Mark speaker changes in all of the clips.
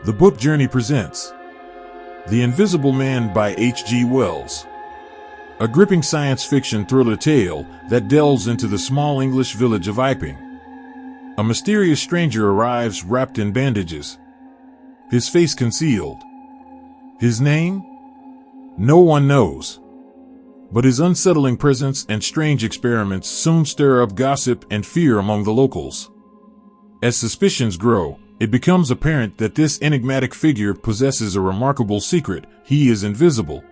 Speaker 1: The Book Journey presents The Invisible Man by H.G. Wells. A gripping science fiction thriller tale that delves into the small English village of Iping. A mysterious stranger arrives wrapped in bandages, his face concealed. His name? No one knows. But his unsettling presence and strange experiments soon stir up gossip and fear among the locals. As suspicions grow, it becomes apparent that this enigmatic figure possesses a remarkable secret: he is invisible.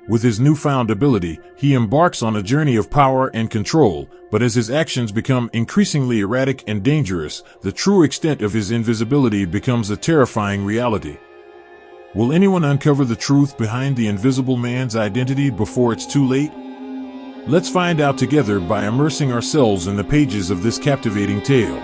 Speaker 1: With his newfound ability, he embarks on a journey of power and control, but as his actions become increasingly erratic and dangerous, the true extent of his invisibility becomes a terrifying reality. Will anyone uncover the truth behind the Invisible Man's identity before it's too late? Let's find out together by immersing ourselves in the pages of this captivating tale.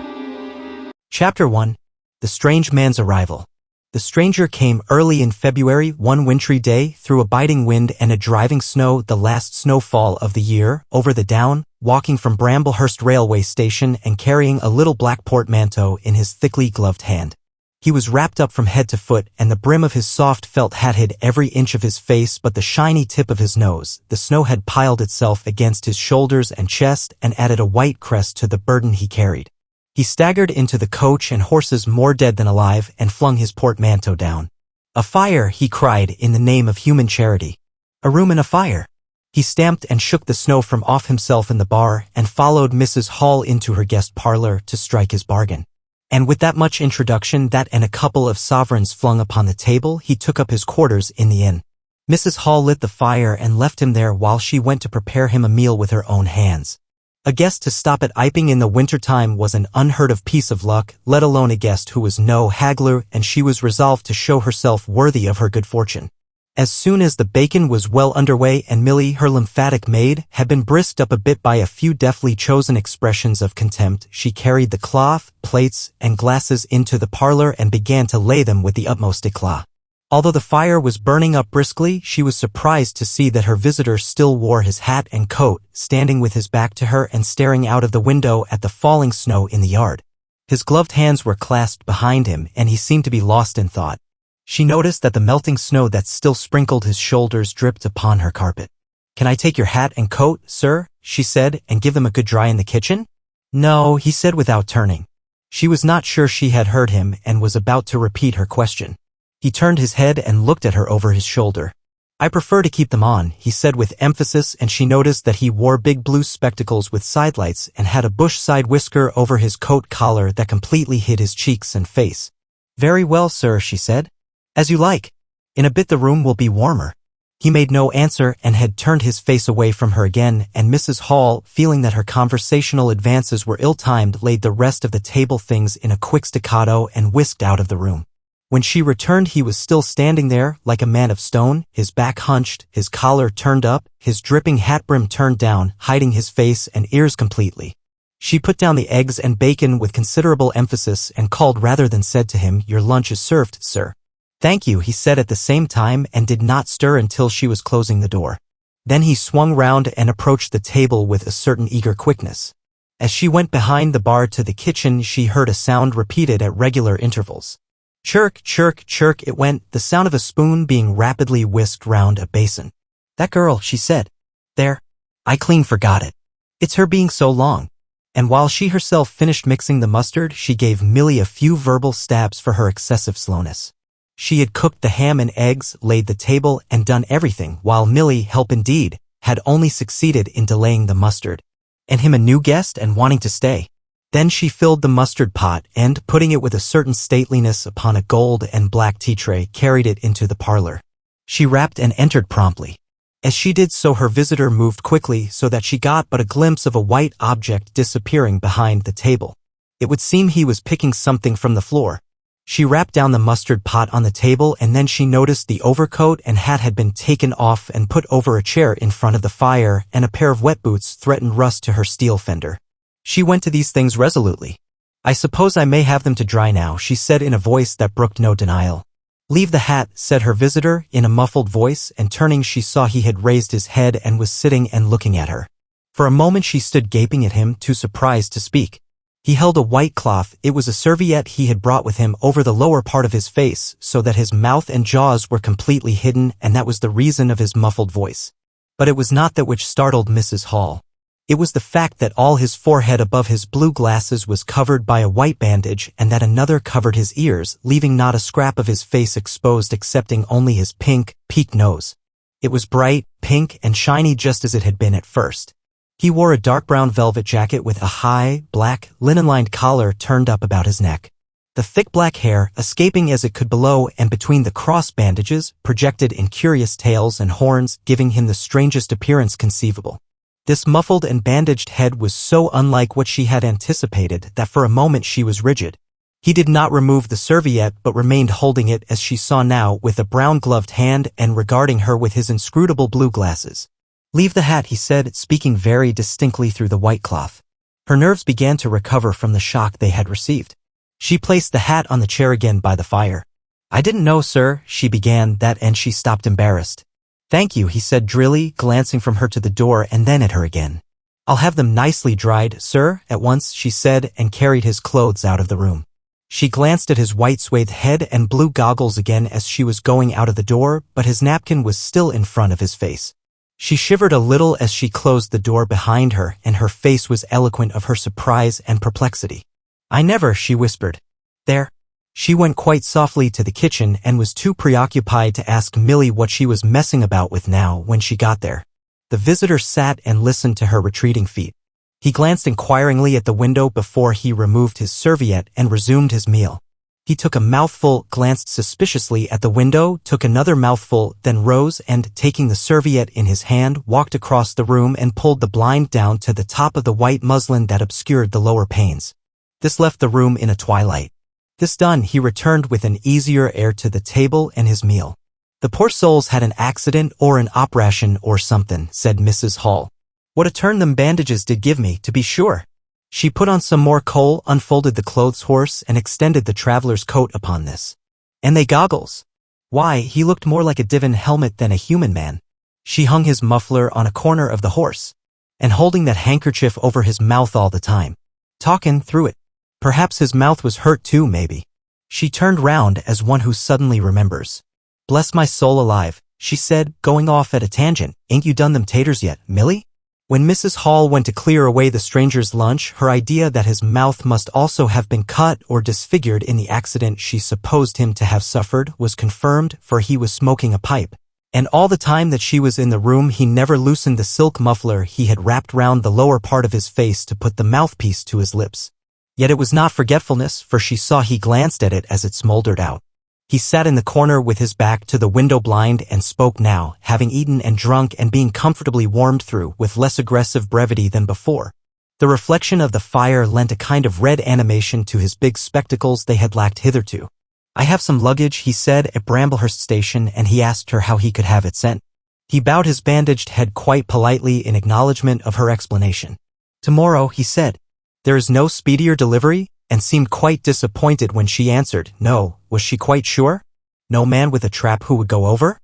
Speaker 2: Chapter 1. The Strange Man's Arrival. The stranger came early in February, one wintry day, through a biting wind and a driving snow, the last snowfall of the year, over the down, walking from Bramblehurst railway station and carrying a little black portmanteau in his thickly gloved hand. He was wrapped up from head to foot, and the brim of his soft felt hat hid every inch of his face but the shiny tip of his nose. The snow had piled itself against his shoulders and chest and added a white crest to the burden he carried. He staggered into the coach and horses more dead than alive and flung his portmanteau down. "A fire!" he cried in the name of human charity. "A room and a fire!" He stamped and shook the snow from off himself in the bar and followed Mrs. Hall into her guest parlor to strike his bargain. And with that much introduction, that and a couple of sovereigns flung upon the table, he took up his quarters in the inn. Mrs. Hall lit the fire and left him there while she went to prepare him a meal with her own hands. A guest to stop at Iping in the winter-time was an unheard-of piece of luck, let alone a guest who was no haggler, and she was resolved to show herself worthy of her good fortune. As soon as the bacon was well underway and Milly, her lymphatic maid, had been brisked up a bit by a few deftly chosen expressions of contempt, she carried the cloth, plates, and glasses into the parlor and began to lay them with the utmost éclat. Although the fire was burning up briskly, she was surprised to see that her visitor still wore his hat and coat, standing with his back to her and staring out of the window at the falling snow in the yard. His gloved hands were clasped behind him, and he seemed to be lost in thought. She noticed that the melting snow that still sprinkled his shoulders dripped upon her carpet. "Can I take your hat and coat, sir?" she said, "and give them a good dry in the kitchen?" "No," he said without turning. She was not sure she had heard him and was about to repeat her question. He turned his head and looked at her over his shoulder. "I prefer to keep them on," he said with emphasis, and she noticed that he wore big blue spectacles with sidelights and had a bush side whisker over his coat collar that completely hid his cheeks and face. "Very well, sir," she said. "As you like. In a bit the room will be warmer." He made no answer and had turned his face away from her again, and Mrs. Hall, feeling that her conversational advances were ill-timed, laid the rest of the table things in a quick staccato and whisked out of the room. When she returned, he was still standing there, like a man of stone, his back hunched, his collar turned up, his dripping hat brim turned down, hiding his face and ears completely. She put down the eggs and bacon with considerable emphasis and called rather than said to him, "Your lunch is served, sir." "Thank you," he said at the same time, and did not stir until she was closing the door. Then he swung round and approached the table with a certain eager quickness. As she went behind the bar to the kitchen, she heard a sound repeated at regular intervals. Chirk, chirk, chirk it went, the sound of a spoon being rapidly whisked round a basin. "That girl," she said. "There. I clean forgot it. It's her being so long." And while she herself finished mixing the mustard, she gave Milly a few verbal stabs for her excessive slowness. She had cooked the ham and eggs, laid the table, and done everything, while Milly, help indeed, had only succeeded in delaying the mustard. And him a new guest and wanting to stay. Then she filled the mustard pot and, putting it with a certain stateliness upon a gold and black tea tray, carried it into the parlor. She rapped and entered promptly. As she did so, her visitor moved quickly so that she got but a glimpse of a white object disappearing behind the table. It would seem he was picking something from the floor. She rapped down the mustard pot on the table, and then she noticed the overcoat and hat had been taken off and put over a chair in front of the fire, and a pair of wet boots threatened rust to her steel fender. She went to these things resolutely. "I suppose I may have them to dry now," she said in a voice that brooked no denial. "Leave the hat," said her visitor in a muffled voice, and turning she saw he had raised his head and was sitting and looking at her. For a moment she stood gaping at him, too surprised to speak. He held a white cloth. It was a serviette he had brought with him over the lower part of his face so that his mouth and jaws were completely hidden, and that was the reason of his muffled voice. But it was not that which startled Mrs. Hall. It was the fact that all his forehead above his blue glasses was covered by a white bandage and that another covered his ears, leaving not a scrap of his face exposed excepting only his pink, peaked nose. It was bright, pink, and shiny just as it had been at first. He wore a dark brown velvet jacket with a high, black, linen-lined collar turned up about his neck. The thick black hair, escaping as it could below and between the cross bandages, projected in curious tails and horns, giving him the strangest appearance conceivable. This muffled and bandaged head was so unlike what she had anticipated that for a moment she was rigid. He did not remove the serviette but remained holding it as she saw now with a brown-gloved hand and regarding her with his inscrutable blue glasses. "Leave the hat," he said, speaking very distinctly through the white cloth. Her nerves began to recover from the shock they had received. She placed the hat on the chair again by the fire. "I didn't know, sir," she began that and she stopped embarrassed. "Thank you," he said drily, glancing from her to the door and then at her again. "I'll have them nicely dried, sir, at once," she said and carried his clothes out of the room. She glanced at his white swathed head and blue goggles again as she was going out of the door, but his napkin was still in front of his face. She shivered a little as she closed the door behind her, and her face was eloquent of her surprise and perplexity. "I never," she whispered. "There." She went quite softly to the kitchen and was too preoccupied to ask Millie what she was messing about with now when she got there. The visitor sat and listened to her retreating feet. He glanced inquiringly at the window before he removed his serviette and resumed his meal. He took a mouthful, glanced suspiciously at the window, took another mouthful, then rose and, taking the serviette in his hand, walked across the room and pulled the blind down to the top of the white muslin that obscured the lower panes. This left the room in a twilight. This done, he returned with an easier air to the table and his meal. "The poor souls had an accident or an operation or something," said Mrs. Hall. "What a turn them bandages did give me, to be sure." She put on some more coal, unfolded the clothes horse, and extended the traveler's coat upon this. "And they goggles. Why, he looked more like a divin helmet than a human man." She hung his muffler on a corner of the horse, and holding that handkerchief over his mouth all the time, talkin' through it. Perhaps his mouth was hurt too, maybe. She turned round as one who suddenly remembers. "Bless my soul alive," she said, going off at a tangent. "Ain't you done them taters yet, Millie?" When Mrs. Hall went to clear away the stranger's lunch, her idea that his mouth must also have been cut or disfigured in the accident she supposed him to have suffered was confirmed, for he was smoking a pipe. And all the time that she was in the room he never loosened the silk muffler he had wrapped round the lower part of his face to put the mouthpiece to his lips. Yet it was not forgetfulness, for she saw he glanced at it as it smoldered out. He sat in the corner with his back to the window blind and spoke now, having eaten and drunk and being comfortably warmed through, with less aggressive brevity than before. The reflection of the fire lent a kind of red animation to his big spectacles they had lacked hitherto. "I have some luggage," he said, "at Bramblehurst Station," and he asked her how he could have it sent. He bowed his bandaged head quite politely in acknowledgement of her explanation. "Tomorrow," he said. "There is no speedier delivery?" and seemed quite disappointed when she answered, "No." Was she quite sure? No man with a trap who would go over?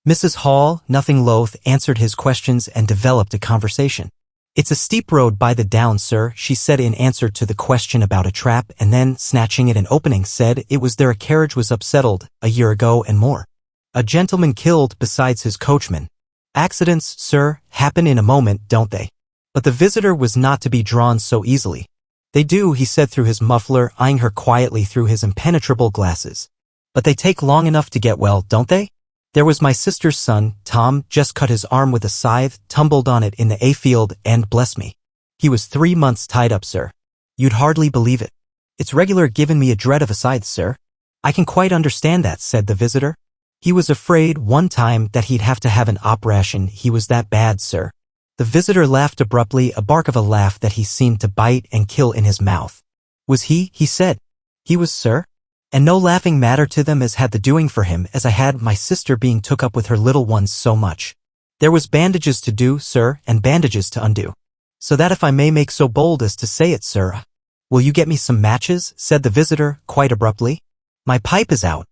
Speaker 2: Mrs. Hall, nothing loath, answered his questions and developed a conversation. "It's a steep road by the down, sir," she said in answer to the question about a trap, and then, snatching at an opening, said, "It was there a carriage was upsettled, a year ago and more. A gentleman killed besides his coachman. Accidents, sir, happen in a moment, don't they?" But the visitor was not to be drawn so easily. "They do," he said through his muffler, eyeing her quietly through his impenetrable glasses. "But they take long enough to get well, don't they? There was my sister's son, Tom, just cut his arm with a scythe, tumbled on it in the A-field, and, bless me, he was 3 months tied up, sir. You'd hardly believe it. It's regular givin' me a dread of a scythe, sir." "I can quite understand that," said the visitor. "He was afraid one time that he'd have to have an operation, he was that bad, sir." The visitor laughed abruptly, a bark of a laugh that he seemed to bite and kill in his mouth. "Was he?" he said. "He was, sir. And no laughing matter to them as had the doing for him, as I had my sister being took up with her little ones so much. There was bandages to do, sir, and bandages to undo. So that if I may make so bold as to say it, sir." "Will you get me some matches?" said the visitor, quite abruptly. "My pipe is out."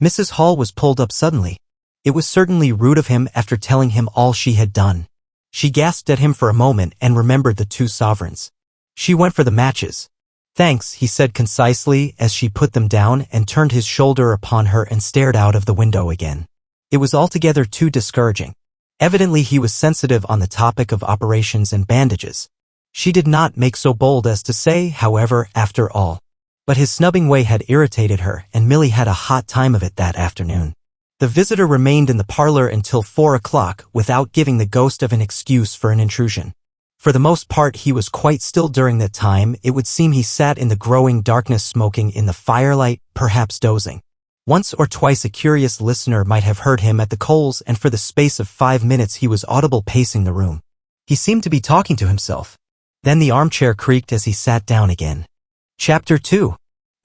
Speaker 2: Mrs. Hall was pulled up suddenly. It was certainly rude of him after telling him all she had done. She gasped at him for a moment and remembered the 2 sovereigns. She went for the matches. "Thanks," he said concisely as she put them down and turned his shoulder upon her and stared out of the window again. It was altogether too discouraging. Evidently he was sensitive on the topic of operations and bandages. She did not make so bold as to say, however, after all. But his snubbing way had irritated her, and Millie had a hot time of it that afternoon. The visitor remained in the parlor until 4 o'clock without giving the ghost of an excuse for an intrusion. For the most part he was quite still during that time. It would seem he sat in the growing darkness smoking in the firelight, perhaps dozing. Once or twice a curious listener might have heard him at the coals, and for the space of 5 minutes he was audible pacing the room. He seemed to be talking to himself. Then the armchair creaked as he sat down again. Chapter 2.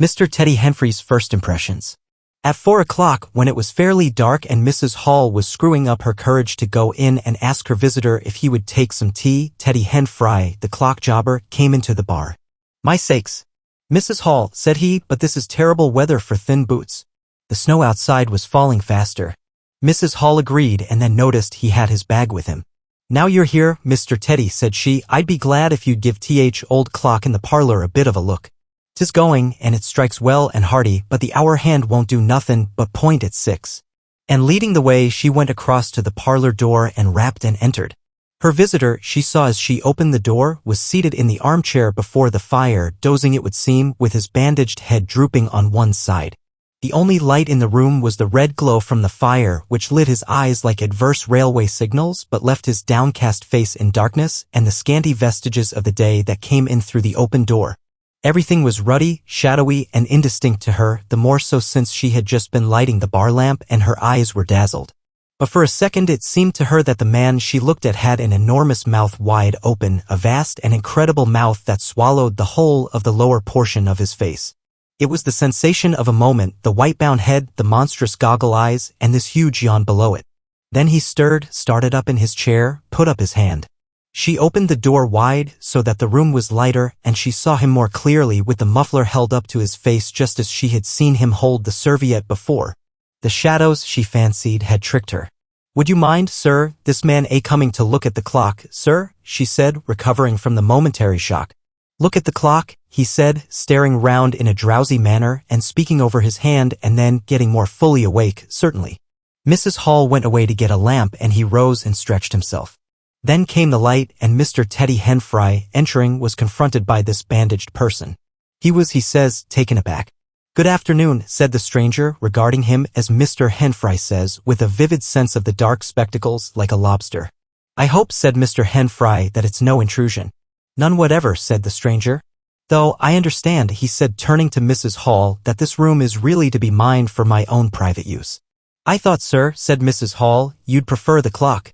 Speaker 2: Mr. Teddy Henfrey's First Impressions. At 4 o'clock, when it was fairly dark and Mrs. Hall was screwing up her courage to go in and ask her visitor if he would take some tea, Teddy Henfrey, the clock jobber, came into the bar. "My sakes, Mrs. Hall," said he, "but this is terrible weather for thin boots." The snow outside was falling faster. Mrs. Hall agreed and then noticed he had his bag with him. "Now you're here, Mr. Teddy," said she, "I'd be glad if you'd give th old clock in the parlor a bit of a look. 'Tis going, and it strikes well and hearty, but the hour hand won't do nothin' but point at 6. And leading the way, she went across to the parlor door and rapped and entered. Her visitor, she saw as she opened the door, was seated in the armchair before the fire, dozing it would seem, with his bandaged head drooping on one side. The only light in the room was the red glow from the fire, which lit his eyes like adverse railway signals but left his downcast face in darkness and the scanty vestiges of the day that came in through the open door. Everything was ruddy, shadowy, and indistinct to her, the more so since she had just been lighting the bar lamp and her eyes were dazzled. But for a second it seemed to her that the man she looked at had an enormous mouth wide open, a vast and incredible mouth that swallowed the whole of the lower portion of his face. It was the sensation of a moment, the white-bound head, the monstrous goggle eyes, and this huge yawn below it. Then he stirred, started up in his chair, put up his hand. She opened the door wide so that the room was lighter, and she saw him more clearly with the muffler held up to his face just as she had seen him hold the serviette before. The shadows, she fancied, had tricked her. "Would you mind, sir, this man coming to look at the clock, sir?" she said, recovering from the momentary shock. "Look at the clock?" he said, staring round in a drowsy manner and speaking over his hand, and then, getting more fully awake, "Certainly." Mrs. Hall went away to get a lamp and he rose and stretched himself. Then came the light, and Mr. Teddy Henfrey, entering, was confronted by this bandaged person. He was, he says, taken aback. "Good afternoon," said the stranger, regarding him as Mr. Henfrey says, with a vivid sense of the dark spectacles, like a lobster. "I hope," said Mr. Henfrey, "that it's no intrusion." "None whatever," said the stranger. "Though I understand," he said, turning to Mrs. Hall, "that this room is really to be mine for my own private use." "I thought, sir," said Mrs. Hall, "you'd prefer the clock."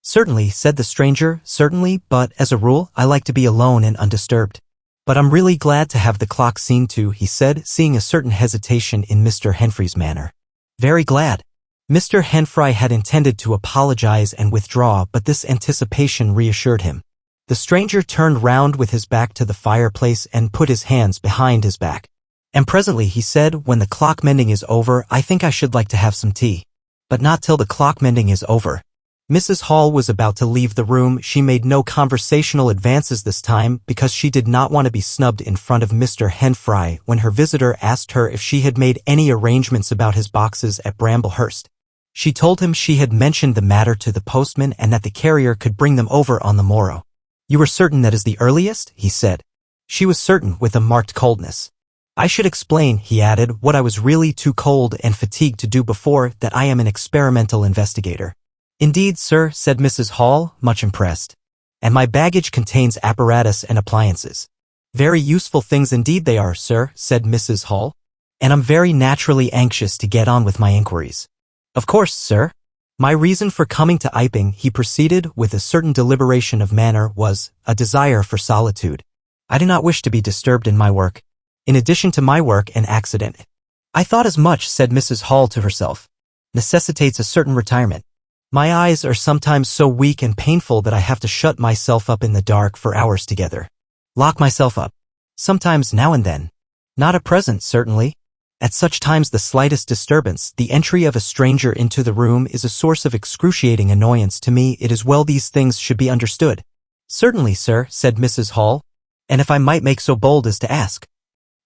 Speaker 2: "Certainly," said the stranger, "certainly, but, as a rule, I like to be alone and undisturbed. But I'm really glad to have the clock seen to," he said, seeing a certain hesitation in Mr. Henfrey's manner. "Very glad." Mr. Henfrey had intended to apologize and withdraw, but this anticipation reassured him. The stranger turned round with his back to the fireplace and put his hands behind his back. "And presently," he said, "when the clock mending is over, I think I should like to have some tea." "But not till the clock mending is over." Mrs. Hall was about to leave the room. She made no conversational advances this time because she did not want to be snubbed in front of Mr. Henfrey when her visitor asked her if she had made any arrangements about his boxes at Bramblehurst. She told him she had mentioned the matter to the postman and that the carrier could bring them over on the morrow. "You are certain that is the earliest?" he said. She was certain, with a marked coldness. "I should explain," he added, "what I was really too cold and fatigued to do before, that I am an experimental investigator." "Indeed, sir," said Mrs. Hall, much impressed. "And my baggage contains apparatus and appliances." "Very useful things indeed they are, sir," said Mrs. Hall. "And I'm very naturally anxious to get on with my inquiries." "Of course, sir. My reason for coming to Iping," he proceeded, with a certain deliberation of manner, "was a desire for solitude. I do not wish to be disturbed in my work. In addition to my work, an accident." "I thought as much," said Mrs. Hall to herself. "Necessitates a certain retirement. My eyes are sometimes so weak and painful that I have to shut myself up in the dark for hours together. Lock myself up. Sometimes now and then. Not at present, certainly. At such times the slightest disturbance, the entry of a stranger into the room, is a source of excruciating annoyance to me. It is well these things should be understood." "Certainly, sir," said Mrs. Hall. "And if I might make so bold as to ask,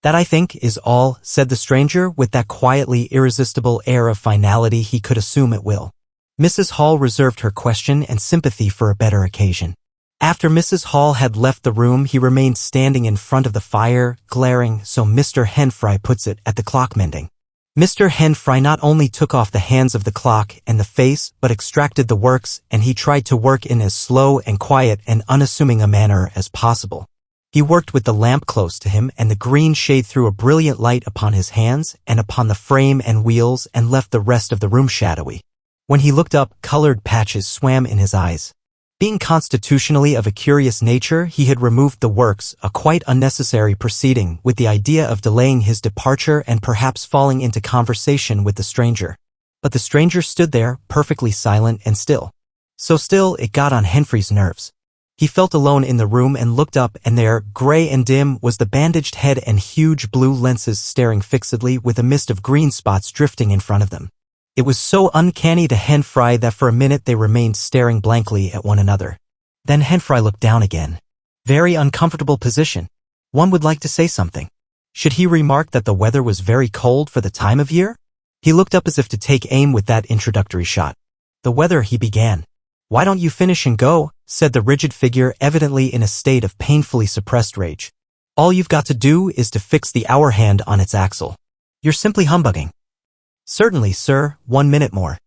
Speaker 2: That, I think, is all, said the stranger with that quietly irresistible air of finality he could assume at will. Mrs. Hall reserved her question and sympathy for a better occasion. After Mrs. Hall had left the room, he remained standing in front of the fire, glaring, so Mr. Henfrey puts it, at the clock mending. Mr. Henfrey not only took off the hands of the clock and the face, but extracted the works, and he tried to work in as slow and quiet and unassuming a manner as possible. He worked with the lamp close to him, and the green shade threw a brilliant light upon his hands and upon the frame and wheels and left the rest of the room shadowy. When he looked up, colored patches swam in his eyes. Being constitutionally of a curious nature, he had removed the works, a quite unnecessary proceeding, with the idea of delaying his departure and perhaps falling into conversation with the stranger. But the stranger stood there, perfectly silent and still. So still, it got on Henfrey's nerves. He felt alone in the room and looked up, and there, gray and dim, was the bandaged head and huge blue lenses staring fixedly with a mist of green spots drifting in front of them. It was so uncanny to Henfrey that for a minute they remained staring blankly at one another. Then Henfrey looked down again. Very uncomfortable position. One would like to say something. Should he remark that the weather was very cold for the time of year? He looked up as if to take aim with that introductory shot. The weather, he began. Why don't you finish and go, said the rigid figure, evidently in a state of painfully suppressed rage. All you've got to do is to fix the hour hand on its axle. You're simply humbugging. Certainly, sir, 1 minute more.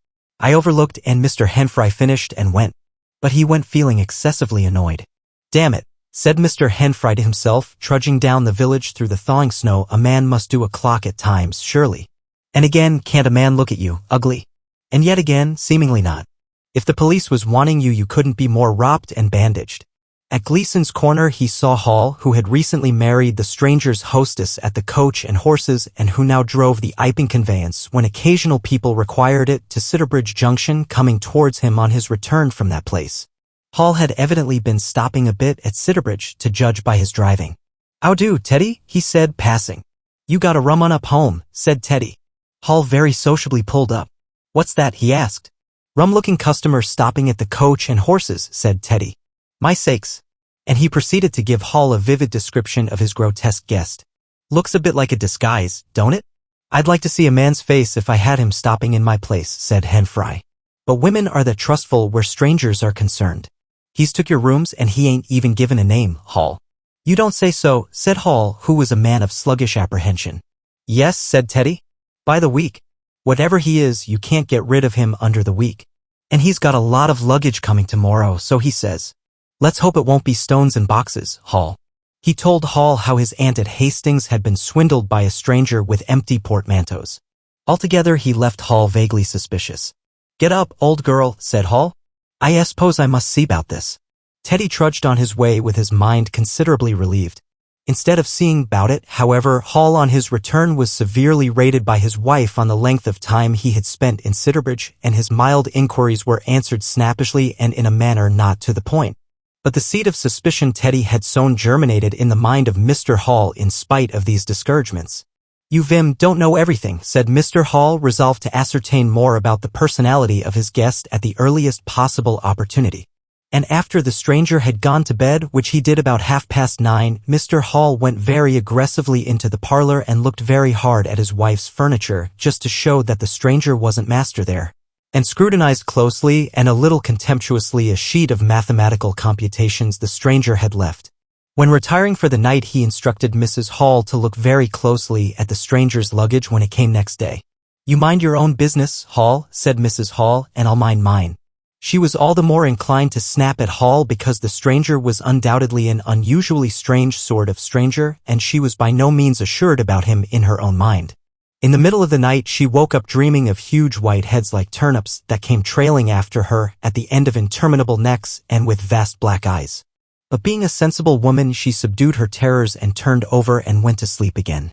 Speaker 2: I overlooked, and Mr. Henfrey finished and went. But he went feeling excessively annoyed. Damn it, said Mr. Henfrey to himself, trudging down the village through the thawing snow. A man must do a clock at times, surely. And again, can't a man look at you, ugly? And yet again, seemingly not. If the police was wanting you, you couldn't be more wrapped and bandaged. At Gleason's corner he saw Hall, who had recently married the stranger's hostess at the Coach and Horses and who now drove the Iping conveyance when occasional people required it to Sitterbridge Junction, coming towards him on his return from that place. Hall had evidently been stopping a bit at Sitterbridge, to judge by his driving. "How do, Teddy?" he said, passing. "You got a rum on up home," said Teddy. Hall very sociably pulled up. "What's that?" he asked. "Rum-looking customer stopping at the Coach and Horses," said Teddy. "My sakes." And he proceeded to give Hall a vivid description of his grotesque guest. "Looks a bit like a disguise, don't it? I'd like to see a man's face if I had him stopping in my place," said Henfrey. "But women are that trustful where strangers are concerned. He's took your rooms and he ain't even given a name, Hall." "You don't say so," said Hall, who was a man of sluggish apprehension. "Yes," said Teddy. "By the week. Whatever he is, you can't get rid of him under the week. And he's got a lot of luggage coming tomorrow, so he says. Let's hope it won't be stones and boxes, Hall." He told Hall how his aunt at Hastings had been swindled by a stranger with empty portmanteaus. Altogether, he left Hall vaguely suspicious. "Get up, old girl," said Hall. "I suppose I must see about this." Teddy trudged on his way with his mind considerably relieved. Instead of seeing about it, however, Hall on his return was severely rated by his wife on the length of time he had spent in Sitterbridge, and his mild inquiries were answered snappishly and in a manner not to the point. But the seed of suspicion Teddy had sown germinated in the mind of Mr. Hall in spite of these discouragements. "You don't know everything," said Mr. Hall, resolved to ascertain more about the personality of his guest at the earliest possible opportunity. And after the stranger had gone to bed, which he did about 9:30, Mr. Hall went very aggressively into the parlor and looked very hard at his wife's furniture, just to show that the stranger wasn't master there, and scrutinized closely and a little contemptuously a sheet of mathematical computations the stranger had left. When retiring for the night, he instructed Mrs. Hall to look very closely at the stranger's luggage when it came next day. "You mind your own business, Hall," said Mrs. Hall, "and I'll mind mine." She was all the more inclined to snap at Hall because the stranger was undoubtedly an unusually strange sort of stranger, and she was by no means assured about him in her own mind. In the middle of the night, she woke up dreaming of huge white heads like turnips that came trailing after her at the end of interminable necks and with vast black eyes. But being a sensible woman, she subdued her terrors and turned over and went to sleep again.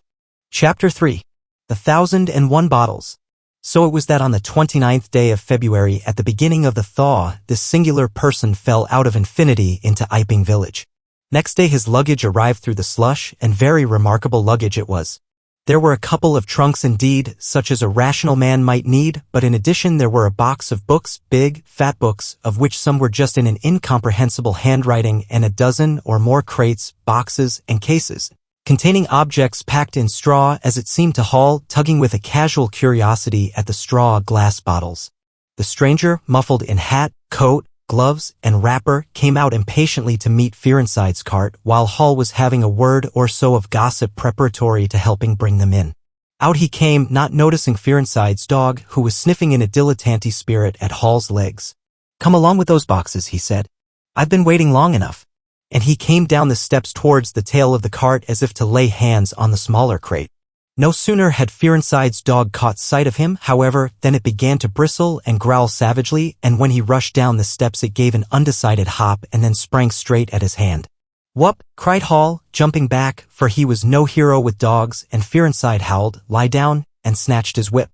Speaker 2: Chapter 3. The 1,001 Bottles. So it was that on the 29th day of February, at the beginning of the thaw, this singular person fell out of infinity into Iping village. Next day his luggage arrived through the slush, and very remarkable luggage it was. There were a couple of trunks indeed, such as a rational man might need, but in addition there were a box of books, big, fat books, of which some were just in an incomprehensible handwriting, and a dozen or more crates, boxes, and cases, containing objects packed in straw as it seemed to Hall, tugging with a casual curiosity at the straw glass bottles. The stranger, muffled in hat, coat, gloves, and wrapper, came out impatiently to meet Fearenside's cart while Hall was having a word or so of gossip preparatory to helping bring them in. Out he came, not noticing Fearenside's dog, who was sniffing in a dilettante spirit at Hall's legs. "Come along with those boxes," he said. "I've been waiting long enough." And he came down the steps towards the tail of the cart as if to lay hands on the smaller crate. No sooner had Fearenside's dog caught sight of him, however, than it began to bristle and growl savagely, and when he rushed down the steps it gave an undecided hop and then sprang straight at his hand. "Whup!" cried Hall, jumping back, for he was no hero with dogs, and Fearenside howled, "Lie down," and snatched his whip.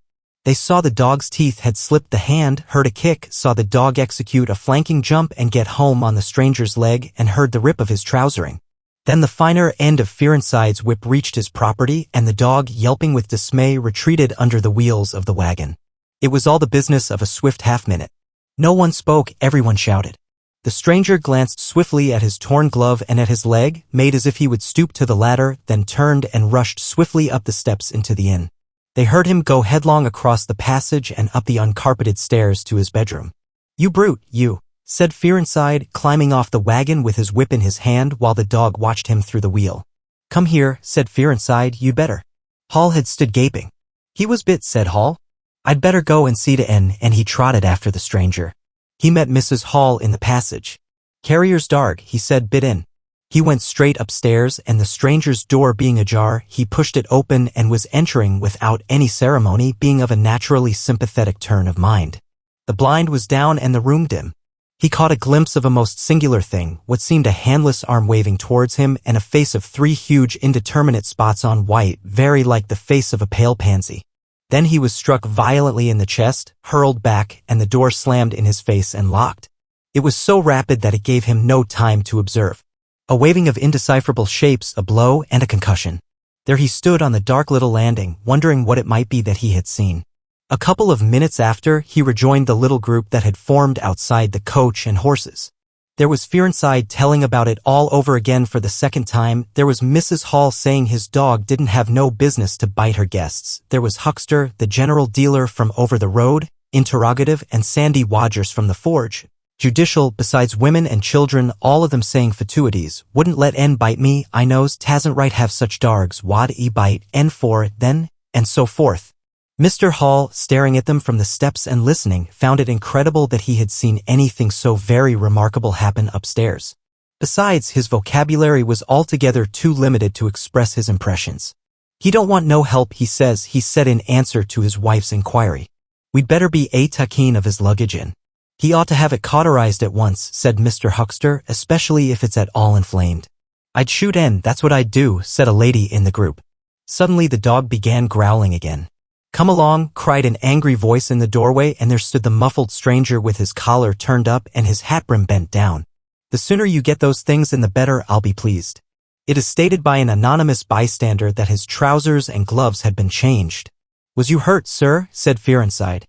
Speaker 2: They saw the dog's teeth had slipped the hand, heard a kick, saw the dog execute a flanking jump and get home on the stranger's leg, and heard the rip of his trousering. Then the finer end of Fearenside's whip reached his property, and the dog, yelping with dismay, retreated under the wheels of the wagon. It was all the business of a swift half-minute. No one spoke, everyone shouted. The stranger glanced swiftly at his torn glove and at his leg, made as if he would stoop to the ladder, then turned and rushed swiftly up the steps into the inn. They heard him go headlong across the passage and up the uncarpeted stairs to his bedroom. "You brute, you," said Fearenside, climbing off the wagon with his whip in his hand while the dog watched him through the wheel. "Come here," said Fearenside, "you better." Hall had stood gaping. "He was bit," said Hall. "I'd better go and see to N," and he trotted after the stranger. He met Mrs. Hall in the passage. "Carrier's darg," he said, "bit in." He went straight upstairs, and the stranger's door being ajar, he pushed it open and was entering without any ceremony, being of a naturally sympathetic turn of mind. The blind was down and the room dim. He caught a glimpse of a most singular thing, what seemed a handless arm waving towards him, and a face of 3 huge indeterminate spots on white, very like the face of a pale pansy. Then he was struck violently in the chest, hurled back, and the door slammed in his face and locked. It was so rapid that it gave him no time to observe. A waving of indecipherable shapes, a blow, and a concussion. There he stood on the dark little landing, wondering what it might be that he had seen. A couple of minutes after, he rejoined the little group that had formed outside the coach and horses. There was Fearenside telling about it all over again for the second time. There was Mrs. Hall saying his dog didn't have no business to bite her guests. There was Huckster, the general dealer from over the road, interrogative, and Sandy Wodgers from the forge. Judicial, besides women and children, all of them saying fatuities. "Wouldn't let N bite me, I knows, tasn't right have such dargs, wad E bite, N for it then," and so forth. Mr. Hall, staring at them from the steps and listening, found it incredible that he had seen anything so very remarkable happen upstairs. Besides, his vocabulary was altogether too limited to express his impressions. "He don't want no help, he says," he said in answer to his wife's inquiry. "We'd better be keen of his luggage in. He ought to have it cauterized at once," said Mr. Huckster, "especially if it's at all inflamed." "I'd shoot N, that's what I'd do," said a lady in the group. Suddenly the dog began growling again. "Come along," cried an angry voice in the doorway, and there stood the muffled stranger with his collar turned up and his hat brim bent down. "The sooner you get those things in the better, I'll be pleased." It is stated by an anonymous bystander that his trousers and gloves had been changed. "Was you hurt, sir?" said Fearenside.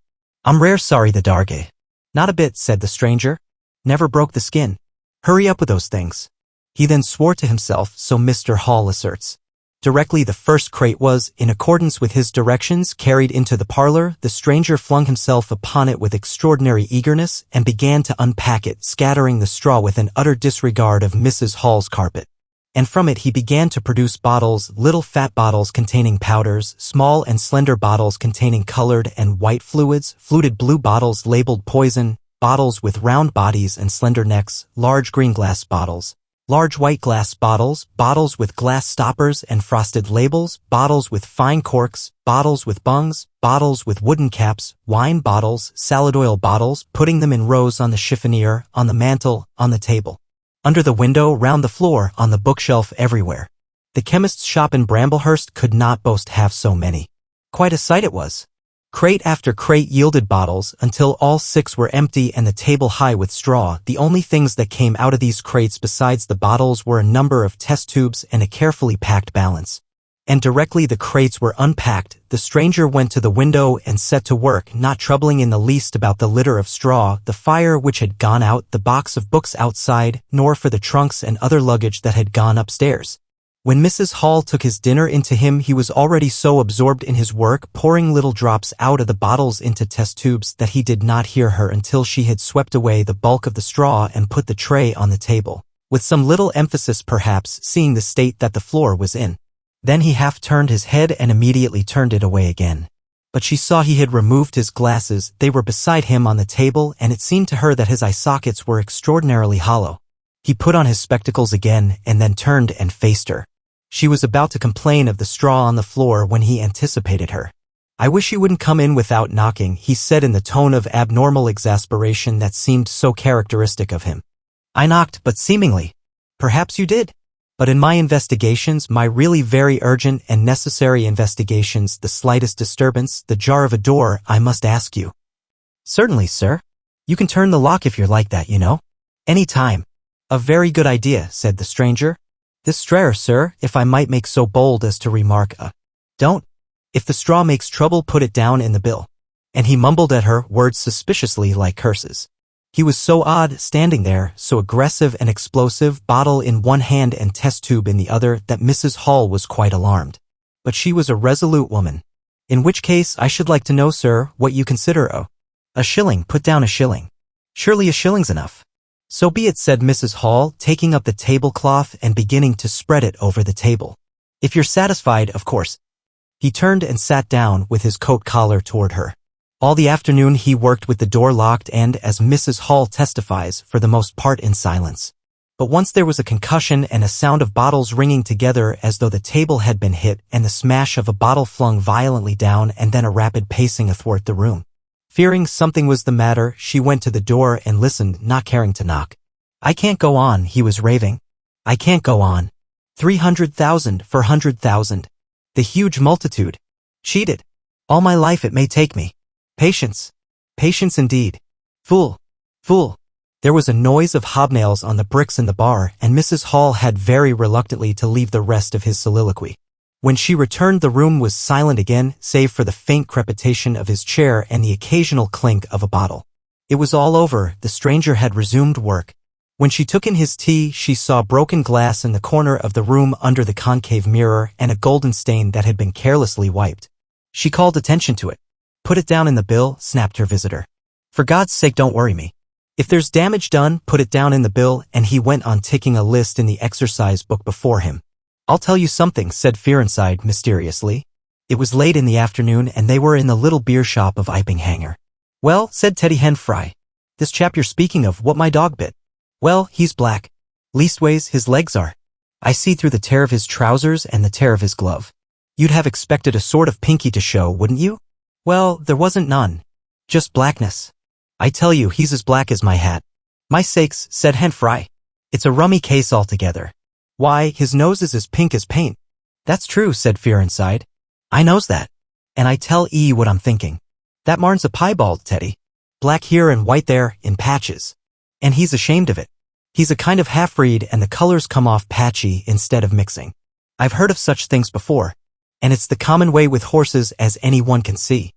Speaker 2: "I'm rare sorry the dargay." "Not a bit," said the stranger. "Never broke the skin. Hurry up with those things." He then swore to himself, so Mr. Hall asserts. Directly the first crate was, in accordance with his directions, carried into the parlor, the stranger flung himself upon it with extraordinary eagerness and began to unpack it, scattering the straw with an utter disregard of Mrs. Hall's carpet. And from it he began to produce bottles, little fat bottles containing powders, small and slender bottles containing colored and white fluids, fluted blue bottles labeled poison, bottles with round bodies and slender necks, large green glass bottles, large white glass bottles, bottles with glass stoppers and frosted labels, bottles with fine corks, bottles with bungs, bottles with wooden caps, wine bottles, salad oil bottles, putting them in rows on the chiffonier, on the mantel, on the table, under the window, round the floor, on the bookshelf, everywhere. The chemist's shop in Bramblehurst could not boast half so many. Quite a sight it was. Crate after crate yielded bottles, until all 6 were empty and the table high with straw. The only things that came out of these crates besides the bottles were a number of test tubes and a carefully packed balance. And directly the crates were unpacked, the stranger went to the window and set to work, not troubling in the least about the litter of straw, the fire which had gone out, the box of books outside, nor for the trunks and other luggage that had gone upstairs. When Mrs. Hall took his dinner into him, he was already so absorbed in his work, pouring little drops out of the bottles into test tubes, that he did not hear her until she had swept away the bulk of the straw and put the tray on the table, with some little emphasis perhaps, seeing the state that the floor was in. Then he half turned his head and immediately turned it away again. But she saw he had removed his glasses. They were beside him on the table, and it seemed to her that his eye sockets were extraordinarily hollow. He put on his spectacles again and then turned and faced her. She was about to complain of the straw on the floor when he anticipated her. "I wish you wouldn't come in without knocking," he said in the tone of abnormal exasperation that seemed so characteristic of him. "I knocked, but seemingly. Perhaps you did. But in my investigations, my really very urgent and necessary investigations, the slightest disturbance, the jar of a door, I must ask you." "Certainly, sir. You can turn the lock if you're like that, you know. Any time." "A very good idea," said the stranger. "This straw, sir, if I might make so bold as to remark, don't. If the straw makes trouble, put it down in the bill." And he mumbled at her, words suspiciously like curses. He was so odd, standing there, so aggressive and explosive, bottle in one hand and test tube in the other, that Mrs. Hall was quite alarmed. But she was a resolute woman. "In which case, I should like to know, sir, what you consider a shilling. Put down a shilling." "Surely a shilling's enough." "So be it," said Mrs. Hall, taking up the tablecloth and beginning to spread it over the table. "If you're satisfied, of course." He turned and sat down with his coat collar toward her. All the afternoon he worked with the door locked and, as Mrs. Hall testifies, for the most part in silence. But once there was a concussion and a sound of bottles ringing together as though the table had been hit, and the smash of a bottle flung violently down, and then a rapid pacing athwart the room. Fearing something was the matter, she went to the door and listened, not caring to knock. "I can't go on," he was raving. "I can't go on. 300,000, 400,000. The huge multitude. Cheated. All my life it may take me. Patience. Patience indeed. Fool. Fool." There was a noise of hobnails on the bricks in the bar, and Mrs. Hall had very reluctantly to leave the rest of his soliloquy. When she returned, the room was silent again, save for the faint crepitation of his chair and the occasional clink of a bottle. It was all over. The stranger had resumed work. When she took in his tea, she saw broken glass in the corner of the room under the concave mirror and a golden stain that had been carelessly wiped. She called attention to it. "Put it down in the bill," snapped her visitor. "For God's sake, don't worry me. If there's damage done, put it down in the bill," and he went on ticking a list in the exercise book before him. "I'll tell you something," said Fearenside mysteriously. It was late in the afternoon and they were in the little beer shop of Iping Hanger. "Well," said Teddy Henfrey, "this chap you're speaking of, what my dog bit. Well, he's black. Leastways, his legs are. I see through the tear of his trousers and the tear of his glove. You'd have expected a sort of pinky to show, wouldn't you? Well, there wasn't none. Just blackness. I tell you, he's as black as my hat." "My sakes," said Henfrey. "It's a rummy case altogether. Why, his nose is as pink as paint." "That's true," said Fearenside. "I knows that. And I tell 'ee what I'm thinking. That marn's a piebald, Teddy. Black here and white there, in patches. And he's ashamed of it. He's a kind of half-breed and the colors come off patchy instead of mixing. I've heard of such things before. And it's the common way with horses, as anyone can see."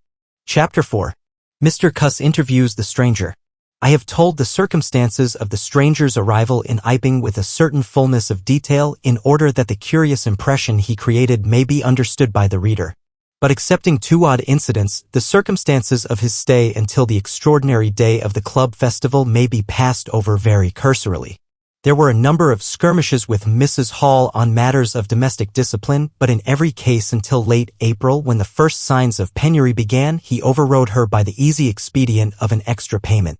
Speaker 2: Chapter 4. Mr. Cuss interviews the stranger. I have told the circumstances of the stranger's arrival in Iping with a certain fullness of detail in order that the curious impression he created may be understood by the reader. But excepting two odd incidents, the circumstances of his stay until the extraordinary day of the club festival may be passed over very cursorily. There were a number of skirmishes with Mrs. Hall on matters of domestic discipline, but in every case until late April, when the first signs of penury began, he overrode her by the easy expedient of an extra payment.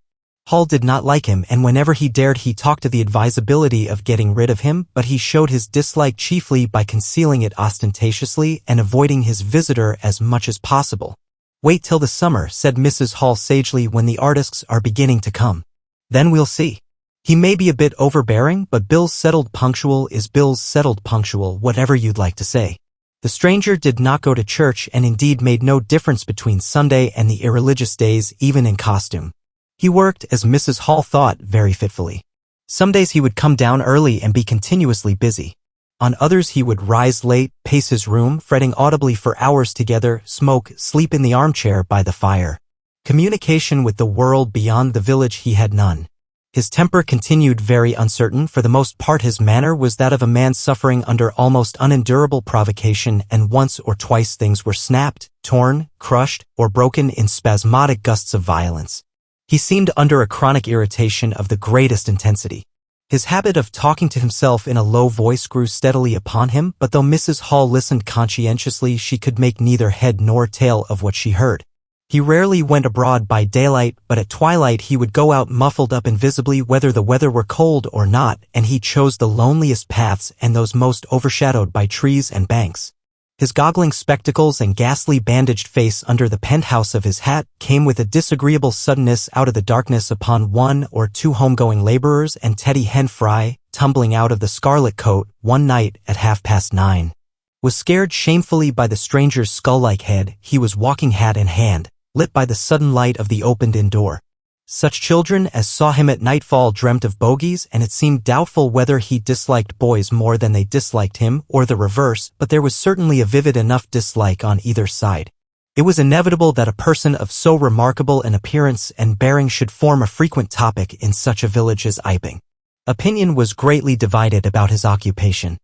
Speaker 2: Hall did not like him, and whenever he dared he talked of the advisability of getting rid of him, but he showed his dislike chiefly by concealing it ostentatiously and avoiding his visitor as much as possible. "Wait till the summer," said Mrs. Hall sagely, "when the artists are beginning to come. Then we'll see. He may be a bit overbearing, but Bill's settled punctual is Bill's settled punctual, whatever you'd like to say." The stranger did not go to church and indeed made no difference between Sunday and the irreligious days, even in costume. He worked, as Mrs. Hall thought, very fitfully. Some days he would come down early and be continuously busy. On others he would rise late, pace his room, fretting audibly for hours together, smoke, sleep in the armchair by the fire. Communication with the world beyond the village he had none. His temper continued very uncertain. For the most part his manner was that of a man suffering under almost unendurable provocation, and once or twice things were snapped, torn, crushed, or broken in spasmodic gusts of violence. He seemed under a chronic irritation of the greatest intensity. His habit of talking to himself in a low voice grew steadily upon him, but though Mrs. Hall listened conscientiously, she could make neither head nor tail of what she heard. He rarely went abroad by daylight, but at twilight he would go out muffled up invisibly whether the weather were cold or not, and he chose the loneliest paths and those most overshadowed by trees and banks. His goggling spectacles and ghastly bandaged face under the penthouse of his hat came with a disagreeable suddenness out of the darkness upon one or two homegoing laborers, and Teddy Henfrey, tumbling out of the scarlet coat one night at 9:30, was scared shamefully by the stranger's skull-like head. He was walking hat in hand, lit by the sudden light of the opened-in door. Such children as saw him at nightfall dreamt of bogies, and it seemed doubtful whether he disliked boys more than they disliked him, or the reverse, but there was certainly a vivid enough dislike on either side. It was inevitable that a person of so remarkable an appearance and bearing should form a frequent topic in such a village as Iping. Opinion was greatly divided about his occupation.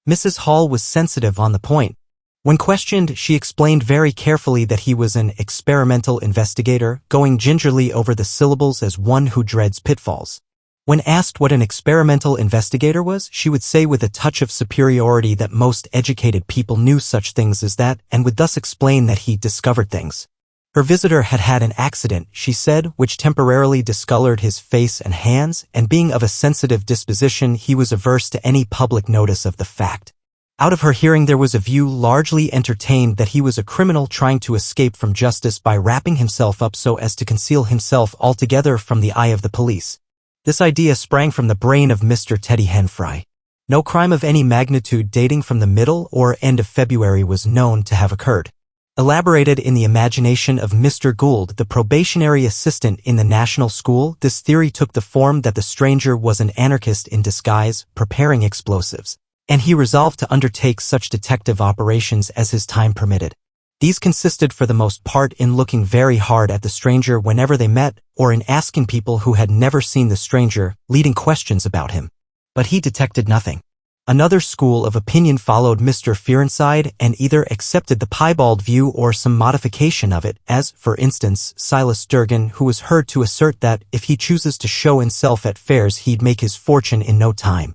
Speaker 2: Mrs. Hall was sensitive on the point. When questioned, she explained very carefully that he was an experimental investigator, going gingerly over the syllables as one who dreads pitfalls. When asked what an experimental investigator was, she would say with a touch of superiority that most educated people knew such things as that, and would thus explain that he discovered things. Her visitor had had an accident, she said, which temporarily discolored his face and hands, and being of a sensitive disposition, he was averse to any public notice of the fact. Out of her hearing there was a view largely entertained that he was a criminal trying to escape from justice by wrapping himself up so as to conceal himself altogether from the eye of the police. This idea sprang from the brain of Mr. Teddy Henfrey. No crime of any magnitude dating from the middle or end of February was known to have occurred. Elaborated in the imagination of Mr. Gould, the probationary assistant in the national school, this theory took the form that the stranger was an anarchist in disguise, preparing explosives, and he resolved to undertake such detective operations as his time permitted. These consisted for the most part in looking very hard at the stranger whenever they met, or in asking people who had never seen the stranger, leading questions about him. But he detected nothing. Another school of opinion followed Mr. Fearenside and either accepted the piebald view or some modification of it, as, for instance, Silas Durgan, who was heard to assert that, if he chooses to show himself at fairs he'd make his fortune in no time.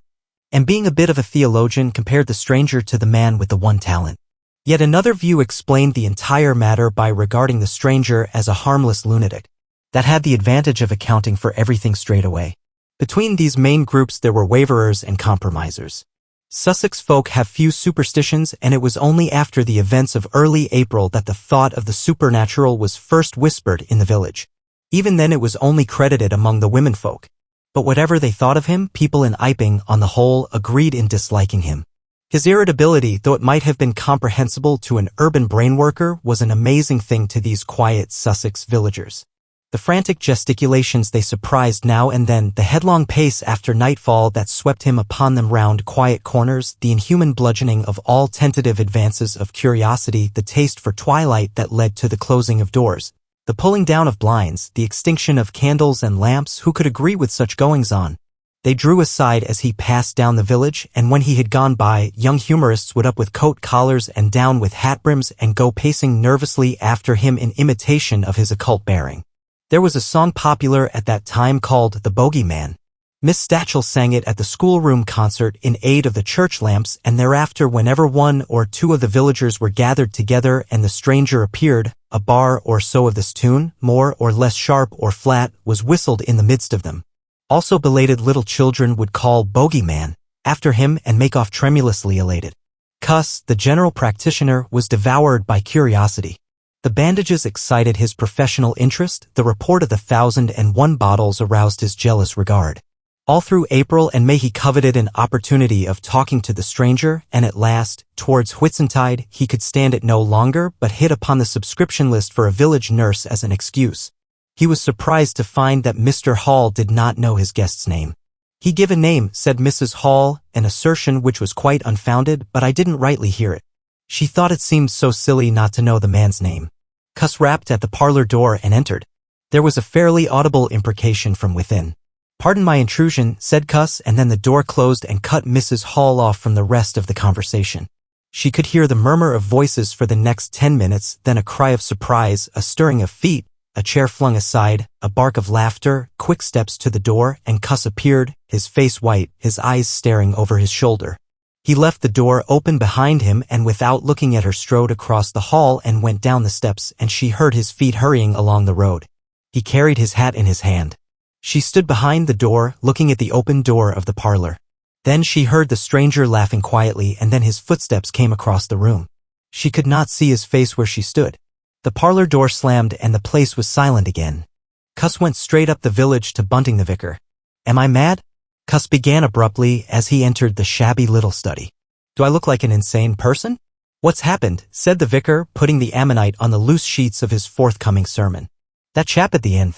Speaker 2: And being a bit of a theologian, compared the stranger to the man with the one talent. Yet another view explained the entire matter by regarding the stranger as a harmless lunatic. That had the advantage of accounting for everything straight away. Between these main groups there were waverers and compromisers. Sussex folk have few superstitions, and it was only after the events of early April that the thought of the supernatural was first whispered in the village. Even then it was only credited among the womenfolk. But whatever they thought of him, people in Iping, on the whole, agreed in disliking him. His irritability, though it might have been comprehensible to an urban brainworker, was an amazing thing to these quiet Sussex villagers. The frantic gesticulations they surprised now and then, the headlong pace after nightfall that swept him upon them round quiet corners, the inhuman bludgeoning of all tentative advances of curiosity, the taste for twilight that led to the closing of doors, the pulling down of blinds, the extinction of candles and lamps, who could agree with such goings-on? They drew aside as he passed down the village, and when he had gone by, young humorists would up with coat collars and down with hat brims and go pacing nervously after him in imitation of his occult bearing. There was a song popular at that time called The Bogeyman. Miss Stachel sang it at the schoolroom concert in aid of the church lamps, and thereafter whenever one or two of the villagers were gathered together and the stranger appeared, a bar or so of this tune, more or less sharp or flat, was whistled in the midst of them. Also belated little children would call Bogeyman after him and make off tremulously elated. Cuss, the general practitioner, was devoured by curiosity. The bandages excited his professional interest, the report of the 1,001 bottles aroused his jealous regard. All through April and May he coveted an opportunity of talking to the stranger, and at last, towards Whitsuntide, he could stand it no longer but hit upon the subscription list for a village nurse as an excuse. He was surprised to find that Mr. Hall did not know his guest's name. "He give a name," said Mrs. Hall, an assertion which was quite unfounded, but I didn't rightly hear it. She thought it seemed so silly not to know the man's name. Cuss rapped at the parlor door and entered. There was a fairly audible imprecation from within. "Pardon my intrusion," said Cuss, and then the door closed and cut Mrs. Hall off from the rest of the conversation. She could hear the murmur of voices for the next 10 minutes, then a cry of surprise, a stirring of feet, a chair flung aside, a bark of laughter, quick steps to the door, and Cuss appeared, his face white, his eyes staring over his shoulder. He left the door open behind him and without looking at her strode across the hall and went down the steps, and she heard his feet hurrying along the road. He carried his hat in his hand. She stood behind the door, looking at the open door of the parlor. Then she heard the stranger laughing quietly, and then his footsteps came across the room. She could not see his face where she stood. The parlor door slammed and the place was silent again. Cuss went straight up the village to Bunting the vicar. "Am I mad?" Cuss began abruptly as he entered the shabby little study. "Do I look like an insane person?" "What's happened?" said the vicar, putting the ammonite on the loose sheets of his forthcoming sermon. "That chap at the inn."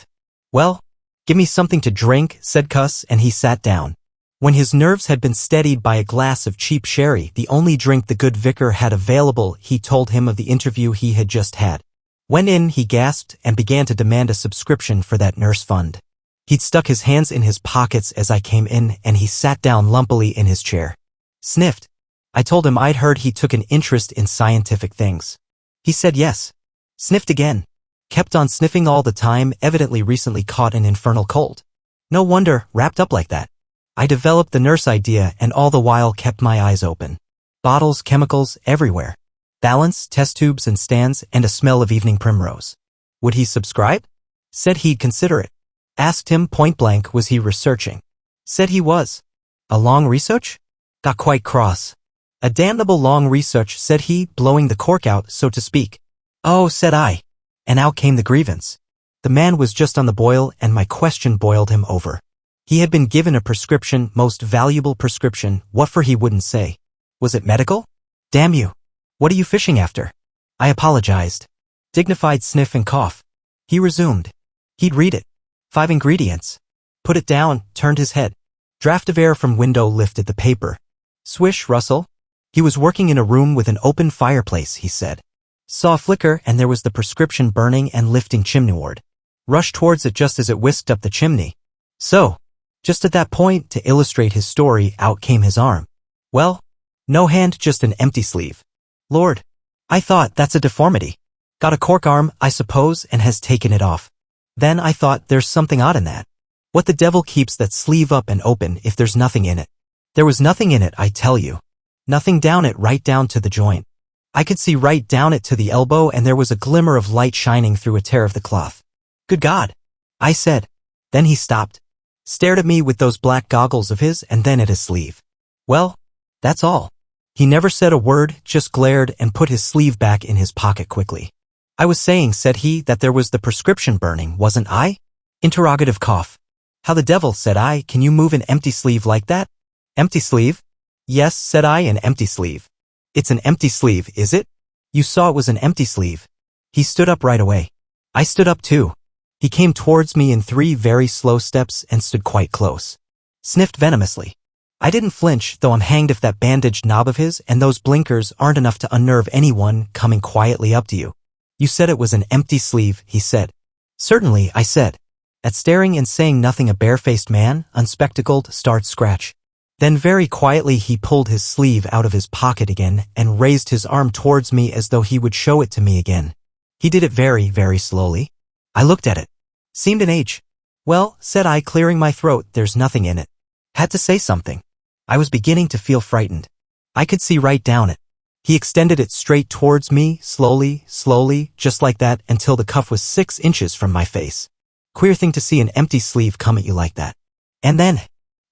Speaker 2: "Well, give me something to drink," said Cuss, and he sat down. When his nerves had been steadied by a glass of cheap sherry, the only drink the good vicar had available, he told him of the interview he had just had. When in, he gasped and began to demand a subscription for that nurse fund. He'd stuck his hands in his pockets as I came in, and he sat down lumpily in his chair. Sniffed. I told him I'd heard he took an interest in scientific things. He said yes. Sniffed again. Kept on sniffing all the time, evidently recently caught an infernal cold. No wonder, wrapped up like that. I developed the nurse idea and all the while kept my eyes open. Bottles, chemicals, everywhere. Balance, test tubes and stands, and a smell of evening primrose. Would he subscribe? Said he'd consider it. Asked him point blank was he researching. Said he was. A long research? Got quite cross. A damnable long research, said he, blowing the cork out, so to speak. Oh, said I. And out came the grievance. The man was just on the boil, and my question boiled him over. He had been given a prescription, most valuable prescription, what for he wouldn't say. Was it medical? Damn you. What are you fishing after? I apologized. Dignified sniff and cough. He resumed. He'd read it. 5 ingredients. Put it down, turned his head. Draft of air from window lifted the paper. Swish, rustle. He was working in a room with an open fireplace, he said. Saw a flicker and there was the prescription burning and lifting chimneyward. Rushed towards it just as it whisked up the chimney. So, just at that point, to illustrate his story, out came his arm. Well, no hand, just an empty sleeve. Lord, I thought that's a deformity. Got a cork arm, I suppose, and has taken it off. Then I thought there's something odd in that. What the devil keeps that sleeve up and open if there's nothing in it? There was nothing in it, I tell you. Nothing down it, right down to the joint. I could see right down it to the elbow, and there was a glimmer of light shining through a tear of the cloth. Good God, I said. Then he stopped. Stared at me with those black goggles of his and then at his sleeve. Well, that's all. He never said a word, just glared and put his sleeve back in his pocket quickly. I was saying, said he, that there was the prescription burning, wasn't I? Interrogative cough. How the devil, said I, can you move an empty sleeve like that? Empty sleeve? Yes, said I, an empty sleeve. It's an empty sleeve, is it? You saw it was an empty sleeve. He stood up right away. I stood up too. He came towards me in 3 very slow steps and stood quite close. Sniffed venomously. I didn't flinch, though I'm hanged if that bandaged knob of his and those blinkers aren't enough to unnerve anyone coming quietly up to you. You said it was an empty sleeve, he said. Certainly, I said. At staring and saying nothing, a barefaced man, unspectacled, starts scratch. Then very quietly he pulled his sleeve out of his pocket again and raised his arm towards me as though he would show it to me again. He did it very, very slowly. I looked at it. Seemed an age. Well, said I, clearing my throat, there's nothing in it. Had to say something. I was beginning to feel frightened. I could see right down it. He extended it straight towards me, slowly, slowly, just like that, until the cuff was 6 inches from my face. Queer thing to see an empty sleeve come at you like that. And then,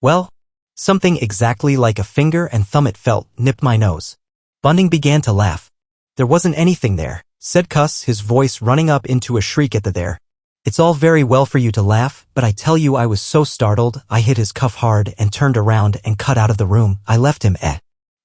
Speaker 2: well, something exactly like a finger and thumb it felt nipped my nose. Bunting began to laugh. There wasn't anything there, said Cuss, his voice running up into a shriek at the there. It's all very well for you to laugh, but I tell you I was so startled, I hit his cuff hard and turned around and cut out of the room. I left him,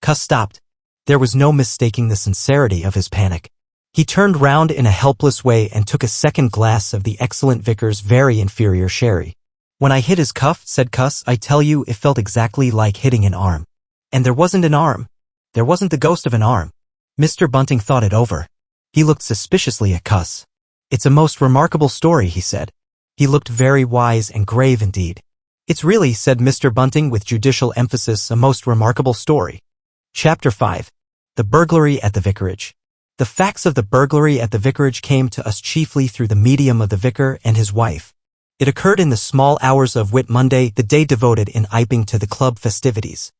Speaker 2: Cuss stopped. There was no mistaking the sincerity of his panic. He turned round in a helpless way and took a second glass of the excellent vicar's very inferior sherry. When I hit his cuff, said Cuss, I tell you it felt exactly like hitting an arm. And there wasn't an arm. There wasn't the ghost of an arm. Mr. Bunting thought it over. He looked suspiciously at Cuss. It's a most remarkable story, he said. He looked very wise and grave indeed. "It's really," said Mr. Bunting with judicial emphasis, "a most remarkable story." Chapter 5. The Burglary at the Vicarage. The facts of the burglary at the Vicarage came to us chiefly through the medium of the vicar and his wife. It occurred in the small hours of Whit Monday, the day devoted in Iping to the club festivities.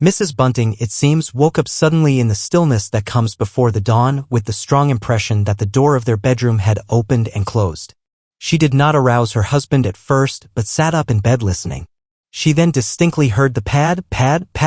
Speaker 2: Mrs. Bunting, it seems, woke up suddenly in the stillness that comes before the dawn with the strong impression that the door of their bedroom had opened and closed. She did not arouse her husband at first, but sat up in bed listening. She then distinctly heard the pad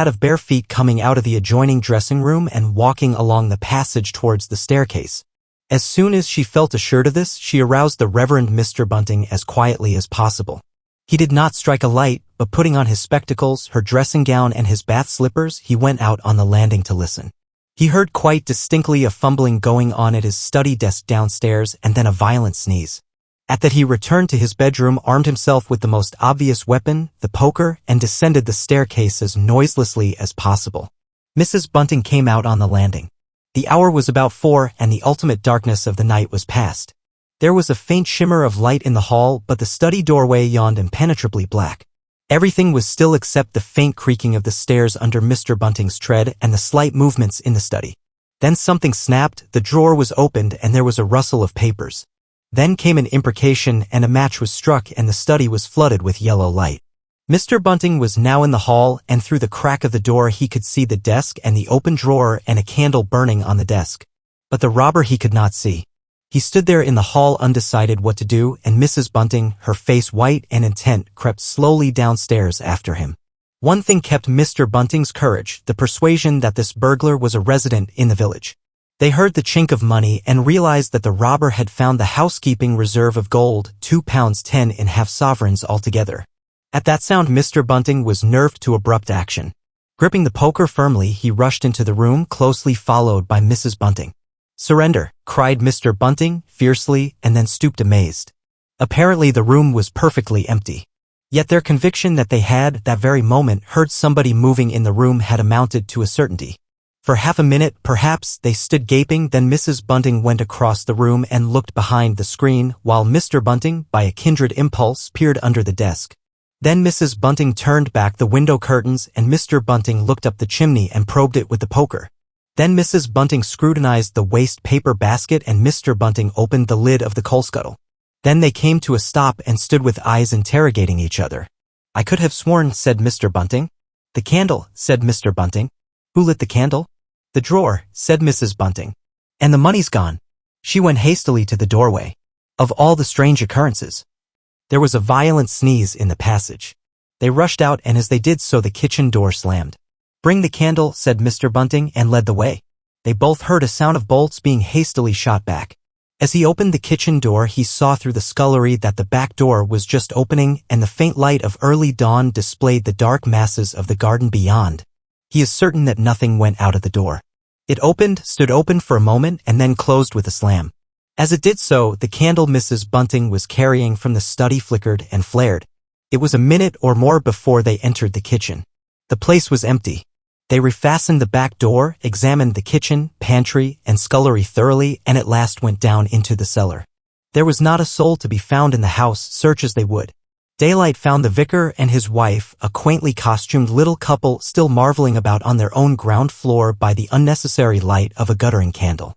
Speaker 2: of bare feet coming out of the adjoining dressing room and walking along the passage towards the staircase. As soon as she felt assured of this, she aroused the Reverend Mr. Bunting as quietly as possible. He did not strike a light, but putting on his spectacles, her dressing gown and his bath slippers, he went out on the landing to listen. He heard quite distinctly a fumbling going on at his study desk downstairs and then a violent sneeze. At that he returned to his bedroom, armed himself with the most obvious weapon, the poker, and descended the staircase as noiselessly as possible. Mrs. Bunting came out on the landing. The hour was about 4 and the ultimate darkness of the night was past. There was a faint shimmer of light in the hall, but the study doorway yawned impenetrably black. Everything was still except the faint creaking of the stairs under Mr. Bunting's tread and the slight movements in the study. Then something snapped, the drawer was opened and there was a rustle of papers. Then came an imprecation and a match was struck and the study was flooded with yellow light. Mr. Bunting was now in the hall and through the crack of the door he could see the desk and the open drawer and a candle burning on the desk. But the robber he could not see. He stood there in the hall undecided what to do, and Mrs. Bunting, her face white and intent, crept slowly downstairs after him. One thing kept Mr. Bunting's courage, the persuasion that this burglar was a resident in the village. They heard the chink of money and realized that the robber had found the housekeeping reserve of gold, £2.10 in half-sovereigns altogether. At that sound Mr. Bunting was nerved to abrupt action. Gripping the poker firmly, he rushed into the room, closely followed by Mrs. Bunting. "Surrender," cried Mr. Bunting fiercely, and then stooped amazed. Apparently the room was perfectly empty. Yet their conviction that they had, that very moment, heard somebody moving in the room had amounted to a certainty. For half a minute, perhaps, they stood gaping, then Mrs. Bunting went across the room and looked behind the screen, while Mr. Bunting, by a kindred impulse, peered under the desk. Then Mrs. Bunting turned back the window curtains and Mr. Bunting looked up the chimney and probed it with the poker. Then Mrs. Bunting scrutinized the waste paper basket and Mr. Bunting opened the lid of the coal scuttle. Then they came to a stop and stood with eyes interrogating each other. "I could have sworn," said Mr. Bunting. "The candle," said Mr. Bunting. "Who lit the candle?" "The drawer," said Mrs. Bunting. "And the money's gone." She went hastily to the doorway. Of all the strange occurrences. There was a violent sneeze in the passage. They rushed out and as they did so the kitchen door slammed. "Bring the candle," said Mr. Bunting and led the way. They both heard a sound of bolts being hastily shot back. As he opened the kitchen door he saw through the scullery that the back door was just opening and the faint light of early dawn displayed the dark masses of the garden beyond. He is certain that nothing went out of the door. It stood open for a moment and then closed with a slam. As it did so, the candle Mrs. Bunting was carrying from the study flickered and flared. It was a minute or more before they entered the kitchen. The place was empty. They refastened the back door, examined the kitchen, pantry, and scullery thoroughly, and at last went down into the cellar. There was not a soul to be found in the house, search as they would. Daylight found the vicar and his wife, a quaintly costumed little couple, still marveling about on their own ground floor by the unnecessary light of a guttering candle.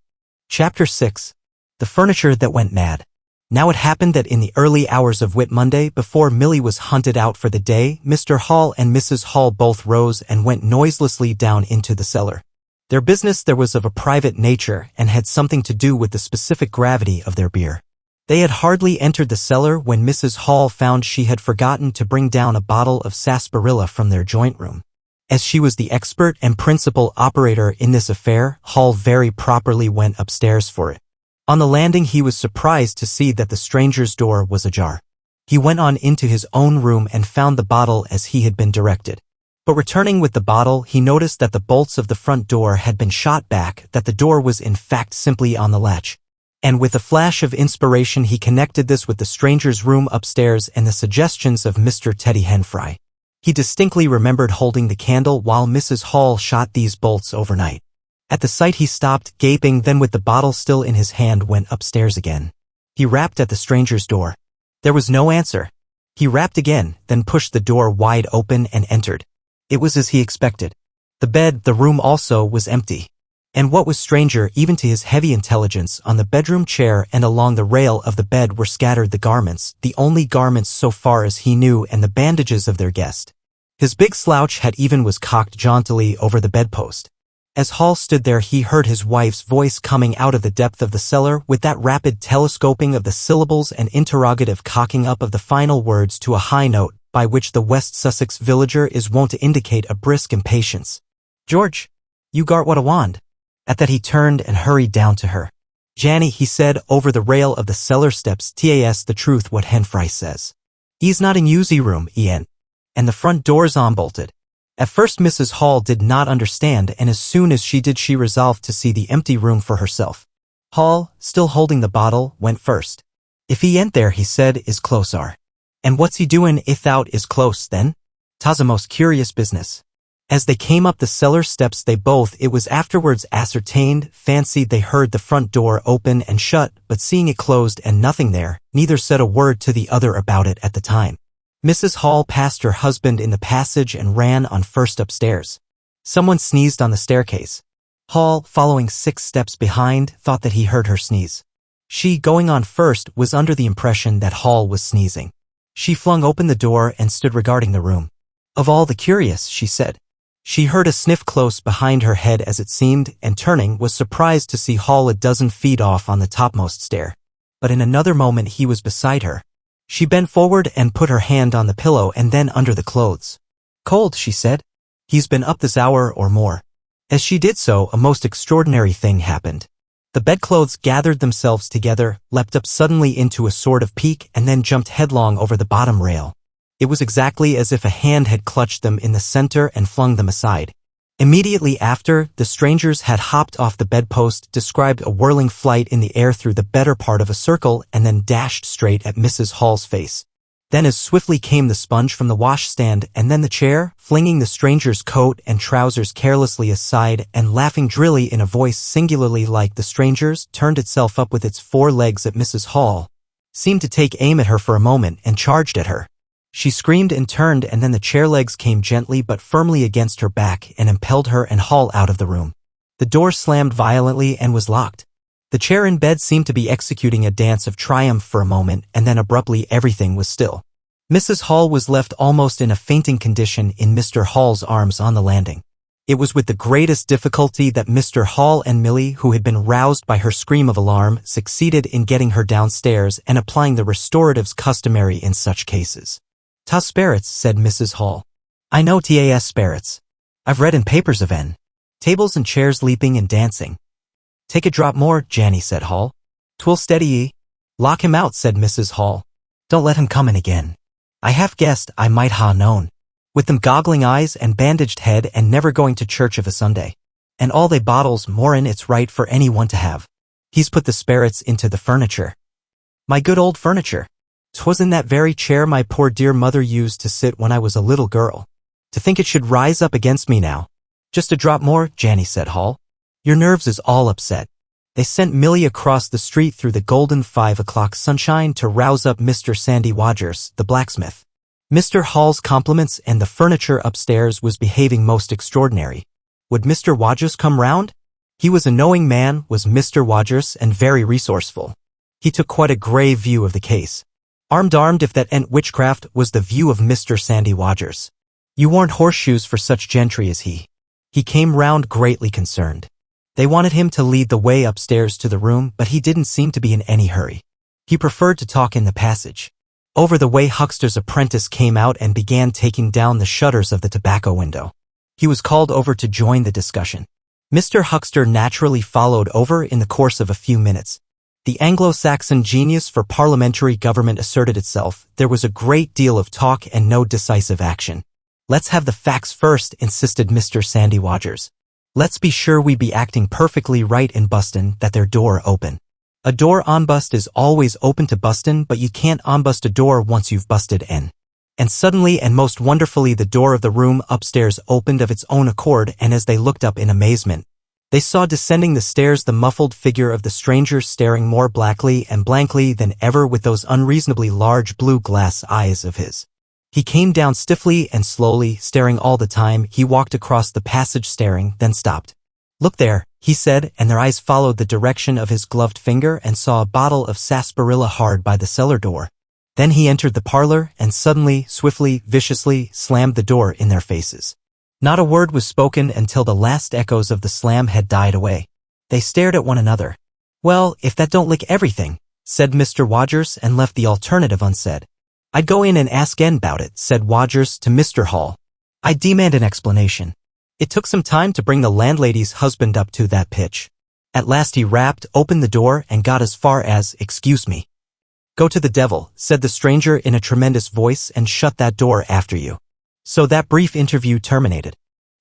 Speaker 2: Chapter 6. The Furniture That Went Mad. Now it happened that in the early hours of Whit Monday, before Milly was hunted out for the day, Mr. Hall and Mrs. Hall both rose and went noiselessly down into the cellar. Their business there was of a private nature and had something to do with the specific gravity of their beer. They had hardly entered the cellar when Mrs. Hall found she had forgotten to bring down a bottle of sarsaparilla from their joint room. As she was the expert and principal operator in this affair, Hall very properly went upstairs for it. On the landing he was surprised to see that the stranger's door was ajar. He went on into his own room and found the bottle as he had been directed. But returning with the bottle, he noticed that the bolts of the front door had been shot back, that the door was in fact simply on the latch. And with a flash of inspiration he connected this with the stranger's room upstairs and the suggestions of Mr. Teddy Henfrey. He distinctly remembered holding the candle while Mrs. Hall shot these bolts overnight. At the sight he stopped, gaping, then with the bottle still in his hand went upstairs again. He rapped at the stranger's door. There was no answer. He rapped again, then pushed the door wide open and entered. It was as he expected. The room also was empty. And what was stranger even to his heavy intelligence, on the bedroom chair and along the rail of the bed were scattered the garments, the only garments so far as he knew, and the bandages of their guest. His big slouch hat even was cocked jauntily over the bedpost. As Hall stood there, he heard his wife's voice coming out of the depth of the cellar with that rapid telescoping of the syllables and interrogative cocking up of the final words to a high note by which the West Sussex villager is wont to indicate a brisk impatience. "George, you gart what a wand." At that he turned and hurried down to her. "Janny," he said over the rail of the cellar steps, "'tas the truth what Henfrey says. 'E's not in Usie room, Ian. And the front door's unbolted." At first Mrs. Hall did not understand, and as soon as she did she resolved to see the empty room for herself. Hall, still holding the bottle, went first. "If he ain't there," he said, "is close are. And what's he doin' if out is close, then? 'Tas a most curious business." As they came up the cellar steps they both, it was afterwards ascertained, fancied they heard the front door open and shut, but seeing it closed and nothing there, neither said a word to the other about it at the time. Mrs. Hall passed her husband in the passage and ran on first upstairs. Someone sneezed on the staircase. Hall, following 6 steps behind, thought that he heard her sneeze. She, going on first, was under the impression that Hall was sneezing. She flung open the door and stood regarding the room. "Of all the curious," she said. She heard a sniff close behind her head as it seemed, and turning, was surprised to see Hall a dozen feet off on the topmost stair. But in another moment he was beside her. She bent forward and put her hand on the pillow and then under the clothes. "Cold," she said. "He's been up this hour or more." As she did so, a most extraordinary thing happened. The bedclothes gathered themselves together, leapt up suddenly into a sort of peak, and then jumped headlong over the bottom rail. It was exactly as if a hand had clutched them in the center and flung them aside. Immediately after, the strangers had hopped off the bedpost, described a whirling flight in the air through the better part of a circle, and then dashed straight at Mrs. Hall's face. Then as swiftly came the sponge from the washstand, and then the chair, flinging the stranger's coat and trousers carelessly aside, and laughing drilly in a voice singularly like the stranger's, turned itself up with its 4 legs at Mrs. Hall, seemed to take aim at her for a moment, and charged at her. She screamed and turned, and then the chair legs came gently but firmly against her back and impelled her and Hall out of the room. The door slammed violently and was locked. The chair in bed seemed to be executing a dance of triumph for a moment, and then abruptly everything was still. Mrs. Hall was left almost in a fainting condition in Mr. Hall's arms on the landing. It was with the greatest difficulty that Mr. Hall and Millie, who had been roused by her scream of alarm, succeeded in getting her downstairs and applying the restoratives customary in such cases. "'Tas spirits," said Mrs. Hall. "I know 'tas spirits. I've read in papers of en. Tables and chairs leaping and dancing." "Take a drop more," Janny said Hall. "'Twill steady ye." "Lock him out," said Mrs. Hall. "Don't let him come in again. I half guessed I might ha' known. With them goggling eyes and bandaged head and never going to church of a Sunday. And all they bottles more'n it's right for any one to have. He's put the spirits into the furniture. My good old furniture. 'Twas in that very chair my poor dear mother used to sit when I was a little girl. To think it should rise up against me now." "Just a drop more," Janny said Hall. "Your nerves is all upset." They sent Millie across the street through the golden 5 o'clock sunshine to rouse up Mr. Sandy Wodgers, the blacksmith. Mr. Hall's compliments, and the furniture upstairs was behaving most extraordinary. Would Mr. Wodgers come round? He was a knowing man, was Mr. Wodgers, and very resourceful. He took quite a grave view of the case. Armed if that ain't witchcraft, was the view of Mr. Sandy Wodgers. You warn't horseshoes for such gentry as he. He came round greatly concerned. They wanted him to lead the way upstairs to the room, but he didn't seem to be in any hurry. He preferred to talk in the passage. Over the way Huckster's apprentice came out and began taking down the shutters of the tobacco window. He was called over to join the discussion. Mr. Huckster naturally followed over in the course of a few minutes. The Anglo-Saxon genius for parliamentary government asserted itself. There was a great deal of talk and no decisive action. "Let's have the facts first," insisted Mr. Sandy Wodgers. "Let's be sure we be acting perfectly right in bustin' that their door open. A door onbust is always open to bustin', but you can't onbust a door once you've busted in." And suddenly and most wonderfully the door of the room upstairs opened of its own accord, and as they looked up in amazement, They saw descending the stairs the muffled figure of the stranger staring more blackly and blankly than ever with those unreasonably large blue glass eyes of his. He came down stiffly and slowly, staring all the time. He walked across the passage staring, then stopped. "Look there," he said, and their eyes followed the direction of his gloved finger and saw a bottle of sarsaparilla hard by the cellar door. Then he entered the parlor and suddenly, swiftly, viciously slammed the door in their faces. Not a word was spoken until the last echoes of the slam had died away. They stared at one another. "Well, if that don't lick everything," said Mr. Wodgers, and left the alternative unsaid. "I'd go in and ask N about it," said Wodgers to Mr. Hall. "I demand an explanation." It took some time to bring the landlady's husband up to that pitch. At last he rapped, opened the door, and got as far as, "Excuse me." "Go to the devil," said the stranger in a tremendous voice, "and shut that door after you." So that brief interview terminated.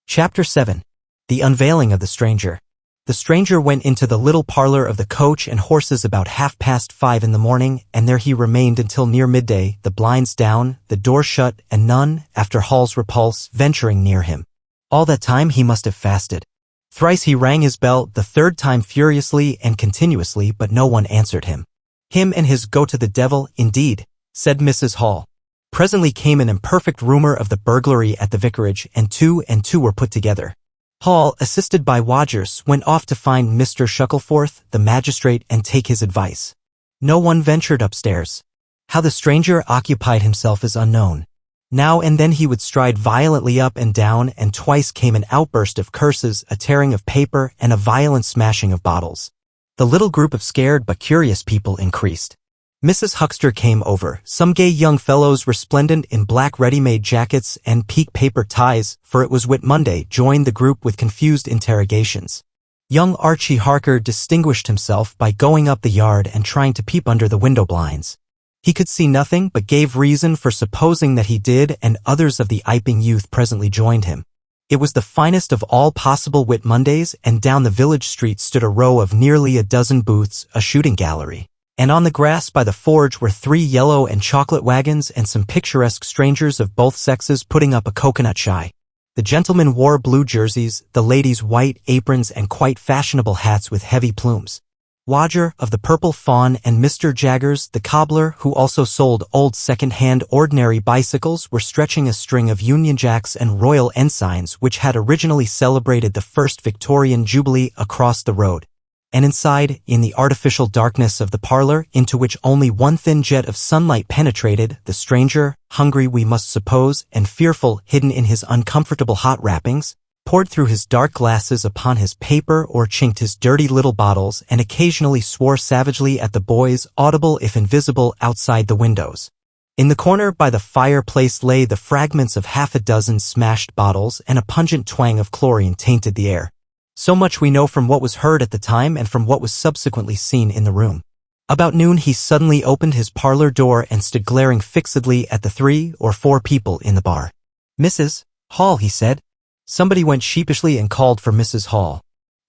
Speaker 2: Chapter 7. The Unveiling of the Stranger. The stranger went into the little parlor of the Coach and Horses about 5:30 in the morning, and there he remained until near midday, the blinds down, the door shut, and none, after Hall's repulse, venturing near him. All that time he must have fasted. Thrice he rang his bell, the third time furiously and continuously, but no one answered him. "Him and his go to the devil, indeed," said Mrs. Hall. Presently came an imperfect rumor of the burglary at the vicarage, and two were put together. Hall, assisted by Wodgers, went off to find Mr. Shuckleforth, the magistrate, and take his advice. No one ventured upstairs. How the stranger occupied himself is unknown. Now and then he would stride violently up and down, and twice came an outburst of curses, a tearing of paper, and a violent smashing of bottles. The little group of scared but curious people increased. Mrs. Huckster came over. Some gay young fellows resplendent in black ready-made jackets and peak paper ties, for it was Whit Monday, joined the group with confused interrogations. Young Archie Harker distinguished himself by going up the yard and trying to peep under the window blinds. He could see nothing, but gave reason for supposing that he did, and others of the Iping youth presently joined him. It was the finest of all possible Whit Mondays, and down the village street stood a row of nearly a dozen booths, a shooting gallery. And on the grass by the forge were 3 yellow and chocolate wagons and some picturesque strangers of both sexes putting up a coconut shy. The gentlemen wore blue jerseys, the ladies white aprons and quite fashionable hats with heavy plumes. Wodger, of the Purple Fawn, and Mr. Jaggers, the cobbler, who also sold old second-hand ordinary bicycles, were stretching a string of Union Jacks and Royal Ensigns which had originally celebrated the first Victorian Jubilee across the road. And inside, in the artificial darkness of the parlor, into which only one thin jet of sunlight penetrated, the stranger, hungry we must suppose, and fearful, hidden in his uncomfortable hot wrappings, poured through his dark glasses upon his paper or chinked his dirty little bottles and occasionally swore savagely at the boys, audible if invisible, outside the windows. In the corner by the fireplace lay the fragments of 6 smashed bottles, and a pungent twang of chlorine tainted the air. So much we know from what was heard at the time and from what was subsequently seen in the room. About noon he suddenly opened his parlor door and stood glaring fixedly at the 3 or 4 people in the bar. "Mrs. Hall," he said. Somebody went sheepishly and called for Mrs. Hall.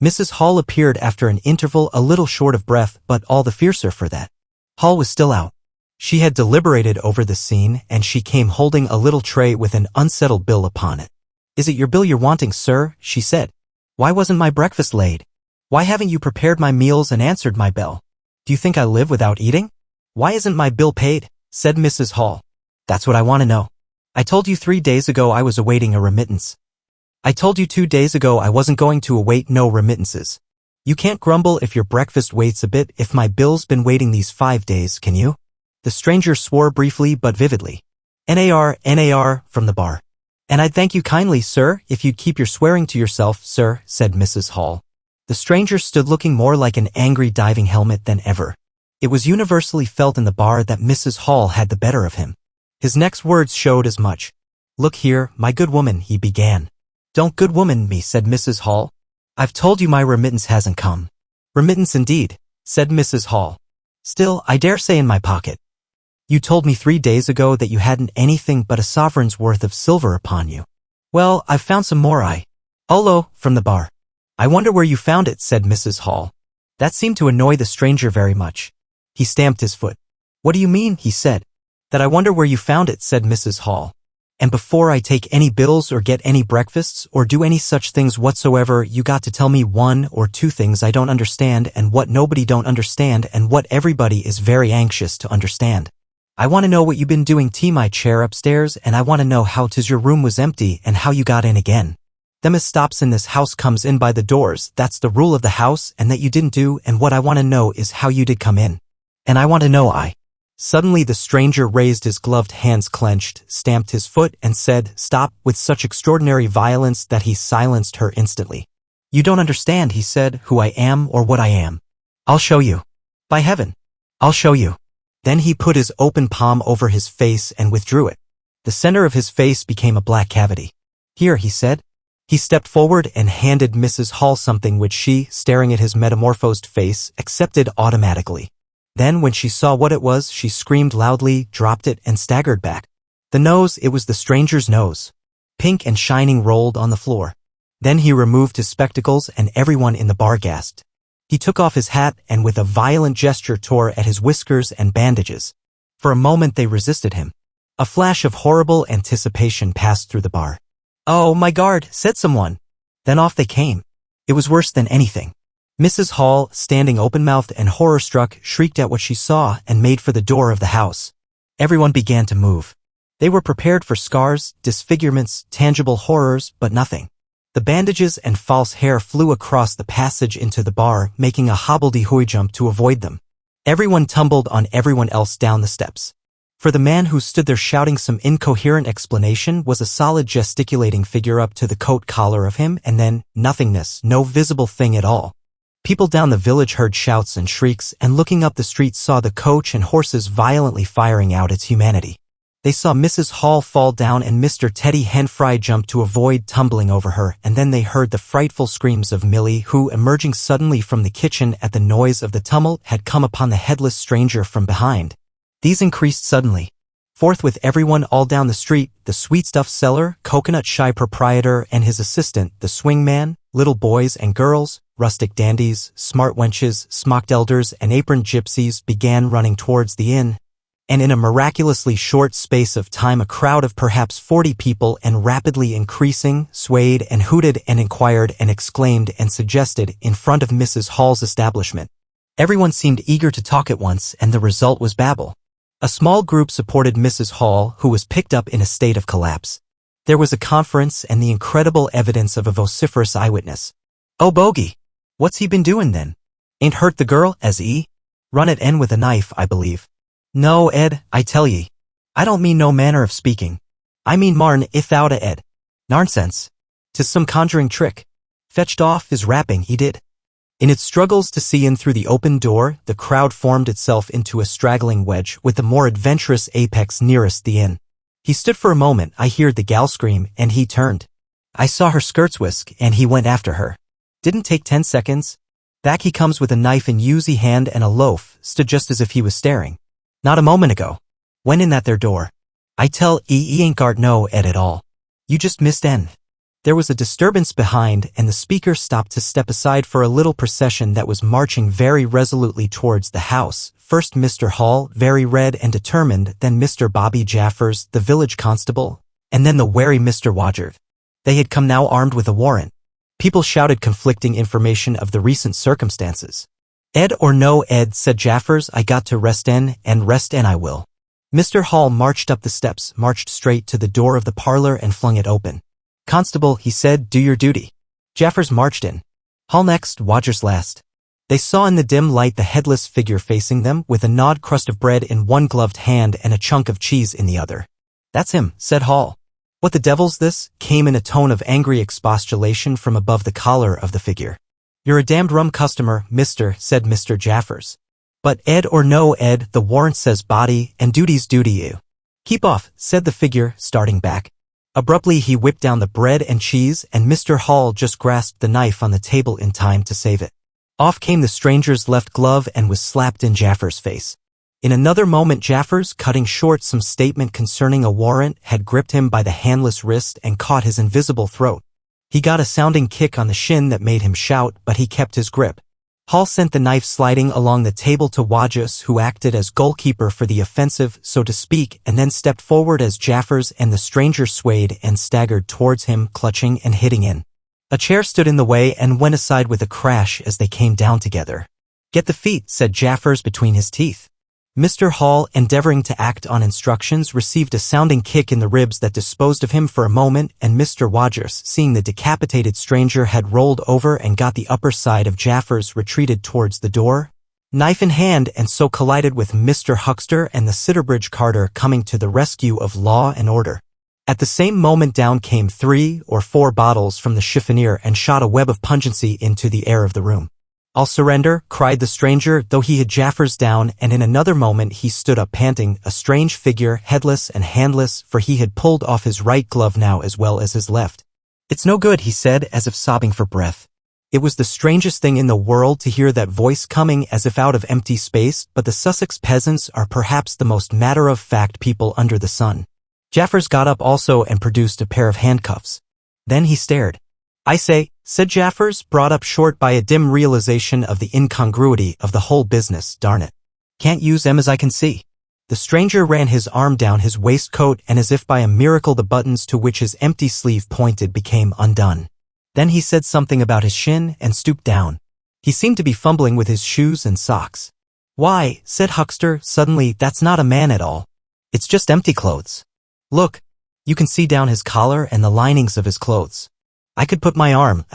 Speaker 2: Mrs. Hall appeared after an interval a little short of breath, but all the fiercer for that. Hall was still out. She had deliberated over the scene, and she came holding a little tray with an unsettled bill upon it. "Is it your bill you're wanting, sir?" she said. "Why wasn't my breakfast laid? Why haven't you prepared my meals and answered my bell? Do you think I live without eating? Why isn't my bill paid?" said Mrs. Hall. "That's what I want to know. I told you 3 days ago I was awaiting a remittance. I told you 2 days ago I wasn't going to await no remittances. You can't grumble if your breakfast waits a bit if my bill's been waiting these 5 days, can you?" The stranger swore briefly but vividly. "Nar, from the bar. "And I'd thank you kindly, sir, if you'd keep your swearing to yourself, sir," said Mrs. Hall. The stranger stood looking more like an angry diving helmet than ever. It was universally felt in the bar that Mrs. Hall had the better of him. His next words showed as much. "Look here, my good woman," he began. "Don't good woman me," said Mrs. Hall. "I've told you my remittance hasn't come." "Remittance indeed," said Mrs. Hall. "Still, I dare say in my pocket. You told me 3 days ago that you hadn't anything but a sovereign's worth of silver upon you." "Well, I've found some more, Ullo, from the bar." "I wonder where you found it," said Mrs. Hall. That seemed to annoy the stranger very much. He stamped his foot. "What do you mean?" he said. "That I wonder where you found it," said Mrs. Hall. And before I take any bills or get any breakfasts or do any such things whatsoever, you got to tell me 1 or 2 things I don't understand and what nobody don't understand and what everybody is very anxious to understand. I want to know what you been doing to my chair upstairs, and I want to know how 'tis your room was empty and how you got in again. Them as stops in this house comes in by the doors, that's the rule of the house, and that you didn't do, and what I want to know is how you did come in. And I want to know Suddenly the stranger raised his gloved hands clenched, stamped his foot, and said, "Stop," with such extraordinary violence that he silenced her instantly. "You don't understand," he said, "who I am or what I am. I'll show you. By heaven, I'll show you." Then he put his open palm over his face and withdrew it. The center of his face became a black cavity. "Here," he said. He stepped forward and handed Mrs. Hall something which she, staring at his metamorphosed face, accepted automatically. Then when she saw what it was, she screamed loudly, dropped it, and staggered back. The nose, it was the stranger's nose. Pink and shining, rolled on the floor. Then he removed his spectacles and everyone in the bar gasped. He took off his hat and with a violent gesture tore at his whiskers and bandages. For a moment they resisted him. A flash of horrible anticipation passed through the bar. "Oh, my God," said someone. Then off they came. It was worse than anything. Mrs. Hall, standing open-mouthed and horror-struck, shrieked at what she saw and made for the door of the house. Everyone began to move. They were prepared for scars, disfigurements, tangible horrors, but nothing. The bandages and false hair flew across the passage into the bar, making a hobbledehoy jump to avoid them. Everyone tumbled on everyone else down the steps. For the man who stood there shouting some incoherent explanation was a solid gesticulating figure up to the coat collar of him, and then nothingness, no visible thing at all. People down the village heard shouts and shrieks, and looking up the street saw the coach and horses violently firing out its humanity. They saw Mrs. Hall fall down and Mr. Teddy Henfrey jump to avoid tumbling over her, and then they heard the frightful screams of Millie, who, emerging suddenly from the kitchen at the noise of the tumult, had come upon the headless stranger from behind. These increased suddenly. Forthwith everyone all down the street, the sweetstuff seller, coconut shy proprietor and his assistant, the swing man, little boys and girls, rustic dandies, smart wenches, smocked elders, and aproned gypsies began running towards the inn. And in a miraculously short space of time a crowd of perhaps 40 people and rapidly increasing, swayed and hooted and inquired and exclaimed and suggested in front of Mrs. Hall's establishment. Everyone seemed eager to talk at once, and the result was babel. A small group supported Mrs. Hall, who was picked up in a state of collapse. There was a conference and the incredible evidence of a vociferous eyewitness. "Oh, bogey! What's he been doing then? Ain't hurt the girl, as he? Run at en with a knife, I believe." "No, Ed, I tell ye. I don't mean no manner of speaking. I mean marn ithout a Ed. Narnsense. 'Tis some conjuring trick. Fetched off his wrapping, he did." In its struggles to see in through the open door, the crowd formed itself into a straggling wedge, with the more adventurous apex nearest the inn. He stood for a moment, I heard the gal scream, and he turned. I saw her skirts whisk, and he went after her. Didn't take 10 seconds. Back he comes with a knife in usy hand and a loaf, stood just as if he was staring. "Not a moment ago. Went in that there door. I tell he ain't got no Ed at all. You just missed en." There was a disturbance behind, and the speaker stopped to step aside for a little procession that was marching very resolutely towards the house. First Mr. Hall, very red and determined, then Mr. Bobby Jaffers, the village constable, and then the wary Mr. Wodgert. They had come now armed with a warrant. People shouted conflicting information of the recent circumstances. "Ed or no Ed," said Jaffers, "I got to rest en, and rest en I will." Mr. Hall marched up the steps, marched straight to the door of the parlor and flung it open. "Constable," he said, "do your duty." Jaffers marched in. Hall next, Wodgers last. They saw in the dim light the headless figure facing them, with a gnawed crust of bread in one gloved hand and a chunk of cheese in the other. "That's him," said Hall. "What the devil's this?" came in a tone of angry expostulation from above the collar of the figure. "You're a damned rum customer, mister," said Mr. Jaffers. "But Ed or no Ed, the warrant says body, and duty's duty you." "Keep off," said the figure, starting back. Abruptly he whipped down the bread and cheese, and Mr. Hall just grasped the knife on the table in time to save it. Off came the stranger's left glove and was slapped in Jaffers' face. In another moment Jaffers, cutting short some statement concerning a warrant, had gripped him by the handless wrist and caught his invisible throat. He got a sounding kick on the shin that made him shout, but he kept his grip. Hall sent the knife sliding along the table to Wadges, who acted as goalkeeper for the offensive, so to speak, and then stepped forward as Jaffers and the stranger swayed and staggered towards him, clutching and hitting in. A chair stood in the way and went aside with a crash as they came down together. "Get the feet," said Jaffers between his teeth. Mr. Hall, endeavoring to act on instructions, received a sounding kick in the ribs that disposed of him for a moment, and Mr. Wadges, seeing the decapitated stranger had rolled over and got the upper side of Jaffers, retreated towards the door, knife in hand, and so collided with Mr. Huckster and the Sitterbridge carter, coming to the rescue of law and order. At the same moment down came 3 or 4 bottles from the chiffonier and shot a web of pungency into the air of the room. "I'll surrender," cried the stranger, though he had Jaffers down, and in another moment he stood up panting, a strange figure, headless and handless, for he had pulled off his right glove now as well as his left. "It's no good," he said, as if sobbing for breath. It was the strangest thing in the world to hear that voice coming as if out of empty space, but the Sussex peasants are perhaps the most matter-of-fact people under the sun. Jaffers got up also and produced a pair of handcuffs. Then he stared. "I say," said Jaffers, brought up short by a dim realization of the incongruity of the whole business, "darn it. Can't use 'em as I can see." The stranger ran his arm down his waistcoat, and as if by a miracle the buttons to which his empty sleeve pointed became undone. Then he said something about his shin and stooped down. He seemed to be fumbling with his shoes and socks. "Why," said Huckster suddenly, "that's not a man at all. It's just empty clothes. Look, you can see down his collar and the linings of his clothes. I could put my arm."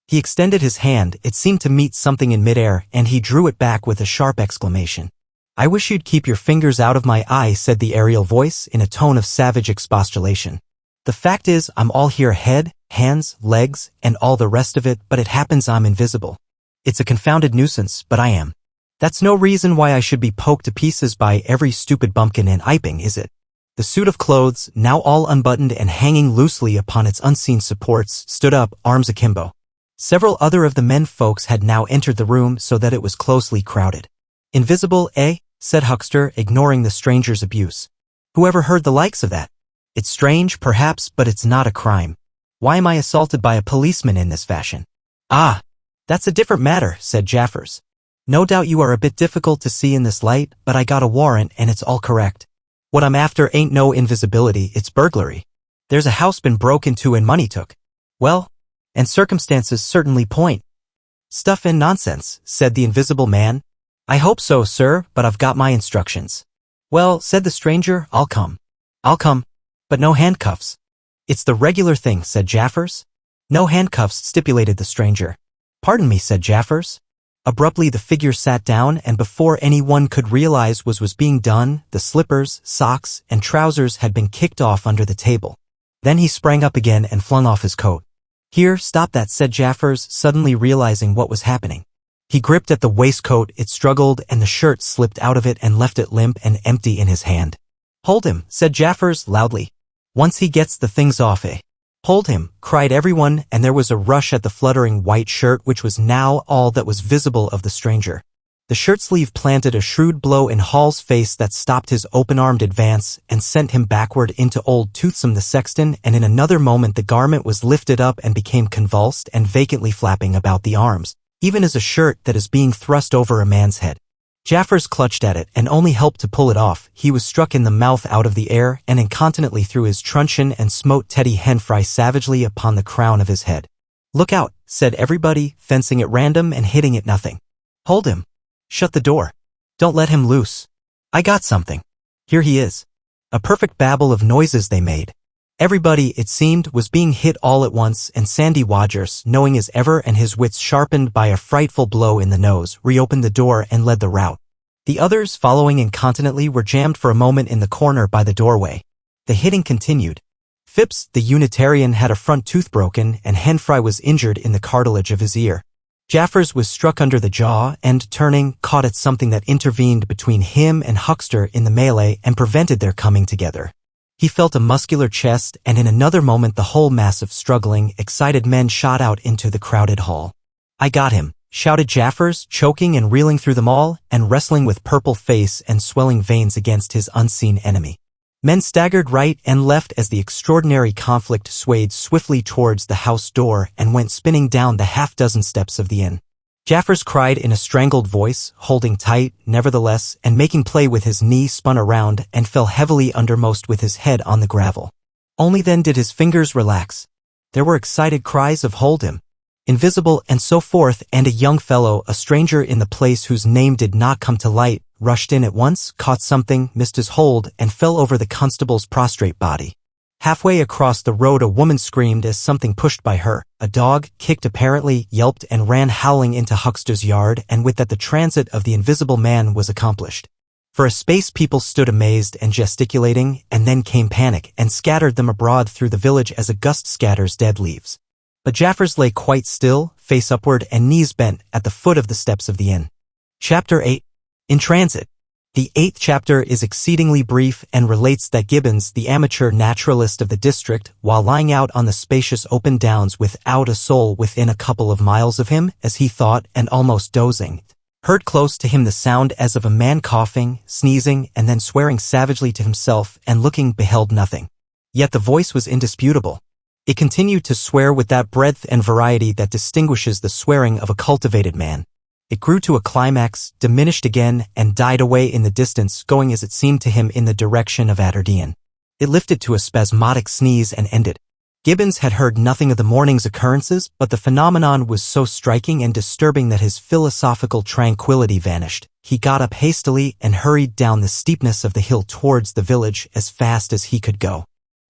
Speaker 2: He extended his hand, it seemed to meet something in midair, and he drew it back with a sharp exclamation. "I wish you'd keep your fingers out of my eye," said the aerial voice in a tone of savage expostulation. "The fact is, I'm all here, head, hands, legs, and all the rest of it, but it happens I'm invisible. It's a confounded nuisance, but I am. That's no reason why I should be poked to pieces by every stupid bumpkin in Iping, is it?" The suit of clothes, now all unbuttoned and hanging loosely upon its unseen supports, stood up, arms akimbo. Several other of the men folks had now entered the room so that it was closely crowded. "Invisible, eh?" said Huckster, ignoring the stranger's abuse. "Whoever heard the likes of that? It's strange, perhaps, but it's not a crime. Why am I assaulted by a policeman in this fashion?" "Ah, that's a different matter," said Jaffers. "No doubt you are a bit difficult to see in this light, but I got a warrant and it's all correct. What I'm after ain't no invisibility, it's burglary. There's a house been broke into and money took. Well, and circumstances certainly point." "Stuff and nonsense," said the invisible man. "I hope so, sir, but I've got my instructions." "Well," said the stranger, I'll come, but no handcuffs." "It's the regular thing," said Jaffers. "No handcuffs," stipulated the stranger. "Pardon me," said Jaffers. Abruptly the figure sat down, and before anyone could realize what was being done, the slippers, socks, and trousers had been kicked off under the table. Then he sprang up again and flung off his coat. "Here, stop that," said Jaffers, suddenly realizing what was happening. He gripped at the waistcoat, it struggled, and the shirt slipped out of it and left it limp and empty in his hand. "Hold him," said Jaffers loudly. "Once he gets the things off, eh?" "Hold him," cried everyone, and there was a rush at the fluttering white shirt which was now all that was visible of the stranger. The shirt sleeve planted a shrewd blow in Hall's face that stopped his open-armed advance and sent him backward into old Toothsome the sexton, and in another moment the garment was lifted up and became convulsed and vacantly flapping about the arms, even as a shirt that is being thrust over a man's head. Jaffers clutched at it and only helped to pull it off. He was struck in the mouth out of the air and incontinently threw his truncheon and smote Teddy Henfrey savagely upon the crown of his head. "Look out," said everybody, fencing at random and hitting at nothing. "Hold him. Shut the door. Don't let him loose. I got something. Here he is." A perfect babel of noises they made. Everybody, it seemed, was being hit all at once, and Sandy Wadgers, knowing as ever and his wits sharpened by a frightful blow in the nose, reopened the door and led the rout. The others, following incontinently, were jammed for a moment in the corner by the doorway. The hitting continued. Phipps, the Unitarian, had a front tooth broken, and Henfrey was injured in the cartilage of his ear. Jaffers was struck under the jaw and, turning, caught at something that intervened between him and Huckster in the melee and prevented their coming together. He felt a muscular chest, and in another moment the whole mass of struggling, excited men shot out into the crowded hall. "I got him," shouted Jaffers, choking and reeling through them all, and wrestling with purple face and swelling veins against his unseen enemy. Men staggered right and left as the extraordinary conflict swayed swiftly towards the house door and went spinning down the half-dozen steps of the inn. Jaffers cried in a strangled voice, holding tight, nevertheless, and making play with his knee, spun around and fell heavily undermost with his head on the gravel. Only then did his fingers relax. There were excited cries of "Hold him! Invisible!" and so forth, and a young fellow, a stranger in the place whose name did not come to light, rushed in at once, caught something, missed his hold, and fell over the constable's prostrate body. Halfway across the road a woman screamed as something pushed by her. A dog, kicked apparently, yelped and ran howling into Huckster's yard, and with that the transit of the invisible man was accomplished. For a space people stood amazed and gesticulating, and then came panic, and scattered them abroad through the village as a gust scatters dead leaves. But Jaffers lay quite still, face upward and knees bent, at the foot of the steps of the inn. Chapter 8. In Transit. The 8th chapter is exceedingly brief and relates that Gibbons, the amateur naturalist of the district, while lying out on the spacious open downs without a soul within a couple of miles of him, as he thought, and almost dozing, heard close to him the sound as of a man coughing, sneezing, and then swearing savagely to himself, and looking beheld nothing. Yet the voice was indisputable. It continued to swear with that breadth and variety that distinguishes the swearing of a cultivated man. It grew to a climax, diminished again, and died away in the distance, going as it seemed to him in the direction of Aberdeen. It lifted to a spasmodic sneeze and ended. Gibbons had heard nothing of the morning's occurrences, but the phenomenon was so striking and disturbing that his philosophical tranquility vanished. He got up hastily and hurried down the steepness of the hill towards the village as fast as he could go.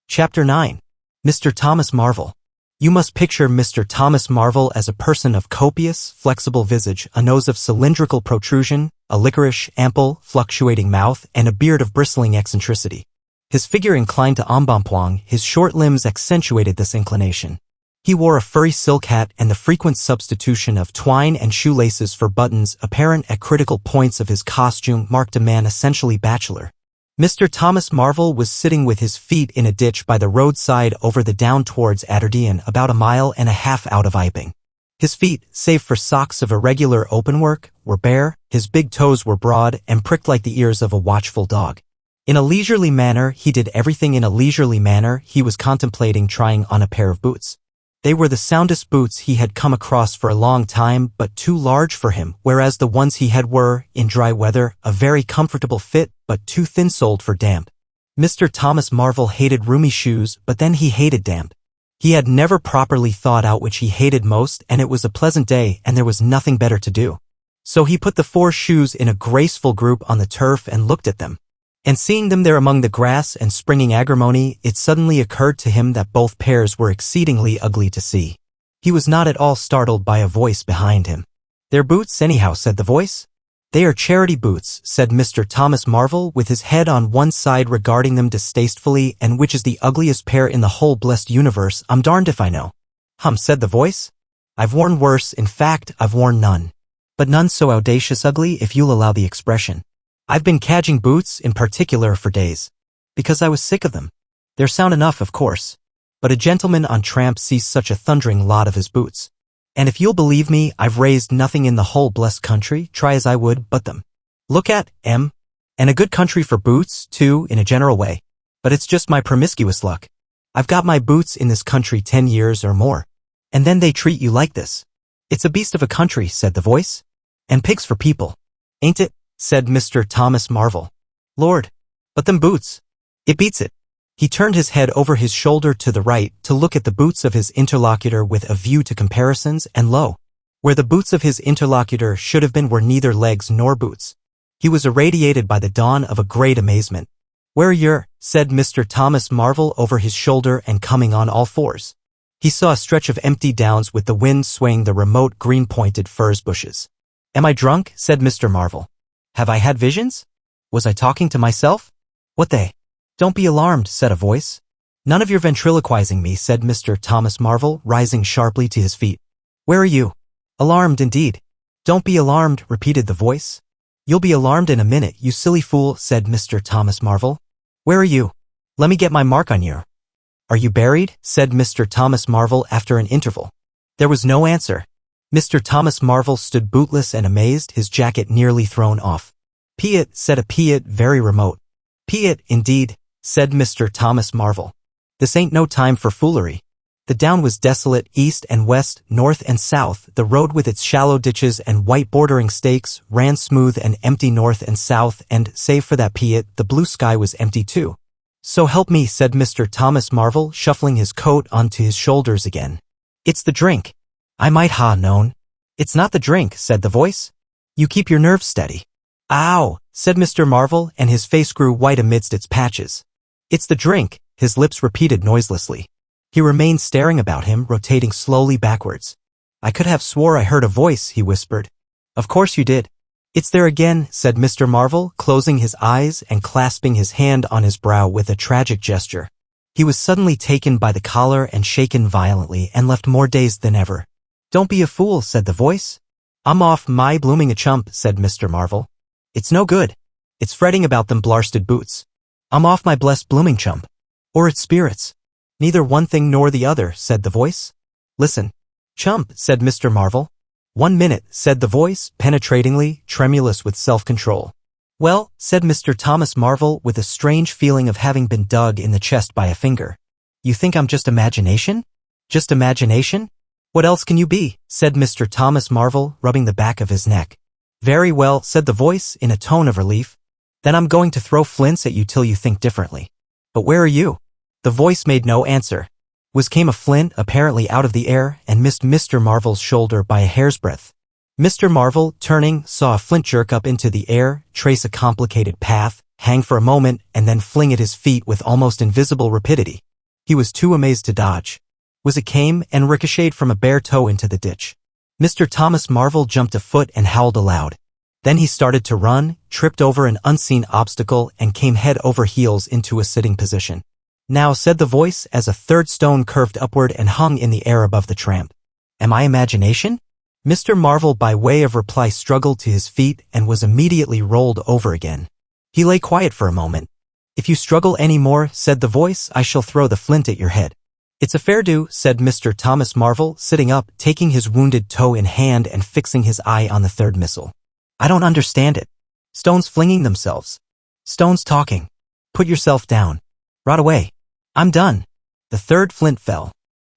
Speaker 2: Chapter 9. Mr. Thomas Marvel. You must picture Mr. Thomas Marvel as a person of copious, flexible visage, a nose of cylindrical protrusion, a liquorish, ample, fluctuating mouth, and a beard of bristling eccentricity. His figure inclined to embonpoint, his short limbs accentuated this inclination. He wore a furry silk hat, and the frequent substitution of twine and shoelaces for buttons, apparent at critical points of his costume, marked a man essentially bachelor. Mr. Thomas Marvel was sitting with his feet in a ditch by the roadside over the down towards Aberdeen, about a mile and a half out of Iping. His feet, save for socks of irregular openwork, were bare, his big toes were broad and pricked like the ears of a watchful dog. In a leisurely manner, he did everything in a leisurely manner. He was contemplating trying on a pair of boots. They were the soundest boots he had come across for a long time, but too large for him, whereas the ones he had were, in dry weather, a very comfortable fit, but too thin-soled for damp. Mr. Thomas Marvel hated roomy shoes, but then he hated damp. He had never properly thought out which he hated most, and it was a pleasant day, and there was nothing better to do. So he put the 4 shoes in a graceful group on the turf and looked at them. And seeing them there among the grass and springing agrimony, it suddenly occurred to him that both pairs were exceedingly ugly to see. He was not at all startled by a voice behind him. "They're boots anyhow," said the voice. "They are charity boots," said Mr. Thomas Marvel, with his head on one side regarding them distastefully. "And which is the ugliest pair in the whole blessed universe, I'm darned if I know." Said the voice. "I've worn worse, in fact, I've worn none. But none so audacious ugly, if you'll allow the expression. I've been cadging boots, in particular, for days. Because I was sick of them. They're sound enough, of course. But a gentleman on tramp sees such a thundering lot of his boots. And if you'll believe me, I've raised nothing in the whole blessed country, try as I would, but them. Look at, and a good country for boots, too, in a general way. But it's just my promiscuous luck. I've got my boots in this country 10 years or more. And then they treat you like this. It's a beast of a country," said the voice. "And pigs for people. Ain't it?" said Mr. Thomas Marvel. "Lord, but them boots. It beats it." He turned his head over his shoulder to the right to look at the boots of his interlocutor with a view to comparisons, and lo! Where the boots of his interlocutor should have been were neither legs nor boots. He was irradiated by the dawn of a great amazement. "Where you're," said Mr. Thomas Marvel over his shoulder and coming on all fours. He saw a stretch of empty downs with the wind swaying the remote green-pointed furze bushes. "Am I drunk?" said Mr. Marvel. "Have I had visions? Was I talking to myself? What they?" "Don't be alarmed," said a voice. "None of your ventriloquizing me," said Mr. Thomas Marvel, rising sharply to his feet. "Where are you?" "Alarmed, indeed." "Don't be alarmed," repeated the voice. "You'll be alarmed in a minute, you silly fool," said Mr. Thomas Marvel. "Where are you? Let me get my mark on you." "Are you buried?" said Mr. Thomas Marvel after an interval. There was no answer. Mr. Thomas Marvel stood bootless and amazed, his jacket nearly thrown off. "Piet," said a Piet very remote. "Piet, indeed," said Mr. Thomas Marvel. "This ain't no time for foolery." The down was desolate, east and west, north and south. The road with its shallow ditches and white bordering stakes ran smooth and empty north and south, and, save for that piet, the blue sky was empty too. "So help me," said Mr. Thomas Marvel, shuffling his coat onto his shoulders again. "It's the drink." "I might ha known." "It's not the drink," said the voice. "You keep your nerves steady." "Ow," said Mr. Marvel, and his face grew white amidst its patches. "It's the drink," his lips repeated noiselessly. He remained staring about him, rotating slowly backwards. "I could have swore I heard a voice," he whispered. "Of course you did." "It's there again," said Mr. Marvel, closing his eyes and clasping his hand on his brow with a tragic gesture. He was suddenly taken by the collar and shaken violently and left more dazed than ever. "Don't be a fool," said the voice. "I'm off my blooming a chump," said Mr. Marvel. "It's no good. It's fretting about them blarsted boots. I'm off my blessed blooming chump. Or it's spirits." "Neither one thing nor the other," said the voice. "Listen." "Chump," said Mr. Marvel. "1 minute," said the voice, penetratingly, tremulous with self-control. "Well," said Mr. Thomas Marvel with a strange feeling of having been dug in the chest by a finger. "You think I'm just imagination?" "Just imagination? What else can you be?" said Mr. Thomas Marvel, rubbing the back of his neck. "Very well," said the voice in a tone of relief. "Then I'm going to throw flints at you till you think differently." "But where are you?" The voice made no answer. Came a flint, apparently out of the air, and missed Mr. Marvel's shoulder by a hair's breadth. Mr. Marvel, turning, saw a flint jerk up into the air, trace a complicated path, hang for a moment, and then fling at his feet with almost invisible rapidity. He was too amazed to dodge. It came and ricocheted from a bare toe into the ditch. Mr. Thomas Marvel jumped a foot and howled aloud. Then he started to run, tripped over an unseen obstacle, and came head over heels into a sitting position. "Now," said the voice as a third stone curved upward and hung in the air above the tramp. "Am I imagination?" Mr. Marvel by way of reply struggled to his feet and was immediately rolled over again. He lay quiet for a moment. "If you struggle any more," said the voice, "I shall throw the flint at your head." "It's a fair do," said Mr. Thomas Marvel, sitting up, taking his wounded toe in hand and fixing his eye on the third missile. "I don't understand it. Stones flinging themselves. Stones talking. Put yourself down. Rot away. I'm done." The third flint fell.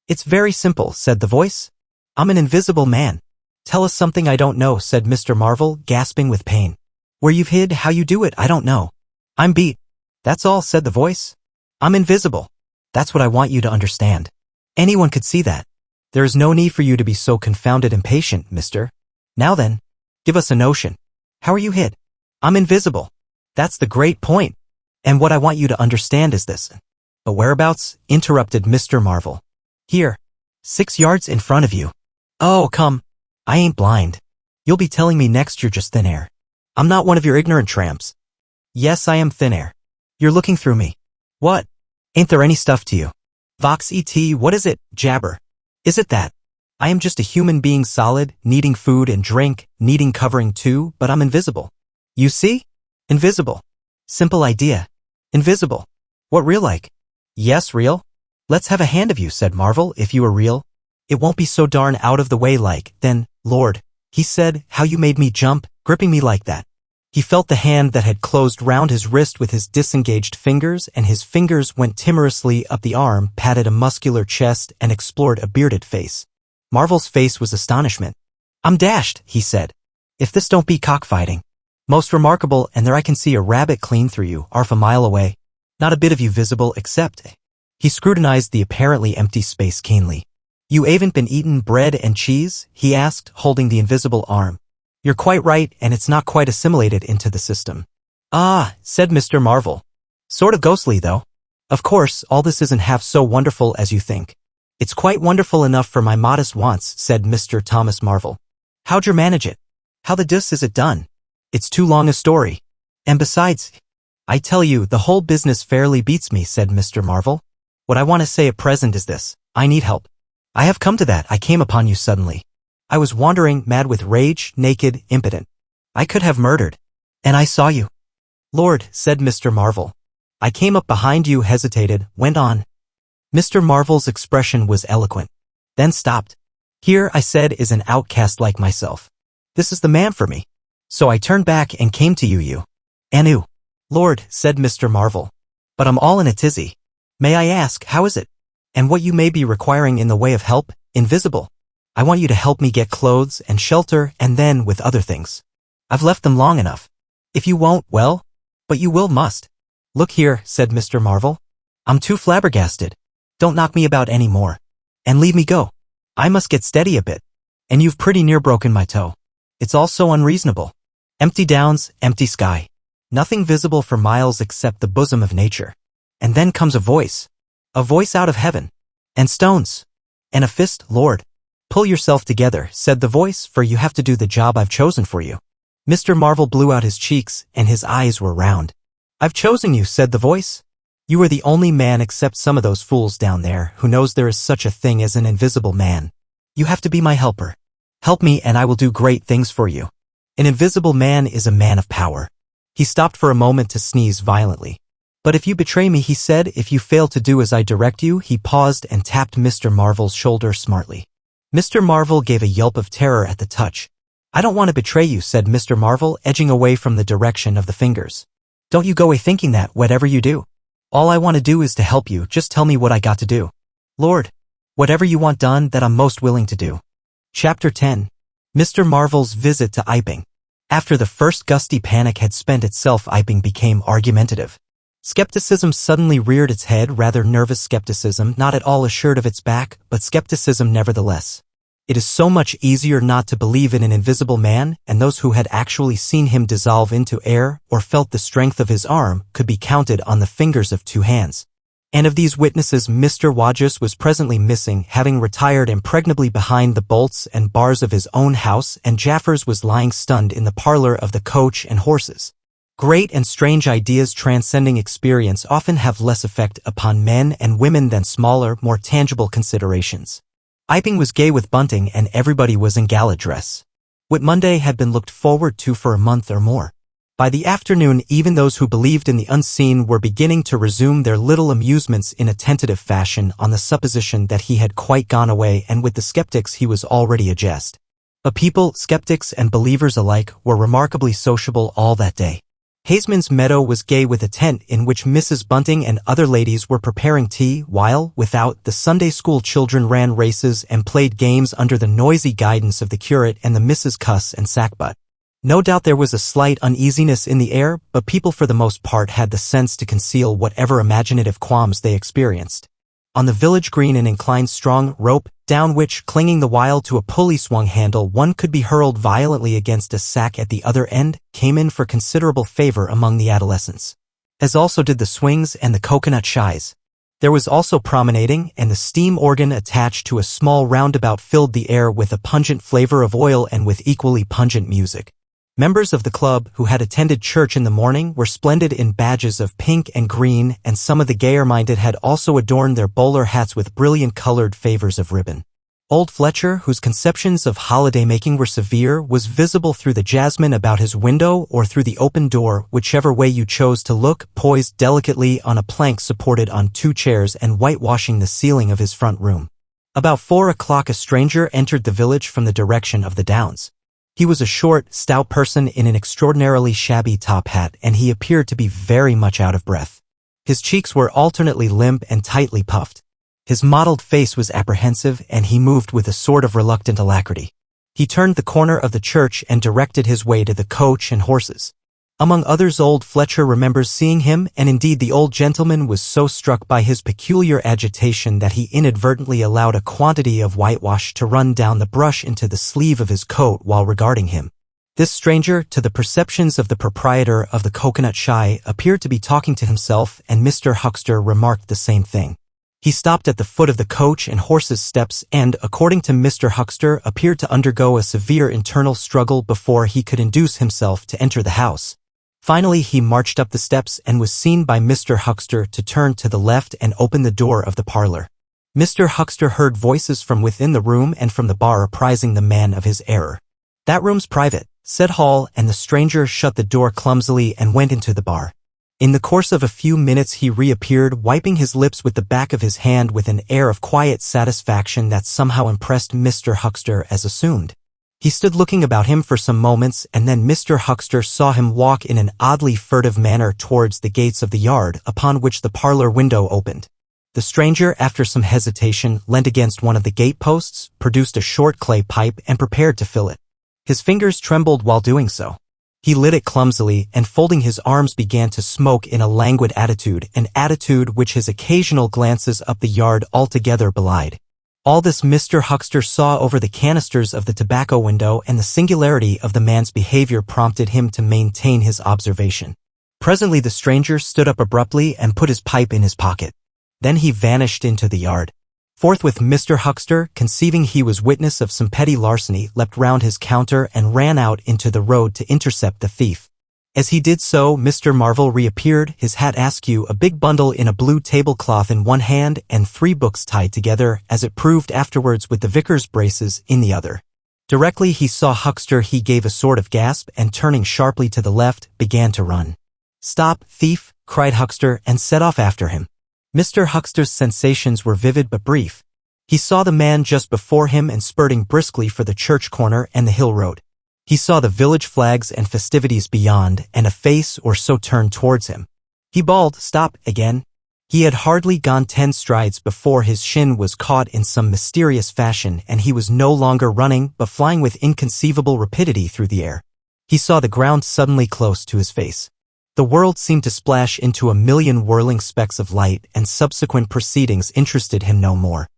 Speaker 2: "It's very simple," said the voice. "I'm an invisible man." "Tell us something I don't know," said Mr. Marvel, gasping with pain. "Where you've hid, how you do it, I don't know. I'm beat. That's all," said the voice. "I'm invisible. That's what I want you to understand. Anyone could see that. There is no need for you to be so confounded impatient, mister. Now then, give us a notion. How are you hid?" "I'm invisible. That's the great point. And what I want you to understand is this." "But whereabouts?" interrupted Mr. Marvel. "Here. 6 yards in front of you." "Oh, come. I ain't blind. You'll be telling me next you're just thin air. I'm not one of your ignorant tramps." "Yes, I am thin air. You're looking through me." "What? Ain't there any stuff to you?" "Vox et, what is it, jabber? Is it that? I am just a human being solid, needing food and drink, needing covering too, but I'm invisible. You see? Invisible. Simple idea. Invisible. What real like?" "Yes, real. Let's have a hand of you," said Marvel, "if you are real. It won't be so darn out of the way like, then, Lord," he said, "how you made me jump, gripping me like that." He felt the hand that had closed round his wrist with his disengaged fingers, and his fingers went timorously up the arm, patted a muscular chest, and explored a bearded face. Marvel's face was astonishment. "I'm dashed," he said. "If this don't be cockfighting. Most remarkable, and there I can see a rabbit clean through you, 1/2 a mile away. Not a bit of you visible except—" He scrutinized the apparently empty space keenly. "You haven't been eating bread and cheese?" he asked, holding the invisible arm. "You're quite right, and it's not quite assimilated into the system." "Ah," said Mr. Marvel. "Sort of ghostly, though. Of course, all this isn't half so wonderful as you think." "It's quite wonderful enough for my modest wants," said Mr. Thomas Marvel. "How'd you manage it? How the deuce is it done? It's too long a story. And besides, I tell you, the whole business fairly beats me," said Mr. Marvel. "What I want to say at present is this. I need help. I have come to that. I came upon you suddenly. I was wandering, mad with rage, naked, impotent. I could have murdered. And I saw you." "Lord," said Mr. Marvel. "I came up behind you, hesitated, went on." Mr. Marvel's expression was eloquent. Then stopped. "Here," I said, "is an outcast like myself. This is the man for me. So I turned back and came to you. Anu." "Lord," said Mr. Marvel. "But I'm all in a tizzy. May I ask, how is it?" And what you may be requiring in the way of help, invisible. I want you to help me get clothes and shelter and then with other things. I've left them long enough. If you won't, well, but you must. Look here, said Mr. Marvel. I'm too flabbergasted. Don't knock me about any more. And leave me go. I must get steady a bit. And you've pretty near broken my toe. It's all so unreasonable. Empty downs, empty sky. Nothing visible for miles except the bosom of nature. And then comes a voice out of heaven. And stones. And a fist, Lord. Pull yourself together, said the voice, for you have to do the job I've chosen for you. Mr. Marvel blew out his cheeks, and his eyes were round. I've chosen you, said the voice. You are the only man except some of those fools down there who knows there is such a thing as an invisible man. You have to be my helper. Help me and I will do great things for you. An invisible man is a man of power. He stopped for a moment to sneeze violently. But if you betray me, he said, if you fail to do as I direct you, he paused and tapped Mr. Marvel's shoulder smartly. Mr. Marvel gave a yelp of terror at the touch. I don't want to betray you, said Mr. Marvel, edging away from the direction of the fingers. Don't you go away thinking that, whatever you do. All I want to do is to help you, just tell me what I got to do. Lord, whatever you want done, that I'm most willing to do. Chapter 10. Mr. Marvel's visit to Iping. After the first gusty panic had spent itself, Iping became argumentative. Skepticism suddenly reared its head, rather nervous skepticism, not at all assured of its back, but skepticism nevertheless. It is so much easier not to believe in an invisible man, and those who had actually seen him dissolve into air or felt the strength of his arm could be counted on the fingers of two hands. And of these witnesses, Mr. Wadges was presently missing, having retired impregnably behind the bolts and bars of his own house, and Jaffers was lying stunned in the parlor of the Coach and Horses. Great and strange ideas transcending experience often have less effect upon men and women than smaller, more tangible considerations. Iping was gay with bunting and everybody was in gala dress. Whit Monday had been looked forward to for a month or more. By the afternoon, even those who believed in the unseen were beginning to resume their little amusements in a tentative fashion on the supposition that he had quite gone away, and with the skeptics he was already a jest. A people, skeptics and believers alike, were remarkably sociable all that day. Haseman's Meadow was gay with a tent in which Mrs. Bunting and other ladies were preparing tea, while, without, the Sunday school children ran races and played games under the noisy guidance of the curate and the Misses Cuss and Sackbut. No doubt there was a slight uneasiness in the air, but people for the most part had the sense to conceal whatever imaginative qualms they experienced. On the village green an inclined strong rope, down which, clinging the while to a pulley-swung handle, one could be hurled violently against a sack at the other end, came in for considerable favor among the adolescents. As also did the swings and the coconut shies. There was also promenading, and the steam organ attached to a small roundabout filled the air with a pungent flavor of oil and with equally pungent music. Members of the club who had attended church in the morning were splendid in badges of pink and green, and some of the gayer-minded had also adorned their bowler hats with brilliant-colored favors of ribbon. Old Fletcher, whose conceptions of holiday-making were severe, was visible through the jasmine about his window or through the open door, whichever way you chose to look, poised delicately on a plank supported on two chairs and whitewashing the ceiling of his front room. About 4 o'clock a stranger entered the village from the direction of the Downs. He was a short, stout person in an extraordinarily shabby top hat, and he appeared to be very much out of breath. His cheeks were alternately limp and tightly puffed. His mottled face was apprehensive, and he moved with a sort of reluctant alacrity. He turned the corner of the church and directed his way to the Coach and Horses. Among others, old Fletcher remembers seeing him, and indeed the old gentleman was so struck by his peculiar agitation that he inadvertently allowed a quantity of whitewash to run down the brush into the sleeve of his coat while regarding him. This stranger, to the perceptions of the proprietor of the Coconut Shy, appeared to be talking to himself, and Mr. Huckster remarked the same thing. He stopped at the foot of the Coach and Horses steps and, according to Mr. Huckster, appeared to undergo a severe internal struggle before he could induce himself to enter the house. Finally, he marched up the steps and was seen by Mr. Huckster to turn to the left and open the door of the parlor. Mr. Huckster heard voices from within the room and from the bar apprising the man of his error. "That room's private," said Hall, and the stranger shut the door clumsily and went into the bar. In the course of a few minutes he reappeared, wiping his lips with the back of his hand with an air of quiet satisfaction that somehow impressed Mr. Huckster as assumed. He stood looking about him for some moments, and then Mr. Huckster saw him walk in an oddly furtive manner towards the gates of the yard, upon which the parlor window opened. The stranger, after some hesitation, leant against one of the gate posts, produced a short clay pipe and prepared to fill it. His fingers trembled while doing so. He lit it clumsily and folding his arms began to smoke in a languid attitude, an attitude which his occasional glances up the yard altogether belied. All this Mr. Huckster saw over the canisters of the tobacco window, and the singularity of the man's behavior prompted him to maintain his observation. Presently the stranger stood up abruptly and put his pipe in his pocket. Then he vanished into the yard. Forthwith Mr. Huckster, conceiving he was witness of some petty larceny, leapt round his counter and ran out into the road to intercept the thief. As he did so, Mr. Marvel reappeared, his hat askew, a big bundle in a blue tablecloth in one hand, and 3 books tied together, as it proved afterwards with the vicar's braces, in the other. Directly he saw Huckster he gave a sort of gasp and turning sharply to the left, began to run. "Stop, thief!" cried Huckster and set off after him. Mr. Huckster's sensations were vivid but brief. He saw the man just before him and spurting briskly for the church corner and the hill road. He saw the village flags and festivities beyond, and a face or so turned towards him. He bawled, "Stop," again. He had hardly gone 10 strides before his shin was caught in some mysterious fashion, and he was no longer running but flying with inconceivable rapidity through the air. He saw the ground suddenly close to his face. The world seemed to splash into a million whirling specks of light, and subsequent proceedings interested him no more.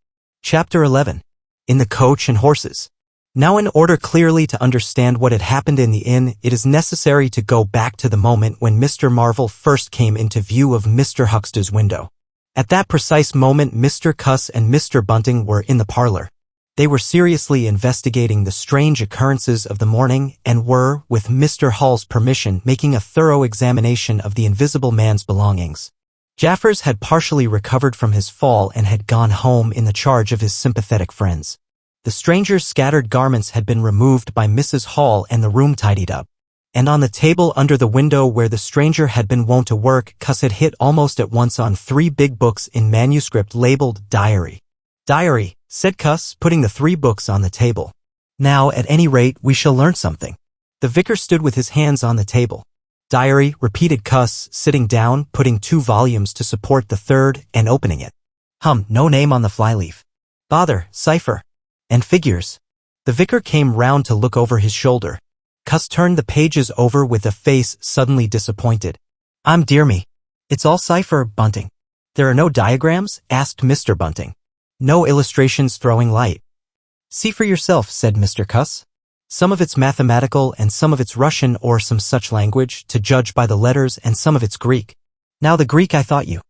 Speaker 2: Chapter 11. In the Coach and Horses. Now, in order clearly to understand what had happened in the inn, it is necessary to go back to the moment when Mr. Marvel first came into view of Mr. Huckster's window. At that precise moment Mr. Cuss and Mr. Bunting were in the parlor. They were seriously investigating the strange occurrences of the morning and were, with Mr. Hall's permission, making a thorough examination of the invisible man's belongings. Jaffers had partially recovered from his fall and had gone home in the charge of his sympathetic friends. The stranger's scattered garments had been removed by Mrs. Hall and the room tidied up. And on the table under the window where the stranger had been wont to work, Cuss had hit almost at once on 3 big books in manuscript labeled Diary. "Diary," said Cuss, putting the 3 books on the table. "Now, at any rate, we shall learn something." The vicar stood with his hands on the table. "Diary," repeated Cuss, sitting down, putting 2 volumes to support the 3rd, and opening it. No name on the flyleaf. Bother, cipher. And figures." The vicar came round to look over his shoulder. Cuss turned the pages over with a face suddenly disappointed. Dear me. It's all cipher, Bunting." "There are no diagrams?" asked Mr. Bunting. "No illustrations throwing light." "See for yourself," said Mr. Cuss. "Some of it's mathematical and some of it's Russian or some such language, to judge by the letters, and some of it's Greek." "Now the Greek I thought you."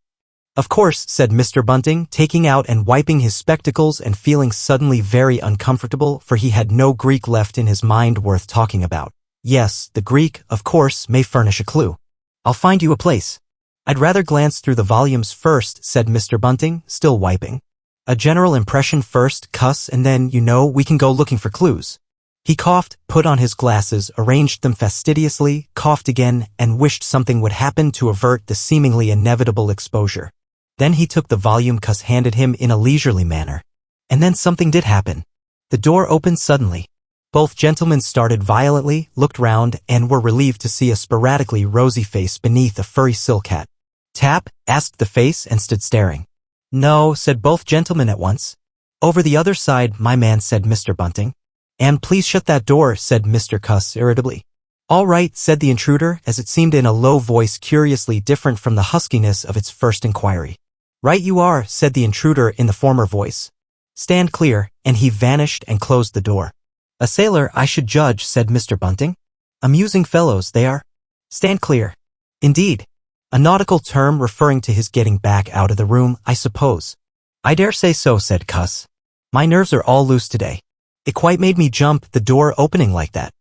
Speaker 2: "Of course," said Mr. Bunting, taking out and wiping his spectacles and feeling suddenly very uncomfortable, for he had no Greek left in his mind worth talking about. "Yes, the Greek, of course, may furnish a clue. I'll find you a place." "I'd rather glance through the volumes first," said Mr. Bunting, still wiping. "A general impression first, Cuss, and then, we can go looking for clues." He coughed, put on his glasses, arranged them fastidiously, coughed again, and wished something would happen to avert the seemingly inevitable exposure. Then he took the volume Cuss handed him in a leisurely manner. And then something did happen. The door opened suddenly. Both gentlemen started violently, looked round, and were relieved to see a sporadically rosy face beneath a furry silk hat. "Tap?" asked the face, and stood staring. "No," said both gentlemen at once. "Over the other side, my man," said Mr. Bunting. "And please shut that door," said Mr. Cuss irritably. "All right," said the intruder, as it seemed in a low voice curiously different from the huskiness of its first inquiry. "Right you are," said the intruder in the former voice. "Stand clear," and he vanished and closed the door. "A sailor, I should judge," said Mr. Bunting. "Amusing fellows, they are. Stand clear. Indeed. A nautical term referring to his getting back out of the room, I suppose." "I dare say so," said Cuss. "My nerves are all loose today. It quite made me jump, the door opening like that."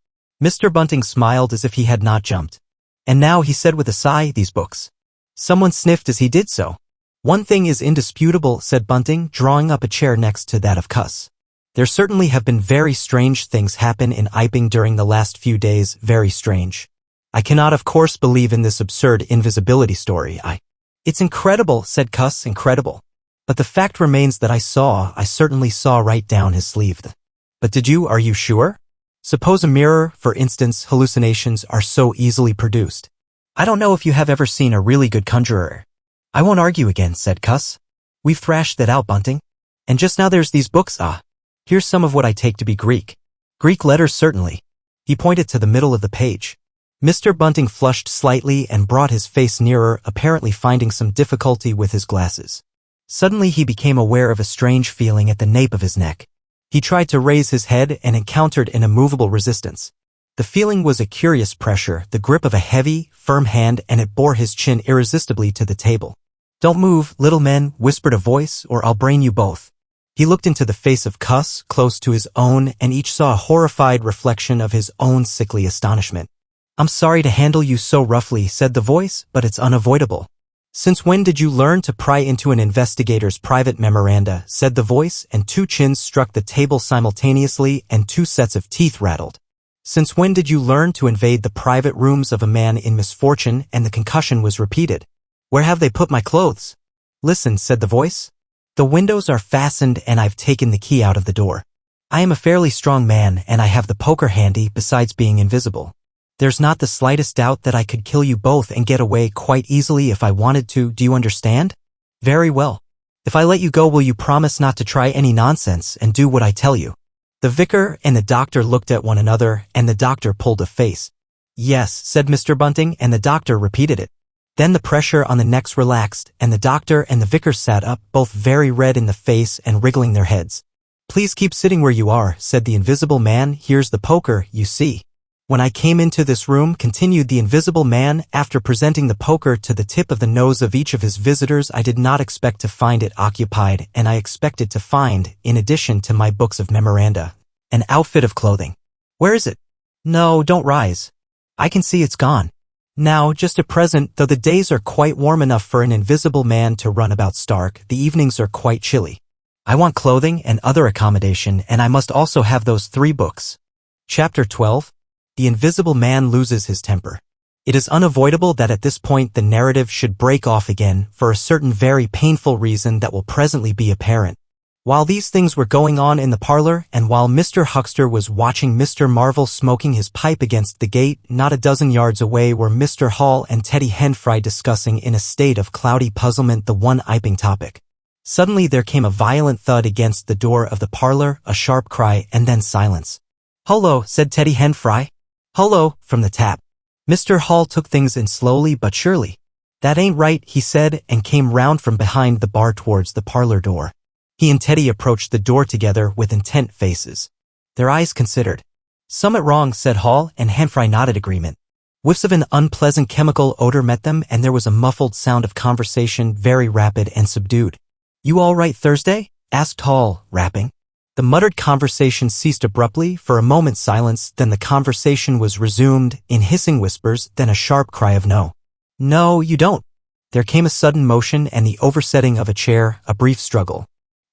Speaker 2: Mr. Bunting smiled as if he had not jumped. "And now," he said with a sigh, "these books." Someone sniffed as he did so. "One thing is indisputable," said Bunting, drawing up a chair next to that of Cuss. "There certainly have been very strange things happen in Iping during the last few days, very strange. I cannot of course believe in this absurd invisibility story. It's incredible," said Cuss, "incredible. But the fact remains that I certainly saw right down his sleeve." "But did you? Are you sure? Suppose a mirror, for instance, hallucinations are so easily produced. I don't know if you have ever seen a really good conjurer." "I won't argue again," said Cuss. We've thrashed that out, Bunting. And just now there's these books. Here's some of what I take to be Greek. Greek letters, certainly. He pointed to the middle of the page. Mr. Bunting flushed slightly and brought his face nearer, apparently finding some difficulty with his glasses. Suddenly he became aware of a strange feeling at the nape of his neck. He tried to raise his head and encountered an immovable resistance. The feeling was a curious pressure, the grip of a heavy, firm hand, and it bore his chin irresistibly to the table. "Don't move, little men," whispered a voice, "or I'll brain you both." He looked into the face of Cuss, close to his own, and each saw a horrified reflection of his own sickly astonishment. "I'm sorry to handle you so roughly," said the voice, "but it's unavoidable." "Since when did you learn to pry into an investigator's private memoranda?" said the voice, and two chins struck the table simultaneously and two sets of teeth rattled. "Since when did you learn to invade the private rooms of a man in misfortune?" And the concussion was repeated. "Where have they put my clothes?" "Listen," said the voice. "The windows are fastened and I've taken the key out of the door. I am a fairly strong man and I have the poker handy besides being invisible. There's not the slightest doubt that I could kill you both and get away quite easily if I wanted to, do you understand? Very well. If I let you go, will you promise not to try any nonsense and do what I tell you?" The vicar and the doctor looked at one another, and the doctor pulled a face. "Yes," said Mr. Bunting, and the doctor repeated it. Then the pressure on the necks relaxed, and the doctor and the vicar sat up, both very red in the face and wriggling their heads. "Please keep sitting where you are," said the invisible man. "Here's the poker, you see. When I came into this room," continued the invisible man, after presenting the poker to the tip of the nose of each of his visitors, "I did not expect to find it occupied, and I expected to find, in addition to my books of memoranda, an outfit of clothing. Where is it? No, don't rise. I can see it's gone. Now, just a present, though the days are quite warm enough for an invisible man to run about stark, the evenings are quite chilly. I want clothing and other accommodation, and I must also have those 3 books." Chapter 12. The invisible man loses his temper. It is unavoidable that at this point the narrative should break off again, for a certain very painful reason that will presently be apparent. While these things were going on in the parlor, and while Mr. Huckster was watching Mr. Marvel smoking his pipe against the gate, not a dozen yards away were Mr. Hall and Teddy Henfrey discussing in a state of cloudy puzzlement the one Iping topic. Suddenly there came a violent thud against the door of the parlor, a sharp cry, and then silence. "Hullo," said Teddy Henfrey. "Hullo," from the tap. Mr. Hall took things in slowly but surely. "That ain't right," he said, and came round from behind the bar towards the parlor door. He and Teddy approached the door together with intent faces. Their eyes considered. "Summit wrong," said Hall, and Henfrey nodded agreement. Whiffs of an unpleasant chemical odor met them, and there was a muffled sound of conversation, very rapid and subdued. "You all right Thursday?" asked Hall, rapping. The muttered conversation ceased abruptly, for a moment's silence, then the conversation was resumed, in hissing whispers, then a sharp cry of "No. No, you don't." There came a sudden motion and the oversetting of a chair, a brief struggle.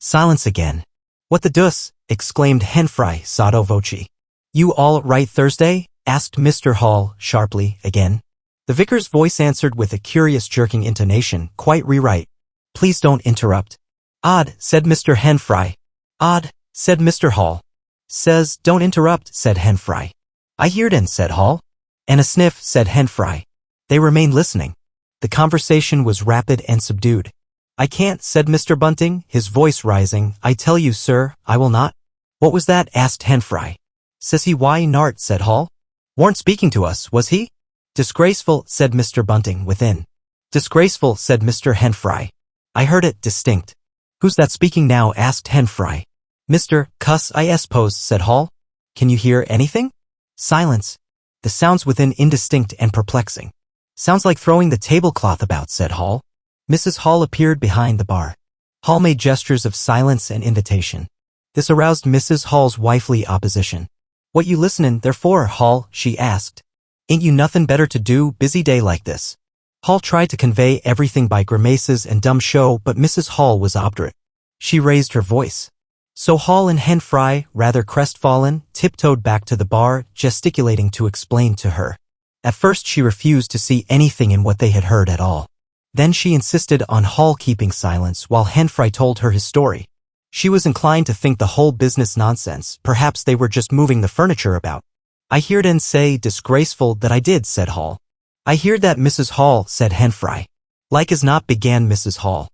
Speaker 2: Silence again. "What the deuce?" exclaimed Henfrey sotto voce. "You all right Thursday?" asked Mr. Hall, sharply, again. The vicar's voice answered with a curious jerking intonation, "Quite rewrite. Please don't interrupt." "Odd," said Mr. Henfrey. "Odd," said Mr. Hall. "Says, don't interrupt," said Henfrey. "I heard it," said Hall. "And a sniff," said Henfrey. They remained listening. The conversation was rapid and subdued. "I can't," said Mr. Bunting, his voice rising. "I tell you, sir, I will not." "What was that?" asked Henfrey. "Says he why nart," said Hall. "Warn't speaking to us, was he?" "Disgraceful," said Mr. Bunting within. "Disgraceful," said Mr. Henfrey. "I heard it distinct." "Who's that speaking now?" asked Henfrey. "Mr. Cuss, I suppose," said Hall. "Can you hear anything?" Silence. The sounds within indistinct and perplexing. "Sounds like throwing the tablecloth about," said Hall. Mrs. Hall appeared behind the bar. Hall made gestures of silence and invitation. This aroused Mrs. Hall's wifely opposition. "What you listenin' there for, Hall?" she asked. "Ain't you nothing better to do, busy day like this?" Hall tried to convey everything by grimaces and dumb show, but Mrs. Hall was obdurate. She raised her voice. So Hall and Henfrey, rather crestfallen, tiptoed back to the bar, gesticulating to explain to her. At first she refused to see anything in what they had heard at all. Then she insisted on Hall keeping silence while Henfrey told her his story. She was inclined to think the whole business nonsense, perhaps they were just moving the furniture about. "I heard en say disgraceful that I did," said Hall. "I heard that, Mrs. Hall," said Henfrey. "Like as not," began Mrs. Hall.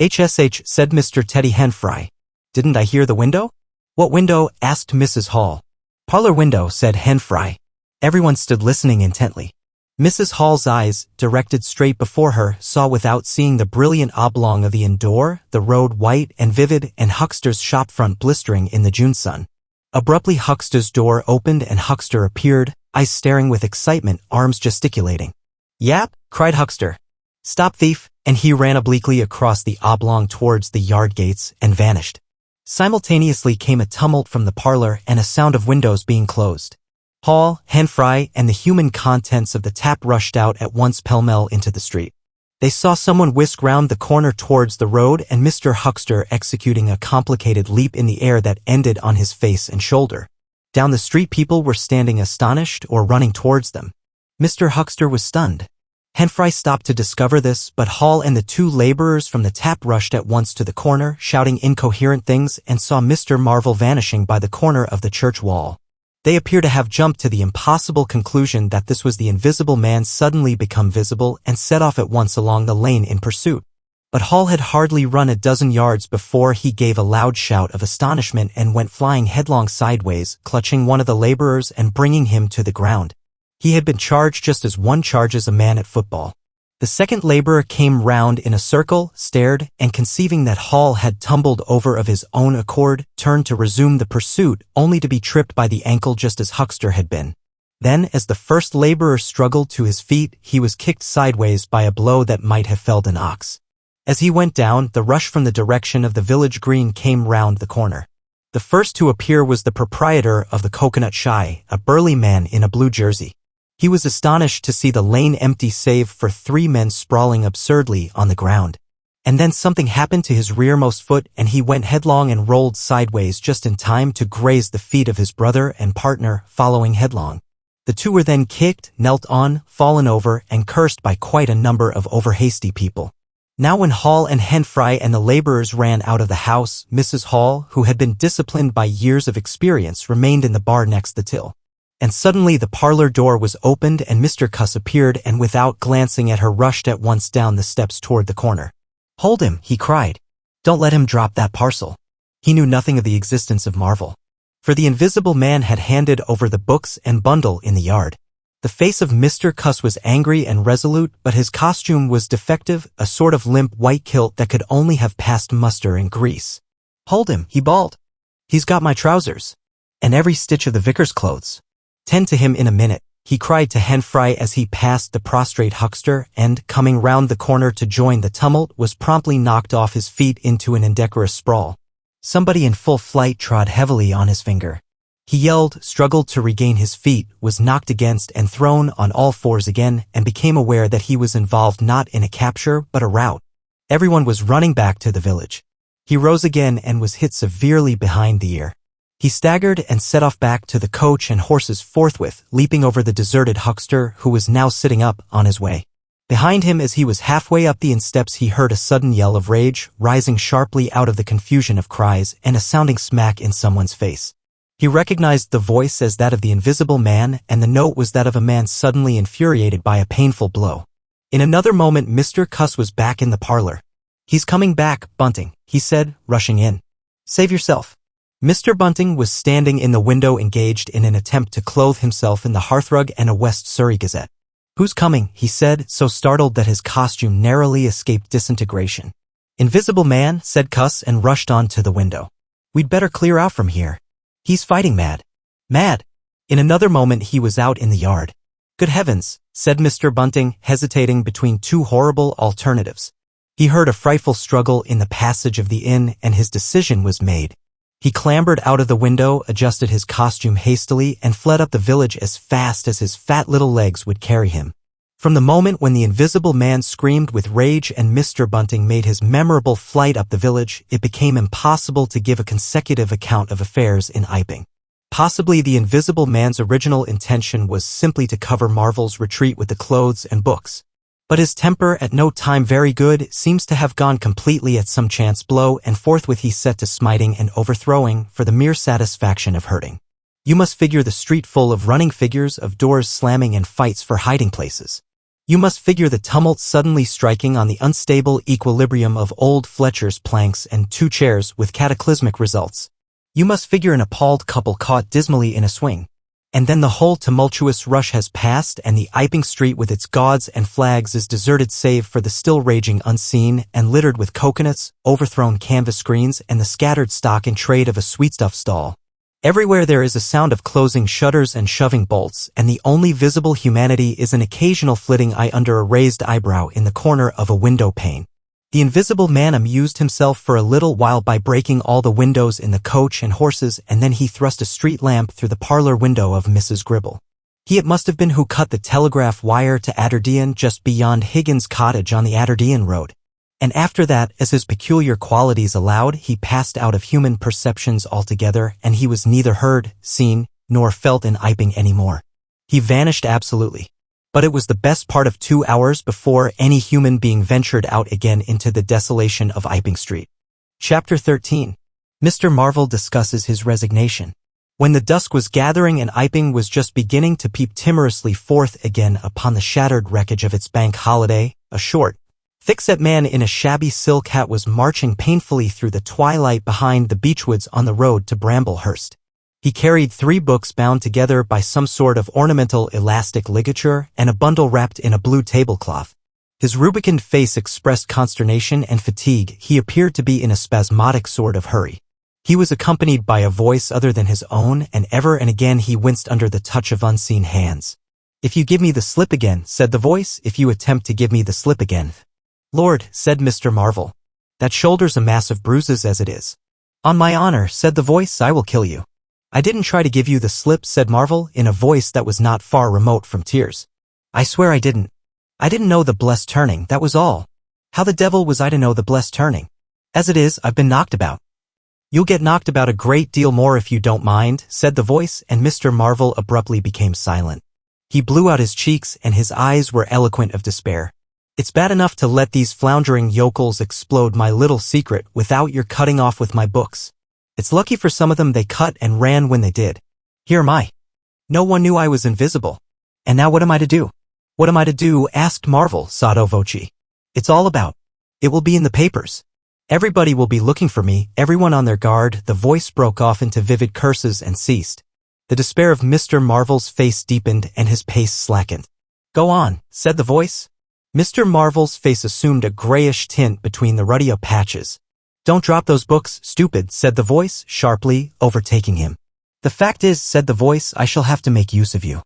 Speaker 2: HSH, said Mr. Teddy Henfrey. Didn't I hear the window? What window? Asked Mrs. Hall. Parlor window, said Henfrey. Everyone stood listening intently. Mrs. Hall's eyes, directed straight before her, saw without seeing the brilliant oblong of the inn door, the road white and vivid, and Huckster's shop front blistering in the June sun. Abruptly Huckster's door opened and Huckster appeared, eyes staring with excitement, arms gesticulating. Yap, cried Huckster. Stop, thief, and he ran obliquely across the oblong towards the yard gates and vanished. Simultaneously came a tumult from the parlor and a sound of windows being closed. Hall, Henfrey, and the human contents of the tap rushed out at once pell-mell into the street. They saw someone whisk round the corner towards the road and Mr. Huckster executing a complicated leap in the air that ended on his face and shoulder. Down the street people were standing astonished or running towards them. Mr. Huckster was stunned. Henfrey stopped to discover this, but Hall and the two laborers from the tap rushed at once to the corner, shouting incoherent things, and saw Mr. Marvel vanishing by the corner of the church wall. They appear to have jumped to the impossible conclusion that this was the invisible man suddenly become visible and set off at once along the lane in pursuit. But Hall had hardly run a dozen yards before he gave a loud shout of astonishment and went flying headlong sideways, clutching one of the laborers and bringing him to the ground. He had been charged just as one charges a man at football. The second laborer came round in a circle, stared, and conceiving that Hall had tumbled over of his own accord, turned to resume the pursuit, only to be tripped by the ankle just as Huckster had been. Then, as the first laborer struggled to his feet, he was kicked sideways by a blow that might have felled an ox. As he went down, the rush from the direction of the village green came round the corner. The first to appear was the proprietor of the Coconut Shy, a burly man in a blue jersey. He was astonished to see the lane empty save for 3 men sprawling absurdly on the ground. And then something happened to his rearmost foot and he went headlong and rolled sideways just in time to graze the feet of his brother and partner, following headlong. The two were then kicked, knelt on, fallen over, and cursed by quite a number of overhasty people. Now when Hall and Henfrey and the laborers ran out of the house, Mrs. Hall, who had been disciplined by years of experience, remained in the bar next the till. And suddenly the parlor door was opened and Mr. Cuss appeared and without glancing at her rushed at once down the steps toward the corner. Hold him, he cried. Don't let him drop that parcel. He knew nothing of the existence of Marvel. For the invisible man had handed over the books and bundle in the yard. The face of Mr. Cuss was angry and resolute, but his costume was defective, a sort of limp white kilt that could only have passed muster and grease. Hold him, he bawled. He's got my trousers. And every stitch of the vicar's clothes. Tend to him in a minute, he cried to Henfrey as he passed the prostrate Huckster and, coming round the corner to join the tumult, was promptly knocked off his feet into an indecorous sprawl. Somebody in full flight trod heavily on his finger. He yelled, struggled to regain his feet, was knocked against and thrown on all fours again, and became aware that he was involved not in a capture but a rout. Everyone was running back to the village. He rose again and was hit severely behind the ear. He staggered and set off back to the coach and horses forthwith, leaping over the deserted Huckster, who was now sitting up on his way. Behind him, as he was halfway up the inn steps, he heard a sudden yell of rage, rising sharply out of the confusion of cries, and a sounding smack in someone's face. He recognized the voice as that of the invisible man, and the note was that of a man suddenly infuriated by a painful blow. In another moment, Mr. Cuss was back in the parlor. He's coming back, Bunting, he said, rushing in. Save yourself. Mr. Bunting was standing in the window engaged in an attempt to clothe himself in the hearthrug and a West Surrey Gazette. Who's coming, he said, so startled that his costume narrowly escaped disintegration. Invisible man, said Cuss and rushed on to the window. We'd better clear out from here. He's fighting mad. Mad. In another moment he was out in the yard. Good heavens, said Mr. Bunting, hesitating between two horrible alternatives. He heard a frightful struggle in the passage of the inn and his decision was made. He clambered out of the window, adjusted his costume hastily, and fled up the village as fast as his fat little legs would carry him. From the moment when the invisible man screamed with rage and Mr. Bunting made his memorable flight up the village, it became impossible to give a consecutive account of affairs in Iping. Possibly the invisible man's original intention was simply to cover Marvel's retreat with the clothes and books. But his temper, at no time very good, seems to have gone completely at some chance blow, and forthwith he set to smiting and overthrowing for the mere satisfaction of hurting. You must figure the street full of running figures, of doors slamming and fights for hiding places. You must figure the tumult suddenly striking on the unstable equilibrium of old Fletcher's planks and 2 chairs with cataclysmic results. You must figure an appalled couple caught dismally in a swing. And then the whole tumultuous rush has passed and the Iping street with its gauds and flags is deserted save for the still raging unseen and littered with coconuts, overthrown canvas screens and the scattered stock in trade of a sweetstuff stall. Everywhere there is a sound of closing shutters and shoving bolts, and the only visible humanity is an occasional flitting eye under a raised eyebrow in the corner of a window pane. The invisible man amused himself for a little while by breaking all the windows in the coach and horses, and then he thrust a street lamp through the parlor window of Mrs. Gribble. He it must have been who cut the telegraph wire to Adderdean just beyond Higgins' cottage on the Adderdean road. And after that, as his peculiar qualities allowed, he passed out of human perceptions altogether, and he was neither heard, seen, nor felt in Iping anymore. He vanished absolutely. But it was the best part of 2 hours before any human being ventured out again into the desolation of Iping Street. Chapter 13. Mr. Marvel discusses his resignation. When the dusk was gathering and Iping was just beginning to peep timorously forth again upon the shattered wreckage of its bank holiday, a short, thick-set man in a shabby silk hat was marching painfully through the twilight behind the beechwoods on the road to Bramblehurst. He carried 3 books bound together by some sort of ornamental elastic ligature and a bundle wrapped in a blue tablecloth. His rubicund face expressed consternation and fatigue. He appeared to be in a spasmodic sort of hurry. He was accompanied by a voice other than his own, and ever and again he winced under the touch of unseen hands. "If you give me the slip again," said the voice, "if you attempt to give me the slip again." "Lord," said Mr. Marvel, "that shoulder's a mass of bruises as it is." "On my honor," said the voice, "I will kill you." "I didn't try to give you the slip," said Marvel, in a voice that was not far remote from tears. "I swear I didn't. I didn't know the blessed turning, that was all. How the devil was I to know the blessed turning? As it is, I've been knocked about." "You'll get knocked about a great deal more if you don't mind," said the voice, and Mr. Marvel abruptly became silent. He blew out his cheeks and his eyes were eloquent of despair. "It's bad enough to let these floundering yokels explode my little secret without your cutting off with my books. It's lucky for some of them they cut and ran when they did. Here am I. No one knew I was invisible. And now what am I to do?" "What am I to do?" asked Marvel sotto voce. "It's all about. It will be in the papers. Everybody will be looking for me, everyone on their guard." The voice broke off into vivid curses and ceased. The despair of Mr. Marvel's face deepened and his pace slackened. "Go on," said the voice. Mr. Marvel's face assumed a grayish tint between the ruddy patches. "Don't drop those books, stupid," said the voice, sharply, overtaking him. "The fact is," said the voice, "I shall have to make use of you.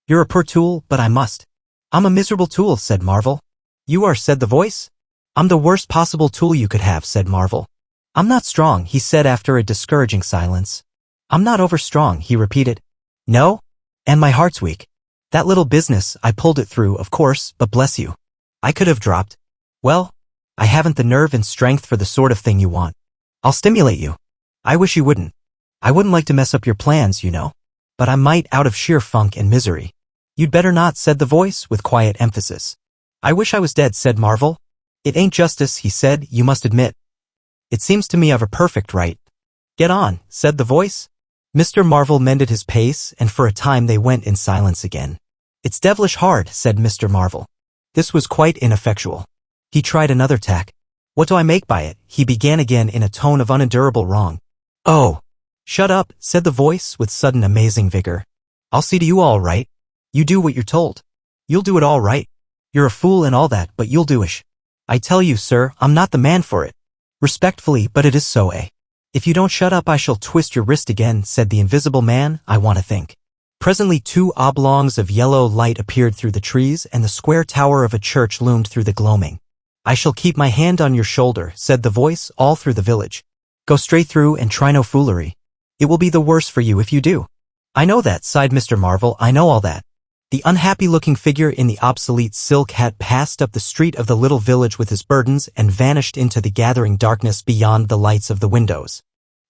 Speaker 2: You're a poor tool, but I must." "I'm a miserable tool," said Marvel. "You are," said the voice. "I'm the worst possible tool you could have," said Marvel. "I'm not strong," he said after a discouraging silence. "I'm not overstrong," he repeated. "No? And my heart's weak. That little business, I pulled it through, of course, but bless you. I could have dropped. Well, I haven't the nerve and strength for the sort of thing you want. I'll stimulate you. I wish you wouldn't. I wouldn't like to mess up your plans, you know. But I might out of sheer funk and misery." "You'd better not," said the voice with quiet emphasis. "I wish I was dead," said Marvel. "It ain't justice," he said, "you must admit. It seems to me I've a perfect right." "Get on," said the voice. Mr. Marvel mended his pace, and for a time they went in silence again. "It's devilish hard," said Mr. Marvel. This was quite ineffectual. He tried another tack. "What do I make by it?" he began again in a tone of unendurable wrong. "Oh, shut up," said the voice with sudden amazing vigor. "I'll see to you all right. You do what you're told. You'll do it all right. You're a fool and all that, but you'll do-ish. I tell you, sir, I'm not the man for it. Respectfully, but it is so, eh? If you don't shut up I shall twist your wrist again," said the invisible man, "I want to think." Presently 2 oblongs of yellow light appeared through the trees and the square tower of a church loomed through the gloaming. "I shall keep my hand on your shoulder," said the voice, "all through the village. Go straight through and try no foolery. It will be the worse for you if you do." "I know that," sighed Mr. Marvel, "I know all that." The unhappy-looking figure in the obsolete silk hat passed up the street of the little village with his burdens and vanished into the gathering darkness beyond the lights of the windows.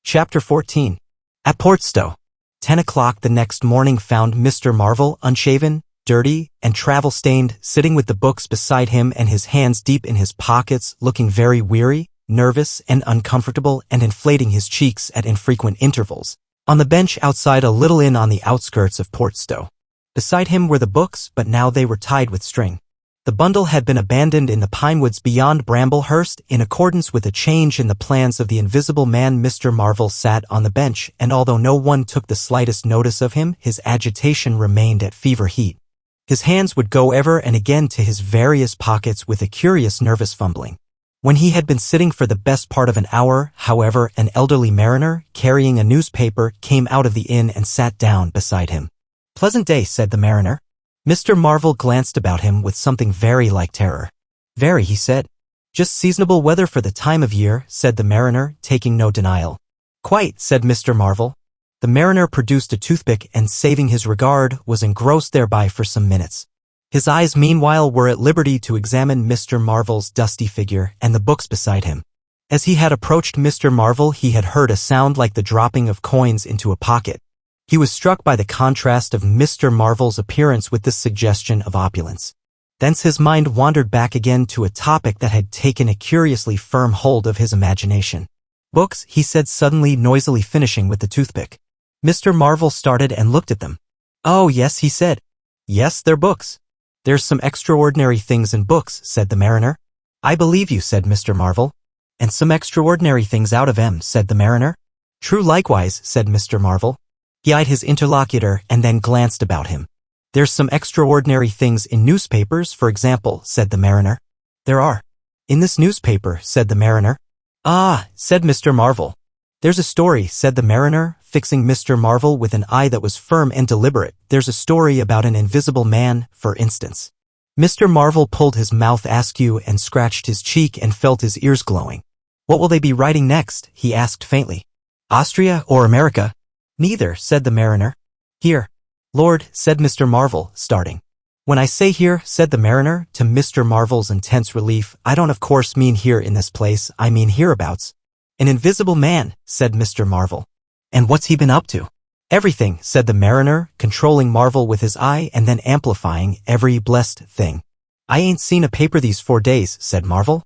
Speaker 2: Chapter 14. At Portstowe. 10 o'clock the next morning found Mr. Marvel, unshaven, dirty, and travel-stained, sitting with the books beside him and his hands deep in his pockets, looking very weary, nervous, and uncomfortable, and inflating his cheeks at infrequent intervals, on the bench outside a little inn on the outskirts of Portstowe. Beside him were the books, but now they were tied with string. The bundle had been abandoned in the pinewoods beyond Bramblehurst in accordance with a change in the plans of the Invisible Man. Mr. Marvel sat on the bench, and although no one took the slightest notice of him, his agitation remained at fever heat. His hands would go ever and again to his various pockets with a curious nervous fumbling. When he had been sitting for the best part of an hour, however, an elderly mariner, carrying a newspaper, came out of the inn and sat down beside him. "Pleasant day," said the mariner. Mr. Marvel glanced about him with something very like terror. "Very," he said. "Just seasonable weather for the time of year," said the mariner, taking no denial. "Quite," said Mr. Marvel. The mariner produced a toothpick and, saving his regard, was engrossed thereby for some minutes. His eyes meanwhile were at liberty to examine Mr. Marvel's dusty figure and the books beside him. As he had approached Mr. Marvel, he had heard a sound like the dropping of coins into a pocket. He was struck by the contrast of Mr. Marvel's appearance with this suggestion of opulence. Thence his mind wandered back again to a topic that had taken a curiously firm hold of his imagination. "Books," he said suddenly, noisily finishing with the toothpick. Mr. Marvel started and looked at them. "Oh, yes," he said. "Yes, they're books." "There's some extraordinary things in books," said the mariner. "I believe you," said Mr. Marvel. "And some extraordinary things out of 'em," said the mariner. "True likewise," said Mr. Marvel. He eyed his interlocutor and then glanced about him. "There's some extraordinary things in newspapers, for example," said the mariner. "There are." "In this newspaper," said the mariner. "Ah," said Mr. Marvel. "There's a story," said the mariner, fixing Mr. Marvel with an eye that was firm and deliberate. "There's a story about an invisible man, for instance." Mr. Marvel pulled his mouth askew and scratched his cheek and felt his ears glowing. "What will they be writing next?" he asked faintly. "Austria or America?" "Neither," said the mariner. "Here." "Lord," said Mr. Marvel, starting. "When I say here," said the mariner, to Mr. Marvel's intense relief, "I don't of course mean here in this place, I mean hereabouts." "An invisible man," said Mr. Marvel. "And what's he been up to?" "Everything," said the mariner, controlling Marvel with his eye and then amplifying every blessed thing. "I ain't seen a paper these 4 days," said Marvel.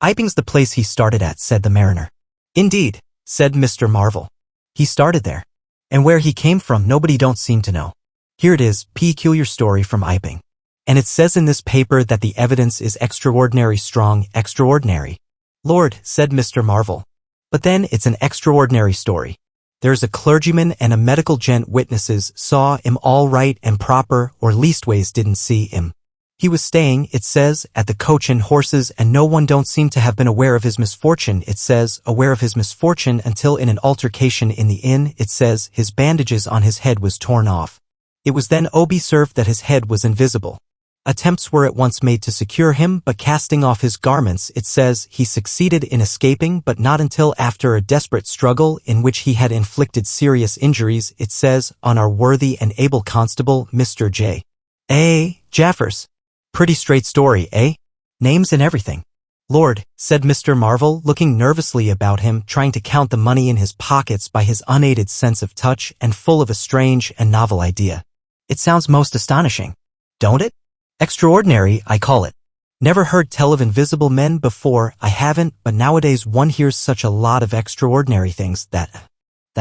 Speaker 2: "Iping's the place he started at," said the mariner. "Indeed," said Mr. Marvel. "He started there. And where he came from nobody don't seem to know. Here it is, peculiar story from Iping. And it says in this paper that the evidence is extraordinary strong, extraordinary." "Lord," said Mr. Marvel. "But then it's an extraordinary story. There's a clergyman and a medical gent witnesses saw 'im all right and proper, or leastways didn't see 'im. He was staying, it says, at the Coach and Horses, and no one don't seem to have been aware of his misfortune, it says, aware of his misfortune until in an altercation in the inn, it says, his bandages on his head was torn off. It was then observed that his head was invisible. Attempts were at once made to secure him, but casting off his garments, it says, he succeeded in escaping, but not until after a desperate struggle in which he had inflicted serious injuries, it says, on our worthy and able constable, Mr. J. A. Jaffers. Pretty straight story, eh? Names and everything." "Lord," said Mr. Marvel, looking nervously about him, trying to count the money in his pockets by his unaided sense of touch and full of a strange and novel idea. "It sounds most astonishing. Don't it? Extraordinary, I call it. Never heard tell of invisible men before, I haven't, but nowadays one hears such a lot of extraordinary things that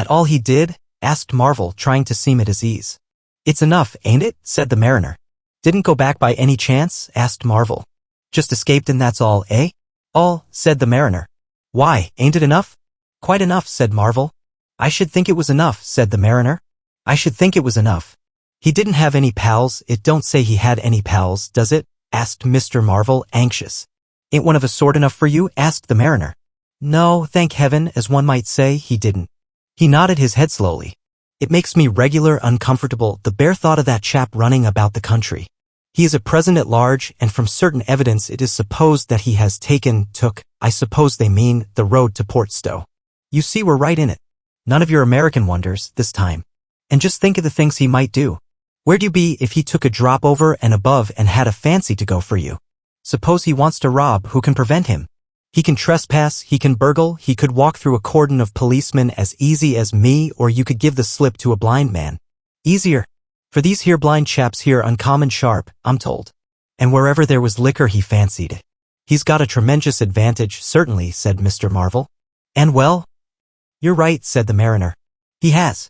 Speaker 2: all he did?" asked Marvel, trying to seem at his ease. "It's enough, ain't it?" said the mariner. "Didn't go back by any chance?" asked Marvel. "Just escaped and that's all, eh?" "All," said the mariner. "Why, ain't it enough?" "Quite enough," said Marvel. "I should think it was enough," said the mariner. "I should think it was enough." "He didn't have any pals, it don't say he had any pals, does it?" asked Mr. Marvel, anxious. "Ain't one of a sort enough for you?" asked the mariner. "No, thank heaven, as one might say, he didn't." He nodded his head slowly. "It makes me regular uncomfortable, the bare thought of that chap running about the country. He is a president at large, and from certain evidence it is supposed that he has took, I suppose they mean, the road to Port Stowe. You see we're right in it. None of your American wonders, this time. And just think of the things he might do. Where'd you be if he took a drop over and above and had a fancy to go for you? Suppose he wants to rob, who can prevent him? He can trespass, he can burgle, he could walk through a cordon of policemen as easy as me, or you could give the slip to a blind man. Easier. For these here blind chaps here uncommon sharp, I'm told. And wherever there was liquor he fancied it. He's got a tremendous advantage, certainly, said Mr. Marvel. And well? You're right, said the mariner. He has.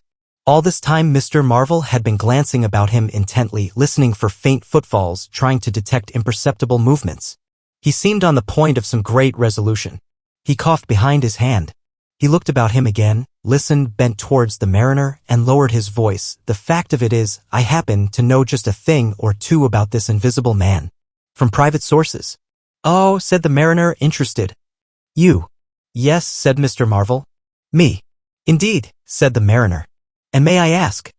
Speaker 2: All this time Mr. Marvel had been glancing about him intently, listening for faint footfalls, trying to detect imperceptible movements. He seemed on the point of some great resolution. He coughed behind his hand. He looked about him again, listened, bent towards the mariner, and lowered his voice. The fact of it is, I happen to know just a thing or two about this invisible man. From private sources. Oh, said the mariner, interested. You? Yes, said Mr. Marvel. Me? Indeed, said the mariner. And may I ask?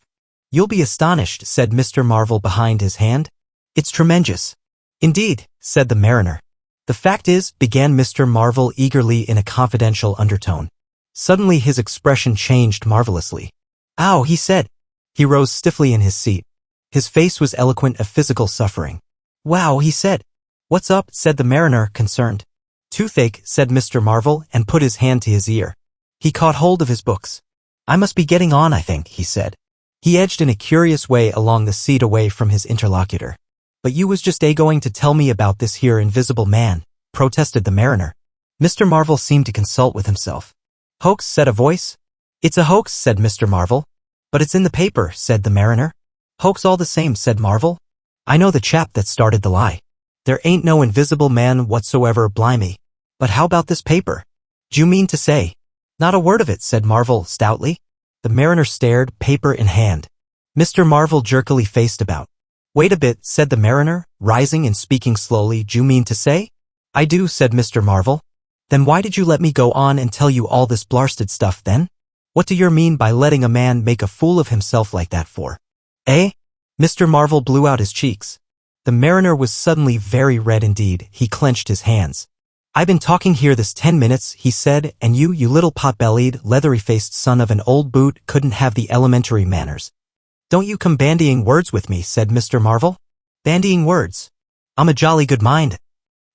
Speaker 2: You'll be astonished, said Mr. Marvel behind his hand. It's tremendous. Indeed, said the mariner. The fact is, began Mr. Marvel eagerly in a confidential undertone. Suddenly his expression changed marvelously. Ow, he said. He rose stiffly in his seat. His face was eloquent of physical suffering. Wow, he said. What's up, said the mariner, concerned. Toothache, said Mr. Marvel, and put his hand to his ear. He caught hold of his books. I must be getting on, I think, he said. He edged in a curious way along the seat away from his interlocutor. But you was just going to tell me about this here invisible man, protested the mariner. Mr. Marvel seemed to consult with himself. Hoax, said a voice. It's a hoax, said Mr. Marvel. But it's in the paper, said the mariner. Hoax all the same, said Marvel. I know the chap that started the lie. There ain't no invisible man whatsoever, blimey. But how about this paper? D'you mean to say? Not a word of it, said Marvel stoutly. The mariner stared, paper in hand. Mr. Marvel jerkily faced about. Wait a bit, said the mariner, rising and speaking slowly. D'you mean to say? I do, said Mr. Marvel. Then why did you let me go on and tell you all this blarsted stuff then? What do you mean by letting a man make a fool of himself like that for? Eh? Mr. Marvel blew out his cheeks. The mariner was suddenly very red indeed. He clenched his hands. I've been talking here this 10 minutes, he said, and you little pot-bellied, leathery-faced son of an old boot, couldn't have the elementary manners. Don't you come bandying words with me, said Mr. Marvel. Bandying words? I'm a jolly good mind.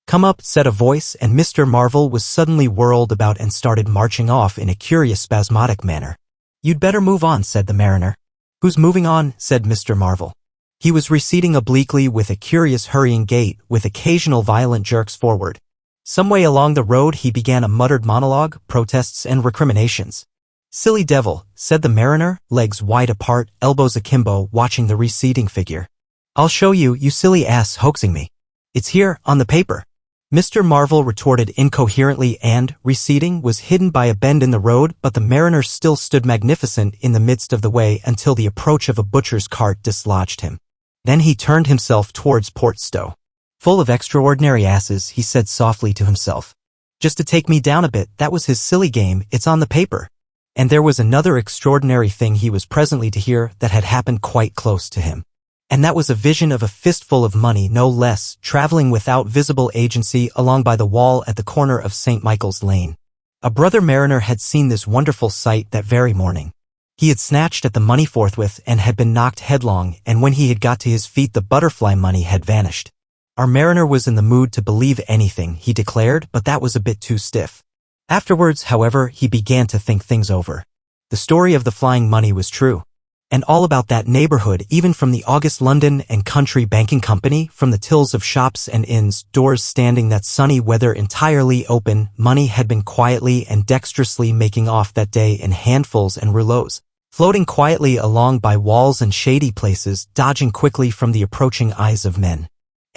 Speaker 2: Come up, said a voice, and Mr. Marvel was suddenly whirled about and started marching off in a curious spasmodic manner. You'd better move on, said the mariner. Who's moving on, said Mr. Marvel. He was receding obliquely with a curious hurrying gait, with occasional violent jerks forward. Some way along the road he began a muttered monologue, protests and recriminations. Silly devil, said the mariner, legs wide apart, elbows akimbo, watching the receding figure. I'll show you, you silly ass, hoaxing me. It's here, on the paper. Mr. Marvel retorted incoherently and, receding, was hidden by a bend in the road, but the mariner still stood magnificent in the midst of the way until the approach of a butcher's cart dislodged him. Then he turned himself towards Port Stowe. Full of extraordinary asses, he said softly to himself. Just to take me down a bit, that was his silly game, it's on the paper. And there was another extraordinary thing he was presently to hear that had happened quite close to him. And that was a vision of a fistful of money, no less, traveling without visible agency along by the wall at the corner of St. Michael's Lane. A brother mariner had seen this wonderful sight that very morning. He had snatched at the money forthwith and had been knocked headlong, and when he had got to his feet the butterfly money had vanished. Our mariner was in the mood to believe anything, he declared, but that was a bit too stiff. Afterwards, however, he began to think things over. The story of the flying money was true. And all about that neighborhood, even from the August London and Country Banking Company, from the tills of shops and inns, doors standing that sunny weather entirely open, money had been quietly and dexterously making off that day in handfuls and rouleaus, floating quietly along by walls and shady places, dodging quickly from the approaching eyes of men.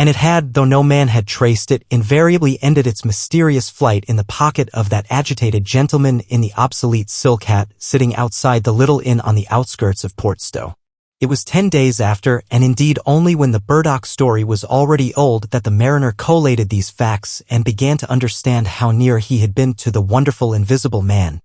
Speaker 2: And it had, though no man had traced it, invariably ended its mysterious flight in the pocket of that agitated gentleman in the obsolete silk hat sitting outside the little inn on the outskirts of Port Stowe. It was 10 days after, and indeed only when the Burdock story was already old, that the mariner collated these facts and began to understand how near he had been to the wonderful invisible man.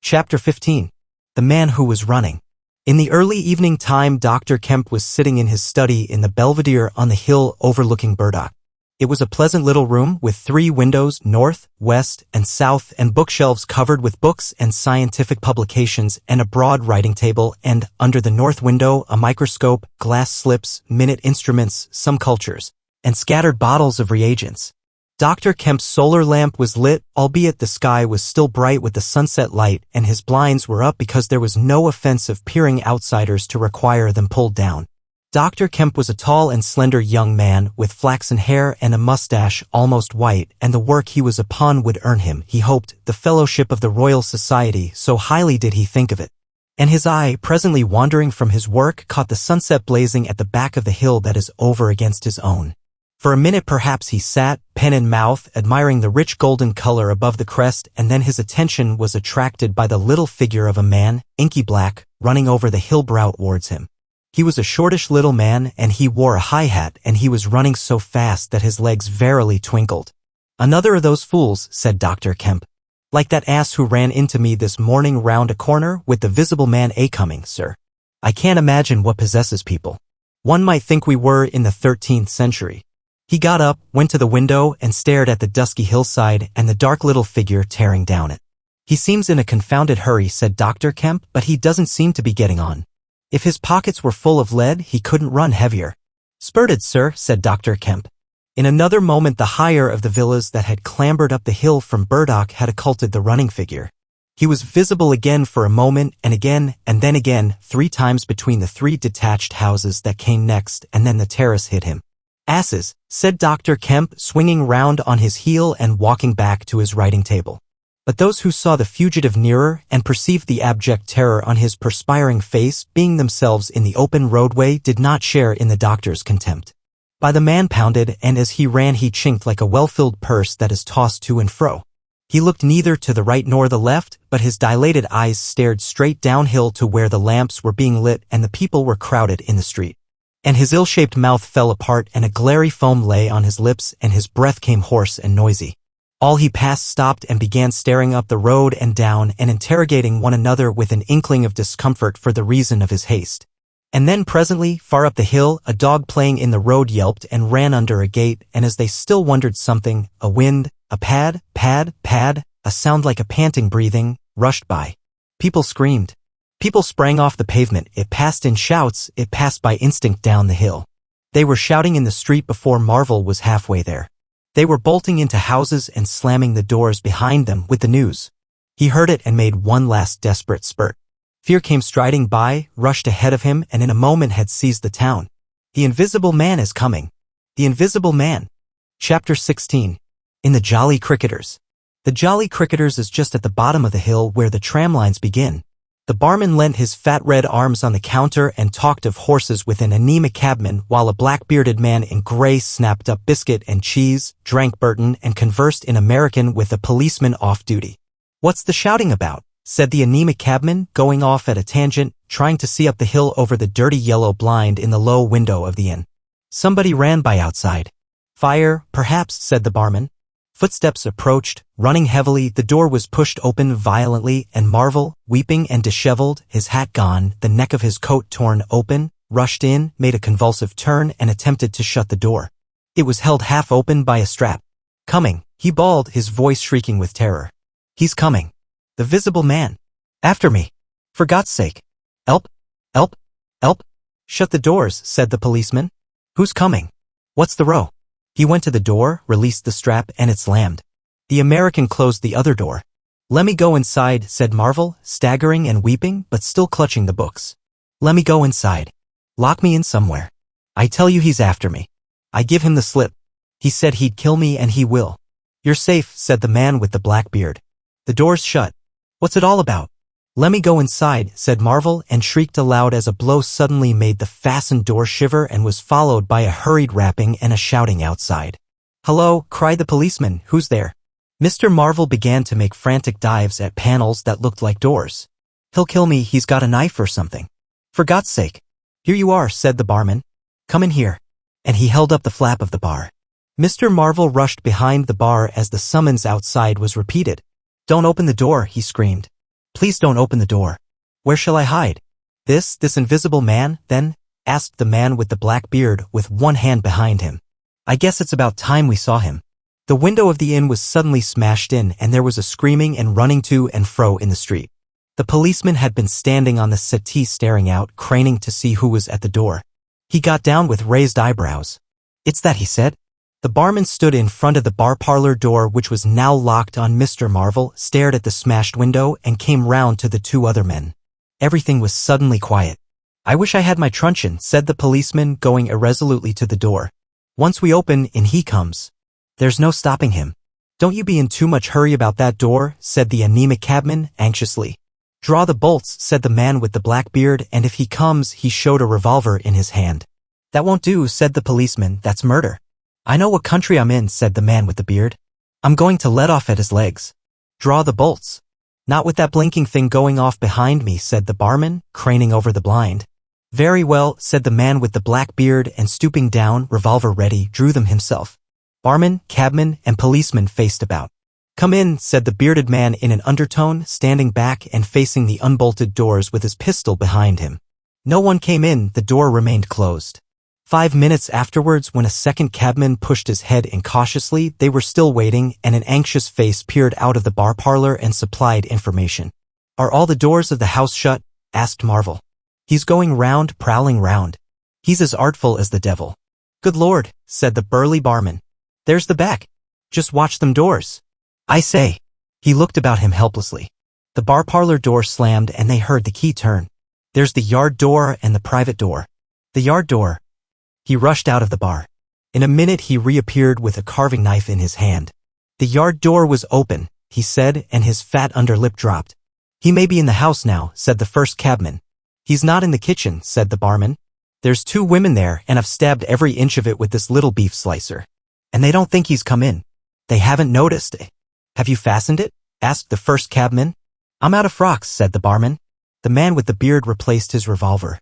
Speaker 2: Chapter 15. The Man Who Was Running. In the early evening time, Dr. Kemp was sitting in his study in the belvedere on the hill overlooking Burdock. It was a pleasant little room with 3 windows, north, west, and south, and bookshelves covered with books and scientific publications, and a broad writing table, and, under the north window, a microscope, glass slips, minute instruments, some cultures, and scattered bottles of reagents. Dr. Kemp's solar lamp was lit, albeit the sky was still bright with the sunset light, and his blinds were up because there was no offense of peering outsiders to require them pulled down. Dr. Kemp was a tall and slender young man with flaxen hair and a mustache almost white, and the work he was upon would earn him, he hoped, the fellowship of the Royal Society, so highly did he think of it. And his eye, presently wandering from his work, caught the sunset blazing at the back of the hill that is over against his own. For a minute perhaps he sat, pen in mouth, admiring the rich golden color above the crest, and then his attention was attracted by the little figure of a man, inky black, running over the hill brow towards him. He was a shortish little man, and he wore a high hat, and he was running so fast that his legs verily twinkled. "Another of those fools," said Dr. Kemp. "Like that ass who ran into me this morning round a corner with the visible man coming, sir. I can't imagine what possesses people. One might think we were in the 13th century. He got up, went to the window, and stared at the dusky hillside and the dark little figure tearing down it. "He seems in a confounded hurry," said Dr. Kemp, "but he doesn't seem to be getting on. If his pockets were full of lead, he couldn't run heavier." "Spurted, sir," said Dr. Kemp. In another moment the higher of the villas that had clambered up the hill from Burdock had occulted the running figure. He was visible again for a moment, and again, and then again, 3 times between the 3 detached houses that came next, and then the terrace hid him. "Asses," said Dr. Kemp, swinging round on his heel and walking back to his writing table. But those who saw the fugitive nearer and perceived the abject terror on his perspiring face, being themselves in the open roadway, did not share in the doctor's contempt. By the man pounded, and as he ran he chinked like a well-filled purse that is tossed to and fro. He looked neither to the right nor the left, but his dilated eyes stared straight downhill to where the lamps were being lit and the people were crowded in the street. And his ill-shaped mouth fell apart, and a glary foam lay on his lips, and his breath came hoarse and noisy. All he passed stopped and began staring up the road and down and interrogating one another with an inkling of discomfort for the reason of his haste. And then presently, far up the hill, a dog playing in the road yelped and ran under a gate, and as they still wondered something, a wind, a pad, pad, pad, a sound like a panting breathing, rushed by. People screamed. People sprang off the pavement. It passed in shouts. It passed by instinct down the hill. They were shouting in the street before Marvel was halfway there. They were bolting into houses and slamming the doors behind them with the news. He heard it and made one last desperate spurt. Fear came striding by, rushed ahead of him, and in a moment had seized the town. The invisible man is coming. The invisible man. Chapter 16. In the Jolly Cricketers. The Jolly Cricketers is just at the bottom of the hill where the tram lines begin. The barman leant his fat red arms on the counter and talked of horses with an anemic cabman, while a black-bearded man in grey snapped up biscuit and cheese, drank Burton, and conversed in American with a policeman off duty. "What's the shouting about?" said the anemic cabman, going off at a tangent, trying to see up the hill over the dirty yellow blind in the low window of the inn. "Somebody ran by outside." "Fire, perhaps," said the barman. Footsteps approached, running heavily. The door was pushed open violently, and Marvel, weeping and disheveled, his hat gone, the neck of his coat torn open, rushed in, made a convulsive turn, and attempted to shut the door. It was held half open by a strap. "Coming," he bawled, his voice shrieking with terror. "He's coming. The visible man. After me. For God's sake. Help! Help! Help!" "Shut the doors," said the policeman. "Who's coming? What's the row?" He went to the door, released the strap, and it slammed. The American closed the other door. "Let me go inside," said Marvel, staggering and weeping, but still clutching the books. "Let me go inside. Lock me in somewhere. I tell you he's after me. I give him the slip. He said he'd kill me, and he will." "You're safe," said the man with the black beard. "The door's shut. What's it all about?" "Let me go inside," said Marvel, and shrieked aloud as a blow suddenly made the fastened door shiver and was followed by a hurried rapping and a shouting outside. "Hello," cried the policeman, "who's there?" Mr. Marvel began to make frantic dives at panels that looked like doors. "He'll kill me, he's got a knife or something." "For God's sake." "Here you are," said the barman. "Come in here." And he held up the flap of the bar. Mr. Marvel rushed behind the bar as the summons outside was repeated. "Don't open the door," he screamed. "Please don't open the door. Where shall I hide?" This invisible man, then?" asked the man with the black beard, with one hand behind him. "I guess it's about time we saw him." The window of the inn was suddenly smashed in, and there was a screaming and running to and fro in the street. The policeman had been standing on the settee staring out, craning to see who was at the door. He got down with raised eyebrows. "It's that," he said. The barman stood in front of the bar parlor door, which was now locked on Mr. Marvel, stared at the smashed window, and came round to the 2 other men. Everything was suddenly quiet. "I wish I had my truncheon," said the policeman, going irresolutely to the door. "Once we open, in he comes. There's no stopping him." "Don't you be in too much hurry about that door," said the anemic cabman, anxiously. "Draw the bolts," said the man with the black beard, "and if he comes," he showed a revolver in his hand. "That won't do," said the policeman, "that's murder." "I know what country I'm in," said the man with the beard. "I'm going to let off at his legs." "Draw the bolts." "Not with that blinking thing going off behind me," said the barman, craning over the blind. "Very well," said the man with the black beard, and stooping down, revolver ready, drew them himself. Barman, cabman, and policeman faced about. "Come in," said the bearded man in an undertone, standing back and facing the unbolted doors with his pistol behind him. No one came in, the door remained closed. 5 minutes afterwards, when a second cabman pushed his head in cautiously, they were still waiting, and an anxious face peered out of the bar parlor and supplied information. "Are all the doors of the house shut?" asked Marvel. "He's going round, prowling round. He's as artful as the devil." "Good Lord," said the burly barman. "There's the back. Just watch them doors. I say." He looked about him helplessly. The bar parlor door slammed and they heard the key turn. "There's the yard door and the private door." "The yard door." He rushed out of the bar. In a minute he reappeared with a carving knife in his hand. "The yard door was open," he said, and his fat underlip dropped. "He may be in the house now," said the first cabman. "He's not in the kitchen," said the barman. "There's 2 women there, and I've stabbed every inch of it with this little beef slicer. And they don't think he's come in. They haven't noticed it." "Have you fastened it?" asked the first cabman. "I'm out of frocks," said the barman. The man with the beard replaced his revolver.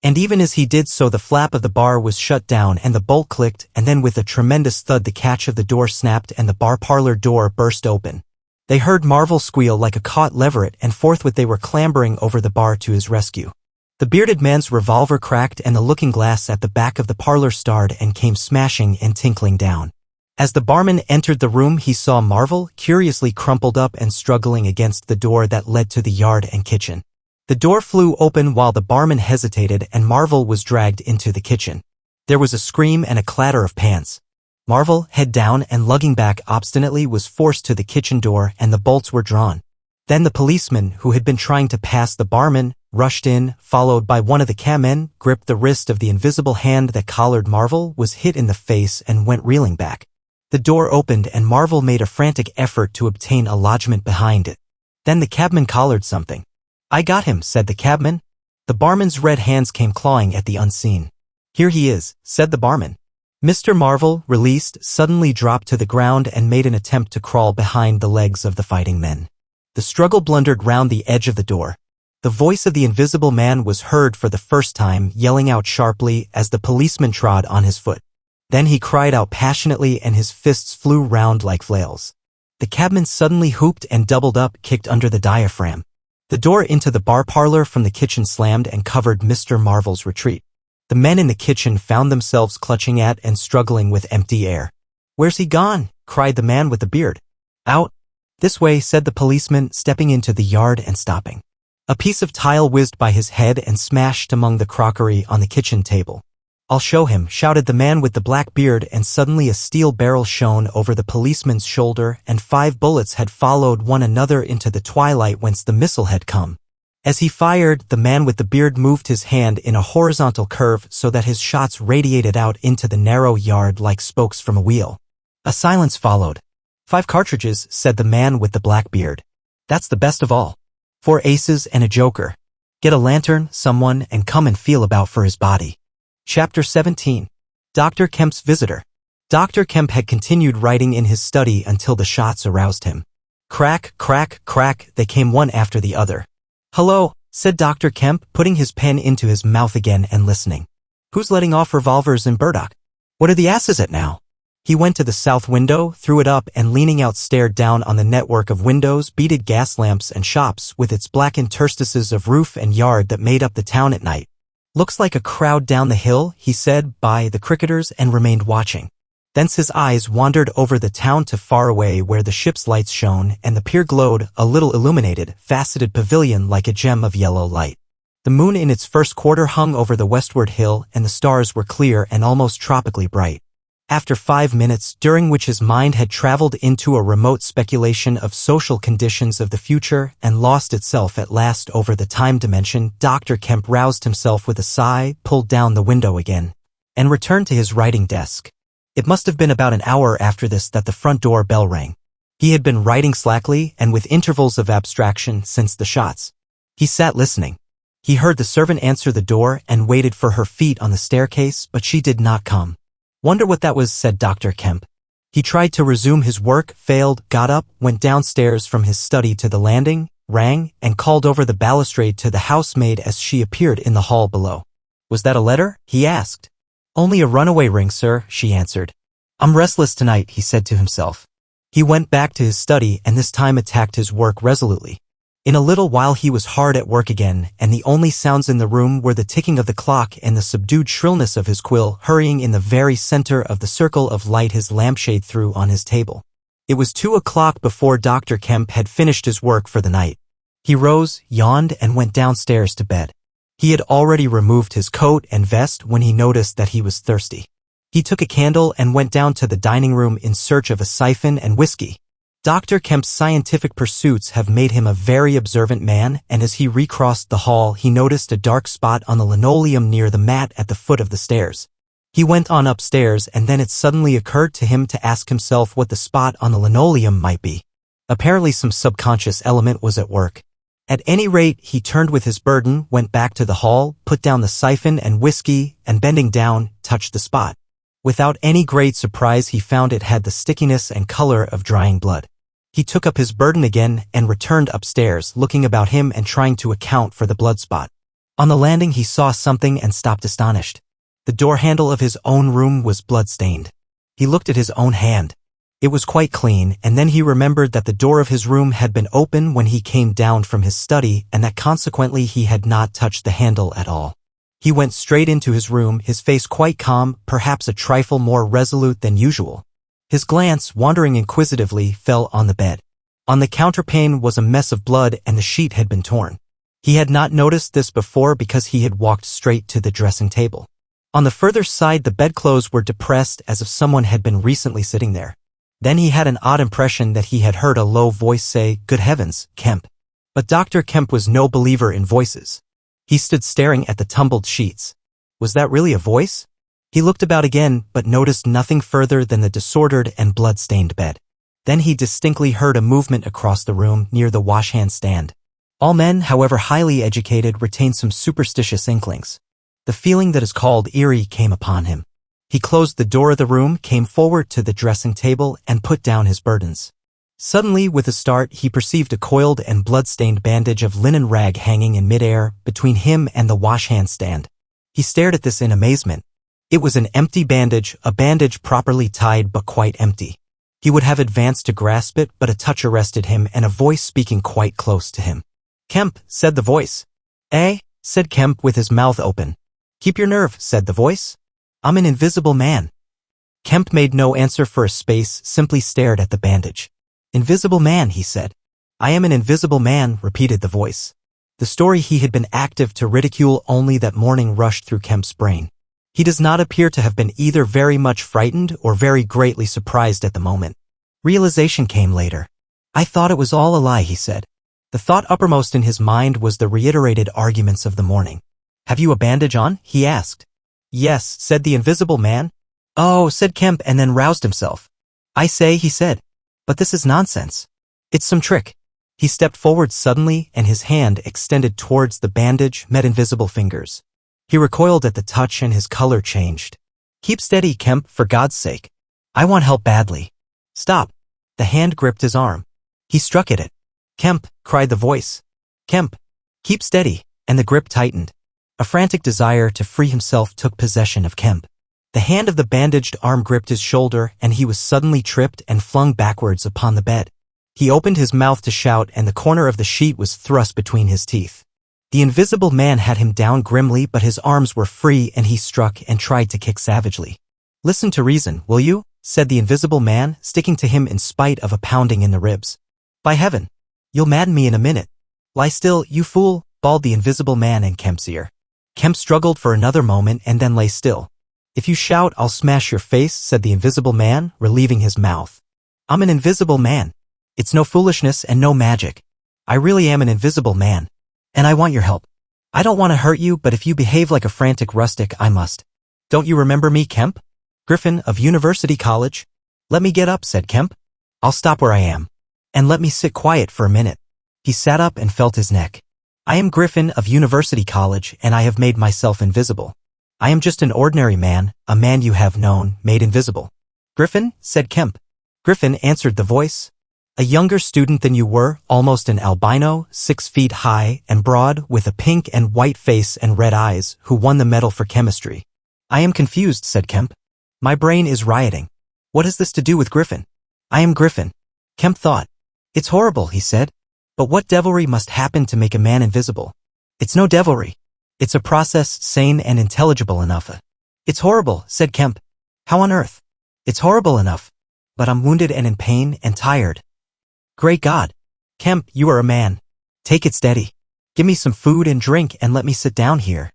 Speaker 2: And even as he did so, the flap of the bar was shut down and the bolt clicked, and then with a tremendous thud the catch of the door snapped and the bar parlor door burst open. They heard Marvel squeal like a caught leveret, and forthwith they were clambering over the bar to his rescue. The bearded man's revolver cracked and the looking glass at the back of the parlor starred and came smashing and tinkling down. As the barman entered the room, he saw Marvel, curiously crumpled up and struggling against the door that led to the yard and kitchen. The door flew open while the barman hesitated, and Marvel was dragged into the kitchen. There was a scream and a clatter of pans. Marvel, head down and lugging back obstinately, was forced to the kitchen door, and the bolts were drawn. Then the policeman, who had been trying to pass the barman, rushed in, followed by one of the cabmen, gripped the wrist of the invisible hand that collared Marvel, was hit in the face, and went reeling back. The door opened and Marvel made a frantic effort to obtain a lodgment behind it. Then the cabman collared something. "I got him," said the cabman. The barman's red hands came clawing at the unseen. "Here he is," said the barman. Mr. Marvel, released, suddenly dropped to the ground and made an attempt to crawl behind the legs of the fighting men. The struggle blundered round the edge of the door. The voice of the invisible man was heard for the first time, yelling out sharply as the policeman trod on his foot. Then he cried out passionately and his fists flew round like flails. The cabman suddenly whooped and doubled up, kicked under the diaphragm. The door into the bar parlor from the kitchen slammed and covered Mr. Marvel's retreat. The men in the kitchen found themselves clutching at and struggling with empty air. "Where's he gone?" cried the man with the beard. "Out. This way," said the policeman, stepping into the yard and stopping. A piece of tile whizzed by his head and smashed among the crockery on the kitchen table. "I'll show him," shouted the man with the black beard, and suddenly a steel barrel shone over the policeman's shoulder, and 5 bullets had followed one another into the twilight whence the missile had come. As he fired, the man with the beard moved his hand in a horizontal curve so that his shots radiated out into the narrow yard like spokes from a wheel. A silence followed. 5 cartridges," said the man with the black beard. "That's the best of all. 4 aces and a joker. Get a lantern, someone, and come and feel about for his body." Chapter 17. Dr. Kemp's Visitor. Dr. Kemp had continued writing in his study until the shots aroused him. Crack, crack, crack, they came one after the other. "Hello," said Dr. Kemp, putting his pen into his mouth again and listening. "Who's letting off revolvers in Burdock? What are the asses at now?" He went to the south window, threw it up, and leaning out stared down on the network of windows, beaded gas lamps, and shops with its black interstices of roof and yard that made up the town at night. "Looks like a crowd down the hill," he said, by the cricketers, and remained watching. Thence his eyes wandered over the town to far away where the ship's lights shone and the pier glowed, a little illuminated, faceted pavilion like a gem of yellow light. The moon in its first quarter hung over the westward hill and the stars were clear and almost tropically bright. After 5 minutes, during which his mind had traveled into a remote speculation of social conditions of the future and lost itself at last over the time dimension, Dr. Kemp roused himself with a sigh, pulled down the window again, and returned to his writing desk. It must have been about an hour after this that the front door bell rang. He had been writing slackly and with intervals of abstraction since the shots. He sat listening. He heard the servant answer the door and waited for her feet on the staircase, but she did not come. "Wonder what that was," said Dr. Kemp. He tried to resume his work, failed, got up, went downstairs from his study to the landing, rang, and called over the balustrade to the housemaid as she appeared in the hall below. "Was that a letter?" he asked. "Only a runaway ring, sir," she answered. "I'm restless tonight," he said to himself. He went back to his study and this time attacked his work resolutely. In a little while he was hard at work again, and the only sounds in the room were the ticking of the clock and the subdued shrillness of his quill hurrying in the very center of the circle of light his lampshade threw on his table. It was 2 o'clock before Dr. Kemp had finished his work for the night. He rose, yawned, and went downstairs to bed. He had already removed his coat and vest when he noticed that he was thirsty. He took a candle and went down to the dining room in search of a siphon and whiskey. Dr. Kemp's scientific pursuits have made him a very observant man, and as he recrossed the hall he noticed a dark spot on the linoleum near the mat at the foot of the stairs. He went on upstairs and then it suddenly occurred to him to ask himself what the spot on the linoleum might be. Apparently some subconscious element was at work. At any rate, he turned with his burden, went back to the hall, put down the siphon and whiskey, and bending down, touched the spot. Without any great surprise he found it had the stickiness and color of drying blood. He took up his burden again and returned upstairs, looking about him and trying to account for the blood spot. On the landing he saw something and stopped astonished. The door handle of his own room was blood-stained. He looked at his own hand. It was quite clean, and then he remembered that the door of his room had been open when he came down from his study and that consequently he had not touched the handle at all. He went straight into his room, his face quite calm, perhaps a trifle more resolute than usual. His glance, wandering inquisitively, fell on the bed. On the counterpane was a mess of blood and the sheet had been torn. He had not noticed this before because he had walked straight to the dressing table. On the further side the bedclothes were depressed as if someone had been recently sitting there. Then he had an odd impression that he had heard a low voice say, "Good heavens, Kemp." But Dr. Kemp was no believer in voices. He stood staring at the tumbled sheets. Was that really a voice? He looked about again, but noticed nothing further than the disordered and blood-stained bed. Then he distinctly heard a movement across the room near the washhand stand. All men, however highly educated, retain some superstitious inklings. The feeling that is called eerie came upon him. He closed the door of the room, came forward to the dressing table, and put down his burdens. Suddenly, with a start, he perceived a coiled and blood-stained bandage of linen rag hanging in midair between him and the washhand stand. He stared at this in amazement. It was an empty bandage, a bandage properly tied but quite empty. He would have advanced to grasp it, but a touch arrested him and a voice speaking quite close to him. "Kemp," said the voice. "Eh?" said Kemp with his mouth open. "Keep your nerve," said the voice. "I'm an invisible man." Kemp made no answer for a space, simply stared at the bandage. "Invisible man," he said. "I am an invisible man," repeated the voice. The story he had been active to ridicule only that morning rushed through Kemp's brain. He does not appear to have been either very much frightened or very greatly surprised at the moment. Realization came later. "I thought it was all a lie," he said. The thought uppermost in his mind was the reiterated arguments of the morning. "Have you a bandage on?" he asked. "Yes," said the invisible man. "Oh," said Kemp and then roused himself. "I say," he said. "But this is nonsense. It's some trick." He stepped forward suddenly and his hand, extended towards the bandage, met invisible fingers. He recoiled at the touch and his color changed. "Keep steady, Kemp, for God's sake. I want help badly." "Stop." The hand gripped his arm. He struck at it. "Kemp," cried the voice. "Kemp, keep steady," and the grip tightened. A frantic desire to free himself took possession of Kemp. The hand of the bandaged arm gripped his shoulder and he was suddenly tripped and flung backwards upon the bed. He opened his mouth to shout and the corner of the sheet was thrust between his teeth. The invisible man had him down grimly, but his arms were free and he struck and tried to kick savagely. "Listen to reason, will you?" said the invisible man, sticking to him in spite of a pounding in the ribs. "By heaven, you'll madden me in a minute." "Lie still, you fool," bawled the invisible man in Kemp's ear. Kemp struggled for another moment and then lay still. "If you shout, I'll smash your face," said the invisible man, relieving his mouth. "I'm an invisible man. It's no foolishness and no magic. I really am an invisible man. And I want your help. I don't want to hurt you, but if you behave like a frantic rustic, I must. Don't you remember me, Kemp? Griffin of University College?" "Let me get up," said Kemp. "I'll stop where I am. And let me sit quiet for a minute." He sat up and felt his neck. I am Griffin of University College, and I have made myself invisible. I am just an ordinary man, a man you have known, made invisible. Griffin, said Kemp. Griffin, answered the voice. A younger student than you were, almost an albino, 6 feet high and broad, with a pink and white face and red eyes, who won the medal for chemistry. I am confused, said Kemp. My brain is rioting. What has this to do with Griffin? I am Griffin. Kemp thought. It's horrible, he said. But what devilry must happen to make a man invisible? It's no devilry. It's a process sane and intelligible enough. It's horrible, said Kemp. How on earth? It's horrible enough. But I'm wounded and in pain and tired. Great God. Kemp, you are a man. Take it steady. Give me some food and drink and let me sit down here.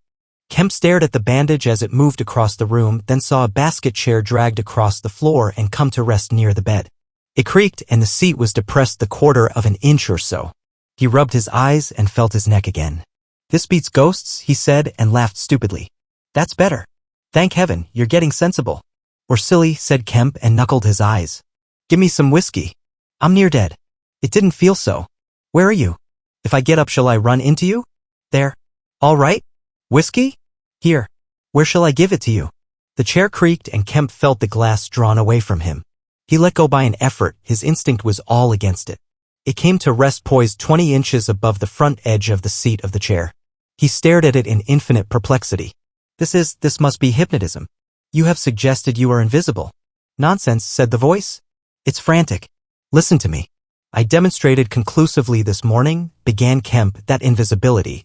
Speaker 2: Kemp stared at the bandage as it moved across the room, then saw a basket chair dragged across the floor and come to rest near the bed. It creaked and the seat was depressed the quarter of an inch or so. He rubbed his eyes and felt his neck again. This beats ghosts, he said and laughed stupidly. That's better. Thank heaven, you're getting sensible. Or silly, said Kemp and knuckled his eyes. Give me some whiskey. I'm near dead. It didn't feel so. Where are you? If I get up, shall I run into you? There. All right. Whiskey? Here. Where shall I give it to you? The chair creaked and Kemp felt the glass drawn away from him. He let go by an effort, his instinct was all against it. It came to rest poised 20 inches above the front edge of the seat of the chair. He stared at it in infinite perplexity. This must be hypnotism. You have suggested you are invisible. Nonsense, said the voice. It's frantic. Listen to me. I demonstrated conclusively this morning, began Kemp, that invisibility.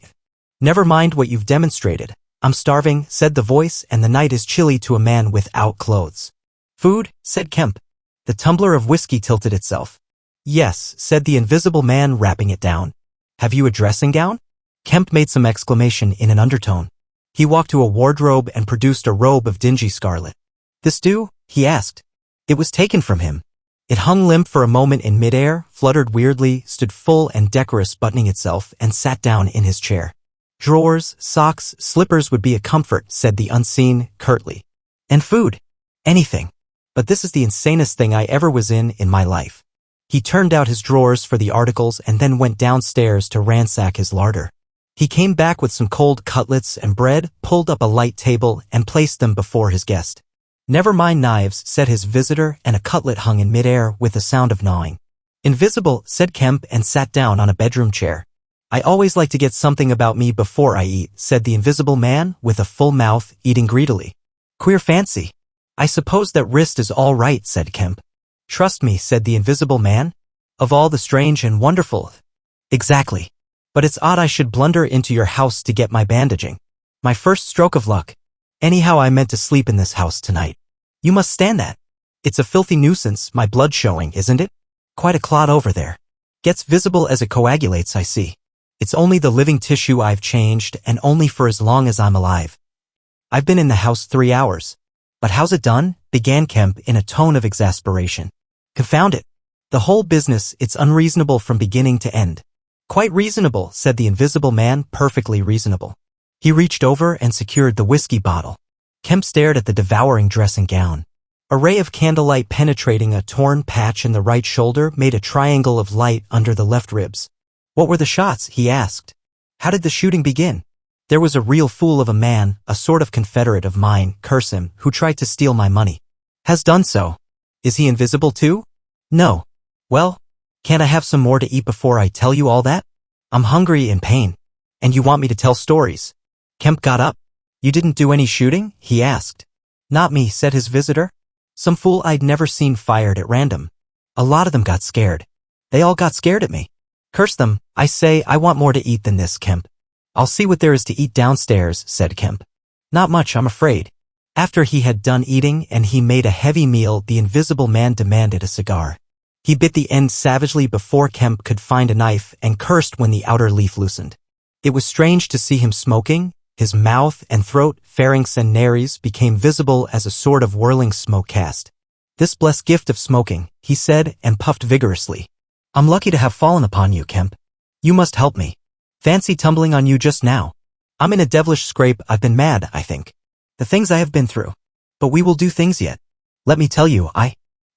Speaker 2: Never mind what you've demonstrated. I'm starving, said the voice, and the night is chilly to a man without clothes. Food, said Kemp. The tumbler of whiskey tilted itself. Yes, said the invisible man, wrapping it down. Have you a dressing gown? Kemp made some exclamation in an undertone. He walked to a wardrobe and produced a robe of dingy scarlet. This do? He asked. It was taken from him. It hung limp for a moment in midair, fluttered weirdly, stood full and decorous buttoning itself, and sat down in his chair. Drawers, socks, slippers would be a comfort, said the unseen, curtly. And food. Anything. But this is the insanest thing I ever was in my life. He turned out his drawers for the articles and then went downstairs to ransack his larder. He came back with some cold cutlets and bread, pulled up a light table, and placed them before his guest. Never mind knives, said his visitor, and a cutlet hung in midair with a sound of gnawing. Invisible, said Kemp, and sat down on a bedroom chair. I always like to get something about me before I eat, said the invisible man, with a full mouth, eating greedily. Queer fancy. I suppose that wrist is all right, said Kemp. Trust me, said the invisible man. Of all the strange and wonderful. Exactly. But it's odd I should blunder into your house to get my bandaging. My first stroke of luck. Anyhow, I meant to sleep in this house tonight. You must stand that. It's a filthy nuisance, my blood showing, isn't it? Quite a clot over there. Gets visible as it coagulates, I see. It's only the living tissue I've changed, and only for as long as I'm alive. I've been in the house 3 hours. But how's it done? Began Kemp in a tone of exasperation. Confound it. The whole business, it's unreasonable from beginning to end. Quite reasonable, said the invisible man, perfectly reasonable. He reached over and secured the whiskey bottle. Kemp stared at the devouring dressing gown. A ray of candlelight penetrating a torn patch in the right shoulder made a triangle of light under the left ribs. What were the shots? He asked. How did the shooting begin? There was a real fool of a man, a sort of confederate of mine, curse him, who tried to steal my money. Has done so. Is he invisible too? No. Well, can't I have some more to eat before I tell you all that? I'm hungry in pain. And you want me to tell stories? Kemp got up. You didn't do any shooting? He asked. Not me, said his visitor. Some fool I'd never seen fired at random. A lot of them got scared. They all got scared at me. Curse them. I say I want more to eat than this, Kemp. I'll see what there is to eat downstairs, said Kemp. Not much, I'm afraid. After he had done eating and he made a heavy meal, the invisible man demanded a cigar. He bit the end savagely before Kemp could find a knife and cursed when the outer leaf loosened. It was strange to see him smoking. His mouth and throat, pharynx and nares, became visible as a sort of whirling smoke cast. This blessed gift of smoking, he said, and puffed vigorously. I'm lucky to have fallen upon you, Kemp. You must help me. Fancy tumbling on you just now. I'm in a devilish scrape. I've been mad, I think. The things I have been through. But we will do things yet. Let me tell you,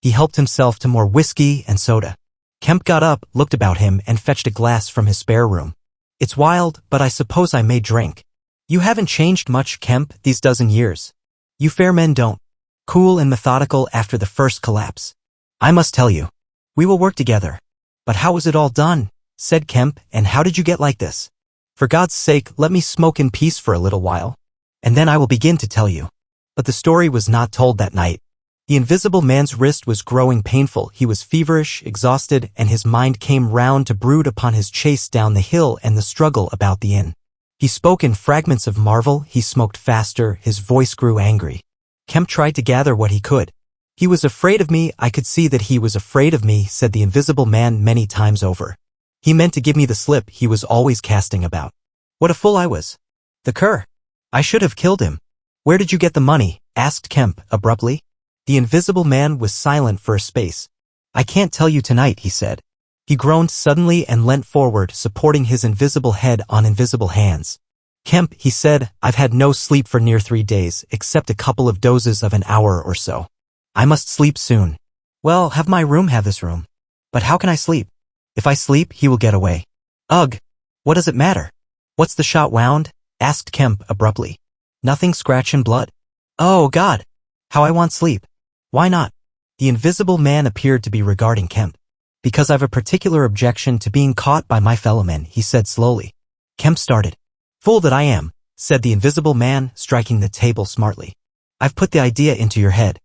Speaker 2: He helped himself to more whiskey and soda. Kemp got up, looked about him, and fetched a glass from his spare room. It's wild, but I suppose I may drink. You haven't changed much, Kemp, these dozen years. You fair men don't. Cool and methodical after the first collapse. I must tell you. We will work together. But how was it all done? Said Kemp, and how did you get like this? For God's sake, let me smoke in peace for a little while. And then I will begin to tell you. But the story was not told that night. The invisible man's wrist was growing painful, he was feverish, exhausted, and his mind came round to brood upon his chase down the hill and the struggle about the inn. He spoke in fragments of marvel, he smoked faster, his voice grew angry. Kemp tried to gather what he could. He was afraid of me, I could see that he was afraid of me, said the invisible man many times over. He meant to give me the slip he was always casting about. What a fool I was. The cur. I should have killed him. Where did you get the money? Asked Kemp, abruptly. The invisible man was silent for a space. I can't tell you tonight, he said. He groaned suddenly and leant forward, supporting his invisible head on invisible hands. Kemp, he said, I've had no sleep for near 3 days, except a couple of dozes of an hour or so. I must sleep soon. Well, have my room have this room. But how can I sleep? If I sleep, he will get away. Ugh! What does it matter? What's the shot wound? Asked Kemp abruptly. Nothing, scratch and blood. Oh, God! How I want sleep. Why not? The invisible man appeared to be regarding Kemp. Because I've a particular objection to being caught by my fellow men, he said slowly. Kemp started. Fool that I am, said the invisible man, striking the table smartly. I've put the idea into your head.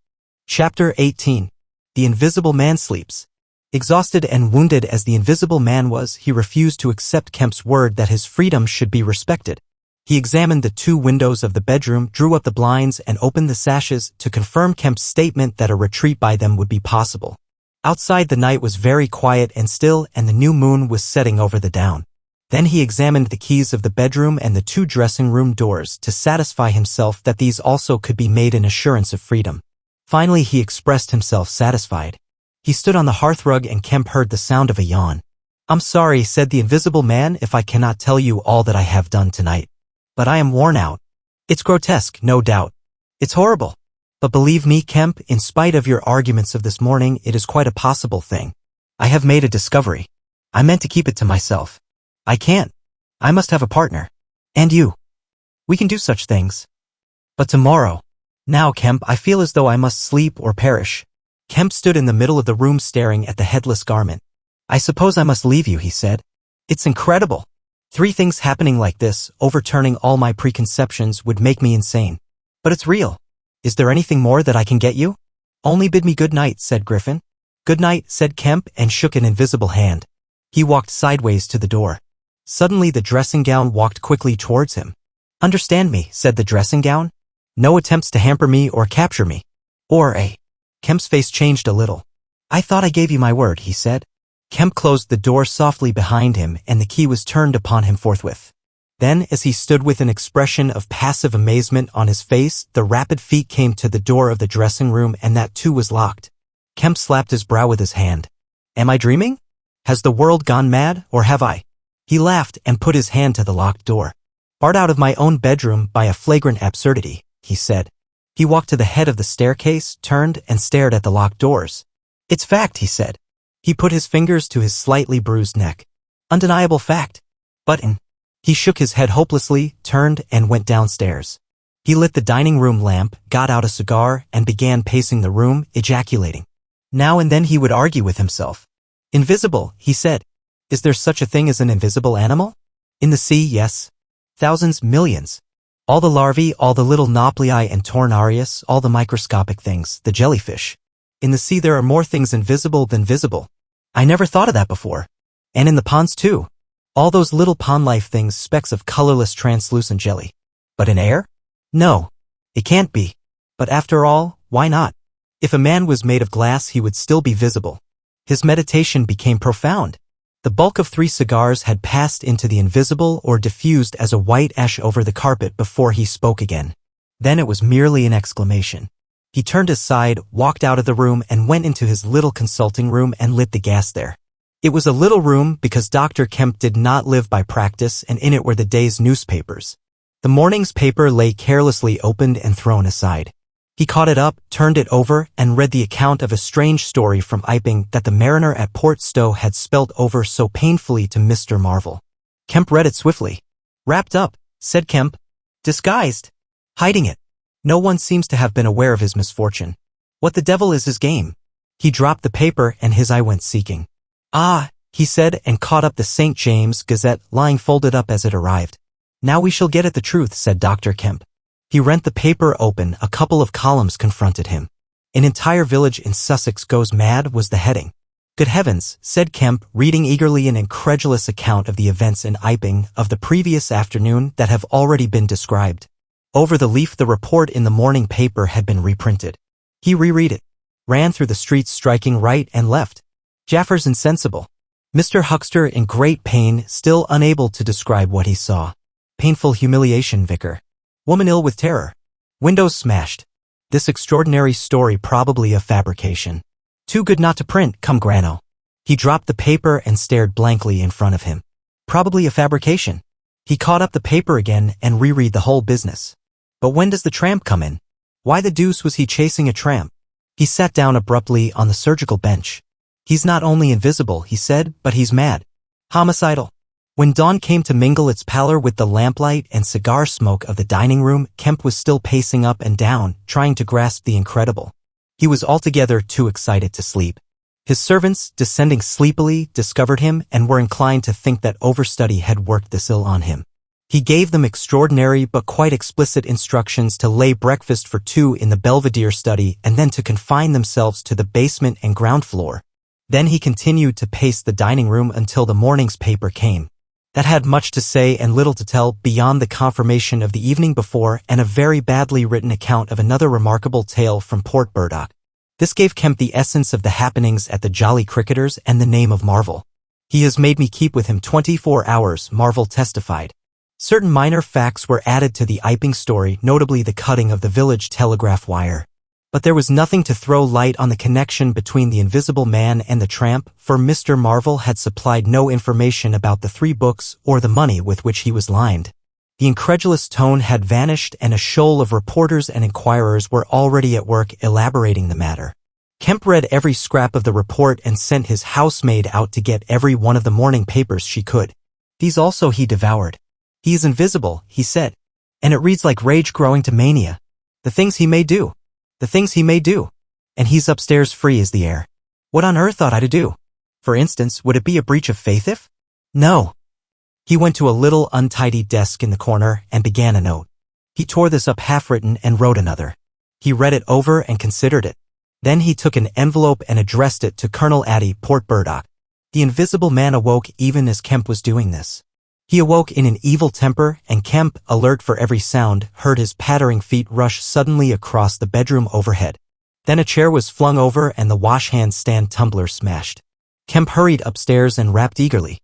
Speaker 2: Chapter 18. The invisible man sleeps. Exhausted and wounded as the invisible man was, he refused to accept Kemp's word that his freedom should be respected. He examined the 2 windows of the bedroom, drew up the blinds, and opened the sashes to confirm Kemp's statement that a retreat by them would be possible. Outside the night was very quiet and still, and the new moon was setting over the down. Then he examined the keys of the bedroom and the 2 dressing room doors to satisfy himself that these also could be made an assurance of freedom. Finally he expressed himself satisfied. He stood on the hearthrug and Kemp heard the sound of a yawn. I'm sorry, said the invisible man, if I cannot tell you all that I have done tonight. But I am worn out. It's grotesque, no doubt. It's horrible. But believe me, Kemp, in spite of your arguments of this morning, it is quite a possible thing. I have made a discovery. I meant to keep it to myself. I can't. I must have a partner. And you. We can do such things. But tomorrow. Now, Kemp, I feel as though I must sleep or perish. Kemp stood in the middle of the room staring at the headless garment. I suppose I must leave you, he said. It's incredible. 3 things happening like this, overturning all my preconceptions, would make me insane. But it's real. Is there anything more that I can get you? Only bid me good night, said Griffin. Good night, said Kemp, and shook an invisible hand. He walked sideways to the door. Suddenly the dressing gown walked quickly towards him. Understand me, said the dressing gown. No attempts to hamper me or capture me. Kemp's face changed a little. I thought I gave you my word, he said. Kemp closed the door softly behind him and the key was turned upon him forthwith. Then, as he stood with an expression of passive amazement on his face, the rapid feet came to the door of the dressing room and that too was locked. Kemp slapped his brow with his hand. Am I dreaming? Has the world gone mad, or have I? He laughed and put his hand to the locked door. Barred out of my own bedroom by a flagrant absurdity, he said. He walked to the head of the staircase, turned, and stared at the locked doors. It's fact, he said. He put his fingers to his slightly bruised neck. Undeniable fact. He shook his head hopelessly, turned, and went downstairs. He lit the dining room lamp, got out a cigar, and began pacing the room, ejaculating. Now and then he would argue with himself. Invisible, he said. Is there such a thing as an invisible animal? In the sea, yes. Thousands, millions. All the larvae, all the little nauplii and tornarius, all the microscopic things, the jellyfish. In the sea there are more things invisible than visible. I never thought of that before. And in the ponds too. All those little pond-life things, specks of colorless translucent jelly. But in air? No. It can't be. But after all, why not? If a man was made of glass he would still be visible. His meditation became profound. The bulk of 3 cigars had passed into the invisible or diffused as a white ash over the carpet before he spoke again. Then it was merely an exclamation. He turned aside, walked out of the room, and went into his little consulting room and lit the gas there. It was a little room because Dr. Kemp did not live by practice, and in it were the day's newspapers. The morning's paper lay carelessly opened and thrown aside. He caught it up, turned it over, and read the account of a strange story from Iping that the mariner at Port Stowe had spelt over so painfully to Mr. Marvel. Kemp read it swiftly. Wrapped up, said Kemp. Disguised. Hiding it. No one seems to have been aware of his misfortune. What the devil is his game? He dropped the paper and his eye went seeking. Ah, he said and caught up the St. James Gazette lying folded up as it arrived. Now we shall get at the truth, said Dr. Kemp. He rent the paper open, a couple of columns confronted him. An entire village in Sussex goes mad was the heading. Good heavens, said Kemp, reading eagerly an incredulous account of the events in Iping of the previous afternoon that have already been described. Over the leaf the report in the morning paper had been reprinted. He reread it. Ran through the streets striking right and left. Jaffers insensible. Mr. Huckster in great pain, still unable to describe what he saw. Painful humiliation, Vicar. Woman ill with terror. Windows smashed. This extraordinary story probably a fabrication. Too good not to print, come grano. He dropped the paper and stared blankly in front of him. Probably a fabrication. He caught up the paper again and reread the whole business. But when does the tramp come in? Why the deuce was he chasing a tramp? He sat down abruptly on the surgical bench. He's not only invisible, he said, but he's mad. Homicidal. When dawn came to mingle its pallor with the lamplight and cigar smoke of the dining room, Kemp was still pacing up and down, trying to grasp the incredible. He was altogether too excited to sleep. His servants, descending sleepily, discovered him and were inclined to think that overstudy had worked this ill on him. He gave them extraordinary but quite explicit instructions to lay breakfast for two in the Belvedere study and then to confine themselves to the basement and ground floor. Then he continued to pace the dining room until the morning's paper came. That had much to say and little to tell beyond the confirmation of the evening before and a very badly written account of another remarkable tale from Port Burdock. This gave Kemp the essence of the happenings at the Jolly Cricketers and the name of Marvel. He has made me keep with him 24 hours, Marvel testified. Certain minor facts were added to the Iping story, notably the cutting of the village telegraph wire. But there was nothing to throw light on the connection between the Invisible Man and the tramp, for Mr. Marvel had supplied no information about the 3 books or the money with which he was lined. The incredulous tone had vanished and a shoal of reporters and inquirers were already at work elaborating the matter. Kemp read every scrap of the report and sent his housemaid out to get every one of the morning papers she could. These also he devoured. He is invisible, he said. And it reads like rage growing to mania. The things he may do. The things he may do. And he's upstairs free as the air. What on earth ought I to do? For instance, would it be a breach of faith if? No. He went to a little untidy desk in the corner and began a note. He tore this up half-written and wrote another. He read it over and considered it. Then he took an envelope and addressed it to Colonel Addy, Port Burdock. The Invisible Man awoke even as Kemp was doing this. He awoke in an evil temper, and Kemp, alert for every sound, heard his pattering feet rush suddenly across the bedroom overhead. Then a chair was flung over and the wash-hand stand tumbler smashed. Kemp hurried upstairs and rapped eagerly.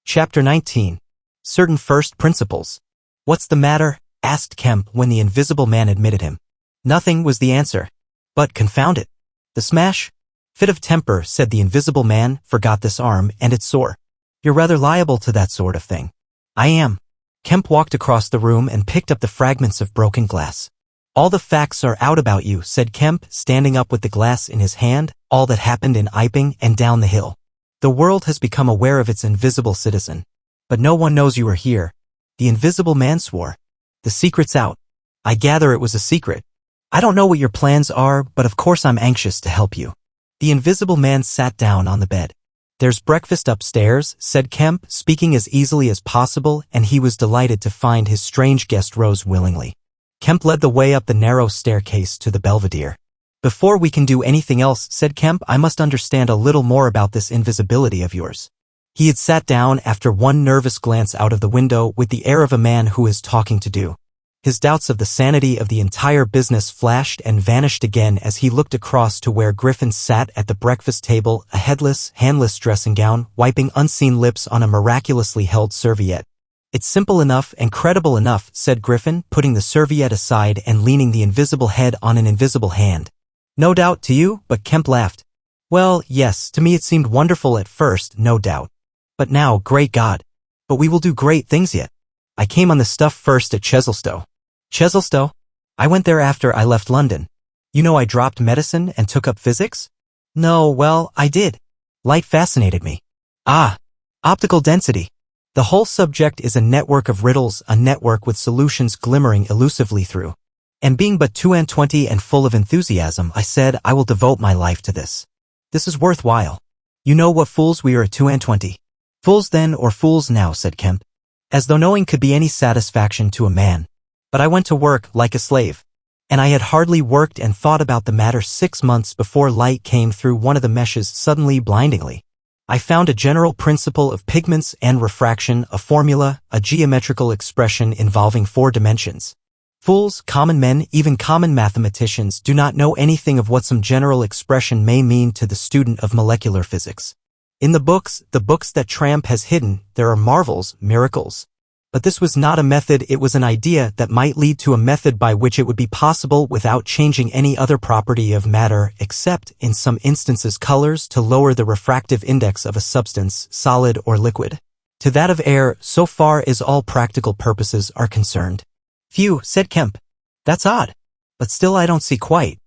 Speaker 2: Chapter 19. Certain First Principles. What's the matter? Asked Kemp when the Invisible Man admitted him. Nothing was the answer. But confound it. The smash? Fit of temper, said the Invisible Man, forgot this arm and it's sore. You're rather liable to that sort of thing. I am. Kemp walked across the room and picked up the fragments of broken glass. All the facts are out about you, said Kemp, standing up with the glass in his hand, all that happened in Iping and down the hill. The world has become aware of its invisible citizen. But no one knows you are here. The Invisible Man swore. The secret's out. I gather it was a secret. I don't know what your plans are, but of course I'm anxious to help you. The Invisible Man sat down on the bed. There's breakfast upstairs, said Kemp, speaking as easily as possible, and he was delighted to find his strange guest rose willingly. Kemp led the way up the narrow staircase to the Belvedere. Before we can do anything else, said Kemp, I must understand a little more about this invisibility of yours. He had sat down after one nervous glance out of the window with the air of a man who is talking to do. His doubts of the sanity of the entire business flashed and vanished again as he looked across to where Griffin sat at the breakfast table, a headless, handless dressing gown, wiping unseen lips on a miraculously held serviette. It's simple enough and credible enough, said Griffin, putting the serviette aside and leaning the invisible head on an invisible hand. No doubt to you, but Kemp laughed. Well, yes, to me it seemed wonderful at first, no doubt. But now, great God. But we will do great things yet. I came on the stuff first at Chesilstowe. Chesilstowe? I went there after I left London. You know I dropped medicine and took up physics? No, well, I did. Light fascinated me. Ah, optical density. The whole subject is a network of riddles, a network with solutions glimmering elusively through. And being but 22 and full of enthusiasm, I said, I will devote my life to this. This is worthwhile. You know what fools we are at 22. Fools then or fools now, said Kemp. As though knowing could be any satisfaction to a man. But I went to work like a slave. And I had hardly worked and thought about the matter 6 months before light came through one of the meshes suddenly blindingly. I found a general principle of pigments and refraction, a formula, a geometrical expression involving 4 dimensions. Fools, common men, even common mathematicians do not know anything of what some general expression may mean to the student of molecular physics. In the books that Tramp has hidden, there are marvels, miracles. But this was not a method, it was an idea that might lead to a method by which it would be possible without changing any other property of matter except, in some instances, colors to lower the refractive index of a substance, solid or liquid, to that of air, so far as all practical purposes are concerned. Phew, said Kemp. That's odd. But still I don't see quite.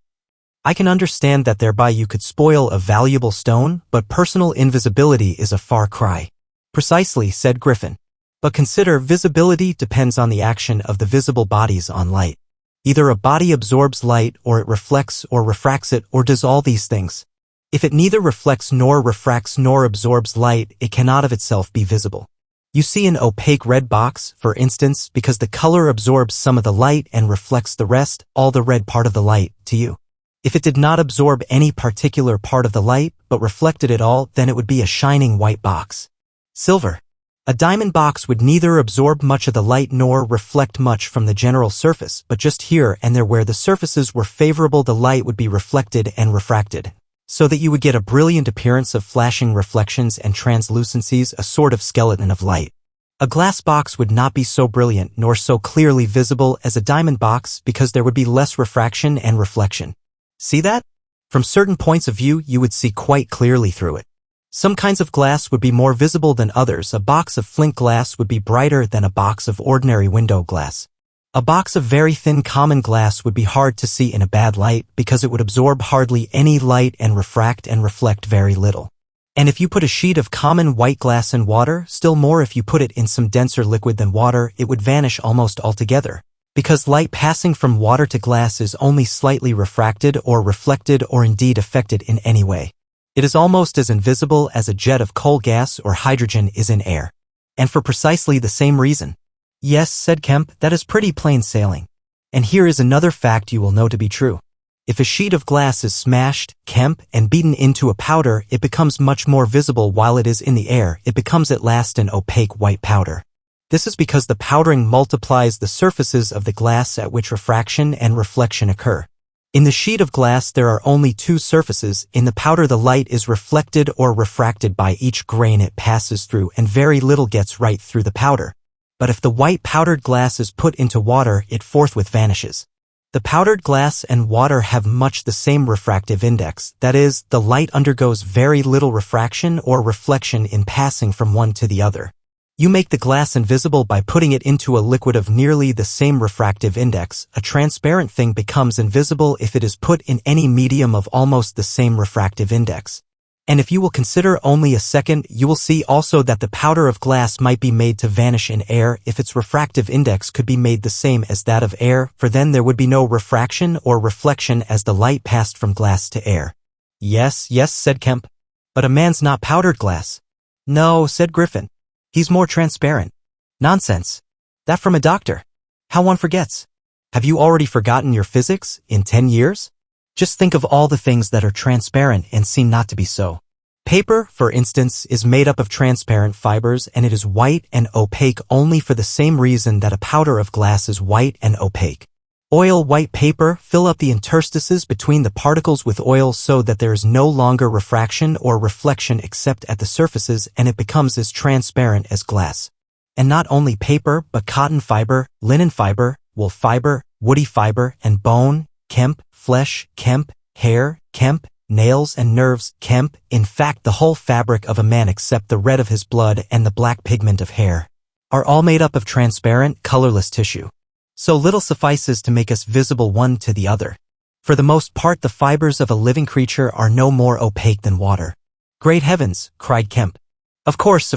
Speaker 2: I can understand that thereby you could spoil a valuable stone, but personal invisibility is a far cry. Precisely, said Griffin. But consider, visibility depends on the action of the visible bodies on light. Either a body absorbs light, or it reflects or refracts it, or does all these things. If it neither reflects nor refracts nor absorbs light, it cannot of itself be visible. You see an opaque red box, for instance, because the color absorbs some of the light and reflects the rest, all the red part of the light, to you. If it did not absorb any particular part of the light, but reflected it all, then it would be a shining white box. Silver. A diamond box would neither absorb much of the light nor reflect much from the general surface, but just here and there where the surfaces were favorable the light would be reflected and refracted, so that you would get a brilliant appearance of flashing reflections and translucencies, a sort of skeleton of light. A glass box would not be so brilliant nor so clearly visible as a diamond box because there would be less refraction and reflection. See that? From certain points of view you would see quite clearly through it. Some kinds of glass would be more visible than others. A box of flint glass would be brighter than a box of ordinary window glass. A box of very thin common glass would be hard to see in a bad light because it would absorb hardly any light and refract and reflect very little. And if you put a sheet of common white glass in water, still more if you put it in some denser liquid than water, it would vanish almost altogether, because light passing from water to glass is only slightly refracted or reflected or indeed affected in any way. It is almost as invisible as a jet of coal gas or hydrogen is in air. And for precisely the same reason. Yes, said Kemp, that is pretty plain sailing. And here is another fact you will know to be true. If a sheet of glass is smashed, Kemp, and beaten into a powder, it becomes much more visible while it is in the air. It becomes at last an opaque white powder. This is because the powdering multiplies the surfaces of the glass at which refraction and reflection occur. In the sheet of glass there are only 2 surfaces. In the powder the light is reflected or refracted by each grain it passes through, and very little gets right through the powder. But if the white powdered glass is put into water, it forthwith vanishes. The powdered glass and water have much the same refractive index, that is, the light undergoes very little refraction or reflection in passing from one to the other. You make the glass invisible by putting it into a liquid of nearly the same refractive index. A transparent thing becomes invisible if it is put in any medium of almost the same refractive index. And if you will consider only a second, you will see also that the powder of glass might be made to vanish in air if its refractive index could be made the same as that of air, for then there would be no refraction or reflection as the light passed from glass to air. Yes, said Kemp. But a man's not powdered glass. No, said Griffin. He's more transparent. Nonsense. That from a doctor. How one forgets. Have you already forgotten your physics in 10 years? Just think of all the things that are transparent and seem not to be so. Paper, for instance, is made up of transparent fibers, and it is white and opaque only for the same reason that a powder of glass is white and opaque. Oil white paper, fill up the interstices between the particles with oil so that there is no longer refraction or reflection except at the surfaces, and it becomes as transparent as glass. And not only paper, but cotton fiber, linen fiber, wool fiber, woody fiber, and bone, Kemp, flesh, Kemp, hair, Kemp, nails and nerves, Kemp, in fact the whole fabric of a man except the red of his blood and the black pigment of hair, are all made up of transparent, colorless tissue. So little suffices to make us visible one to the other. For the most part the fibers of a living creature are no more opaque than water. Great heavens, cried Kemp. Of course.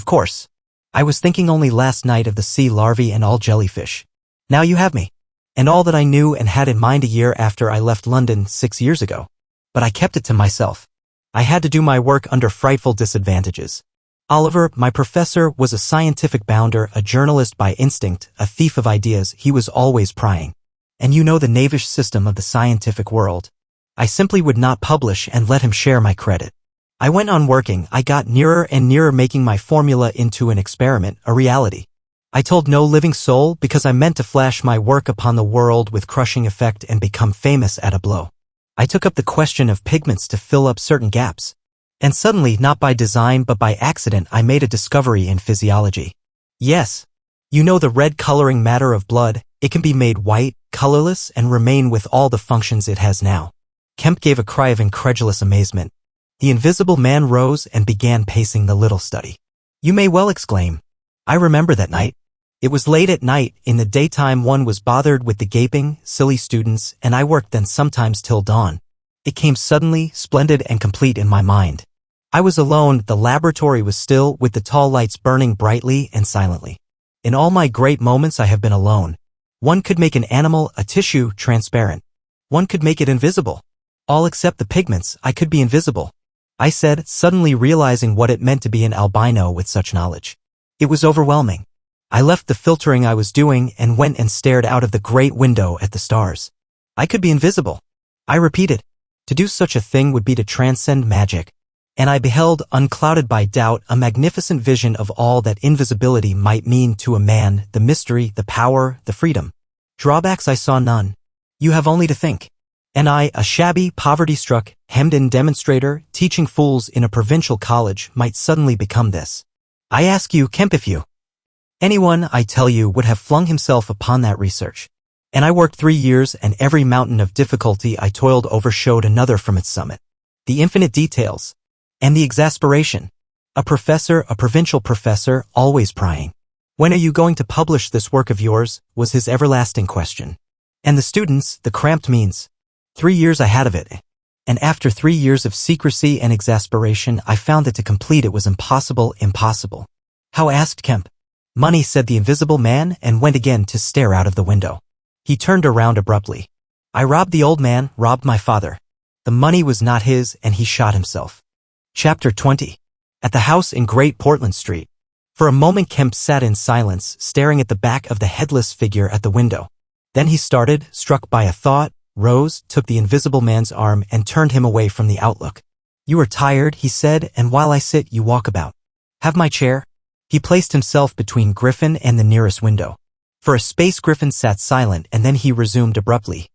Speaker 2: I was thinking only last night of the sea larvae and all jellyfish. Now you have me. And all that I knew and had in mind a year after I left London 6 years ago. But I kept it to myself. I had to do my work under frightful disadvantages. Oliver, my professor, was a scientific bounder, a journalist by instinct, a thief of ideas. He was always prying. And you know the knavish system of the scientific world. I simply would not publish and let him share my credit. I went on working. I got nearer and nearer making my formula into an experiment, a reality. I told no living soul because I meant to flash my work upon the world with crushing effect and become famous at a blow. I took up the question of pigments to fill up certain gaps. And suddenly, not by design but by accident, I made a discovery in physiology. Yes. You know the red coloring matter of blood, it can be made white, colorless, and remain with all the functions it has now. Kemp gave a cry of incredulous amazement. The invisible man rose and began pacing the little study. You may well exclaim. I remember that night. It was late at night. In the daytime one was bothered with the gaping, silly students, and I worked then sometimes till dawn. It came suddenly, splendid and complete in my mind. I was alone, the laboratory was still, with the tall lights burning brightly and silently. In all my great moments I have been alone. One could make an animal, a tissue, transparent. One could make it invisible. All except the pigments, I could be invisible. I said, suddenly realizing what it meant to be an albino with such knowledge. It was overwhelming. I left the filtering I was doing and went and stared out of the great window at the stars. I could be invisible. I repeated. To do such a thing would be to transcend magic. And I beheld, unclouded by doubt, a magnificent vision of all that invisibility might mean to a man, the mystery, the power, the freedom. Drawbacks I saw none. You have only to think. And I, a shabby, poverty-struck, hemmed-in demonstrator, teaching fools in a provincial college, might suddenly become this. I ask you, Kemp, if you. Anyone, I tell you, would have flung himself upon that research. And I worked 3 years, and every mountain of difficulty I toiled over showed another from its summit. The infinite details. And the exasperation. A professor, a provincial professor, always prying. When are you going to publish this work of yours, was his everlasting question. And the students, the cramped means. 3 years I had of it. And after 3 years of secrecy and exasperation, I found that to complete it was impossible. How, asked Kemp. Money, said the invisible man, and went again to stare out of the window. He turned around abruptly. I robbed the old man, robbed my father. The money was not his, and he shot himself. Chapter 20. At the house in Great Portland Street. For a moment Kemp sat in silence, staring at the back of the headless figure at the window. Then he started, struck by a thought, rose, took the invisible man's arm, and turned him away from the outlook. You are tired, he said, and while I sit, you walk about. Have my chair? He placed himself between Griffin and the nearest window. For a space Griffin sat silent, and then he resumed abruptly.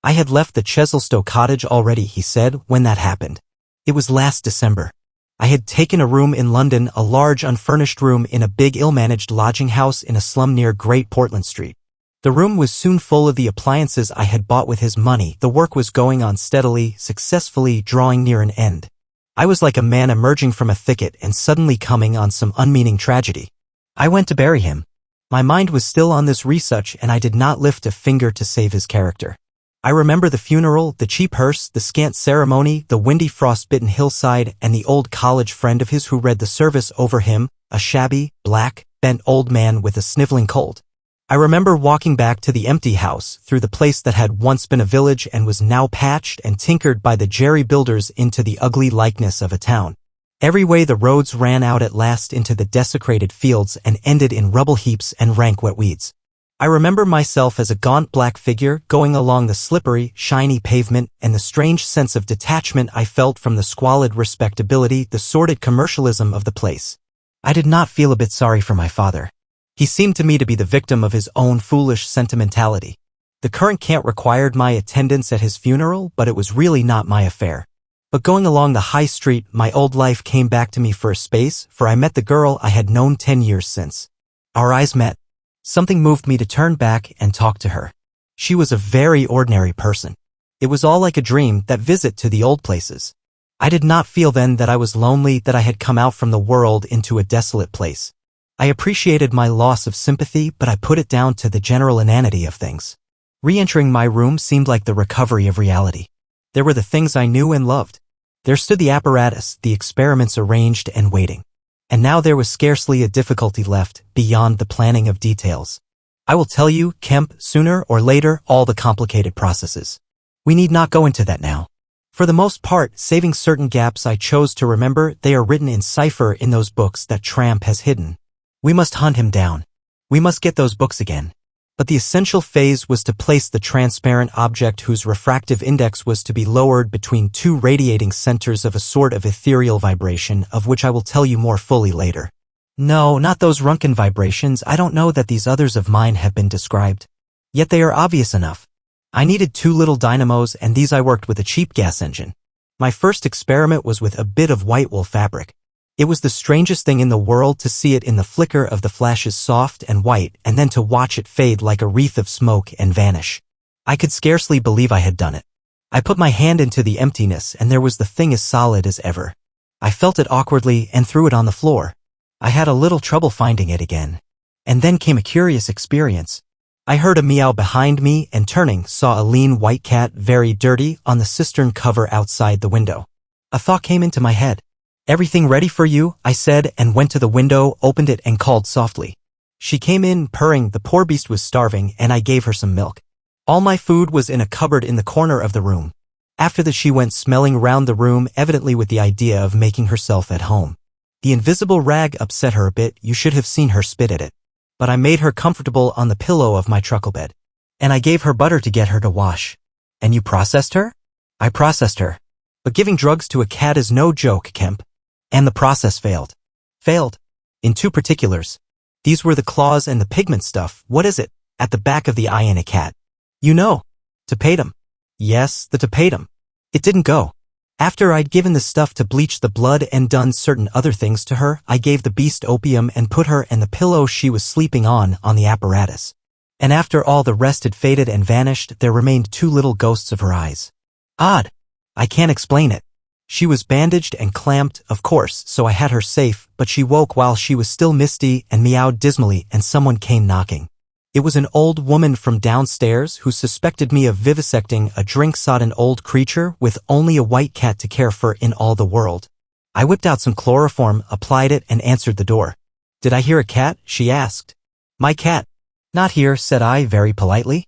Speaker 2: I had left the Stowe cottage already, he said, when that happened. It was last December. I had taken a room in London, a large unfurnished room in a big ill-managed lodging house in a slum near Great Portland Street. The room was soon full of the appliances I had bought with his money. The work was going on steadily, successfully, drawing near an end. I was like a man emerging from a thicket and suddenly coming on some unmeaning tragedy. I went to bury him. My mind was still on this research and I did not lift a finger to save his character. I remember the funeral, the cheap hearse, the scant ceremony, the windy frost-bitten hillside, and the old college friend of his who read the service over him, a shabby, black, bent old man with a sniveling cold. I remember walking back to the empty house, through the place that had once been a village and was now patched and tinkered by the jerry builders into the ugly likeness of a town. Every way the roads ran out at last into the desecrated fields and ended in rubble heaps and rank wet weeds. I remember myself as a gaunt black figure going along the slippery, shiny pavement and the strange sense of detachment I felt from the squalid respectability, the sordid commercialism of the place. I did not feel a bit sorry for my father. He seemed to me to be the victim of his own foolish sentimentality. The current cant required my attendance at his funeral, but it was really not my affair. But going along the high street, my old life came back to me for a space, for I met the girl I had known 10 years since. Our eyes met. Something moved me to turn back and talk to her. She was a very ordinary person. It was all like a dream, that visit to the old places. I did not feel then that I was lonely, that I had come out from the world into a desolate place. I appreciated my loss of sympathy, but I put it down to the general inanity of things. Re-entering my room seemed like the recovery of reality. There were the things I knew and loved. There stood the apparatus, the experiments arranged and waiting. and now there was scarcely a difficulty left beyond the planning of details. I will tell you, Kemp, sooner or later, all the complicated processes. We need not go into that now. For the most part, saving certain gaps I chose to remember, they are written in cipher in those books that Tramp has hidden. We must hunt him down. We must get those books again. But the essential phase was to place the transparent object whose refractive index was to be lowered between two radiating centers of a sort of ethereal vibration, of which I will tell you more fully later. No, not those Runken vibrations. I don't know that these others of mine have been described. Yet they are obvious enough. I needed 2 little dynamos, and these I worked with a cheap gas engine. My first experiment was with a bit of white wool fabric. It was the strangest thing in the world to see it in the flicker of the flashes soft and white, and then to watch it fade like a wreath of smoke and vanish. I could scarcely believe I had done it. I put my hand into the emptiness, and there was the thing as solid as ever. I felt it awkwardly and threw it on the floor. I had a little trouble finding it again. And then came a curious experience. I heard a meow behind me and turning, saw a lean white cat, very dirty, on the cistern cover outside the window. A thought came into my head. "Everything ready for you?" I said, and went to the window, opened it, and called softly. She came in, purring. The poor beast was starving, and I gave her some milk. All my food was in a cupboard in the corner of the room. After that she went smelling round the room, evidently with the idea of making herself at home. The invisible rag upset her a bit. You should have seen her spit at it. But I made her comfortable on the pillow of my truckle bed. And I gave her butter to get her to wash. "And you processed her?" "I processed her. But giving drugs to a cat is no joke, Kemp. And the process failed." "Failed?" "In 2 particulars. These were the claws and the pigment stuff. What is it? At the back of the eye in a cat. You know. Tapetum." "Yes, the tapetum. It didn't go. After I'd given the stuff to bleach the blood and done certain other things to her, I gave the beast opium and put her and the pillow she was sleeping on the apparatus. And after all the rest had faded and vanished, there remained 2 little ghosts of her eyes. Odd. I can't explain it. She was bandaged and clamped, of course, so I had her safe, but she woke while she was still misty and meowed dismally, and someone came knocking. It was an old woman from downstairs who suspected me of vivisecting a drink-sodden old creature with only a white cat to care for in all the world. I whipped out some chloroform, applied it, and answered the door. "Did I hear a cat?" she asked. "My cat." "Not here," said I very politely.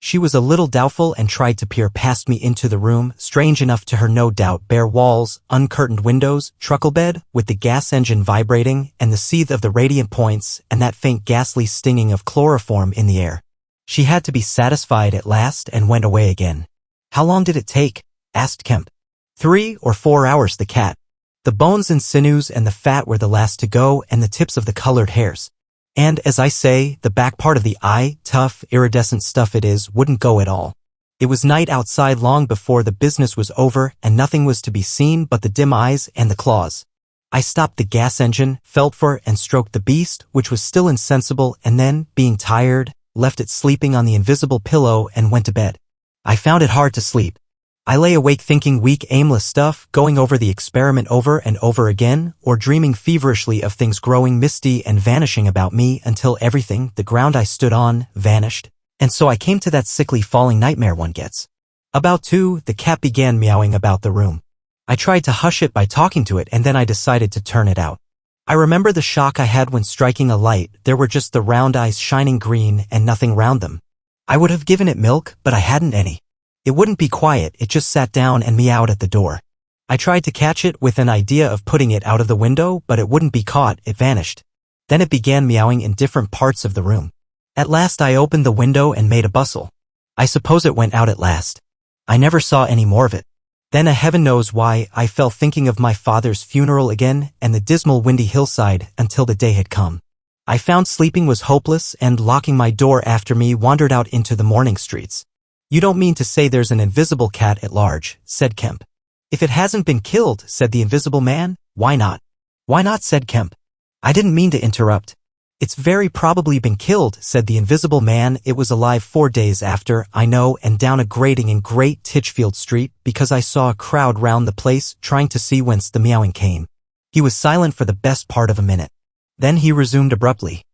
Speaker 2: She was a little doubtful and tried to peer past me into the room, strange enough to her no doubt, bare walls, uncurtained windows, truckle bed, with the gas engine vibrating, and the seethe of the radiant points, and that faint ghastly stinging of chloroform in the air. She had to be satisfied at last and went away again. "How long did it take?" asked Kemp. 3 or 4 hours, the cat. The bones and sinews and the fat were the last to go, and the tips of the colored hairs. And, as I say, the back part of the eye, tough, iridescent stuff it is, wouldn't go at all. It was night outside long before the business was over, and nothing was to be seen but the dim eyes and the claws. I stopped the gas engine, felt for and stroked the beast, which was still insensible, and then, being tired, left it sleeping on the invisible pillow and went to bed. I found it hard to sleep. I lay awake thinking weak, aimless stuff, going over the experiment over and over again, or dreaming feverishly of things growing misty and vanishing about me until everything, the ground I stood on, vanished. And so I came to that sickly falling nightmare one gets. About 2, the cat began meowing about the room. I tried to hush it by talking to it, and then I decided to turn it out. I remember the shock I had when striking a light. There were just the round eyes shining green and nothing round them. I would have given it milk, but I hadn't any. It wouldn't be quiet, it just sat down and meowed at the door. I tried to catch it with an idea of putting it out of the window, but it wouldn't be caught, it vanished. Then it began meowing in different parts of the room. At last I opened the window and made a bustle. I suppose it went out at last. I never saw any more of it. Then, a heaven knows why, I fell thinking of my father's funeral again and the dismal windy hillside until the day had come. I found sleeping was hopeless and, locking my door after me, wandered out into the morning streets. "You don't mean to say there's an invisible cat at large," said Kemp. "If it hasn't been killed," said the invisible man. "Why not?" "Why not?" said Kemp. I didn't mean to interrupt. "It's very probably been killed," said the invisible man. "It was alive 4 days after, I know, and down a grating in Great Titchfield Street, because I saw a crowd round the place trying to see whence the meowing came." He was silent for the best part of a minute. Then he resumed abruptly.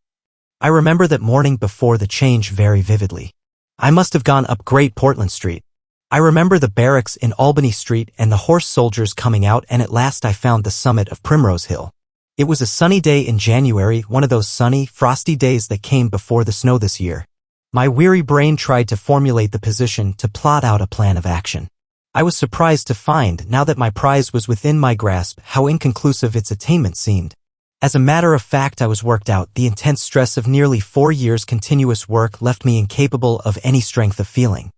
Speaker 2: "I remember that morning before the change very vividly. I must have gone up Great Portland Street. I remember the barracks in Albany Street and the horse soldiers coming out, and at last I found the summit of Primrose Hill. It was a sunny day in January, one of those sunny, frosty days that came before the snow this year. My weary brain tried to formulate the position, to plot out a plan of action. I was surprised to find, now that my prize was within my grasp, how inconclusive its attainment seemed. As a matter of fact, I was worked out. The intense stress of nearly 4 years' continuous work left me incapable of any strength of feeling.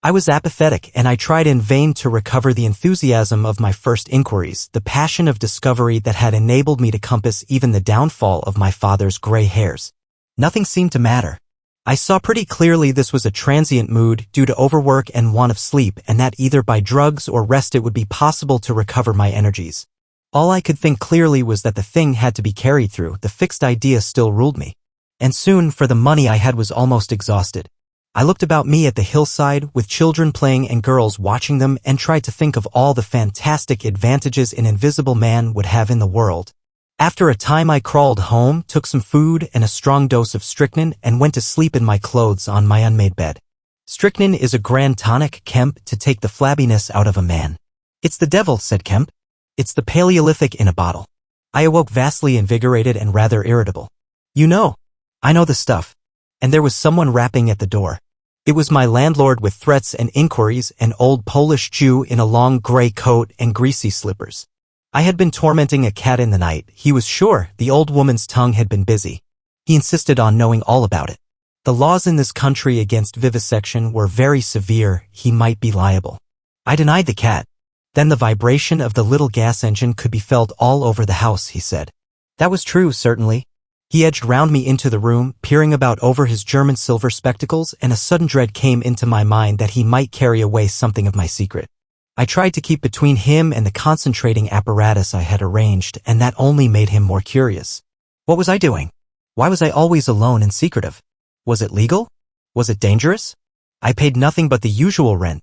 Speaker 2: I was apathetic, and I tried in vain to recover the enthusiasm of my first inquiries, the passion of discovery that had enabled me to compass even the downfall of my father's gray hairs. Nothing seemed to matter. I saw pretty clearly this was a transient mood due to overwork and want of sleep, and that either by drugs or rest it would be possible to recover my energies. All I could think clearly was that the thing had to be carried through. The fixed idea still ruled me. And soon, for the money I had was almost exhausted. I looked about me at the hillside, with children playing and girls watching them, and tried to think of all the fantastic advantages an invisible man would have in the world. After a time I crawled home, took some food and a strong dose of strychnine, and went to sleep in my clothes on my unmade bed. Strychnine is a grand tonic, Kemp, to take the flabbiness out of a man. It's the devil, said Kemp. It's the Paleolithic in a bottle. I awoke vastly invigorated and rather irritable. I know the stuff. And there was someone rapping at the door. It was my landlord with threats and inquiries, an old Polish Jew in a long gray coat and greasy slippers. I had been tormenting a cat in the night. He was sure the old woman's tongue had been busy. He insisted on knowing all about it. The laws in this country against vivisection were very severe. He might be liable. I denied the cat. Then the vibration of the little gas engine could be felt all over the house, he said. That was true, certainly. He edged round me into the room, peering about over his German silver spectacles, and a sudden dread came into my mind that he might carry away something of my secret. I tried to keep between him and the concentrating apparatus I had arranged, and that only made him more curious. What was I doing? Why was I always alone and secretive? Was it legal? Was it dangerous? I paid nothing but the usual rent.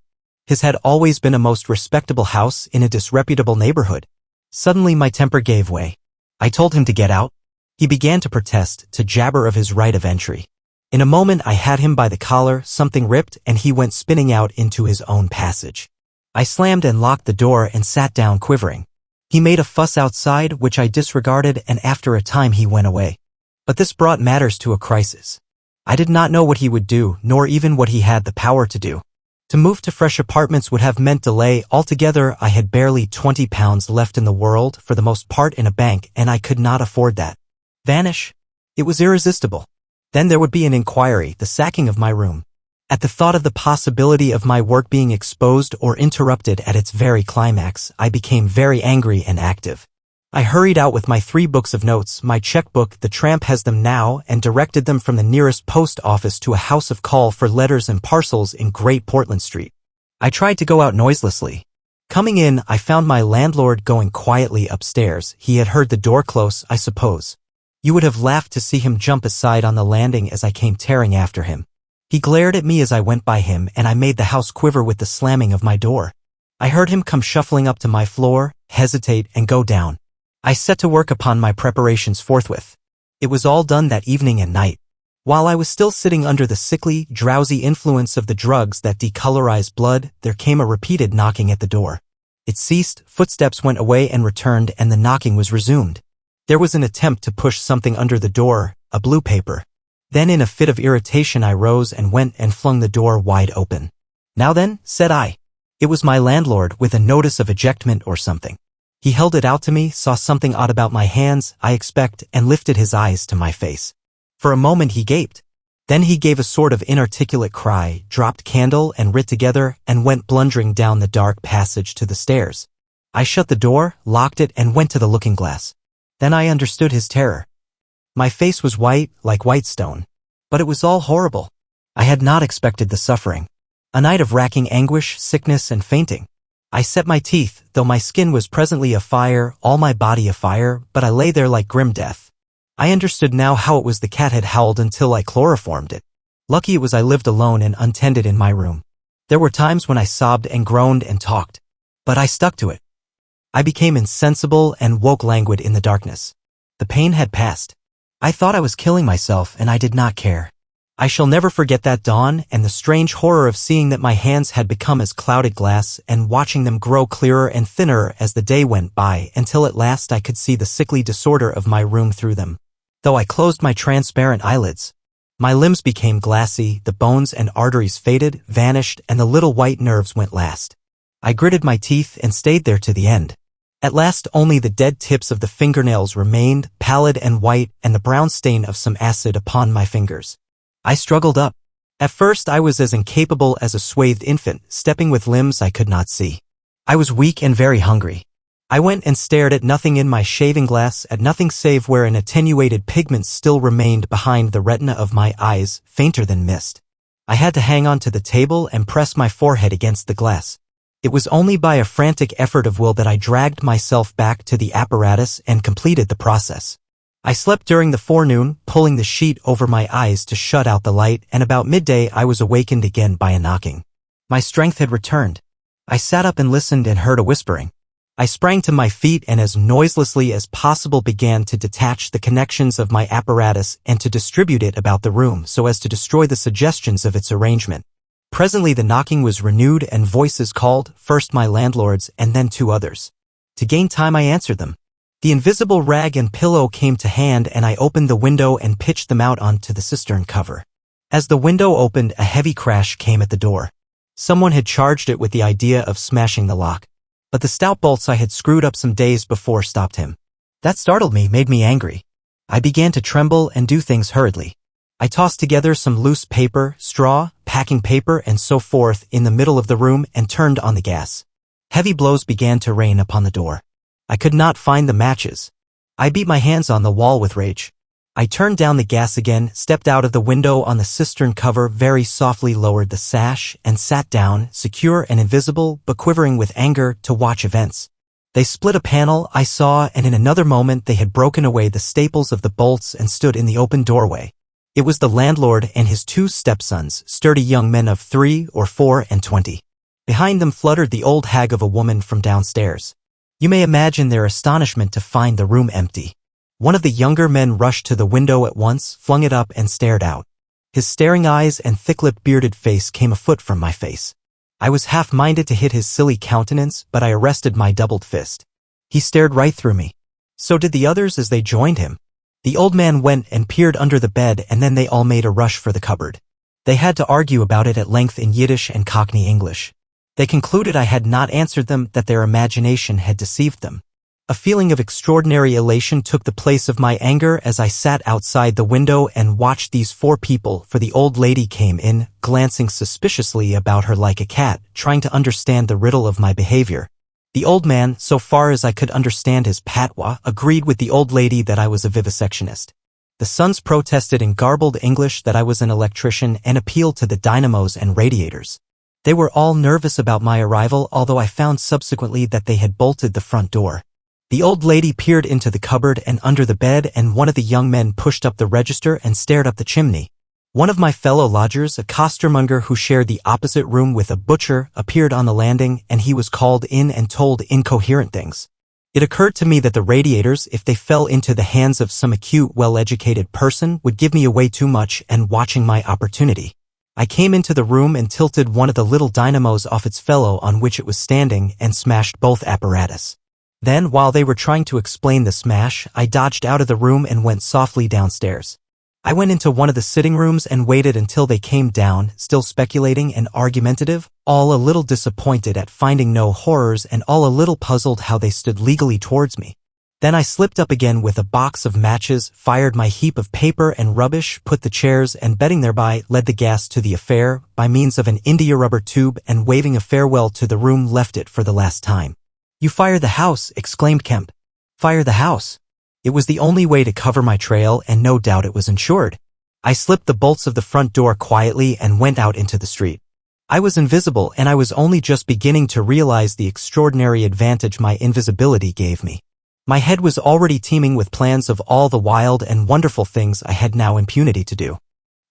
Speaker 2: His had always been a most respectable house in a disreputable neighborhood. Suddenly my temper gave way. I told him to get out. He began to protest, to jabber of his right of entry. In a moment I had him by the collar, something ripped, and he went spinning out into his own passage. I slammed and locked the door and sat down quivering. He made a fuss outside, which I disregarded, and after a time he went away. But this brought matters to a crisis. I did not know what he would do, nor even what he had the power to do. To move to fresh apartments would have meant delay. Altogether, I had barely £20 left in the world, for the most part in a bank, and I could not afford that. Vanish? It was irresistible. Then there would be an inquiry, the sacking of my room. At the thought of the possibility of my work being exposed or interrupted at its very climax, I became very angry and active. I hurried out with my 3 books of notes, my checkbook, the tramp has them now, and directed them from the nearest post office to a house of call for letters and parcels in Great Portland Street. I tried to go out noiselessly. Coming in, I found my landlord going quietly upstairs. He had heard the door close, I suppose. You would have laughed to see him jump aside on the landing as I came tearing after him. He glared at me as I went by him, and I made the house quiver with the slamming of my door. I heard him come shuffling up to my floor, hesitate, and go down. I set to work upon my preparations forthwith. It was all done that evening and night. While I was still sitting under the sickly, drowsy influence of the drugs that decolorize blood, there came a repeated knocking at the door. It ceased, footsteps went away and returned, and the knocking was resumed. There was an attempt to push something under the door, a blue paper. Then in a fit of irritation I rose and went and flung the door wide open. Now then, said I. It was my landlord with a notice of ejectment or something. He held it out to me, saw something odd about my hands, I expect, and lifted his eyes to my face. For a moment he gaped. Then he gave a sort of inarticulate cry, dropped candle and writ together, and went blundering down the dark passage to the stairs. I shut the door, locked it, and went to the looking-glass. Then I understood his terror. My face was white, like white stone. But it was all horrible. I had not expected the suffering. A night of racking anguish, sickness, and fainting. I set my teeth, though my skin was presently afire, all my body afire, but I lay there like grim death. I understood now how it was the cat had howled until I chloroformed it. Lucky it was I lived alone and untended in my room. There were times when I sobbed and groaned and talked. But I stuck to it. I became insensible and woke languid in the darkness. The pain had passed. I thought I was killing myself, and I did not care. I shall never forget that dawn and the strange horror of seeing that my hands had become as clouded glass and watching them grow clearer and thinner as the day went by until at last I could see the sickly disorder of my room through them. Though I closed my transparent eyelids, my limbs became glassy, the bones and arteries faded, vanished, and the little white nerves went last. I gritted my teeth and stayed there to the end. At last only the dead tips of the fingernails remained, pallid and white, and the brown stain of some acid upon my fingers. I struggled up. At first I was as incapable as a swathed infant, stepping with limbs I could not see. I was weak and very hungry. I went and stared at nothing in my shaving glass, at nothing save where an attenuated pigment still remained behind the retina of my eyes, fainter than mist. I had to hang on to the table and press my forehead against the glass. It was only by a frantic effort of will that I dragged myself back to the apparatus and completed the process. I slept during the forenoon, pulling the sheet over my eyes to shut out the light, and about midday I was awakened again by a knocking. My strength had returned. I sat up and listened and heard a whispering. I sprang to my feet and as noiselessly as possible began to detach the connections of my apparatus and to distribute it about the room so as to destroy the suggestions of its arrangement. Presently the knocking was renewed and voices called, first my landlord's and then two others. To gain time I answered them. The invisible rag and pillow came to hand and I opened the window and pitched them out onto the cistern cover. As the window opened, a heavy crash came at the door. Someone had charged it with the idea of smashing the lock. But the stout bolts I had screwed up some days before stopped him. That startled me, made me angry. I began to tremble and do things hurriedly. I tossed together some loose paper, straw, packing paper, and so forth in the middle of the room and turned on the gas. Heavy blows began to rain upon the door. I could not find the matches. I beat my hands on the wall with rage. I turned down the gas again, stepped out of the window on the cistern cover, very softly lowered the sash, and sat down, secure and invisible, but quivering with anger, to watch events. They split a panel, I saw, and in another moment they had broken away the staples of the bolts and stood in the open doorway. It was the landlord and his two stepsons, sturdy young men of 3 or 4 and 20. Behind them fluttered the old hag of a woman from downstairs. You may imagine their astonishment to find the room empty. One of the younger men rushed to the window at once, flung it up and stared out. His staring eyes and thick-lipped bearded face came a foot from my face. I was half-minded to hit his silly countenance, but I arrested my doubled fist. He stared right through me. So did the others as they joined him. The old man went and peered under the bed and then they all made a rush for the cupboard. They had to argue about it at length in Yiddish and Cockney English. They concluded I had not answered them, that their imagination had deceived them. A feeling of extraordinary elation took the place of my anger as I sat outside the window and watched these 4 people, for the old lady came in, glancing suspiciously about her like a cat, trying to understand the riddle of my behavior. The old man, so far as I could understand his patois, agreed with the old lady that I was a vivisectionist. The sons protested in garbled English that I was an electrician and appealed to the dynamos and radiators. They were all nervous about my arrival, although I found subsequently that they had bolted the front door. The old lady peered into the cupboard and under the bed, and one of the young men pushed up the register and stared up the chimney. One of my fellow lodgers, a costermonger who shared the opposite room with a butcher, appeared on the landing, and he was called in and told incoherent things. It occurred to me that the radiators, if they fell into the hands of some acute, well-educated person, would give me away too much, and watching my opportunity, I came into the room and tilted one of the little dynamos off its fellow on which it was standing and smashed both apparatus. Then, while they were trying to explain the smash, I dodged out of the room and went softly downstairs. I went into one of the sitting rooms and waited until they came down, still speculating and argumentative, all a little disappointed at finding no horrors and all a little puzzled how they stood legally towards me. Then I slipped up again with a box of matches, fired my heap of paper and rubbish, put the chairs and bedding thereby, led the gas to the affair by means of an india rubber tube, and waving a farewell to the room left it for the last time. "You fired the house," exclaimed Kemp. "Fire the house?" It was the only way to cover my trail, and no doubt it was insured. I slipped the bolts of the front door quietly and went out into the street. I was invisible, and I was only just beginning to realize the extraordinary advantage my invisibility gave me. My head was already teeming with plans of all the wild and wonderful things I had now impunity to do.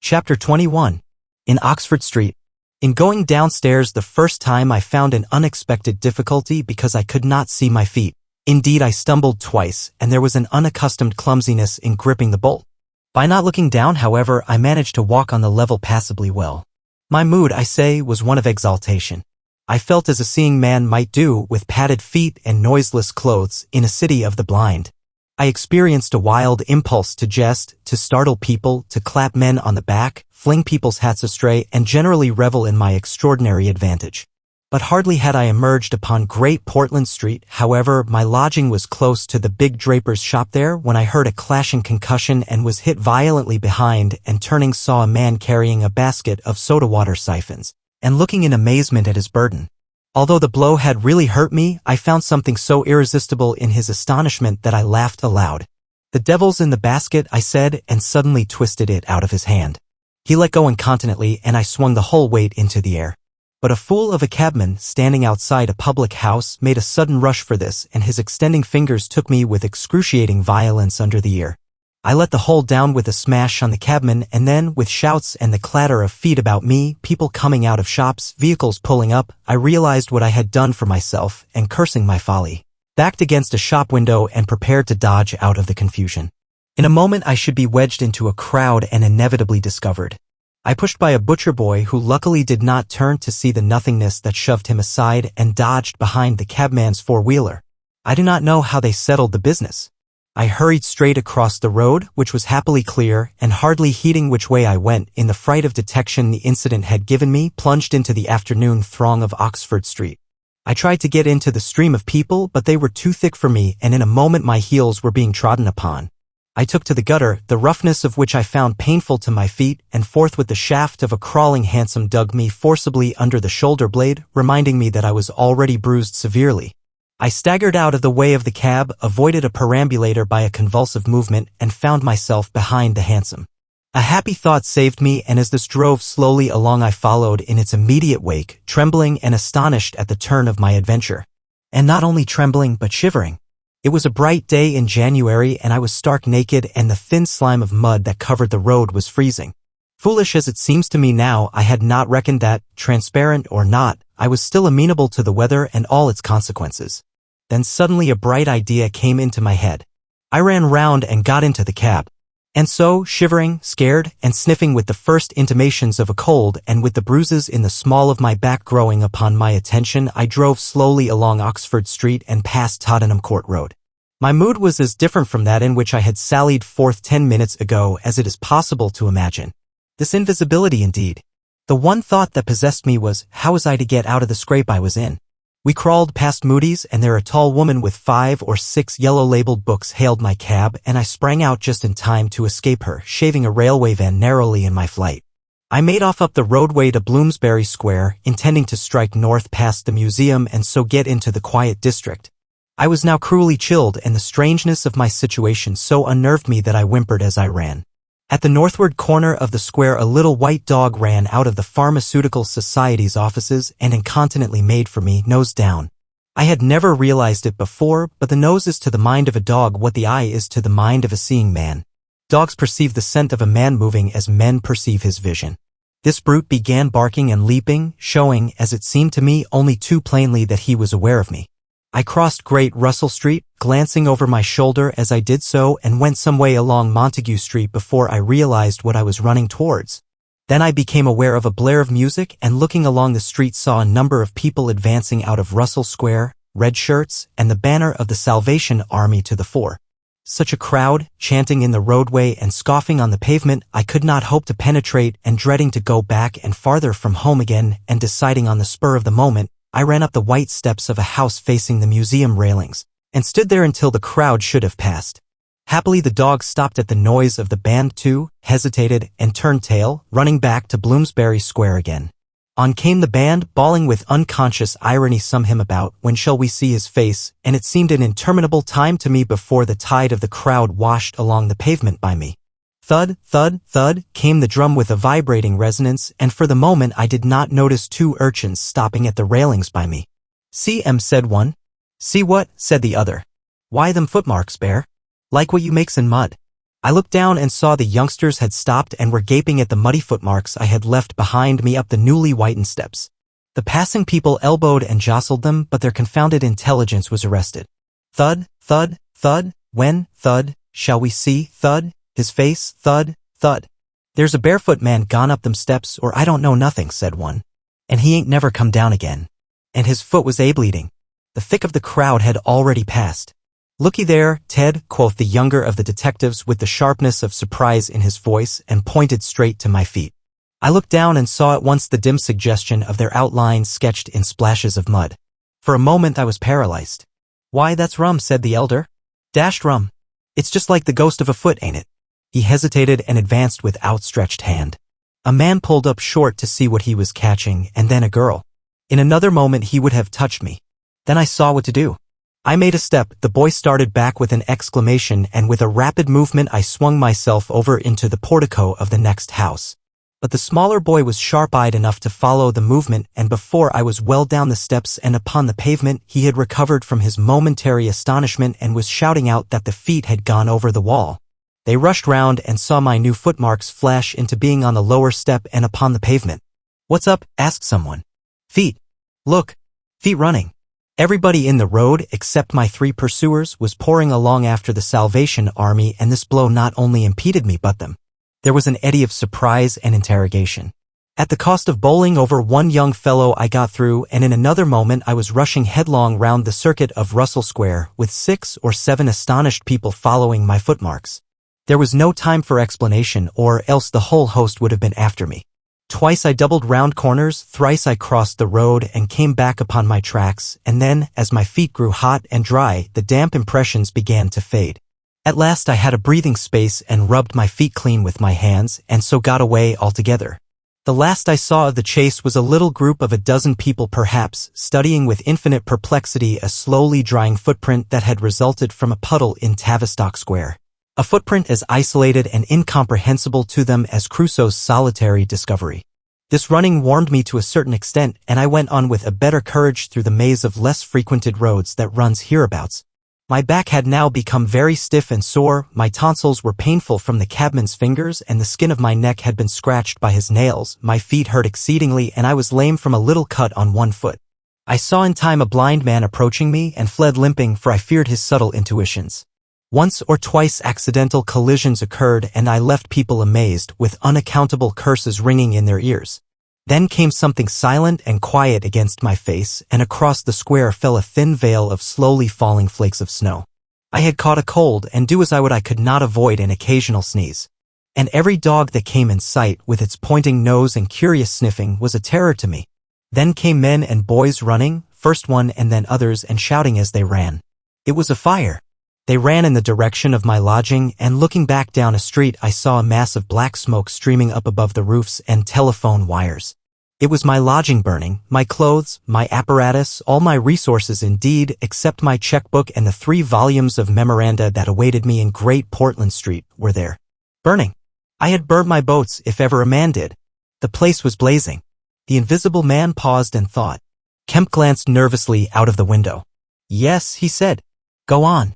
Speaker 2: Chapter 21. In Oxford Street. In going downstairs the first time, I found an unexpected difficulty because I could not see my feet. Indeed, I stumbled twice, and there was an unaccustomed clumsiness in gripping the bolt. By not looking down, however, I managed to walk on the level passably well. My mood, I say, was one of exaltation. I felt as a seeing man might do with padded feet and noiseless clothes in a city of the blind. I experienced a wild impulse to jest, to startle people, to clap men on the back, fling people's hats astray, and generally revel in my extraordinary advantage. But hardly had I emerged upon Great Portland Street, however, my lodging was close to the big draper's shop there, when I heard a clashing concussion and was hit violently behind, and turning saw a man carrying a basket of soda water siphons, and looking in amazement at his burden. Although the blow had really hurt me, I found something so irresistible in his astonishment that I laughed aloud. "The devil's in the basket," I said, and suddenly twisted it out of his hand. He let go incontinently, and I swung the whole weight into the air. But a fool of a cabman, standing outside a public house, made a sudden rush for this, and his extending fingers took me with excruciating violence under the ear. I let the whole down with a smash on the cabman, and then, with shouts and the clatter of feet about me, people coming out of shops, vehicles pulling up, I realized what I had done for myself, and cursing my folly, backed against a shop window and prepared to dodge out of the confusion. In a moment I should be wedged into a crowd and inevitably discovered. I pushed by a butcher boy who luckily did not turn to see the nothingness that shoved him aside, and dodged behind the cabman's four-wheeler. I do not know how they settled the business. I hurried straight across the road, which was happily clear, and hardly heeding which way I went, in the fright of detection the incident had given me, plunged into the afternoon throng of Oxford Street. I tried to get into the stream of people, but they were too thick for me, and in a moment my heels were being trodden upon. I took to the gutter, the roughness of which I found painful to my feet, and forthwith the shaft of a crawling hansom dug me forcibly under the shoulder blade, reminding me that I was already bruised severely. I staggered out of the way of the cab, avoided a perambulator by a convulsive movement, and found myself behind the hansom. A happy thought saved me, and as this drove slowly along I followed in its immediate wake, trembling and astonished at the turn of my adventure. And not only trembling but shivering. It was a bright day in January, and I was stark naked, and the thin slime of mud that covered the road was freezing. Foolish as it seems to me now, I had not reckoned that, transparent or not, I was still amenable to the weather and all its consequences. Then suddenly a bright idea came into my head. I ran round and got into the cab. And so, shivering, scared, and sniffing with the first intimations of a cold, and with the bruises in the small of my back growing upon my attention, I drove slowly along Oxford Street and past Tottenham Court Road. My mood was as different from that in which I had sallied forth 10 minutes ago as it is possible to imagine. This invisibility indeed. The one thought that possessed me was, how was I to get out of the scrape I was in? We crawled past Moody's, and there a tall woman with 5 or 6 yellow-labeled books hailed my cab, and I sprang out just in time to escape her, shaving a railway van narrowly in my flight. I made off up the roadway to Bloomsbury Square, intending to strike north past the museum and so get into the quiet district. I was now cruelly chilled, and the strangeness of my situation so unnerved me that I whimpered as I ran. At the northward corner of the square a little white dog ran out of the Pharmaceutical Society's offices and incontinently made for me, nose down. I had never realized it before, but the nose is to the mind of a dog what the eye is to the mind of a seeing man. Dogs perceive the scent of a man moving as men perceive his vision. This brute began barking and leaping, showing, as it seemed to me, only too plainly that he was aware of me. I crossed Great Russell Street, glancing over my shoulder as I did so, and went some way along Montague Street before I realized what I was running towards. Then I became aware of a blare of music, and looking along the street saw a number of people advancing out of Russell Square, red shirts, and the banner of the Salvation Army to the fore. Such a crowd, chanting in the roadway and scoffing on the pavement, I could not hope to penetrate, and dreading to go back and farther from home again, and deciding on the spur of the moment, I ran up the white steps of a house facing the museum railings, and stood there until the crowd should have passed. Happily the dog stopped at the noise of the band too, hesitated, and turned tail, running back to Bloomsbury Square again. On came the band, bawling with unconscious irony some hymn about, "When shall we see his face?" and it seemed an interminable time to me before the tide of the crowd washed along the pavement by me. Thud, thud, thud, came the drum with a vibrating resonance, and for the moment I did not notice 2 urchins stopping at the railings by me. "See 'em," said one. "See what?" said the other. "Why, them footmarks, bear. Like what you makes in mud." I looked down and saw the youngsters had stopped and were gaping at the muddy footmarks I had left behind me up the newly whitened steps. The passing people elbowed and jostled them, but their confounded intelligence was arrested. Thud, thud, thud, when, thud, shall we see, thud, His face, thud, thud. "There's a barefoot man gone up them steps or I don't know nothing," said one. "And he ain't never come down again." And his foot was bleeding. The thick of the crowd had already passed. "Looky there, Ted," quoth the younger of the detectives with the sharpness of surprise in his voice, and pointed straight to my feet. I looked down and saw at once the dim suggestion of their outlines sketched in splashes of mud. For a moment I was paralyzed. "Why, that's rum," said the elder. "Dashed rum. It's just like the ghost of a foot, ain't it?" He hesitated and advanced with outstretched hand. A man pulled up short to see what he was catching, and then a girl. In another moment he would have touched me. Then I saw what to do. I made a step, the boy started back with an exclamation, and with a rapid movement I swung myself over into the portico of the next house. But the smaller boy was sharp-eyed enough to follow the movement, and before I was well down the steps and upon the pavement, he had recovered from his momentary astonishment and was shouting out that the feet had gone over the wall. They rushed round and saw my new footmarks flash into being on the lower step and upon the pavement. "What's up?" asked someone. "Feet. Look. Feet running." Everybody in the road, except my 3 pursuers, was pouring along after the Salvation Army, and this blow not only impeded me but them. There was an eddy of surprise and interrogation. At the cost of bowling over one young fellow I got through, and in another moment I was rushing headlong round the circuit of Russell Square, with 6 or 7 astonished people following my footmarks. There was no time for explanation, or else the whole host would have been after me. Twice I doubled round corners, thrice I crossed the road and came back upon my tracks, and then, as my feet grew hot and dry, the damp impressions began to fade. At last I had a breathing space and rubbed my feet clean with my hands, and so got away altogether. The last I saw of the chase was a little group of a dozen people perhaps, studying with infinite perplexity a slowly drying footprint that had resulted from a puddle in Tavistock Square. A footprint as isolated and incomprehensible to them as Crusoe's solitary discovery. This running warmed me to a certain extent, and I went on with a better courage through the maze of less frequented roads that runs hereabouts. My back had now become very stiff and sore, my tonsils were painful from the cabman's fingers, and the skin of my neck had been scratched by his nails, my feet hurt exceedingly, and I was lame from a little cut on one foot. I saw in time a blind man approaching me, and fled limping, for I feared his subtle intuitions. Once or twice accidental collisions occurred, and I left people amazed, with unaccountable curses ringing in their ears. Then came something silent and quiet against my face, and across the square fell a thin veil of slowly falling flakes of snow. I had caught a cold, and do as I would I could not avoid an occasional sneeze. And every dog that came in sight, with its pointing nose and curious sniffing, was a terror to me. Then came men and boys running, first one and then others, and shouting as they ran. It was a fire. They ran in the direction of my lodging, and looking back down a street I saw a mass of black smoke streaming up above the roofs and telephone wires. It was my lodging burning, my clothes, my apparatus, all my resources indeed, except my checkbook and the 3 volumes of memoranda that awaited me in Great Portland Street, were there. Burning. I had burnt my boats, if ever a man did. The place was blazing. The invisible man paused and thought. Kemp glanced nervously out of the window. "Yes," he said. "Go on."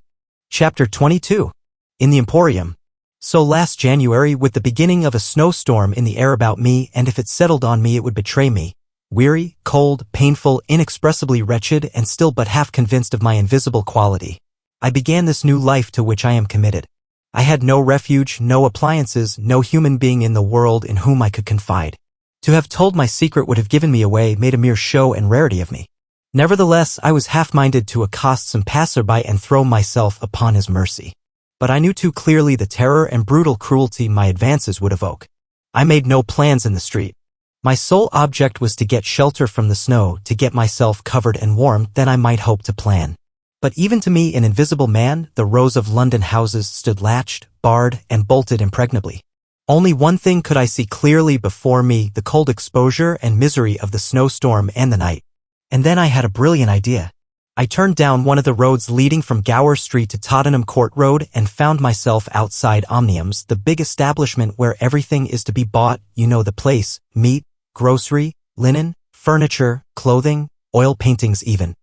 Speaker 2: Chapter 22. In the Emporium. So last January, with the beginning of a snowstorm in the air about me, and if it settled on me it would betray me. Weary, cold, painful, inexpressibly wretched, and still but half convinced of my invisible quality, I began this new life to which I am committed. I had no refuge, no appliances, no human being in the world in whom I could confide. To have told my secret would have given me away, made a mere show and rarity of me. Nevertheless, I was half-minded to accost some passer-by and throw myself upon his mercy. But I knew too clearly the terror and brutal cruelty my advances would evoke. I made no plans in the street. My sole object was to get shelter from the snow, to get myself covered and warm, then I might hope to plan. But even to me, an invisible man, the rows of London houses stood latched, barred, and bolted impregnably. Only one thing could I see clearly before me, the cold exposure and misery of the snowstorm and the night. And then I had a brilliant idea. I turned down one of the roads leading from Gower Street to Tottenham Court Road and found myself outside Omnium's, the big establishment where everything is to be bought, you know the place, meat, grocery, linen, furniture, clothing, oil paintings even.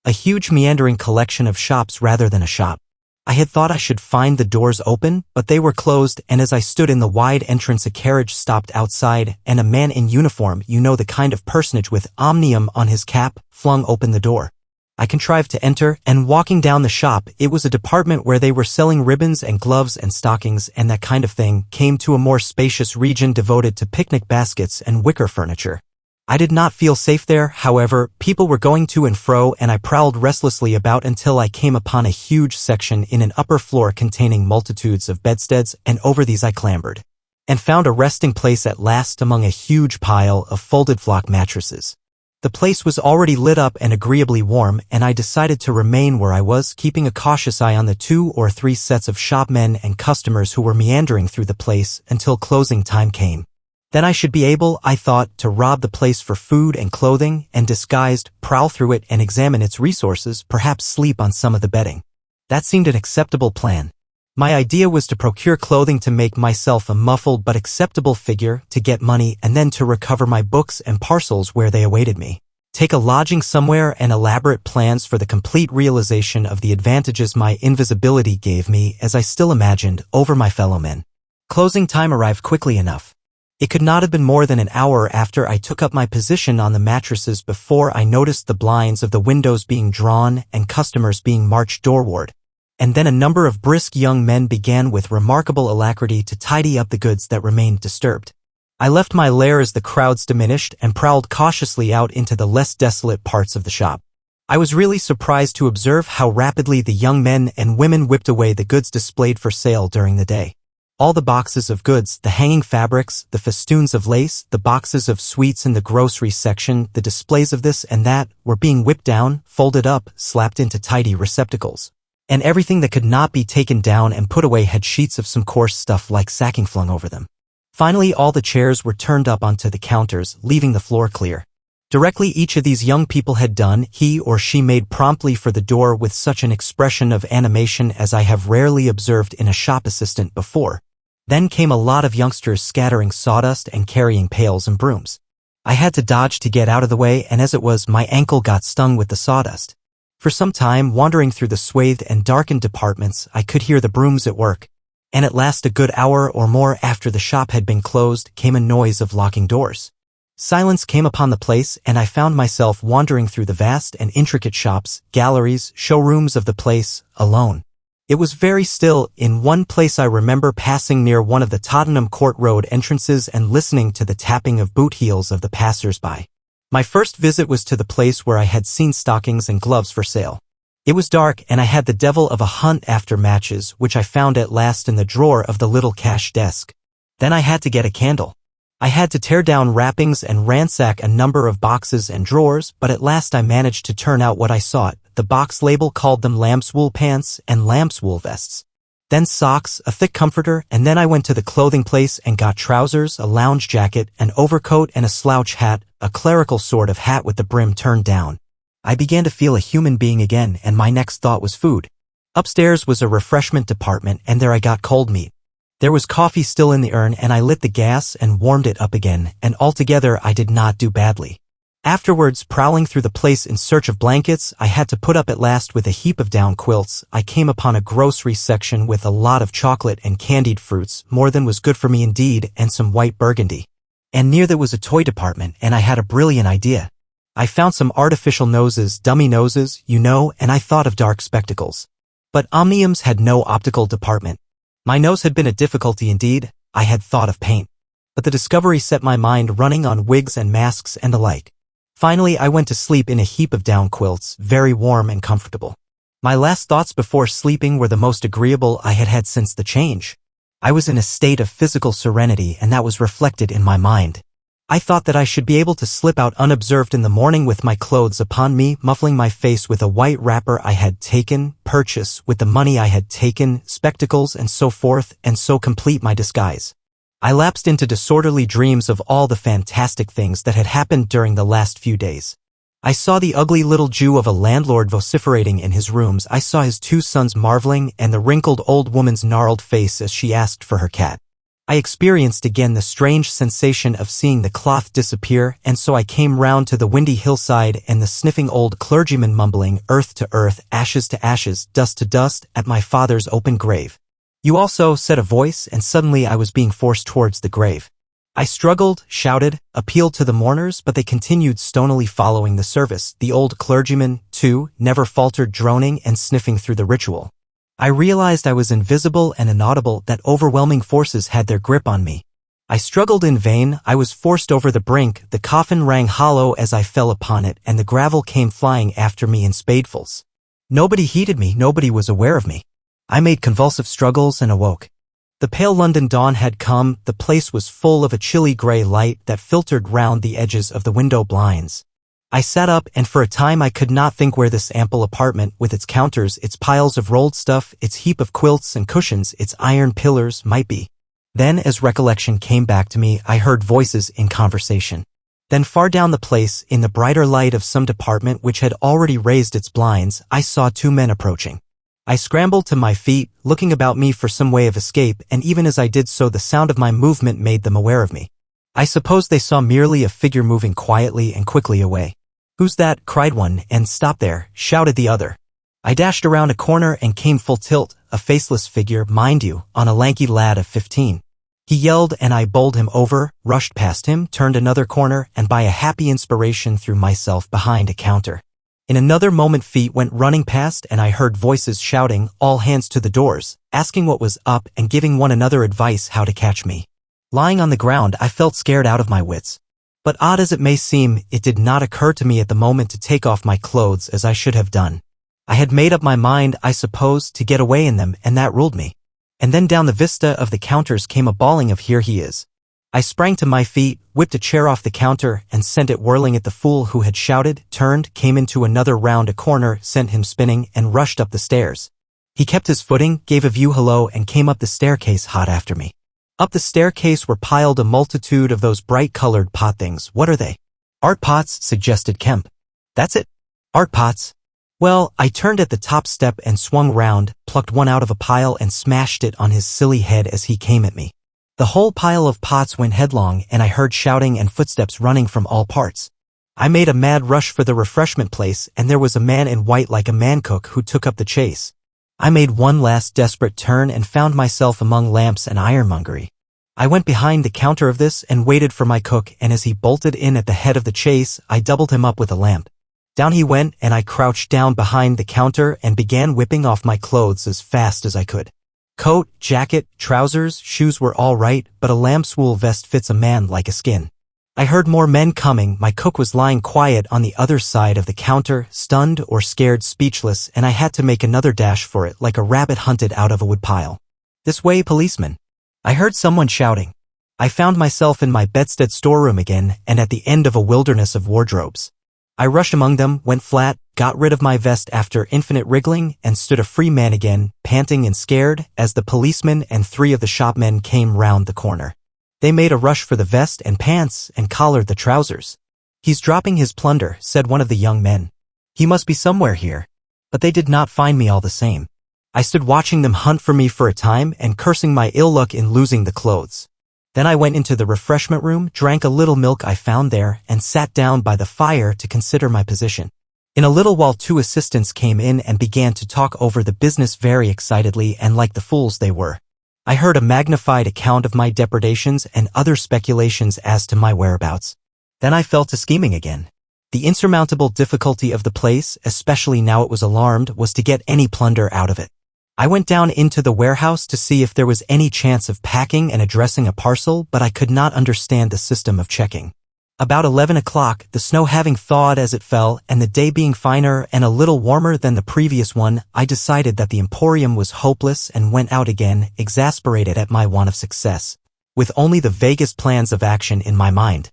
Speaker 2: A huge meandering collection of shops rather than a shop. I had thought I should find the doors open, but they were closed, and as I stood in the wide entrance a carriage stopped outside, and a man in uniform, you know the kind of personage with Omnium on his cap, flung open the door. I contrived to enter, and walking down the shop, it was a department where they were selling ribbons and gloves and stockings and that kind of thing, came to a more spacious region devoted to picnic baskets and wicker furniture. I did not feel safe there, however. People were going to and fro, and I prowled restlessly about until I came upon a huge section in an upper floor containing multitudes of bedsteads, and over these I clambered, and found a resting place at last among a huge pile of folded flock mattresses. The place was already lit up and agreeably warm, and I decided to remain where I was, keeping a cautious eye on the 2 or 3 sets of shopmen and customers who were meandering through the place until closing time came. Then I should be able, I thought, to rob the place for food and clothing, and disguised, prowl through it and examine its resources, perhaps sleep on some of the bedding. That seemed an acceptable plan. My idea was to procure clothing to make myself a muffled but acceptable figure, to get money, and then to recover my books and parcels where they awaited me. Take a lodging somewhere, and elaborate plans for the complete realization of the advantages my invisibility gave me, as I still imagined, over my fellow men. Closing time arrived quickly enough. It could not have been more than an hour after I took up my position on the mattresses before I noticed the blinds of the windows being drawn and customers being marched doorward. And then a number of brisk young men began with remarkable alacrity to tidy up the goods that remained disturbed. I left my lair as the crowds diminished and prowled cautiously out into the less desolate parts of the shop. I was really surprised to observe how rapidly the young men and women whipped away the goods displayed for sale during the day. All the boxes of goods, the hanging fabrics, the festoons of lace, the boxes of sweets in the grocery section, the displays of this and that, were being whipped down, folded up, slapped into tidy receptacles. And everything that could not be taken down and put away had sheets of some coarse stuff like sacking flung over them. Finally, all the chairs were turned up onto the counters, leaving the floor clear. Directly each of these young people had done, he or she made promptly for the door with such an expression of animation as I have rarely observed in a shop assistant before. Then came a lot of youngsters scattering sawdust and carrying pails and brooms. I had to dodge to get out of the way, and as it was, my ankle got stung with the sawdust. For some time, wandering through the swathed and darkened departments, I could hear the brooms at work. And at last, a good hour or more after the shop had been closed, came a noise of locking doors. Silence came upon the place, and I found myself wandering through the vast and intricate shops, galleries, showrooms of the place, alone. It was very still. In one place I remember passing near one of the Tottenham Court Road entrances and listening to the tapping of boot heels of the passers-by. My first visit was to the place where I had seen stockings and gloves for sale. It was dark, and I had the devil of a hunt after matches, which I found at last in the drawer of the little cash desk. Then I had to get a candle. I had to tear down wrappings and ransack a number of boxes and drawers, but at last I managed to turn out what I sought. The box label called them lamb's wool pants and lamb's wool vests. Then socks, a thick comforter, and then I went to the clothing place and got trousers, a lounge jacket, an overcoat, and a slouch hat, a clerical sort of hat with the brim turned down. I began to feel a human being again, and my next thought was food. Upstairs was a refreshment department, and there I got cold meat. There was coffee still in the urn, and I lit the gas and warmed it up again, and altogether I did not do badly. Afterwards, prowling through the place in search of blankets, I had to put up at last with a heap of down quilts. I came upon a grocery section with a lot of chocolate and candied fruits, more than was good for me indeed, and some white burgundy. And near there was a toy department, and I had a brilliant idea. I found some artificial noses, dummy noses, you know, and I thought of dark spectacles. But omniums had no optical department. My nose had been a difficulty indeed. I had thought of paint. But the discovery set my mind running on wigs and masks and the like. Finally, I went to sleep in a heap of down quilts, very warm and comfortable. My last thoughts before sleeping were the most agreeable I had had since the change. I was in a state of physical serenity, and that was reflected in my mind. I thought that I should be able to slip out unobserved in the morning with my clothes upon me, muffling my face with a white wrapper I had taken, purchase with the money I had taken, spectacles and so forth, and so complete my disguise. I lapsed into disorderly dreams of all the fantastic things that had happened during the last few days. I saw the ugly little Jew of a landlord vociferating in his rooms. I saw his 2 sons marveling, and the wrinkled old woman's gnarled face as she asked for her cat. I experienced again the strange sensation of seeing the cloth disappear, and so I came round to the windy hillside and the sniffing old clergyman mumbling, earth to earth, ashes to ashes, dust to dust, at my father's open grave. You also, said a voice, and suddenly I was being forced towards the grave. I struggled, shouted, appealed to the mourners, but they continued stonily following the service. The old clergyman, too, never faltered, droning and sniffing through the ritual. I realized I was invisible and inaudible, that overwhelming forces had their grip on me. I struggled in vain. I was forced over the brink. The coffin rang hollow as I fell upon it, and the gravel came flying after me in spadefuls. Nobody heeded me, nobody was aware of me. I made convulsive struggles and awoke. The pale London dawn had come. The place was full of a chilly gray light that filtered round the edges of the window blinds. I sat up, and for a time I could not think where this ample apartment, with its counters, its piles of rolled stuff, its heap of quilts and cushions, its iron pillars, might be. Then, as recollection came back to me, I heard voices in conversation. Then far down the place, in the brighter light of some department which had already raised its blinds, I saw two men approaching. I scrambled to my feet, looking about me for some way of escape, and even as I did so the sound of my movement made them aware of me. I suppose they saw merely a figure moving quietly and quickly away. "Who's that?" cried one, and "Stop there," shouted the other. I dashed around a corner and came full tilt, a faceless figure, mind you, on a lanky lad of 15. He yelled, and I bowled him over, rushed past him, turned another corner, and by a happy inspiration threw myself behind a counter. In another moment feet went running past, and I heard voices shouting, "All hands to the doors," asking what was up and giving one another advice how to catch me. Lying on the ground, I felt scared out of my wits. But odd as it may seem, it did not occur to me at the moment to take off my clothes as I should have done. I had made up my mind, I suppose, to get away in them, and that ruled me. And then down the vista of the counters came a bawling of "Here he is." I sprang to my feet, whipped a chair off the counter, and sent it whirling at the fool who had shouted, turned, came into another round a corner, sent him spinning, and rushed up the stairs. He kept his footing, gave a view hello, and came up the staircase hot after me. Up the staircase were piled a multitude of those bright-colored pot things. "What are they?" "Art pots," suggested Kemp. "That's it. Art pots." Well, I turned at the top step and swung round, plucked one out of a pile and smashed it on his silly head as he came at me. The whole pile of pots went headlong, and I heard shouting and footsteps running from all parts. I made a mad rush for the refreshment place, and there was a man in white like a man-cook who took up the chase. I made one last desperate turn and found myself among lamps and ironmongery. I went behind the counter of this and waited for my cook, and as he bolted in at the head of the chase, I doubled him up with a lamp. Down he went, and I crouched down behind the counter and began whipping off my clothes as fast as I could. Coat, jacket, trousers, shoes were all right, but a lamb's wool vest fits a man like a skin. I heard more men coming. My cook was lying quiet on the other side of the counter, stunned or scared, speechless, and I had to make another dash for it like a rabbit hunted out of a woodpile. "This way, policeman." I heard someone shouting. I found myself in my bedstead storeroom again, and at the end of a wilderness of wardrobes. I rushed among them, went flat, got rid of my vest after infinite wriggling, and stood a free man again, panting and scared, as the policeman and 3 of the shopmen came round the corner. They made a rush for the vest and pants and collared the trousers. "He's dropping his plunder," said one of the young men. "He must be somewhere here." But they did not find me all the same. I stood watching them hunt for me for a time and cursing my ill luck in losing the clothes. Then I went into the refreshment room, drank a little milk I found there, and sat down by the fire to consider my position. In a little while 2 assistants came in and began to talk over the business very excitedly and like the fools they were. I heard a magnified account of my depredations and other speculations as to my whereabouts. Then I fell to scheming again. The insurmountable difficulty of the place, especially now it was alarmed, was to get any plunder out of it. I went down into the warehouse to see if there was any chance of packing and addressing a parcel, but I could not understand the system of checking. About 11 o'clock, the snow having thawed as it fell, and the day being finer and a little warmer than the previous one, I decided that the Emporium was hopeless and went out again, exasperated at my want of success, with only the vaguest plans of action in my mind.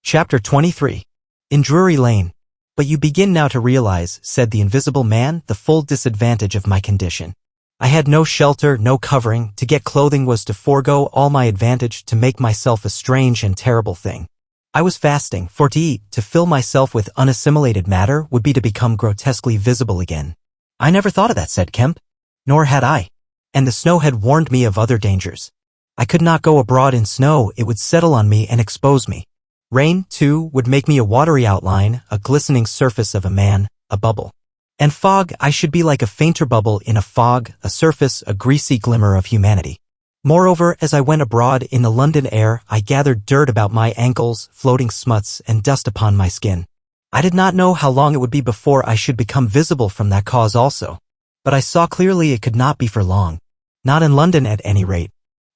Speaker 2: Chapter 23. In Drury Lane. "But you begin now to realize," said the invisible man, "the full disadvantage of my condition. I had no shelter, no covering. To get clothing was to forego all my advantage, to make myself a strange and terrible thing. I was fasting, for to eat, to fill myself with unassimilated matter, would be to become grotesquely visible again." "I never thought of that," said Kemp. "Nor had I. And the snow had warned me of other dangers. I could not go abroad in snow, it would settle on me and expose me. Rain, too, would make me a watery outline, a glistening surface of a man, a bubble. And fog, I should be like a fainter bubble in a fog, a surface, a greasy glimmer of humanity. Moreover, as I went abroad in the London air, I gathered dirt about my ankles, floating smuts, and dust upon my skin. I did not know how long it would be before I should become visible from that cause also. But I saw clearly it could not be for long. Not in London at any rate.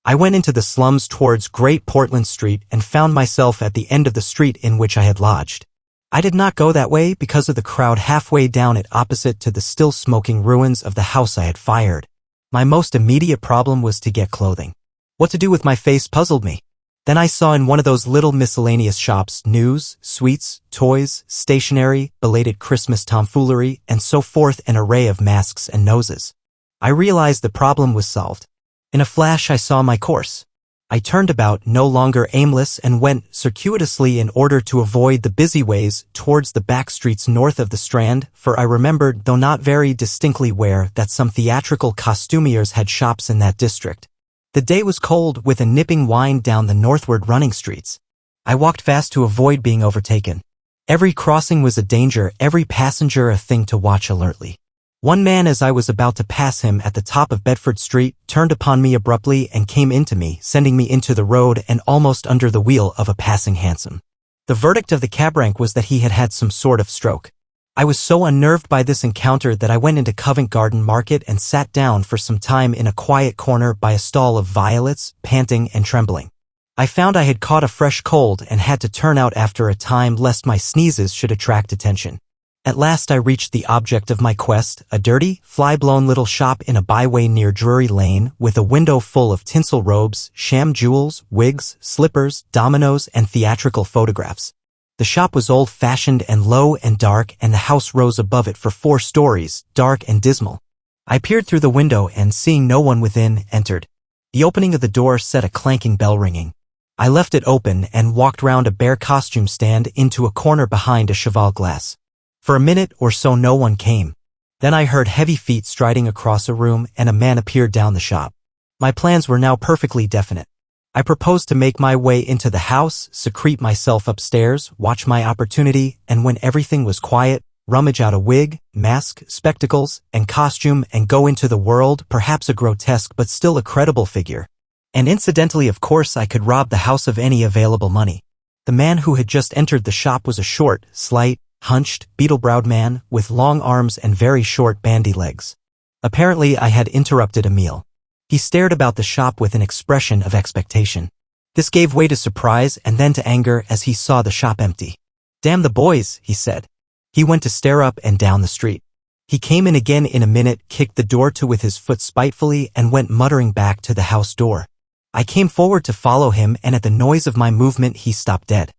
Speaker 2: I went into the slums towards Great Portland Street and found myself at the end of the street in which I had lodged. I did not go that way because of the crowd halfway down it opposite to the still smoking ruins of the house I had fired. My most immediate problem was to get clothing. What to do with my face puzzled me. Then I saw in one of those little miscellaneous shops news, sweets, toys, stationery, belated Christmas tomfoolery, and so forth an array of masks and noses. I realized the problem was solved. In a flash I saw my course. I turned about, no longer aimless, and went circuitously in order to avoid the busy ways towards the back streets north of the Strand, for I remembered, though not very distinctly where, that some theatrical costumiers had shops in that district. The day was cold, with a nipping wind down the northward running streets. I walked fast to avoid being overtaken. Every crossing was a danger, every passenger a thing to watch alertly. One man, as I was about to pass him at the top of Bedford Street, turned upon me abruptly and came into me, sending me into the road and almost under the wheel of a passing hansom. The verdict of the cab rank was that he had had some sort of stroke. I was so unnerved by this encounter that I went into Covent Garden Market and sat down for some time in a quiet corner by a stall of violets, panting and trembling. I found I had caught a fresh cold and had to turn out after a time lest my sneezes should attract attention. At last I reached the object of my quest, a dirty, fly-blown little shop in a byway near Drury Lane, with a window full of tinsel robes, sham jewels, wigs, slippers, dominoes, and theatrical photographs. The shop was old-fashioned and low and dark, and the house rose above it for 4 stories, dark and dismal. I peered through the window and, seeing no one within, entered. The opening of the door set a clanking bell ringing. I left it open and walked round a bare costume stand into a corner behind a cheval glass. For a minute or so no one came. Then I heard heavy feet striding across a room and a man appeared down the shop. My plans were now perfectly definite. I proposed to make my way into the house, secrete myself upstairs, watch my opportunity, and when everything was quiet, rummage out a wig, mask, spectacles, and costume and go into the world, perhaps a grotesque but still a credible figure. And incidentally, of course, I could rob the house of any available money. The man who had just entered the shop was a short, slight, hunched, beetle-browed man with long arms and very short bandy legs. Apparently I had interrupted a meal. He stared about the shop with an expression of expectation. This gave way to surprise and then to anger as he saw the shop empty. "Damn the boys," he said. He went to stare up and down the street. He came in again in a minute, kicked the door to with his foot spitefully, and went muttering back to the house door. I came forward to follow him, and at the noise of my movement he stopped dead.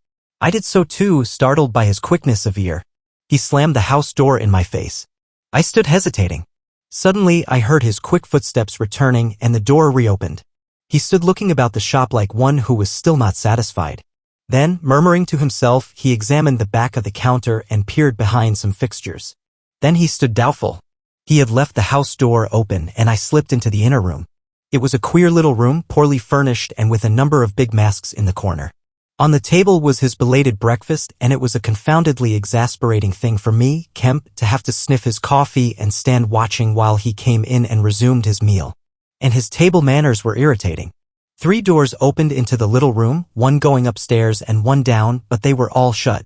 Speaker 2: I did so too, startled by his quickness of ear. He slammed the house door in my face. I stood hesitating. Suddenly I heard his quick footsteps returning and the door reopened. He stood looking about the shop like one who was still not satisfied. Then, murmuring to himself, he examined the back of the counter and peered behind some fixtures. Then he stood doubtful. He had left the house door open and I slipped into the inner room. It was a queer little room, poorly furnished and with a number of big masks in the corner. On the table was his belated breakfast, and it was a confoundedly exasperating thing for me, Kemp, to have to sniff his coffee and stand watching while he came in and resumed his meal. And his table manners were irritating. 3 doors opened into the little room, one going upstairs and one down, but they were all shut.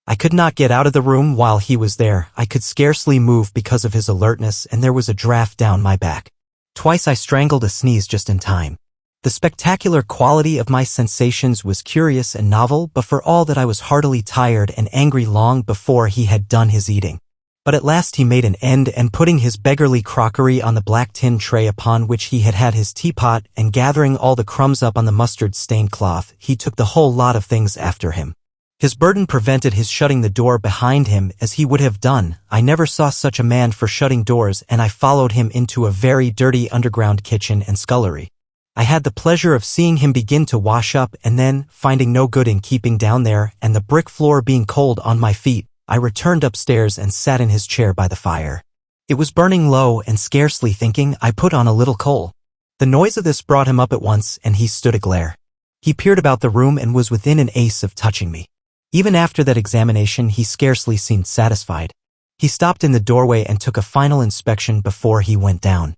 Speaker 2: I could not get out of the room while he was there. I could scarcely move because of his alertness, and there was a draft down my back. Twice I strangled a sneeze just in time. The spectacular quality of my sensations was curious and novel, but for all that I was heartily tired and angry long before he had done his eating. But at last he made an end, and putting his beggarly crockery on the black tin tray upon which he had had his teapot, and gathering all the crumbs up on the mustard-stained cloth, he took the whole lot of things after him. His burden prevented his shutting the door behind him as he would have done. I never saw such a man for shutting doors, and I followed him into a very dirty underground kitchen and scullery. I had the pleasure of seeing him begin to wash up, and then, finding no good in keeping down there, and the brick floor being cold on my feet, I returned upstairs and sat in his chair by the fire. It was burning low, and scarcely thinking, I put on a little coal. The noise of this brought him up at once, and he stood aglare. He peered about the room and was within an ace of touching me. Even after that examination he scarcely seemed satisfied. He stopped in the doorway and took a final inspection before he went down.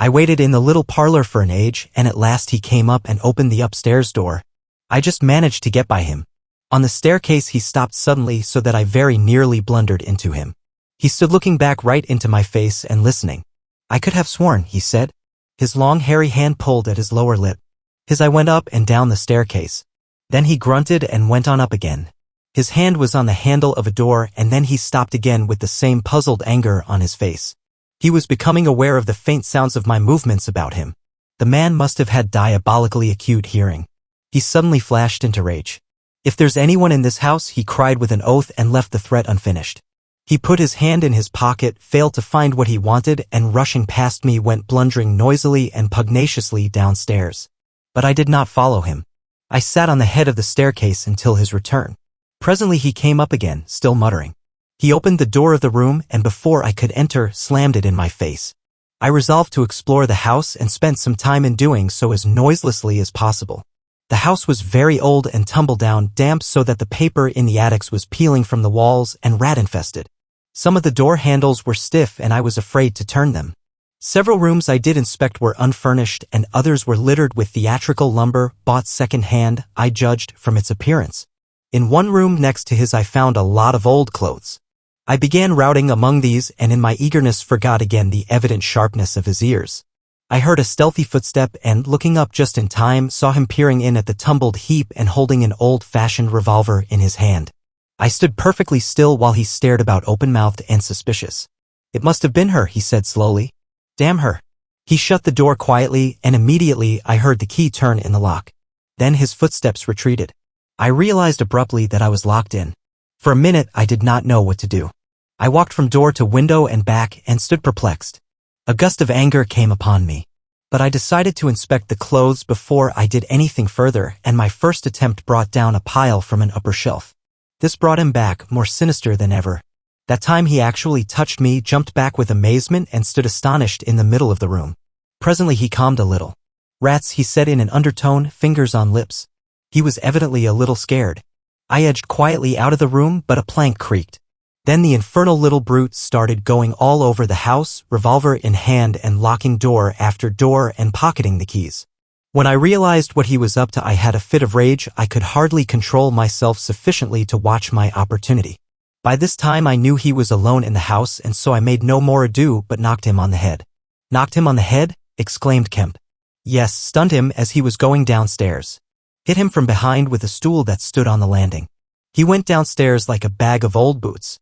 Speaker 2: I waited in the little parlor for an age, and at last he came up and opened the upstairs door. I just managed to get by him. On the staircase he stopped suddenly so that I very nearly blundered into him. He stood looking back right into my face and listening. I could have sworn, he said. His long hairy hand pulled at his lower lip. His eye went up and down the staircase. Then he grunted and went on up again. His hand was on the handle of a door, and then he stopped again with the same puzzled anger on his face. He was becoming aware of the faint sounds of my movements about him. The man must have had diabolically acute hearing. He suddenly flashed into rage. "If there's anyone in this house," he cried with an oath and left the threat unfinished. He put his hand in his pocket, failed to find what he wanted, and rushing past me went blundering noisily and pugnaciously downstairs. But I did not follow him. I sat on the head of the staircase until his return. Presently he came up again, still muttering. He opened the door of the room and before I could enter, slammed it in my face. I resolved to explore the house and spent some time in doing so as noiselessly as possible. The house was very old and tumble down, damp so that the paper in the attics was peeling from the walls and rat-infested. Some of the door handles were stiff and I was afraid to turn them. Several rooms I did inspect were unfurnished and others were littered with theatrical lumber bought second-hand, I judged, from its appearance. In one room next to his I found a lot of old clothes. I began routing among these and in my eagerness forgot again the evident sharpness of his ears. I heard a stealthy footstep and, looking up just in time, saw him peering in at the tumbled heap and holding an old-fashioned revolver in his hand. I stood perfectly still while he stared about open-mouthed and suspicious. "It must have been her," he said slowly. "Damn her." He shut the door quietly and immediately I heard the key turn in the lock. Then his footsteps retreated. I realized abruptly that I was locked in. For a minute I did not know what to do. I walked from door to window and back and stood perplexed. A gust of anger came upon me. But I decided to inspect the clothes before I did anything further, and my first attempt brought down a pile from an upper shelf. This brought him back, more sinister than ever. That time he actually touched me, jumped back with amazement, and stood astonished in the middle of the room. Presently he calmed a little. "Rats," he said in an undertone, fingers on lips. He was evidently a little scared. I edged quietly out of the room, but a plank creaked. Then the infernal little brute started going all over the house, revolver in hand and locking door after door and pocketing the keys. When I realized what he was up to, I had a fit of rage. I could hardly control myself sufficiently to watch my opportunity. By this time I knew he was alone in the house, and so I made no more ado but knocked him on the head. "Knocked him on the head?" exclaimed Kemp. "Yes, stunned him as he was going downstairs. Hit him from behind with a stool that stood on the landing. He went downstairs like a bag of old boots.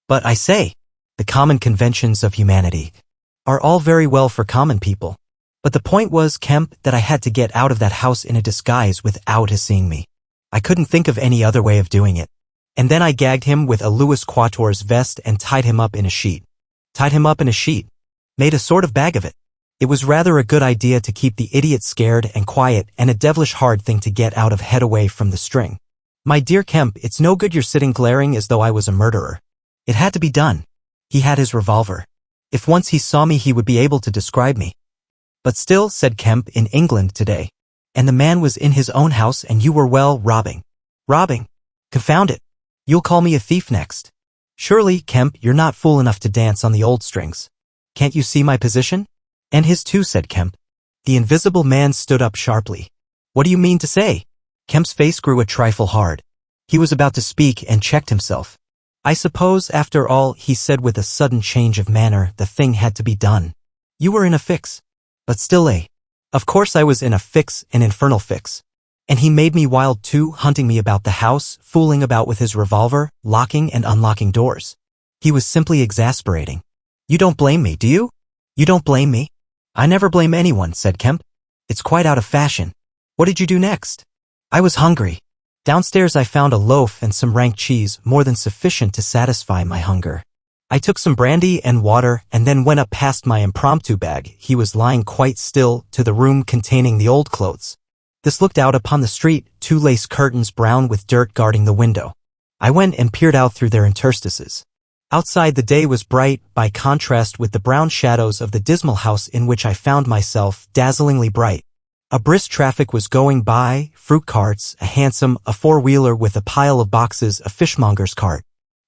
Speaker 2: But I say, the common conventions of humanity are all very well for common people. But the point was, Kemp, that I had to get out of that house in a disguise without his seeing me. I couldn't think of any other way of doing it. And then I gagged him with a Louis Quatorze vest and tied him up in a sheet. Tied him up in a sheet. Made a sort of bag of it. It was rather a good idea to keep the idiot scared and quiet, and a devilish hard thing to get out of head away from the string. My dear Kemp, it's no good you're sitting glaring as though I was a murderer. It had to be done. He had his revolver. If once he saw me he would be able to describe me. But still, said Kemp, in England today. And the man was in his own house and you were, well, robbing. Robbing. Confound it. You'll call me a thief next. Surely, Kemp, you're not fool enough to dance on the old strings. Can't you see my position? And his too, said Kemp. The invisible man stood up sharply. What do you mean to say? Kemp's face grew a trifle hard. He was about to speak and checked himself. I suppose, after all, he said with a sudden change of manner, the thing had to be done. You were in a fix. But still, of course I was in a fix, an infernal fix. And he made me wild too, hunting me about the house, fooling about with his revolver, locking and unlocking doors. He was simply exasperating. You don't blame me, do you? You don't blame me? I never blame anyone, said Kemp. It's quite out of fashion. What did you do next? I was hungry. Downstairs I found a loaf and some rank cheese, more than sufficient to satisfy my hunger. I took some brandy and water and then went up past my impromptu bag. He was lying quite still, to the room containing the old clothes. This looked out upon the street, two lace curtains brown with dirt guarding the window. I went and peered out through their interstices. Outside the day was bright, by contrast with the brown shadows of the dismal house in which I found myself, dazzlingly bright. A brisk traffic was going by, fruit carts, a hansom, a four-wheeler with a pile of boxes, a fishmonger's cart.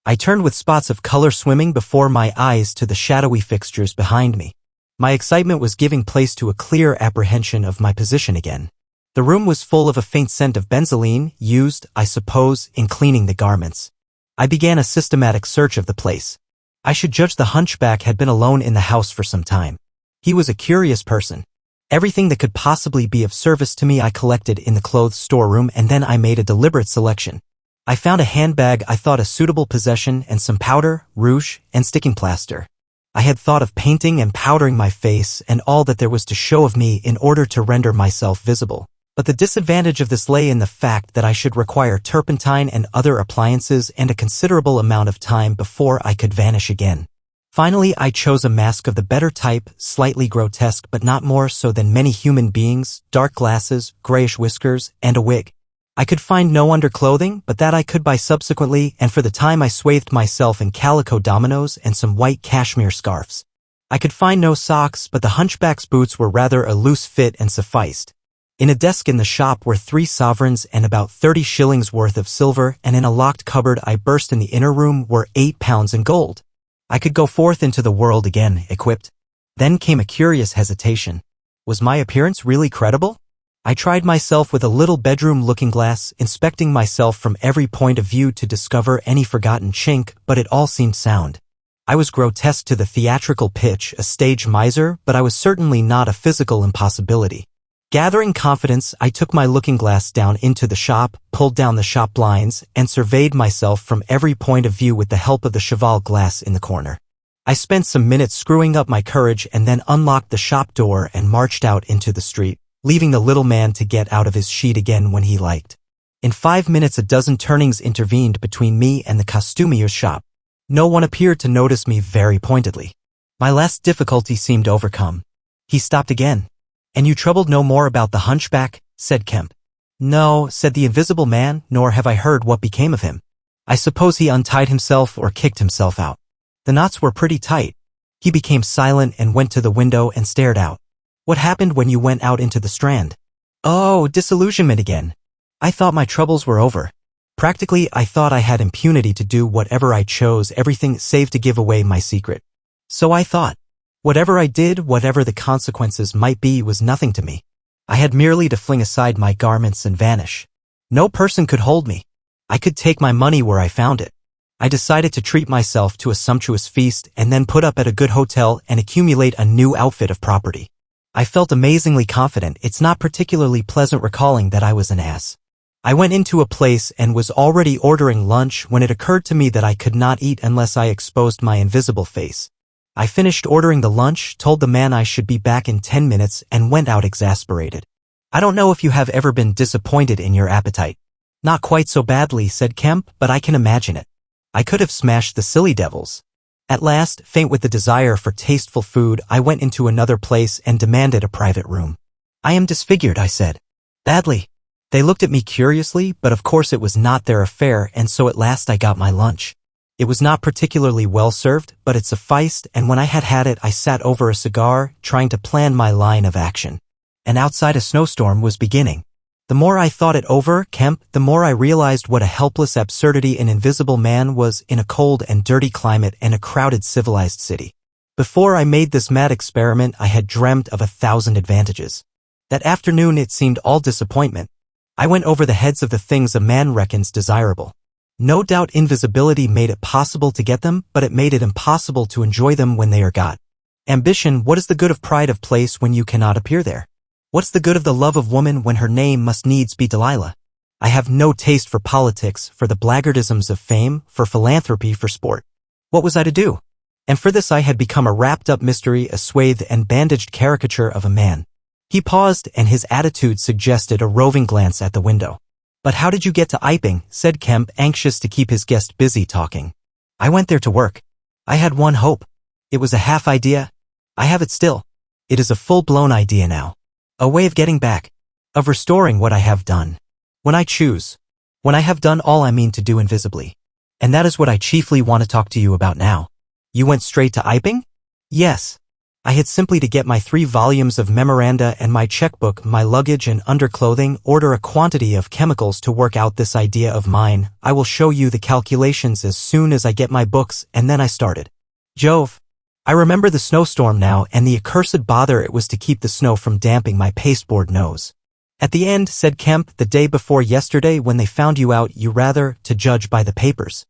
Speaker 2: I turned with spots of color swimming before my eyes to the shadowy fixtures behind me. My excitement was giving place to a clear apprehension of my position again. The room was full of a faint scent of benzoline, used, I suppose, in cleaning the garments. I began a systematic search of the place. I should judge the hunchback had been alone in the house for some time. He was a curious person. Everything that could possibly be of service to me I collected in the clothes storeroom, and then I made a deliberate selection. I found a handbag I thought a suitable possession and some powder, rouge, and sticking plaster. I had thought of painting and powdering my face and all that there was to show of me in order to render myself visible. But the disadvantage of this lay in the fact that I should require turpentine and other appliances and a considerable amount of time before I could vanish again. Finally, I chose a mask of the better type, slightly grotesque but not more so than many human beings, dark glasses, grayish whiskers, and a wig. I could find no underclothing, but that I could buy subsequently, and for the time I swathed myself in calico dominoes and some white cashmere scarfs. I could find no socks, but the hunchback's boots were rather a loose fit and sufficed. In a desk in the shop were 3 sovereigns and about 30 shillings worth of silver, and in a locked cupboard I burst in the inner room were 8 pounds in gold. I could go forth into the world again, equipped. Then came a curious hesitation. Was my appearance really credible? I tried myself with a little bedroom looking-glass, inspecting myself from every point of view to discover any forgotten chink, but it all seemed sound. I was grotesque to the theatrical pitch, a stage miser, but I was certainly not a physical impossibility. Gathering confidence, I took my looking-glass down into the shop, pulled down the shop blinds, and surveyed myself from every point of view with the help of the cheval glass in the corner. I spent some minutes screwing up my courage and then unlocked the shop door and marched out into the street, leaving the little man to get out of his sheet again when he liked. In 5 minutes a dozen turnings intervened between me and the costumier's shop. No one appeared to notice me very pointedly. My last difficulty seemed overcome. He stopped again. "And you troubled no more about the hunchback?" said Kemp. "No," said the invisible man, "nor have I heard what became of him. I suppose he untied himself or kicked himself out. The knots were pretty tight." He became silent and went to the window and stared out. "What happened when you went out into the Strand?" "Oh, disillusionment again. I thought my troubles were over. Practically, I thought I had impunity to do whatever I chose, everything save to give away my secret. So I thought. Whatever I did, whatever the consequences might be, was nothing to me. I had merely to fling aside my garments and vanish. No person could hold me. I could take my money where I found it. I decided to treat myself to a sumptuous feast and then put up at a good hotel and accumulate a new outfit of property. I felt amazingly confident. It's not particularly pleasant recalling that I was an ass. I went into a place and was already ordering lunch when it occurred to me that I could not eat unless I exposed my invisible face. I finished ordering the lunch, told the man I should be back in 10 minutes, and went out exasperated. "I don't know if you have ever been disappointed in your appetite." "Not quite so badly," said Kemp, "but I can imagine it. I could have smashed the silly devils." At last, faint with the desire for tasteful food, I went into another place and demanded a private room. "I am disfigured," I said. "Badly." They looked at me curiously, but of course it was not their affair, and so at last I got my lunch. It was not particularly well served, but it sufficed, and when I had had it I sat over a cigar, trying to plan my line of action. And outside a snowstorm was beginning. The more I thought it over, Kemp, the more I realized what a helpless absurdity an invisible man was in a cold and dirty climate and a crowded civilized city. Before I made this mad experiment I had dreamt of 1,000 advantages. That afternoon it seemed all disappointment. I went over the heads of the things a man reckons desirable. No doubt invisibility made it possible to get them, but it made it impossible to enjoy them when they are got. Ambition, what is the good of pride of place when you cannot appear there? What's the good of the love of woman when her name must needs be Delilah? I have no taste for politics, for the blackguardisms of fame, for philanthropy, for sport. What was I to do? And for this I had become a wrapped-up mystery, a swathed and bandaged caricature of a man. He paused, and his attitude suggested a roving glance at the window. "But how did you get to Iping?" said Kemp, anxious to keep his guest busy talking. "I went there to work. I had one hope. It was a half idea. I have it still. It is a full-blown idea now. A way of getting back. Of restoring what I have done. When I choose. When I have done all I mean to do invisibly. And that is what I chiefly want to talk to you about now." "You went straight to Iping?" "Yes. I had simply to get my 3 volumes of memoranda and my checkbook, my luggage and underclothing, order a quantity of chemicals to work out this idea of mine. I will show you the calculations as soon as I get my books, and then I started. Jove! I remember the snowstorm now and the accursed bother it was to keep the snow from damping my pasteboard nose. At the end, said Kemp, the day before yesterday when they found you out, you rather, to judge by the papers.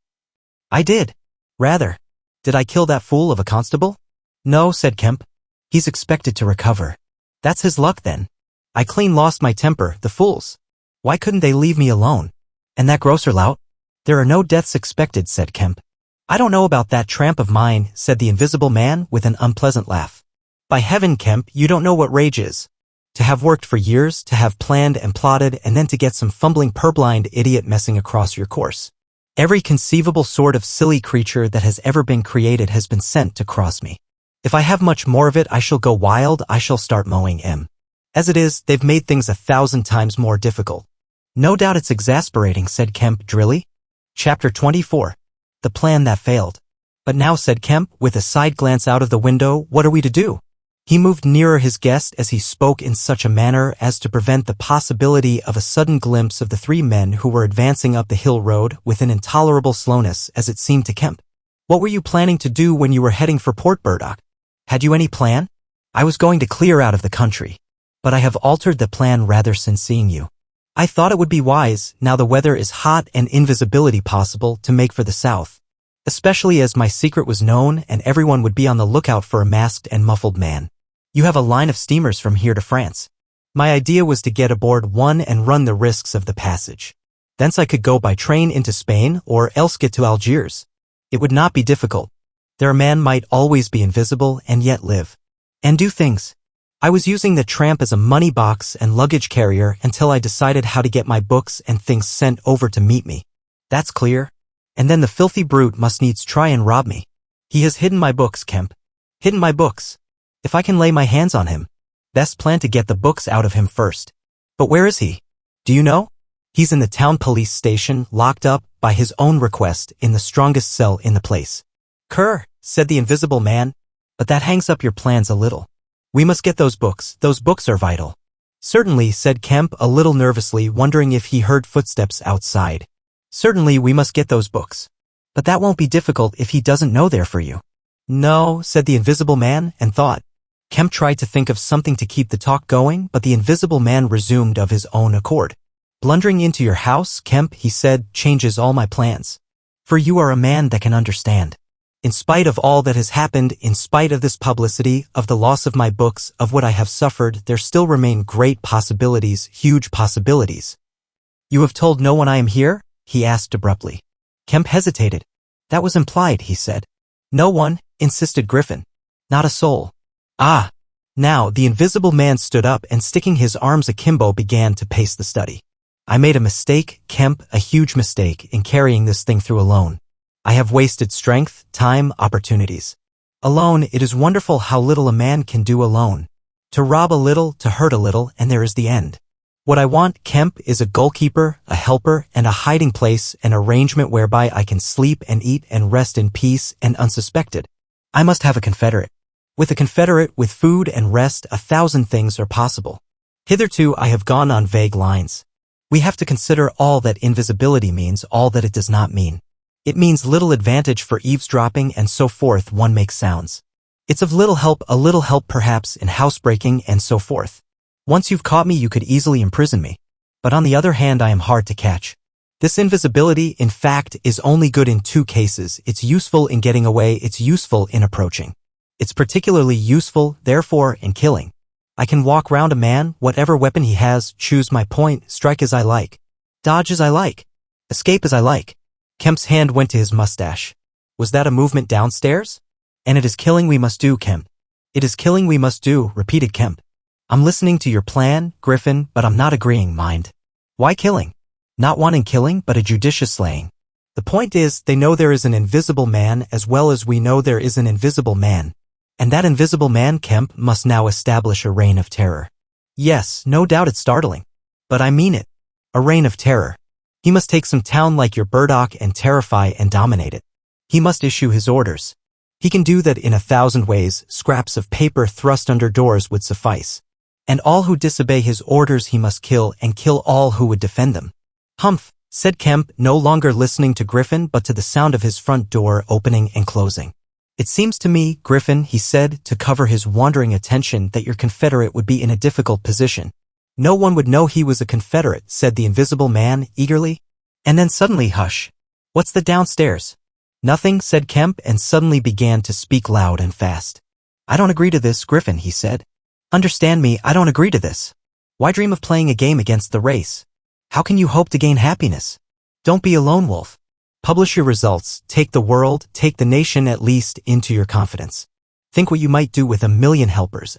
Speaker 2: I did. Rather. Did I kill that fool of a constable? No, said Kemp. He's expected to recover. That's his luck then. I clean lost my temper, the fools. Why couldn't they leave me alone? And that grocer lout? There are no deaths expected, said Kemp. I don't know about that tramp of mine, said the invisible man with an unpleasant laugh. By heaven, Kemp, you don't know what rage is. To have worked for years, to have planned and plotted, and then to get some fumbling purblind idiot messing across your course. Every conceivable sort of silly creature that has ever been created has been sent to cross me. If I have much more of it, I shall go wild, I shall start mowing M. As it is, they've made things 1,000 times more difficult. No doubt it's exasperating, said Kemp drily. Chapter 24. The plan that failed. But now, said Kemp, with a side glance out of the window, what are we to do? He moved nearer his guest as he spoke in such a manner as to prevent the possibility of a sudden glimpse of the three men who were advancing up the hill road with an intolerable slowness as it seemed to Kemp. What were you planning to do when you were heading for Port Burdock? Had you any plan? I was going to clear out of the country. But I have altered the plan rather since seeing you. I thought it would be wise, now the weather is hot and invisibility possible, to make for the south. Especially as my secret was known and everyone would be on the lookout for a masked and muffled man. You have a line of steamers from here to France. My idea was to get aboard one and run the risks of the passage. Thence I could go by train into Spain or else get to Algiers. It would not be difficult. There a man might always be invisible and yet live. And do things. I was using the tramp as a money box and luggage carrier until I decided how to get my books and things sent over to meet me. That's clear. And then the filthy brute must needs try and rob me. He has hidden my books, Kemp. Hidden my books. If I can lay my hands on him. Best plan to get the books out of him first. But where is he? Do you know? He's in the town police station, locked up, by his own request, in the strongest cell in the place. Cur, said the invisible man. But that hangs up your plans a little. We must get those books are vital. Certainly, said Kemp a little nervously, wondering if he heard footsteps outside. Certainly we must get those books. But that won't be difficult if he doesn't know they're for you. No, said the invisible man, and thought. Kemp tried to think of something to keep the talk going, but the invisible man resumed of his own accord. Blundering into your house, Kemp, he said, changes all my plans. For you are a man that can understand. In spite of all that has happened, in spite of this publicity, of the loss of my books, of what I have suffered, there still remain great possibilities, huge possibilities. You have told no one I am here? He asked abruptly. Kemp hesitated. That was implied, he said. No one, insisted Griffin. Not a soul. Ah! Now, the invisible man stood up and sticking his arms akimbo began to pace the study. I made a mistake, Kemp, a huge mistake, in carrying this thing through alone. I have wasted strength, time, opportunities. Alone, it is wonderful how little a man can do alone. To rob a little, to hurt a little, and there is the end. What I want, Kemp, is a goalkeeper, a helper, and a hiding place, an arrangement whereby I can sleep and eat and rest in peace and unsuspected. I must have a confederate. With a confederate, with food and rest, 1,000 things are possible. Hitherto I have gone on vague lines. We have to consider all that invisibility means, all that it does not mean. It means little advantage for eavesdropping and so forth, one makes sounds. It's of little help, a little help perhaps, in housebreaking and so forth. Once you've caught me, you could easily imprison me. But on the other hand, I am hard to catch. This invisibility, in fact, is only good in 2 cases. It's useful in getting away, it's useful in approaching. It's particularly useful, therefore, in killing. I can walk round a man, whatever weapon he has, choose my point, strike as I like. Dodge as I like. Escape as I like. Kemp's hand went to his mustache. Was that a movement downstairs? And it is killing we must do, Kemp. It is killing we must do, repeated Kemp. I'm listening to your plan, Griffin, but I'm not agreeing, mind. Why killing? Not wanting killing, but a judicious slaying. The point is, they know there is an invisible man as well as we know there is an invisible man. And that invisible man, Kemp, must now establish a reign of terror. Yes, no doubt it's startling. But I mean it. A reign of terror. He must take some town like your Burdock and terrify and dominate it. He must issue his orders. He can do that in 1,000 ways, scraps of paper thrust under doors would suffice. And all who disobey his orders he must kill, and kill all who would defend them. Humph, said Kemp, no longer listening to Griffin but to the sound of his front door opening and closing. It seems to me, Griffin, he said, to cover his wandering attention, that your Confederate would be in a difficult position. No one would know he was a Confederate, said the Invisible Man, eagerly. And then suddenly, hush. What's the downstairs? Nothing, said Kemp, and suddenly began to speak loud and fast. I don't agree to this, Griffin, he said. Understand me, I don't agree to this. Why dream of playing a game against the race? How can you hope to gain happiness? Don't be a lone wolf. Publish your results, take the world, take the nation at least, into your confidence. Think what you might do with 1,000,000 helpers.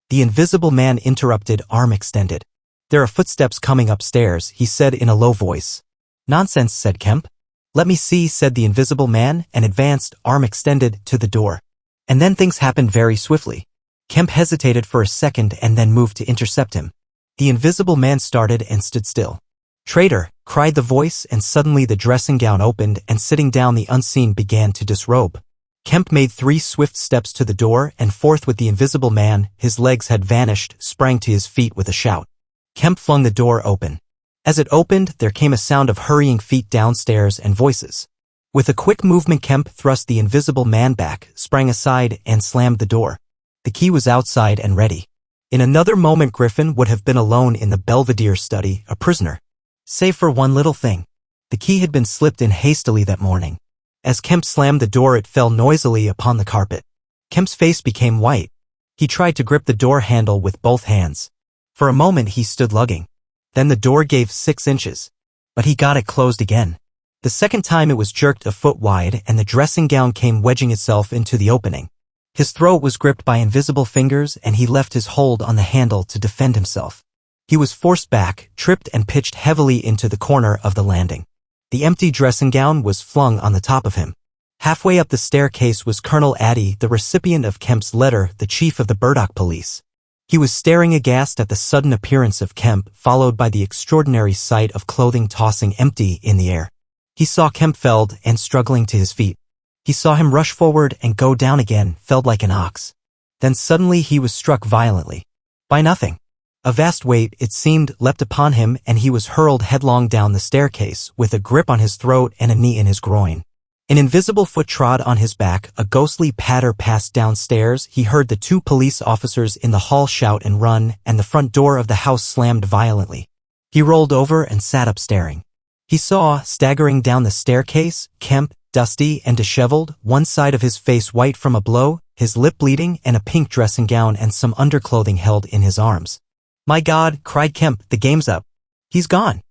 Speaker 2: The Invisible Man interrupted, arm extended. There are footsteps coming upstairs, he said in a low voice. Nonsense, said Kemp. Let me see, said the Invisible Man, and advanced, arm extended, to the door. And then things happened very swiftly. Kemp hesitated for a second and then moved to intercept him. The Invisible Man started and stood still. Traitor, cried the voice, and suddenly the dressing gown opened and sitting down the unseen began to disrobe. Kemp made 3 swift steps to the door and forthwith the Invisible Man, his legs had vanished, sprang to his feet with a shout. Kemp flung the door open. As it opened, there came a sound of hurrying feet downstairs and voices. With a quick movement, Kemp thrust the Invisible Man back, sprang aside, and slammed the door. The key was outside and ready. In another moment, Griffin would have been alone in the Belvedere study, a prisoner. Save for one little thing. The key had been slipped in hastily that morning. As Kemp slammed the door, it fell noisily upon the carpet. Kemp's face became white. He tried to grip the door handle with both hands. For a moment he stood lugging. Then the door gave 6 inches. But he got it closed again. The second time it was jerked a foot wide and the dressing gown came wedging itself into the opening. His throat was gripped by invisible fingers and he left his hold on the handle to defend himself. He was forced back, tripped and pitched heavily into the corner of the landing. The empty dressing gown was flung on the top of him. Halfway up the staircase was Colonel Addy, the recipient of Kemp's letter, the chief of the Burdock police. He was staring aghast at the sudden appearance of Kemp, followed by the extraordinary sight of clothing tossing empty in the air. He saw Kemp felled and struggling to his feet. He saw him rush forward and go down again, felled like an ox. Then suddenly he was struck violently. By nothing. A vast weight, it seemed, leapt upon him and he was hurled headlong down the staircase, with a grip on his throat and a knee in his groin. An invisible foot trod on his back, a ghostly patter passed downstairs, he heard the 2 police officers in the hall shout and run, and the front door of the house slammed violently. He rolled over and sat up staring. He saw, staggering down the staircase, Kemp, dusty and disheveled, one side of his face white from a blow, his lip bleeding, and a pink dressing gown and some underclothing held in his arms. My God, cried Kemp, the game's up. He's gone.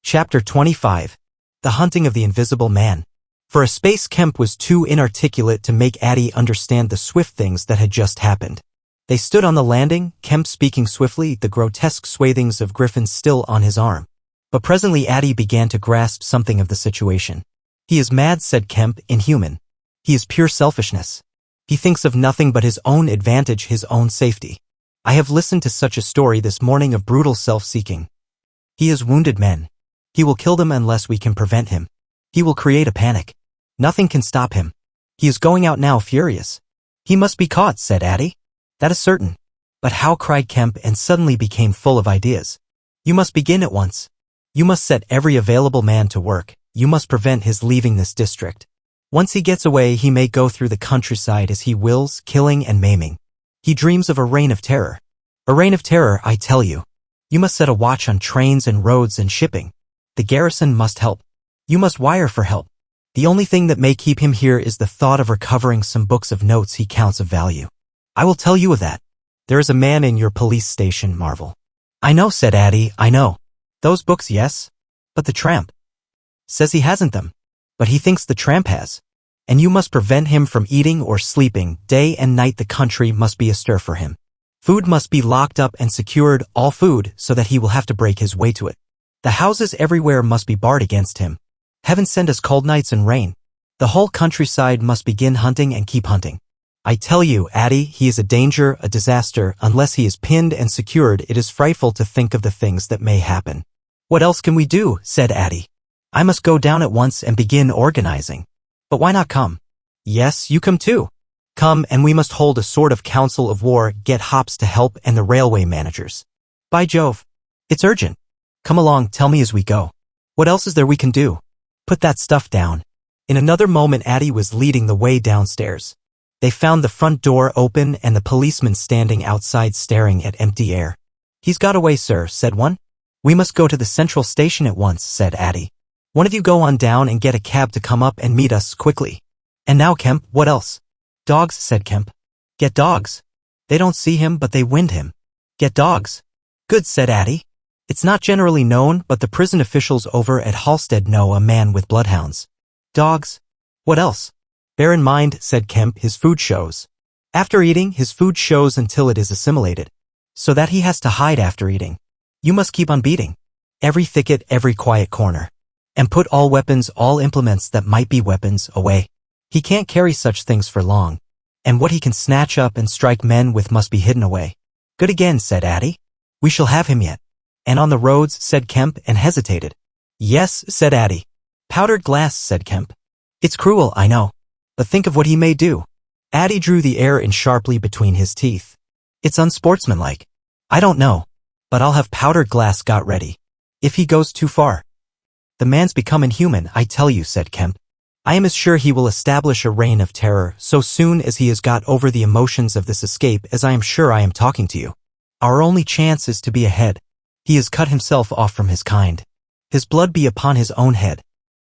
Speaker 2: Chapter 25. The Hunting of the Invisible Man. For a space Kemp was too inarticulate to make Addy understand the swift things that had just happened. They stood on the landing, Kemp speaking swiftly, the grotesque swathings of Griffin still on his arm. But presently Addy began to grasp something of the situation. He is mad, said Kemp, inhuman. He is pure selfishness. He thinks of nothing but his own advantage, his own safety. I have listened to such a story this morning of brutal self-seeking. He has wounded men. He will kill them unless we can prevent him. He will create a panic. Nothing can stop him. He is going out now furious. He must be caught, said Addy. That is certain. But how, cried Kemp, and suddenly became full of ideas. You must begin at once. You must set every available man to work. You must prevent his leaving this district. Once he gets away, he may go through the countryside as he wills, killing and maiming. He dreams of a reign of terror. A reign of terror, I tell you. You must set a watch on trains and roads and shipping. The garrison must help. You must wire for help. The only thing that may keep him here is the thought of recovering some books of notes he counts of value. I will tell you of that. There is a man in your police station, Marvel. I know, said Addy, I know. Those books, yes. But the tramp. Says he hasn't them. But he thinks the tramp has. And you must prevent him from eating or sleeping. Day and night the country must be astir for him. Food must be locked up and secured, all food, so that he will have to break his way to it. The houses everywhere must be barred against him. Heaven send us cold nights and rain. The whole countryside must begin hunting and keep hunting. I tell you, Addy, he is a danger, a disaster. Unless he is pinned and secured, it is frightful to think of the things that may happen. What else can we do? Said Addy. I must go down at once and begin organizing. But why not come? Yes, you come too. Come, and we must hold a sort of council of war, get Hops to help and the railway managers. By Jove. It's urgent. Come along, tell me as we go. What else is there we can do? Put that stuff down. In another moment Addy was leading the way downstairs. They found the front door open and the policeman standing outside staring at empty air. "He's got away, sir," said one. "We must go to the central station at once," said Addie. "One of you go on down and get a cab to come up and meet us quickly." "And now, Kemp, what else?" "Dogs," said Kemp. "Get dogs." "They don't see him, but they wind him." "Get dogs." "Good," said Addie. "It's not generally known, but the prison officials over at Halstead know a man with bloodhounds." "Dogs." "What else?" "Bear in mind," said Kemp, "his food shows. After eating, his food shows until it is assimilated. So that he has to hide after eating. You must keep on beating. Every thicket, every quiet corner. And put all weapons, all implements that might be weapons, away. He can't carry such things for long. And what he can snatch up and strike men with must be hidden away." "Good again," said Addie. "We shall have him yet." "And on the roads," said Kemp, and hesitated. "Yes," said Addie. "Powdered glass," said Kemp. "It's cruel, I know. But think of what he may do." Addie drew the air in sharply between his teeth. "It's unsportsmanlike. I don't know. But I'll have powdered glass got ready. If he goes too far." "The man's become inhuman, I tell you," said Kemp. "I am as sure he will establish a reign of terror so soon as he has got over the emotions of this escape as I am sure I am talking to you. Our only chance is to be ahead. He has cut himself off from his kind. His blood be upon his own head."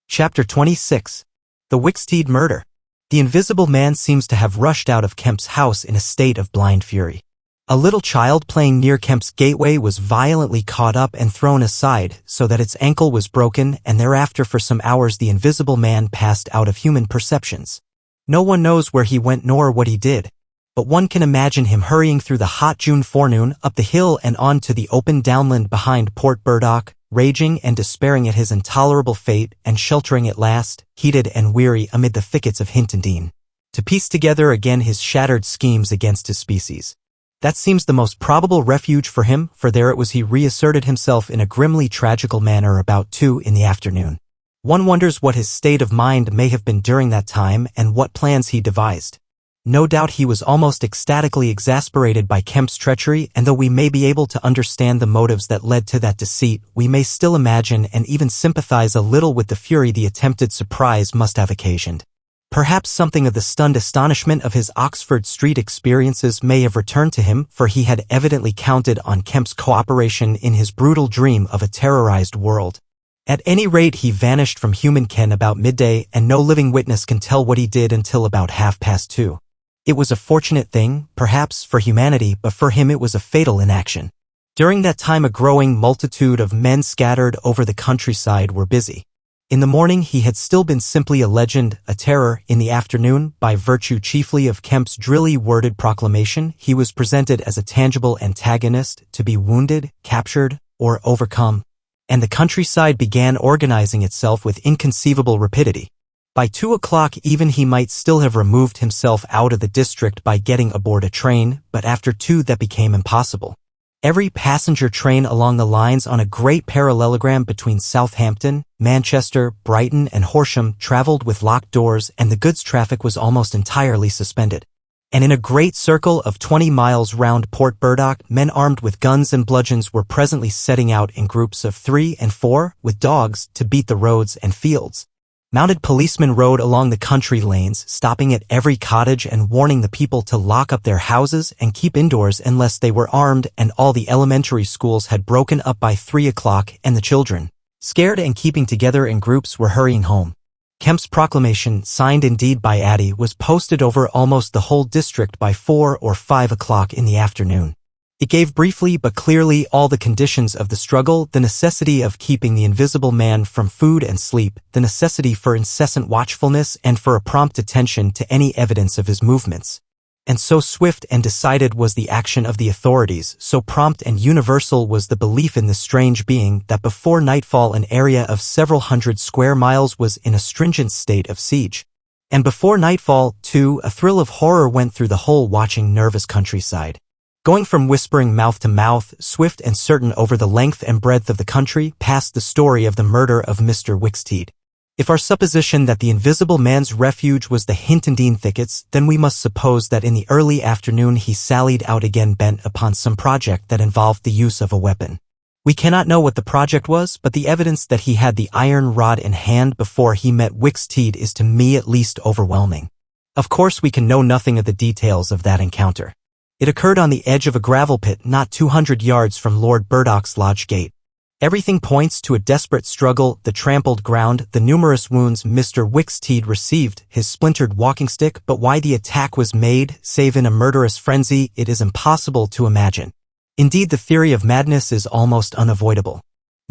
Speaker 2: Chapter 26. The Wicksteed Murder. The Invisible Man seems to have rushed out of Kemp's house in a state of blind fury. A little child playing near Kemp's gateway was violently caught up and thrown aside so that its ankle was broken, and thereafter for some hours the Invisible Man passed out of human perceptions. No one knows where he went nor what he did, but one can imagine him hurrying through the hot June forenoon up the hill and on to the open downland behind Port Burdock, raging and despairing at his intolerable fate and sheltering at last, heated and weary amid the thickets of Hintendine, to piece together again his shattered schemes against his species. That seems the most probable refuge for him, for there it was he reasserted himself in a grimly tragical manner about 2 in the afternoon. One wonders what his state of mind may have been during that time and what plans he devised. No doubt he was almost ecstatically exasperated by Kemp's treachery, and though we may be able to understand the motives that led to that deceit, we may still imagine and even sympathize a little with the fury the attempted surprise must have occasioned. Perhaps something of the stunned astonishment of his Oxford Street experiences may have returned to him, for he had evidently counted on Kemp's cooperation in his brutal dream of a terrorized world. At any rate, he vanished from human ken about midday, and no living witness can tell what he did until about 2:30. It was a fortunate thing, perhaps, for humanity, but for him it was a fatal inaction. During that time a growing multitude of men scattered over the countryside were busy. In the morning he had still been simply a legend, a terror. In the afternoon, by virtue chiefly of Kemp's drily worded proclamation, he was presented as a tangible antagonist, to be wounded, captured, or overcome. And the countryside began organizing itself with inconceivable rapidity. By 2 o'clock even he might still have removed himself out of the district by getting aboard a train, but after 2 that became impossible. Every passenger train along the lines on a great parallelogram between Southampton, Manchester, Brighton and Horsham traveled with locked doors, and the goods traffic was almost entirely suspended. And in a great circle of 20 miles round Port Burdock, men armed with guns and bludgeons were presently setting out in groups of 3 and 4, with dogs, to beat the roads and fields. Mounted policemen rode along the country lanes, stopping at every cottage and warning the people to lock up their houses and keep indoors unless they were armed, and all the elementary schools had broken up by 3 o'clock, and the children, scared and keeping together in groups, were hurrying home. Kemp's proclamation, signed indeed by Addie, was posted over almost the whole district by 4 or 5 o'clock in the afternoon. It gave briefly but clearly all the conditions of the struggle: the necessity of keeping the Invisible Man from food and sleep, the necessity for incessant watchfulness and for a prompt attention to any evidence of his movements. And so swift and decided was the action of the authorities, so prompt and universal was the belief in this strange being, that before nightfall an area of several hundred square miles was in a stringent state of siege. And before nightfall, too, a thrill of horror went through the whole watching, nervous countryside. Going from whispering mouth to mouth, swift and certain over the length and breadth of the country, passed the story of the murder of Mr. Wicksteed. If our supposition that the Invisible Man's refuge was the Hintendine thickets, then we must suppose that in the early afternoon he sallied out again bent upon some project that involved the use of a weapon. We cannot know what the project was, but the evidence that he had the iron rod in hand before he met Wicksteed is to me at least overwhelming. Of course we can know nothing of the details of that encounter. It occurred on the edge of a gravel pit not 200 yards from Lord Burdock's lodge gate. Everything points to a desperate struggle, the trampled ground, the numerous wounds Mr. Wicksteed received, his splintered walking stick, but why the attack was made, save in a murderous frenzy, it is impossible to imagine. Indeed, the theory of madness is almost unavoidable.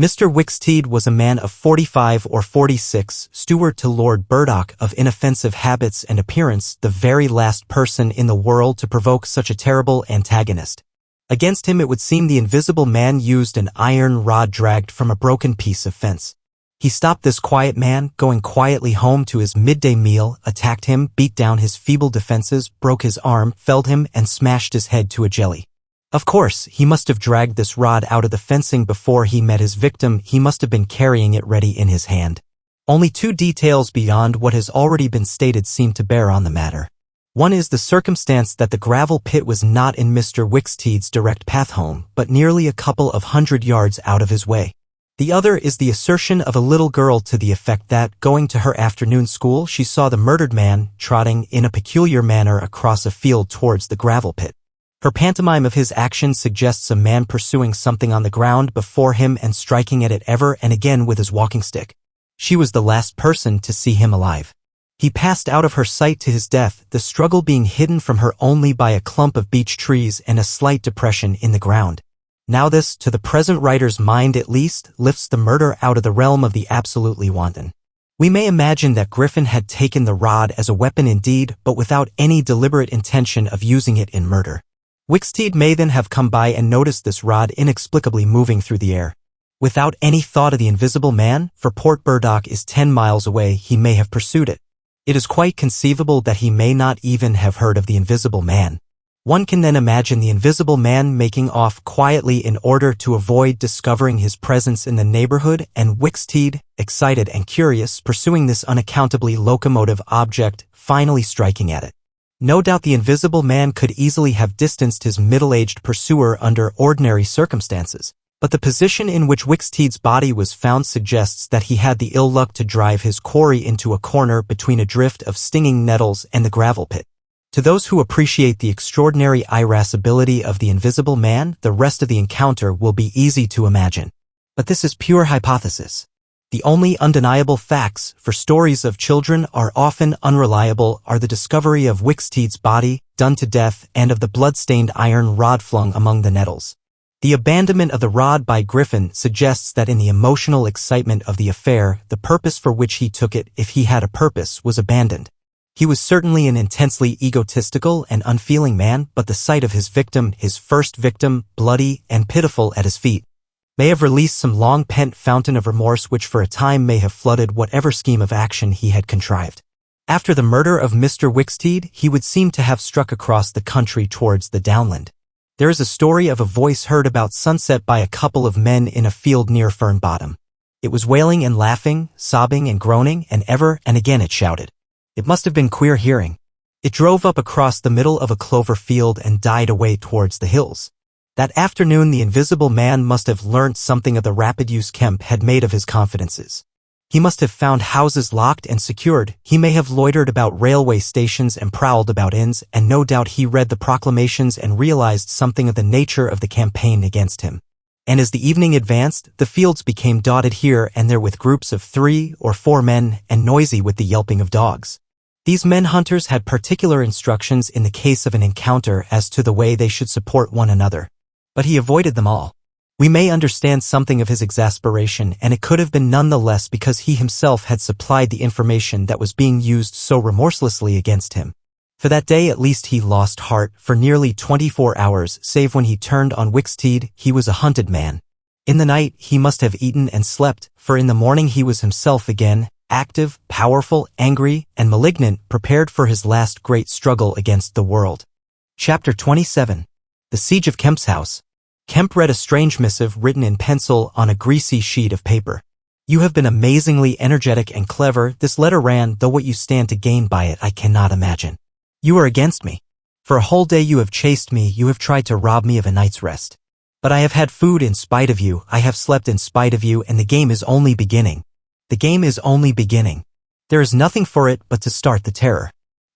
Speaker 2: Mr. Wicksteed was a man of 45 or 46, steward to Lord Burdock, of inoffensive habits and appearance, the very last person in the world to provoke such a terrible antagonist. Against him it would seem the invisible man used an iron rod dragged from a broken piece of fence. He stopped this quiet man, going quietly home to his midday meal, attacked him, beat down his feeble defenses, broke his arm, felled him, and smashed his head to a jelly. Of course, he must have dragged this rod out of the fencing before he met his victim. He must have been carrying it ready in his hand. Only two details beyond what has already been stated seem to bear on the matter. One is the circumstance that the gravel pit was not in Mr. Wicksteed's direct path home, but nearly a couple of 100 yards out of his way. The other is the assertion of a little girl to the effect that, going to her afternoon school, she saw the murdered man trotting in a peculiar manner across a field towards the gravel pit. Her pantomime of his actions suggests a man pursuing something on the ground before him and striking at it ever and again with his walking stick. She was the last person to see him alive. He passed out of her sight to his death, the struggle being hidden from her only by a clump of beech trees and a slight depression in the ground. Now this, to the present writer's mind at least, lifts the murder out of the realm of the absolutely wanton. We may imagine that Griffin had taken the rod as a weapon indeed, but without any deliberate intention of using it in murder. Wicksteed may then have come by and noticed this rod inexplicably moving through the air. Without any thought of the invisible man, for Port Burdock is 10 miles away, he may have pursued it. It is quite conceivable that he may not even have heard of the invisible man. One can then imagine the invisible man making off quietly in order to avoid discovering his presence in the neighborhood, and Wicksteed, excited and curious, pursuing this unaccountably locomotive object, finally striking at it. No doubt the invisible man could easily have distanced his middle-aged pursuer under ordinary circumstances, but the position in which Wicksteed's body was found suggests that he had the ill luck to drive his quarry into a corner between a drift of stinging nettles and the gravel pit. To those who appreciate the extraordinary irascibility of the invisible man, the rest of the encounter will be easy to imagine. But this is pure hypothesis. The only undeniable facts, for stories of children are often unreliable, are the discovery of Wicksteed's body, done to death, and of the blood-stained iron rod flung among the nettles. The abandonment of the rod by Griffin suggests that in the emotional excitement of the affair, the purpose for which he took it, if he had a purpose, was abandoned. He was certainly an intensely egotistical and unfeeling man, but the sight of his victim, his first victim, bloody and pitiful at his feet, may have released some long-pent fountain of remorse which for a time may have flooded whatever scheme of action he had contrived. After the murder of Mr. Wicksteed, he would seem to have struck across the country towards the downland. There is a story of a voice heard about sunset by a couple of men in a field near Fern Bottom. It was wailing and laughing, sobbing and groaning, and ever and again it shouted. It must have been queer hearing. It drove up across the middle of a clover field and died away towards the hills. That afternoon the invisible man must have learnt something of the rapid use Kemp had made of his confidences. He must have found houses locked and secured, he may have loitered about railway stations and prowled about inns, and no doubt he read the proclamations and realized something of the nature of the campaign against him. And as the evening advanced, the fields became dotted here and there with groups of 3 or 4 men, and noisy with the yelping of dogs. These men-hunters had particular instructions in the case of an encounter as to the way they should support one another. But he avoided them all. We may understand something of his exasperation, and it could have been none the less because he himself had supplied the information that was being used so remorselessly against him. For that day at least he lost heart. For nearly 24 hours, save when he turned on Wicksteed, he was a hunted man. In the night he must have eaten and slept, for in the morning he was himself again, active, powerful, angry, and malignant, prepared for his last great struggle against the world. Chapter 27. The Siege of Kemp's House. Kemp read a strange missive written in pencil on a greasy sheet of paper. You have been amazingly energetic and clever, this letter ran, though what you stand to gain by it I cannot imagine. You are against me. For a whole day you have chased me, you have tried to rob me of a night's rest. But I have had food in spite of you, I have slept in spite of you, and the game is only beginning. The game is only beginning. There is nothing for it but to start the terror.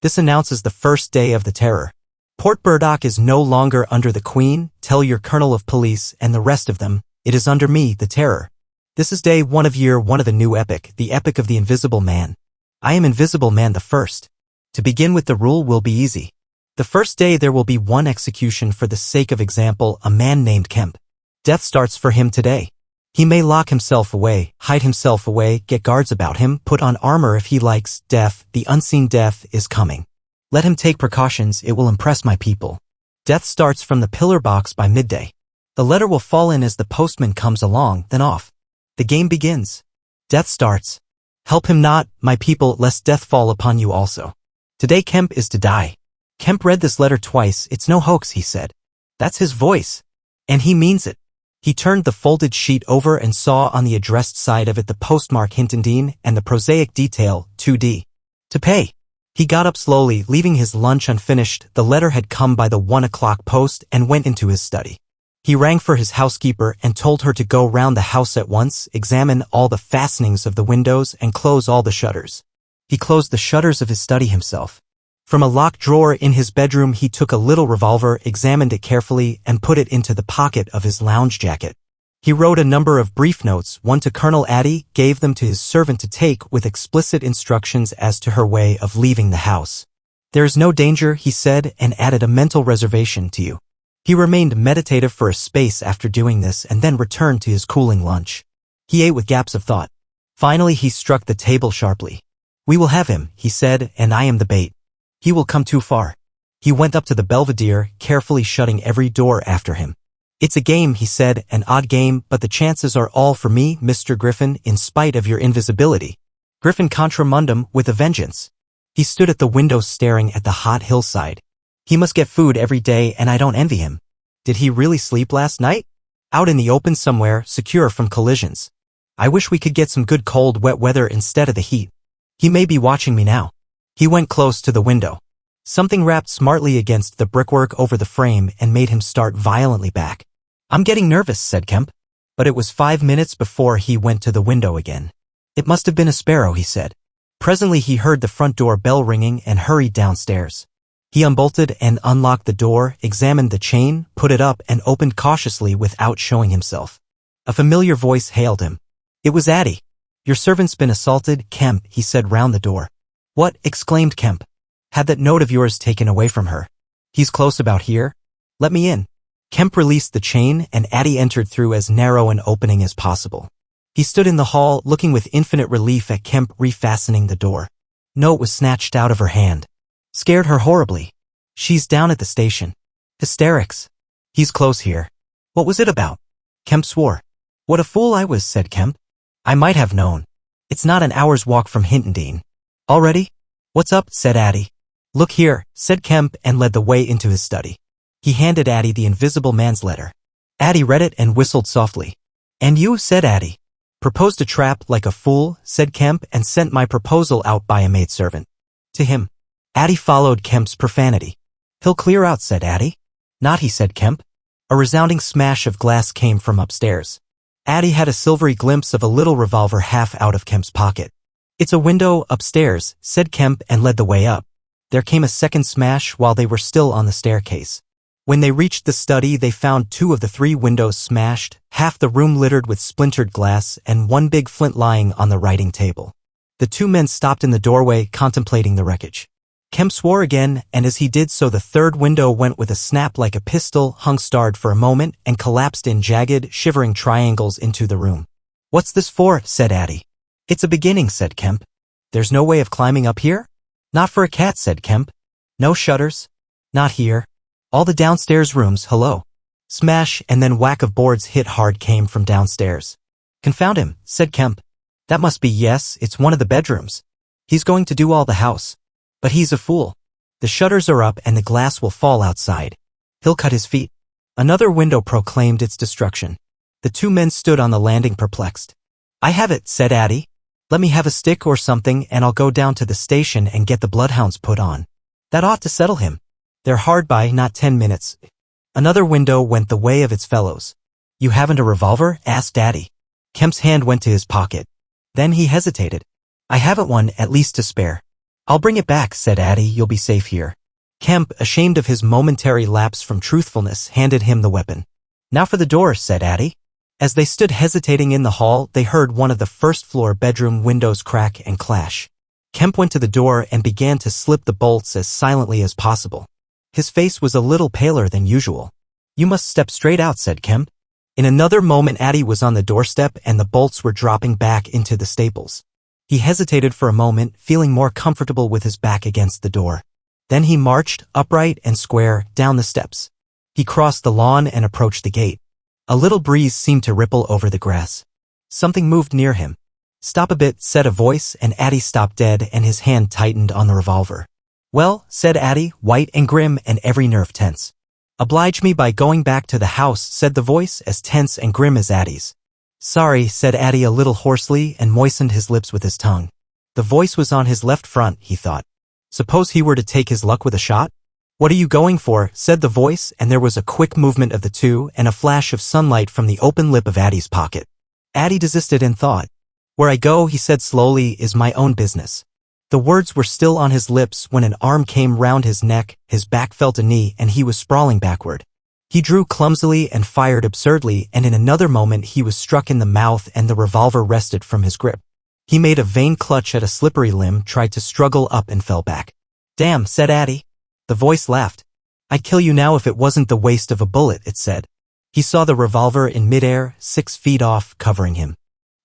Speaker 2: This announces the first day of the terror. Port Burdock is no longer under the Queen, tell your Colonel of Police and the rest of them, it is under me, the Terror. This is day 1 of year 1 of the new epic, the Epic of the Invisible Man. I am Invisible Man the First. To begin with, the rule will be easy. The first day there will be one execution for the sake of example, a man named Kemp. Death starts for him today. He may lock himself away, hide himself away, get guards about him, put on armor if he likes. Death, the unseen death, is coming. Let him take precautions, it will impress my people. Death starts from the pillar box by midday. The letter will fall in as the postman comes along, then off. The game begins. Death starts. Help him not, my people, lest death fall upon you also. Today Kemp is to die. Kemp read this letter twice. It's no hoax, he said. That's his voice. And he means it. He turned the folded sheet over and saw on the addressed side of it the postmark Hintendine and the prosaic detail, 2D. To pay. He got up slowly, leaving his lunch unfinished. The letter had come by the 1 o'clock post and went into his study. He rang for his housekeeper and told her to go round the house at once, examine all the fastenings of the windows and close all the shutters. He closed the shutters of his study himself. From a locked drawer in his bedroom he took a little revolver, examined it carefully, and put it into the pocket of his lounge jacket. He wrote a number of brief notes, one to Colonel Addie, gave them to his servant to take with explicit instructions as to her way of leaving the house. There is no danger, he said, and added a mental reservation to you. He remained meditative for a space after doing this and then returned to his cooling lunch. He ate with gaps of thought. Finally he struck the table sharply. We will have him, he said, and I am the bait. He will come too far. He went up to the belvedere, carefully shutting every door after him. It's a game, he said, an odd game, but the chances are all for me, Mr. Griffin, in spite of your invisibility. Griffin contra mundum, with a vengeance. He stood at the window staring at the hot hillside. He must get food every day and I don't envy him. Did he really sleep last night? Out in the open somewhere, secure from collisions. I wish we could get some good cold wet weather instead of the heat. He may be watching me now. He went close to the window. Something rapped smartly against the brickwork over the frame and made him start violently back. I'm getting nervous, said Kemp. But it was 5 minutes before he went to the window again. It must have been a sparrow, he said. Presently he heard the front door bell ringing and hurried downstairs. He unbolted and unlocked the door, examined the chain, put it up and opened cautiously without showing himself. A familiar voice hailed him. It was Addie. Your servant's been assaulted, Kemp, he said round the door. What? Exclaimed Kemp. Had that note of yours taken away from her. He's close about here. Let me in. Kemp released the chain and Addie entered through as narrow an opening as possible. He stood in the hall, looking with infinite relief at Kemp refastening the door. Note was snatched out of her hand. Scared her horribly. She's down at the station. Hysterics. He's close here. What was it about? Kemp swore. What a fool I was, said Kemp. I might have known. It's not an hour's walk from Hintendine. Already? What's up, said Addie. Look here, said Kemp and led the way into his study. He handed Addie the Invisible Man's letter. Addie read it and whistled softly. And you, said Addie. Proposed a trap like a fool, said Kemp, and sent my proposal out by a maidservant. To him. Addie followed Kemp's profanity. He'll clear out, said Addie. Not he, said Kemp. A resounding smash of glass came from upstairs. Addie had a silvery glimpse of a little revolver half out of Kemp's pocket. It's a window upstairs, said Kemp and led the way up. There came a second smash while they were still on the staircase. When they reached the study they found 2 of the 3 windows smashed, half the room littered with splintered glass and one big flint lying on the writing table. The 2 men stopped in the doorway contemplating the wreckage. Kemp swore again, and as he did so the 3rd window went with a snap like a pistol, hung starred for a moment, and collapsed in jagged, shivering triangles into the room. What's this for? Said Addie. It's a beginning, said Kemp. There's no way of climbing up here? Not for a cat, said Kemp. No shutters? Not here. All the downstairs rooms, hello. Smash and then whack of boards hit hard came from downstairs. Confound him, said Kemp. That must be yes, it's one of the bedrooms. He's going to do all the house. But he's a fool. The shutters are up and the glass will fall outside. He'll cut his feet. Another window proclaimed its destruction. The 2 men stood on the landing perplexed. I have it, said Addie. Let me have a stick or something and I'll go down to the station and get the bloodhounds put on. That ought to settle him. They're hard by, not 10 minutes. Another window went the way of its fellows. You haven't a revolver? Asked Addie. Kemp's hand went to his pocket. Then he hesitated. I haven't one, at least to spare. "I'll bring it back," said Addie. "You'll be safe here." Kemp, ashamed of his momentary lapse from truthfulness, handed him the weapon. "Now for the door," said Addie. As they stood hesitating in the hall, they heard one of the first-floor bedroom windows crack and clash. Kemp went to the door and began to slip the bolts as silently as possible. His face was a little paler than usual. "You must step straight out," said Kemp. In another moment Addie was on the doorstep and the bolts were dropping back into the staples. He hesitated for a moment, feeling more comfortable with his back against the door. Then he marched, upright and square, down the steps. He crossed the lawn and approached the gate. A little breeze seemed to ripple over the grass. Something moved near him. "Stop a bit," said a voice, and Addie stopped dead and his hand tightened on the revolver. "Well," said Addie, white and grim and every nerve tense. "Oblige me by going back to the house," said the voice, as tense and grim as Addie's. "Sorry," said Addie a little hoarsely and moistened his lips with his tongue. The voice was on his left front, he thought. Suppose he were to take his luck with a shot? "What are you going for?" said the voice, and there was a quick movement of the two and a flash of sunlight from the open lip of Addie's pocket. Addie desisted in thought. "Where I go," he said slowly, "is my own business." The words were still on his lips when an arm came round his neck, his back felt a knee, and he was sprawling backward. He drew clumsily and fired absurdly, and in another moment he was struck in the mouth and the revolver wrested from his grip. He made a vain clutch at a slippery limb, tried to struggle up and fell back. "Damn," said Addie. The voice laughed. "I'd kill you now if it wasn't the waste of a bullet," it said. He saw the revolver in midair, 6 feet off, covering him.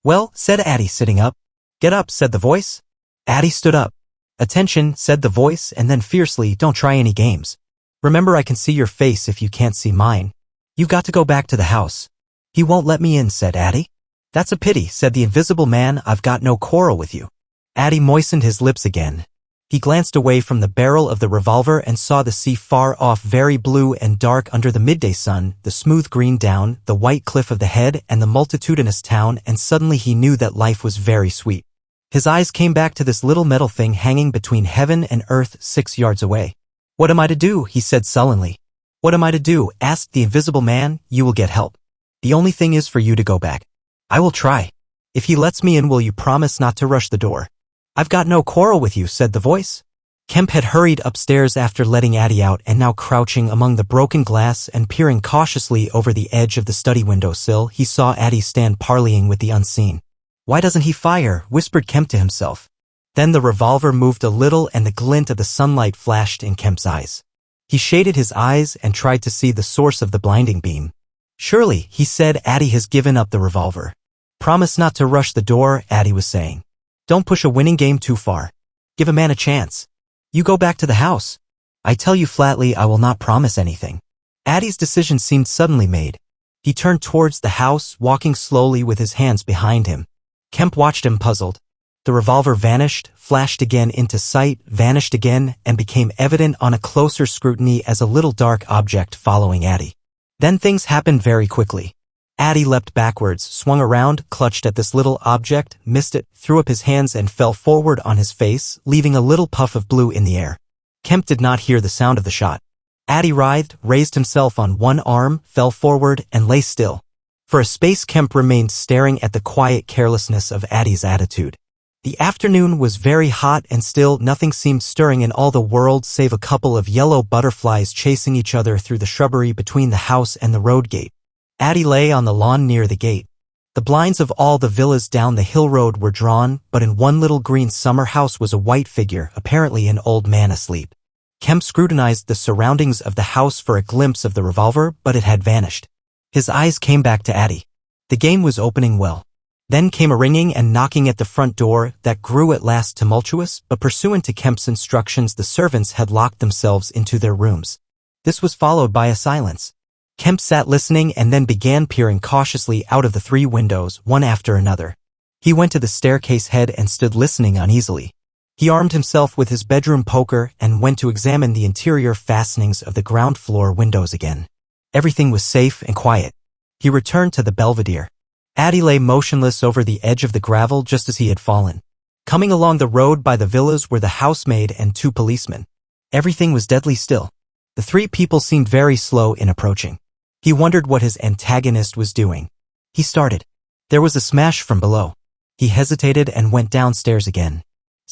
Speaker 2: "Well," said Addie, sitting up. "Get up," said the voice. Addie stood up. "Attention," said the voice, and then fiercely, "Don't try any games. Remember, I can see your face if you can't see mine. You got to go back to the house." "He won't let me in," said Addie. "That's a pity," said the invisible man. "I've got no quarrel with you." Addie moistened his lips again. He glanced away from the barrel of the revolver and saw the sea far off, very blue and dark under the midday sun, the smooth green down, the white cliff of the head, and the multitudinous town, and suddenly he knew that life was very sweet. His eyes came back to this little metal thing hanging between heaven and earth 6 yards away. "What am I to do?" he said sullenly. "What am I to do?" asked the invisible man. "You will get help. The only thing is for you to go back." "I will try. If he lets me in, will you promise not to rush the door?" "I've got no quarrel with you," said the voice. Kemp had hurried upstairs after letting Addie out and now crouching among the broken glass and peering cautiously over the edge of the study windowsill, he saw Addie stand parleying with the unseen. "Why doesn't he fire?" whispered Kemp to himself. Then the revolver moved a little and the glint of the sunlight flashed in Kemp's eyes. He shaded his eyes and tried to see the source of the blinding beam. "Surely," he said, "Addie has given up the revolver." "Promise not to rush the door," Addie was saying. "Don't push a winning game too far. Give a man a chance. You go back to the house." "I tell you flatly, I will not promise anything." Addie's decision seemed suddenly made. He turned towards the house, walking slowly with his hands behind him. Kemp watched him puzzled. The revolver vanished, flashed again into sight, vanished again, and became evident on a closer scrutiny as a little dark object following Addie. Then things happened very quickly. Addie leapt backwards, swung around, clutched at this little object, missed it, threw up his hands and fell forward on his face, leaving a little puff of blue in the air. Kemp did not hear the sound of the shot. Addie writhed, raised himself on one arm, fell forward, and lay still. For a space Kemp remained staring at the quiet carelessness of Addie's attitude. The afternoon was very hot and still, nothing seemed stirring in all the world save a couple of yellow butterflies chasing each other through the shrubbery between the house and the road gate. Addie lay on the lawn near the gate. The blinds of all the villas down the hill road were drawn, but in one little green summer house was a white figure, apparently an old man asleep. Kemp scrutinized the surroundings of the house for a glimpse of the revolver, but it had vanished. His eyes came back to Addie. The game was opening well. Then came a ringing and knocking at the front door that grew at last tumultuous, but pursuant to Kemp's instructions the servants had locked themselves into their rooms. This was followed by a silence. Kemp sat listening and then began peering cautiously out of the 3 windows, one after another. He went to the staircase head and stood listening uneasily. He armed himself with his bedroom poker and went to examine the interior fastenings of the ground floor windows again. Everything was safe and quiet. He returned to the belvedere. Addie lay motionless over the edge of the gravel just as he had fallen. Coming along the road by the villas were the housemaid and 2 policemen. Everything was deadly still. The 3 people seemed very slow in approaching. He wondered what his antagonist was doing. He started. There was a smash from below. He hesitated and went downstairs again.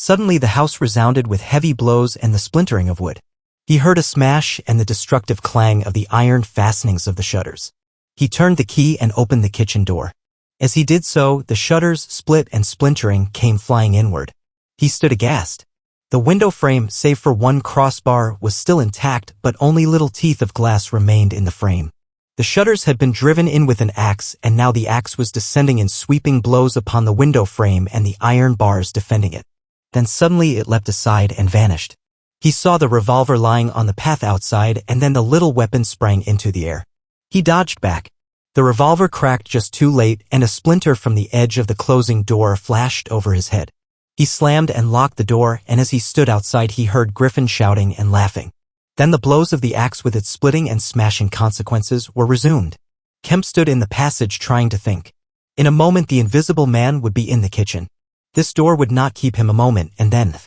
Speaker 2: Suddenly the house resounded with heavy blows and the splintering of wood. He heard a smash and the destructive clang of the iron fastenings of the shutters. He turned the key and opened the kitchen door. As he did so, the shutters split and splintering came flying inward. He stood aghast. The window frame, save for one crossbar, was still intact, but only little teeth of glass remained in the frame. The shutters had been driven in with an axe, and now the axe was descending in sweeping blows upon the window frame and the iron bars defending it. Then suddenly it leapt aside and vanished. He saw the revolver lying on the path outside, and then the little weapon sprang into the air. He dodged back. The revolver cracked just too late, and a splinter from the edge of the closing door flashed over his head. He slammed and locked the door, and as he stood outside he heard Griffin shouting and laughing. Then the blows of the axe with its splitting and smashing consequences were resumed. Kemp stood in the passage trying to think. In a moment the invisible man would be in the kitchen. This door would not keep him a moment, and then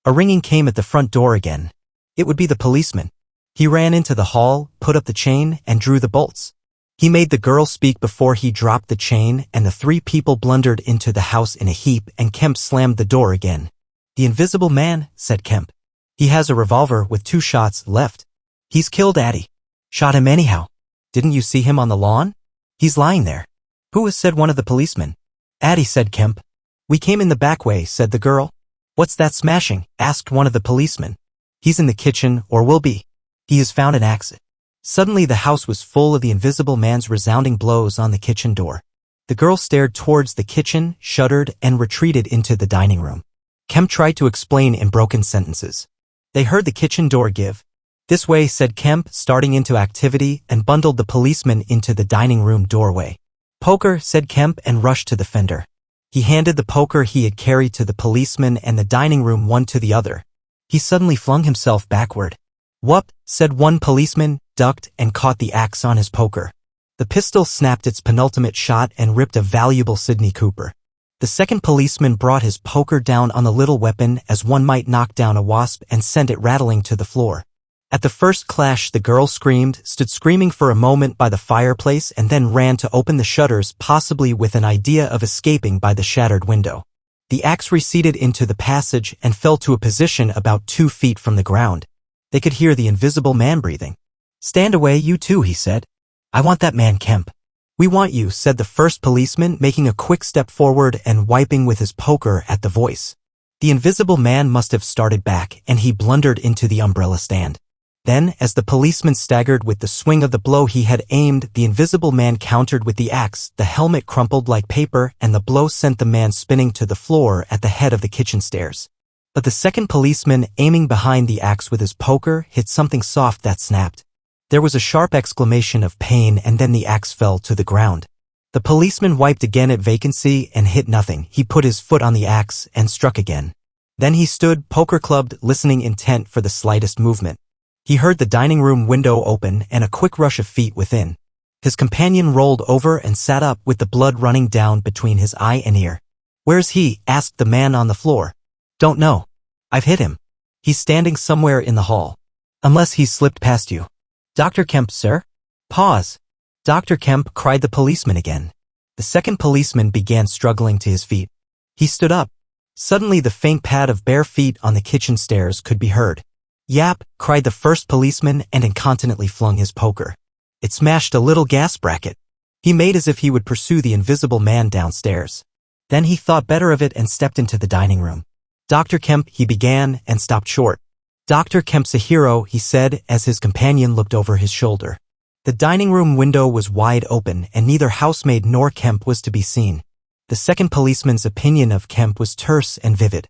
Speaker 2: a ringing came at the front door again. It would be the policeman. He ran into the hall, put up the chain, and drew the bolts. He made the girl speak before he dropped the chain, and the three people blundered into the house in a heap, and Kemp slammed the door again. "The invisible man," said Kemp. "He has a revolver with 2 shots left. He's killed Addie. Shot him anyhow. Didn't you see him on the lawn? He's lying there." "Who is?" said one of the policemen. "Addie," said Kemp. "We came in the back way," said the girl. "What's that smashing?" asked one of the policemen. "He's in the kitchen, or will be. He has found an axe." Suddenly the house was full of the invisible man's resounding blows on the kitchen door. The girl stared towards the kitchen, shuddered, and retreated into the dining room. Kemp tried to explain in broken sentences. They heard the kitchen door give. "This way," said Kemp, starting into activity, and bundled the policeman into the dining room doorway. "Poker," said Kemp, and rushed to the fender. He handed the poker he had carried to the policeman and the dining room one to the other. He suddenly flung himself backward. "Whoop," said one policeman, ducked, and caught the axe on his poker. The pistol snapped its penultimate shot and ripped a valuable Sidney Cooper. The second policeman brought his poker down on the little weapon as one might knock down a wasp, and sent it rattling to the floor. At the first clash the girl screamed, stood screaming for a moment by the fireplace, and then ran to open the shutters, possibly with an idea of escaping by the shattered window. The axe receded into the passage and fell to a position about 2 feet from the ground. They could hear the invisible man breathing. "Stand away, you two," he said. "I want that man Kemp." "We want you," said the first policeman, making a quick step forward and wiping with his poker at the voice. The invisible man must have started back, and he blundered into the umbrella stand. Then, as the policeman staggered with the swing of the blow he had aimed, the invisible man countered with the axe. The helmet crumpled like paper, and the blow sent the man spinning to the floor at the head of the kitchen stairs. But the second policeman, aiming behind the axe with his poker, hit something soft that snapped. There was a sharp exclamation of pain, and then the axe fell to the ground. The policeman wiped again at vacancy and hit nothing. He put his foot on the axe and struck again. Then he stood, poker-clubbed, listening intent for the slightest movement. He heard the dining room window open and a quick rush of feet within. His companion rolled over and sat up with the blood running down between his eye and ear. "Where's he?" asked the man on the floor. "Don't know. I've hit him. He's standing somewhere in the hall. Unless he's slipped past you." "Dr. Kemp, sir?" "Pause." "Dr. Kemp," cried the policeman again. The second policeman began struggling to his feet. He stood up. Suddenly the faint pad of bare feet on the kitchen stairs could be heard. "Yap," cried the first policeman, and incontinently flung his poker. It smashed a little gas bracket. He made as if he would pursue the invisible man downstairs. Then he thought better of it and stepped into the dining room. "Dr. Kemp," he began, and stopped short. "Dr. Kemp's a hero," he said as his companion looked over his shoulder. The dining room window was wide open, and neither housemaid nor Kemp was to be seen. The second policeman's opinion of Kemp was terse and vivid.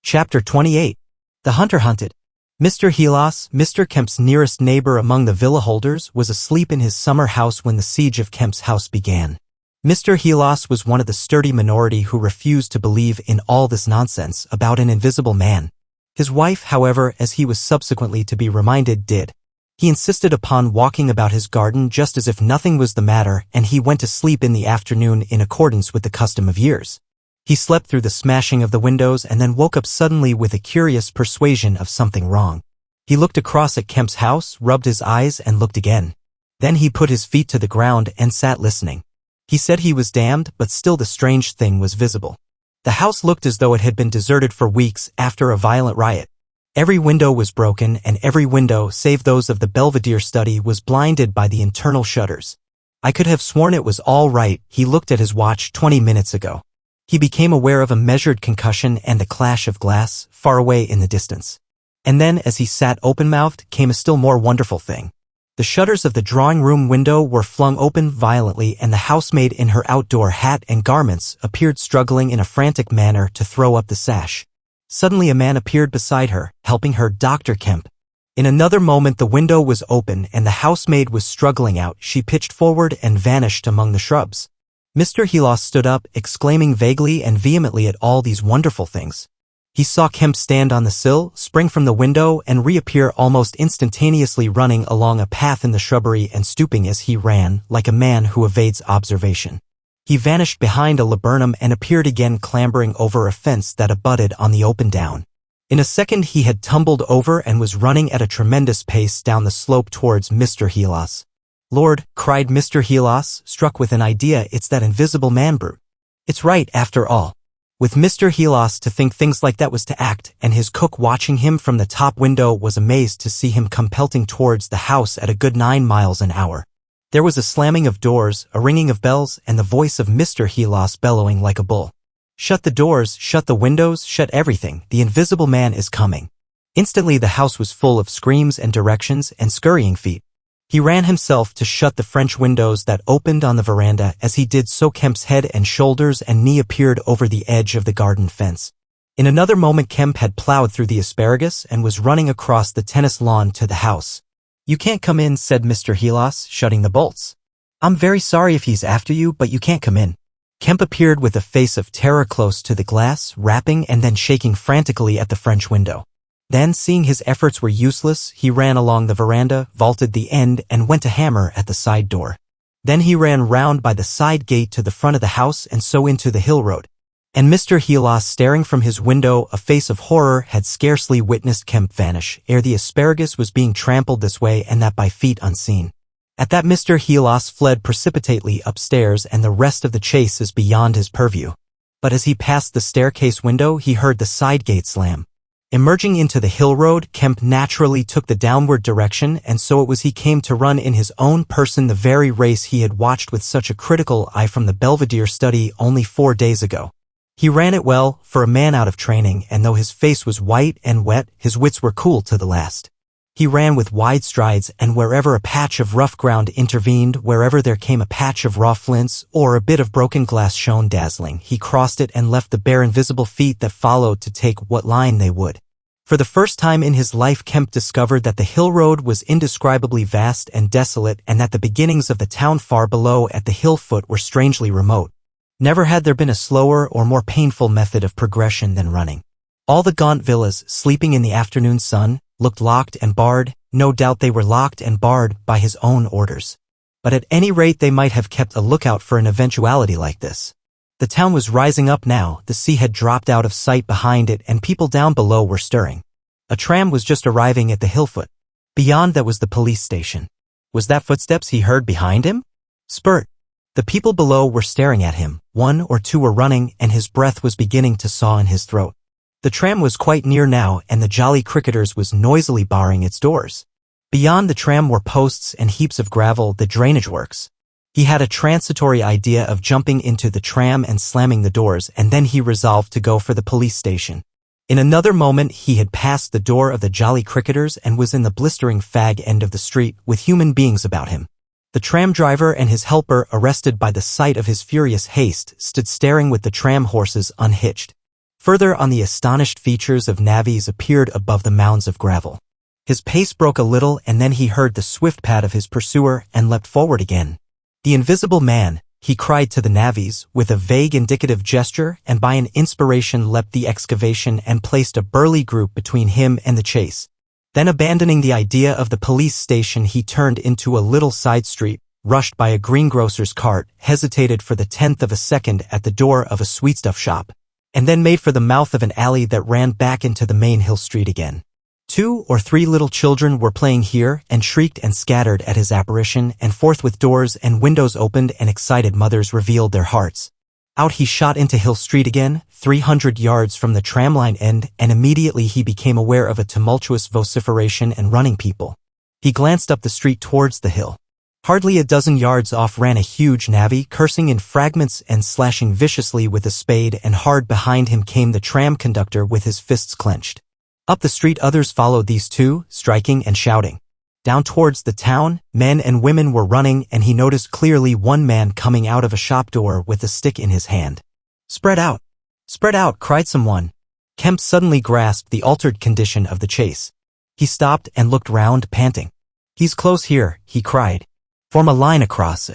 Speaker 2: Chapter 28. The Hunter Hunted. Mr. Helas, Mr. Kemp's nearest neighbor among the villa holders, was asleep in his summer house when the siege of Kemp's house began. Mr. Helas was one of the sturdy minority who refused to believe in all this nonsense about an invisible man. His wife, however, as he was subsequently to be reminded, did. He insisted upon walking about his garden just as if nothing was the matter, and he went to sleep in the afternoon in accordance with the custom of years. He slept through the smashing of the windows and then woke up suddenly with a curious persuasion of something wrong. He looked across at Kemp's house, rubbed his eyes, and looked again. Then he put his feet to the ground and sat listening. He said he was damned, but still the strange thing was visible. The house looked as though it had been deserted for weeks after a violent riot. Every window was broken, and every window, save those of the Belvedere study, was blinded by the internal shutters. I could have sworn it was all right. He looked at his watch 20 minutes ago. He became aware of a measured concussion and the clash of glass far away in the distance. And then, as he sat open-mouthed, came a still more wonderful thing. The shutters of the drawing-room window were flung open violently, and the housemaid in her outdoor hat and garments appeared struggling in a frantic manner to throw up the sash. Suddenly a man appeared beside her, helping her. Dr. Kemp. In another moment the window was open and the housemaid was struggling out. She pitched forward and vanished among the shrubs. Mr. Helos stood up, exclaiming vaguely and vehemently at all these wonderful things. He saw Kemp stand on the sill, spring from the window, and reappear almost instantaneously, running along a path in the shrubbery and stooping as he ran, like a man who evades observation. He vanished behind a laburnum and appeared again clambering over a fence that abutted on the open down. In a second he had tumbled over and was running at a tremendous pace down the slope towards Mr. Helos. "Lord," cried Mr. Helos, struck with an idea, "it's that invisible man brute. It's right, after all." With Mr. Helos, to think things like that was to act, and his cook watching him from the top window was amazed to see him come pelting towards the house at a good 9 miles an hour. There was a slamming of doors, a ringing of bells, and the voice of Mr. Helos bellowing like a bull. "Shut the doors, shut the windows, shut everything. The invisible man is coming." Instantly the house was full of screams and directions and scurrying feet. He ran himself to shut the French windows that opened on the veranda. As he did so, Kemp's head and shoulders and knee appeared over the edge of the garden fence. In another moment Kemp had plowed through the asparagus and was running across the tennis lawn to the house. "You can't come in," said Mr. Helos, shutting the bolts. "I'm very sorry if he's after you, but you can't come in." Kemp appeared with a face of terror close to the glass, rapping and then shaking frantically at the French window. Then, seeing his efforts were useless, he ran along the veranda, vaulted the end, and went to hammer at the side door. Then he ran round by the side gate to the front of the house and so into the hill road. And Mr. Helos, staring from his window, a face of horror, had scarcely witnessed Kemp vanish, ere the asparagus was being trampled this way and that by feet unseen. At that Mr. Helos fled precipitately upstairs, and the rest of the chase is beyond his purview. But as he passed the staircase window, he heard the side gate slam. Emerging into the hill road, Kemp naturally took the downward direction, and so it was he came to run in his own person the very race he had watched with such a critical eye from the Belvedere study only 4 days ago. He ran it well, for a man out of training, and though his face was white and wet, his wits were cool to the last. He ran with wide strides, and wherever a patch of rough ground intervened, wherever there came a patch of raw flints, or a bit of broken glass shone dazzling, he crossed it and left the bare invisible feet that followed to take what line they would. For the first time in his life Kemp discovered that the hill road was indescribably vast and desolate, and that the beginnings of the town far below at the hill foot were strangely remote. Never had there been a slower or more painful method of progression than running. All the gaunt villas, sleeping in the afternoon sun, looked locked and barred. No doubt they were locked and barred by his own orders. But at any rate they might have kept a lookout for an eventuality like this. The town was rising up now, the sea had dropped out of sight behind it, and people down below were stirring. A tram was just arriving at the hill foot. Beyond that was the police station. Was that footsteps he heard behind him? Spurt. The people below were staring at him. 1 or 2 were running, and his breath was beginning to saw in his throat. The tram was quite near now, and the Jolly Cricketers was noisily barring its doors. Beyond the tram were posts and heaps of gravel, the drainage works. He had a transitory idea of jumping into the tram and slamming the doors, and then he resolved to go for the police station. In another moment he had passed the door of the Jolly Cricketers and was in the blistering fag end of the street, with human beings about him. The tram driver and his helper, arrested by the sight of his furious haste, stood staring with the tram horses unhitched. Further on, the astonished features of navvies appeared above the mounds of gravel. His pace broke a little, and then he heard the swift pad of his pursuer and leapt forward again. "The invisible man," he cried to the navvies, with a vague indicative gesture, and by an inspiration leapt the excavation and placed a burly group between him and the chase. Then, abandoning the idea of the police station, he turned into a little side street, rushed by a greengrocer's cart, hesitated for the 10th of a second at the door of a sweetstuff shop, and then made for the mouth of an alley that ran back into the main hill street again. 2 or 3 little children were playing here, and shrieked and scattered at his apparition, and forthwith doors and windows opened and excited mothers revealed their hearts. Out he shot into Hill Street again, 300 yards from the tramline end, and immediately he became aware of a tumultuous vociferation and running people. He glanced up the street towards the hill. Hardly a dozen yards off ran a huge navvy, cursing in fragments and slashing viciously with a spade, and hard behind him came the tram conductor with his fists clenched. Up the street others followed these two, striking and shouting. Down towards the town, men and women were running, and he noticed clearly one man coming out of a shop door with a stick in his hand. "Spread out! Spread out!" cried someone. Kemp suddenly grasped the altered condition of the chase. He stopped and looked round, panting. "He's close here," he cried. "Form a line across."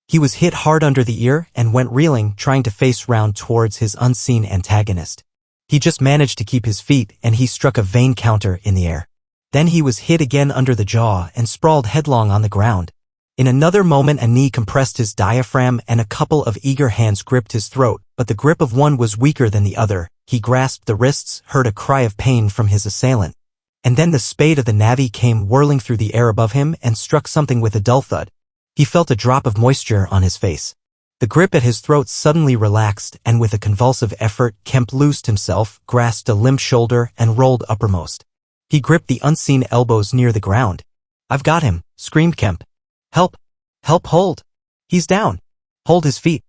Speaker 2: He was hit hard under the ear and went reeling, trying to face round towards his unseen antagonist. He just managed to keep his feet, and he struck a vain counter in the air. Then he was hit again under the jaw and sprawled headlong on the ground. In another moment a knee compressed his diaphragm and a couple of eager hands gripped his throat, but the grip of one was weaker than the other. He grasped the wrists, heard a cry of pain from his assailant. And then the spade of the navvy came whirling through the air above him and struck something with a dull thud. He felt a drop of moisture on his face. The grip at his throat suddenly relaxed, and with a convulsive effort Kemp loosed himself, grasped a limp shoulder, and rolled uppermost. He gripped the unseen elbows near the ground. "I've got him," screamed Kemp. "Help! Help! Hold! He's down! Hold his feet!"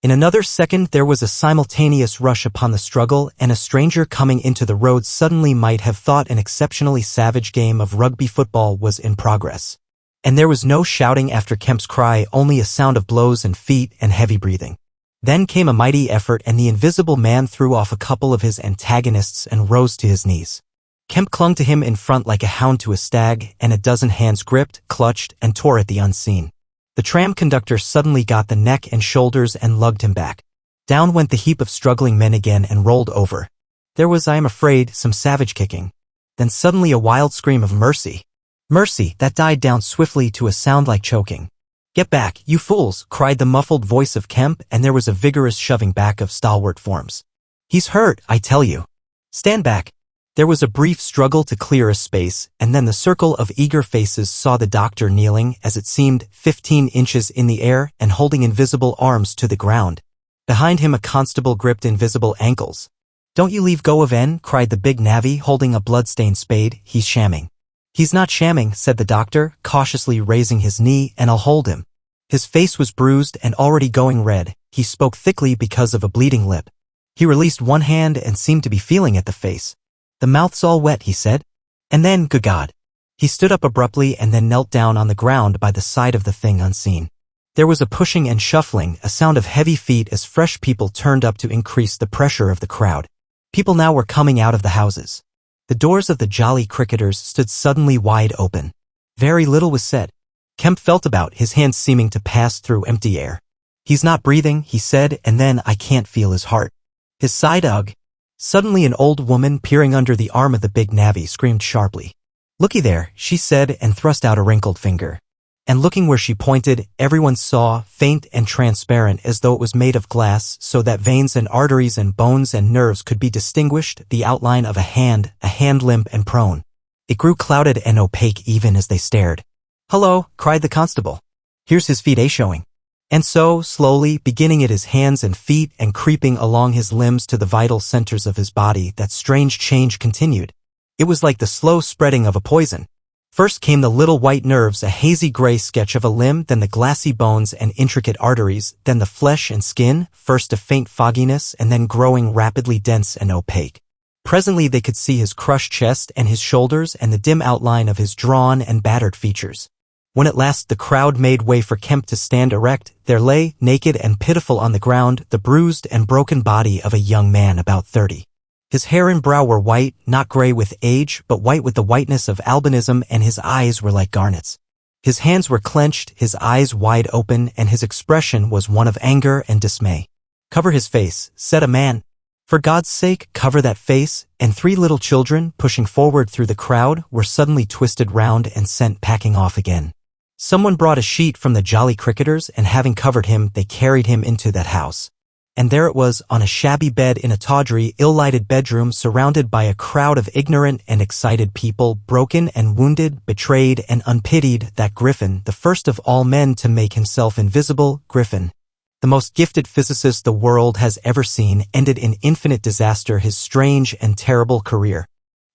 Speaker 2: In another second there was a simultaneous rush upon the struggle, and a stranger coming into the road suddenly might have thought an exceptionally savage game of rugby football was in progress. And there was no shouting after Kemp's cry, only a sound of blows and feet and heavy breathing. Then came a mighty effort, and the invisible man threw off a couple of his antagonists and rose to his knees. Kemp clung to him in front like a hound to a stag, and a dozen hands gripped, clutched, and tore at the unseen. The tram conductor suddenly got the neck and shoulders and lugged him back. Down went the heap of struggling men again and rolled over. There was, I am afraid, some savage kicking. Then suddenly a wild scream of mercy. Mercy, that died down swiftly to a sound like choking. "Get back, you fools!" cried the muffled voice of Kemp, and there was a vigorous shoving back of stalwart forms. "He's hurt, I tell you. Stand back." There was a brief struggle to clear a space, and then the circle of eager faces saw the doctor kneeling, as it seemed, 15 inches in the air and holding invisible arms to the ground. Behind him a constable gripped invisible ankles. "Don't you leave go of N," cried the big navvy, holding a blood-stained spade. "He's shamming." "He's not shamming," said the doctor, cautiously raising his knee, "and I'll hold him." His face was bruised and already going red. He spoke thickly because of a bleeding lip. He released one hand and seemed to be feeling at the face. "The mouth's all wet," he said. And then, good God. He stood up abruptly and then knelt down on the ground by the side of the thing unseen. There was a pushing and shuffling, a sound of heavy feet as fresh people turned up to increase the pressure of the crowd. People now were coming out of the houses. The doors of the Jolly Cricketers stood suddenly wide open. Very little was said. Kemp felt about, his hands seeming to pass through empty air. "He's not breathing," he said, and then, "I can't feel his heart." His side ugh. Suddenly an old woman peering under the arm of the big navvy screamed sharply. "Looky there," she said, and thrust out a wrinkled finger. And looking where she pointed, everyone saw, faint and transparent as though it was made of glass, so that veins and arteries and bones and nerves could be distinguished, the outline of a hand limp and prone. It grew clouded and opaque even as they stared. "Hello," cried the constable. "Here's his feet showing." And so, slowly, beginning at his hands and feet and creeping along his limbs to the vital centers of his body, that strange change continued. It was like the slow spreading of a poison. First came the little white nerves, a hazy gray sketch of a limb, then the glassy bones and intricate arteries, then the flesh and skin, first a faint fogginess and then growing rapidly dense and opaque. Presently they could see his crushed chest and his shoulders and the dim outline of his drawn and battered features. When at last the crowd made way for Kemp to stand erect, there lay, naked and pitiful on the ground, the bruised and broken body of a young man about 30. His hair and brow were white, not gray with age, but white with the whiteness of albinism, and his eyes were like garnets. His hands were clenched, his eyes wide open, and his expression was one of anger and dismay. "Cover his face," said a man. "For God's sake, cover that face," and 3 little children, pushing forward through the crowd, were suddenly twisted round and sent packing off again. Someone brought a sheet from the Jolly Cricketers, and having covered him, they carried him into that house. And there it was, on a shabby bed in a tawdry, ill-lighted bedroom, surrounded by a crowd of ignorant and excited people, broken and wounded, betrayed and unpitied, that Griffin, the first of all men to make himself invisible, Griffin, The most gifted physicist the world has ever seen ended in infinite disaster his strange and terrible career.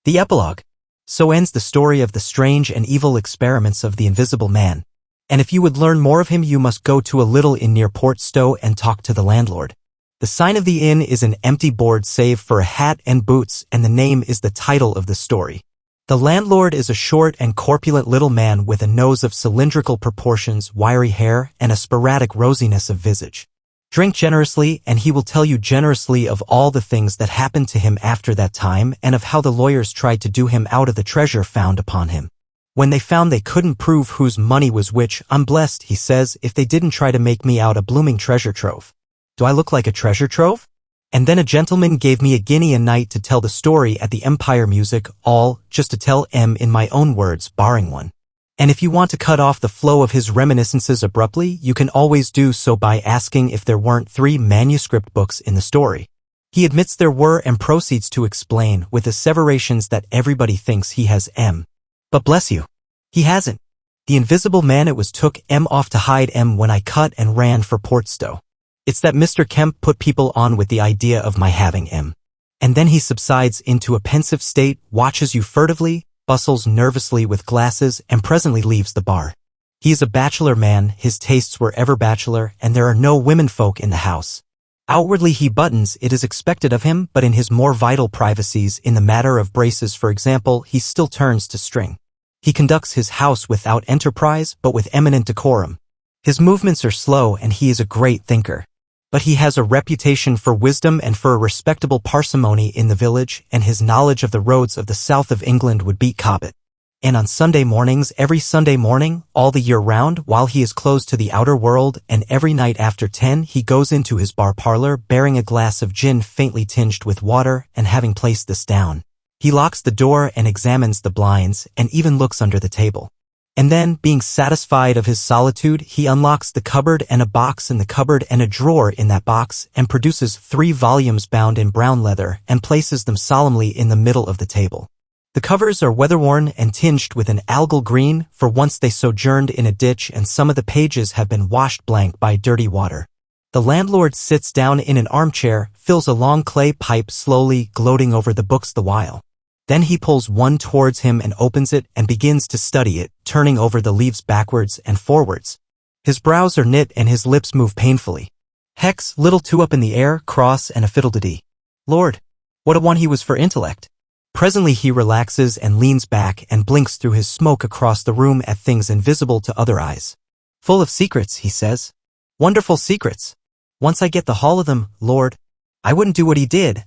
Speaker 2: The Epilogue. So ends the story of the strange and evil experiments of the Invisible Man. And if you would learn more of him, you must go to a little inn near Port Stowe and talk to the landlord. The sign of the inn is an empty board save for a hat and boots, and the name is the title of the story. The landlord is a short and corpulent little man with a nose of cylindrical proportions, wiry hair, and a sporadic rosiness of visage. Drink generously, and he will tell you generously of all the things that happened to him after that time and of how the lawyers tried to do him out of the treasure found upon him. When they found they couldn't prove whose money was which, I'm blessed, he says, if they didn't try to make me out a blooming treasure trove. Do I look like a treasure trove? And then a gentleman gave me a guinea a night to tell the story at the Empire Music, all just to tell M in my own words, barring one. And if you want to cut off the flow of his reminiscences abruptly, you can always do so by asking if there weren't 3 manuscript books in the story. He admits there were and proceeds to explain with asseverations that everybody thinks he has M. But bless you, he hasn't. The Invisible Man, it was took M off to hide M when I cut and ran for Port Stowe. It's that Mr. Kemp put people on with the idea of my having M. And then he subsides into a pensive state, watches you furtively, bustles nervously with glasses, and presently leaves the bar. He is a bachelor man, his tastes were ever bachelor, and there are no womenfolk in the house. Outwardly he buttons, it is expected of him, but in his more vital privacies, in the matter of braces for example, he still turns to string. He conducts his house without enterprise, but with eminent decorum. His movements are slow, and he is a great thinker. But he has a reputation for wisdom and for a respectable parsimony in the village, and his knowledge of the roads of the south of England would beat Cobbett. And on Sunday mornings, every Sunday morning, all the year round, while he is closed to the outer world, and every night after 10, he goes into his bar parlor bearing a glass of gin faintly tinged with water, and having placed this down, he locks the door and examines the blinds, and even looks under the table. And then, being satisfied of his solitude, he unlocks the cupboard and a box in the cupboard and a drawer in that box, and produces 3 volumes bound in brown leather, and places them solemnly in the middle of the table. The covers are weather-worn and tinged with an algal green, for once they sojourned in a ditch, and some of the pages have been washed blank by dirty water. The landlord sits down in an armchair, fills a long clay pipe slowly, gloating over the books the while. Then he pulls one towards him and opens it and begins to study it, turning over the leaves backwards and forwards. His brows are knit and his lips move painfully. Hex, little two up in the air, cross and a fiddle-de-dee. Lord, what a one he was for intellect. Presently he relaxes and leans back and blinks through his smoke across the room at things invisible to other eyes. Full of secrets, he says. Wonderful secrets. Once I get the haul of them, Lord, I wouldn't do what he did,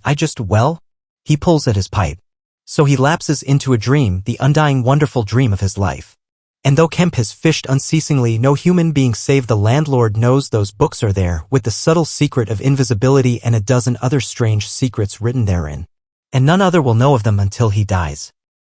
Speaker 2: he pulls at his pipe. So he lapses into a dream, the undying wonderful dream of his life. And though Kemp has fished unceasingly, no human being save the landlord knows those books are there, with the subtle secret of invisibility and a dozen other strange secrets written therein. And none other will know of them until he dies.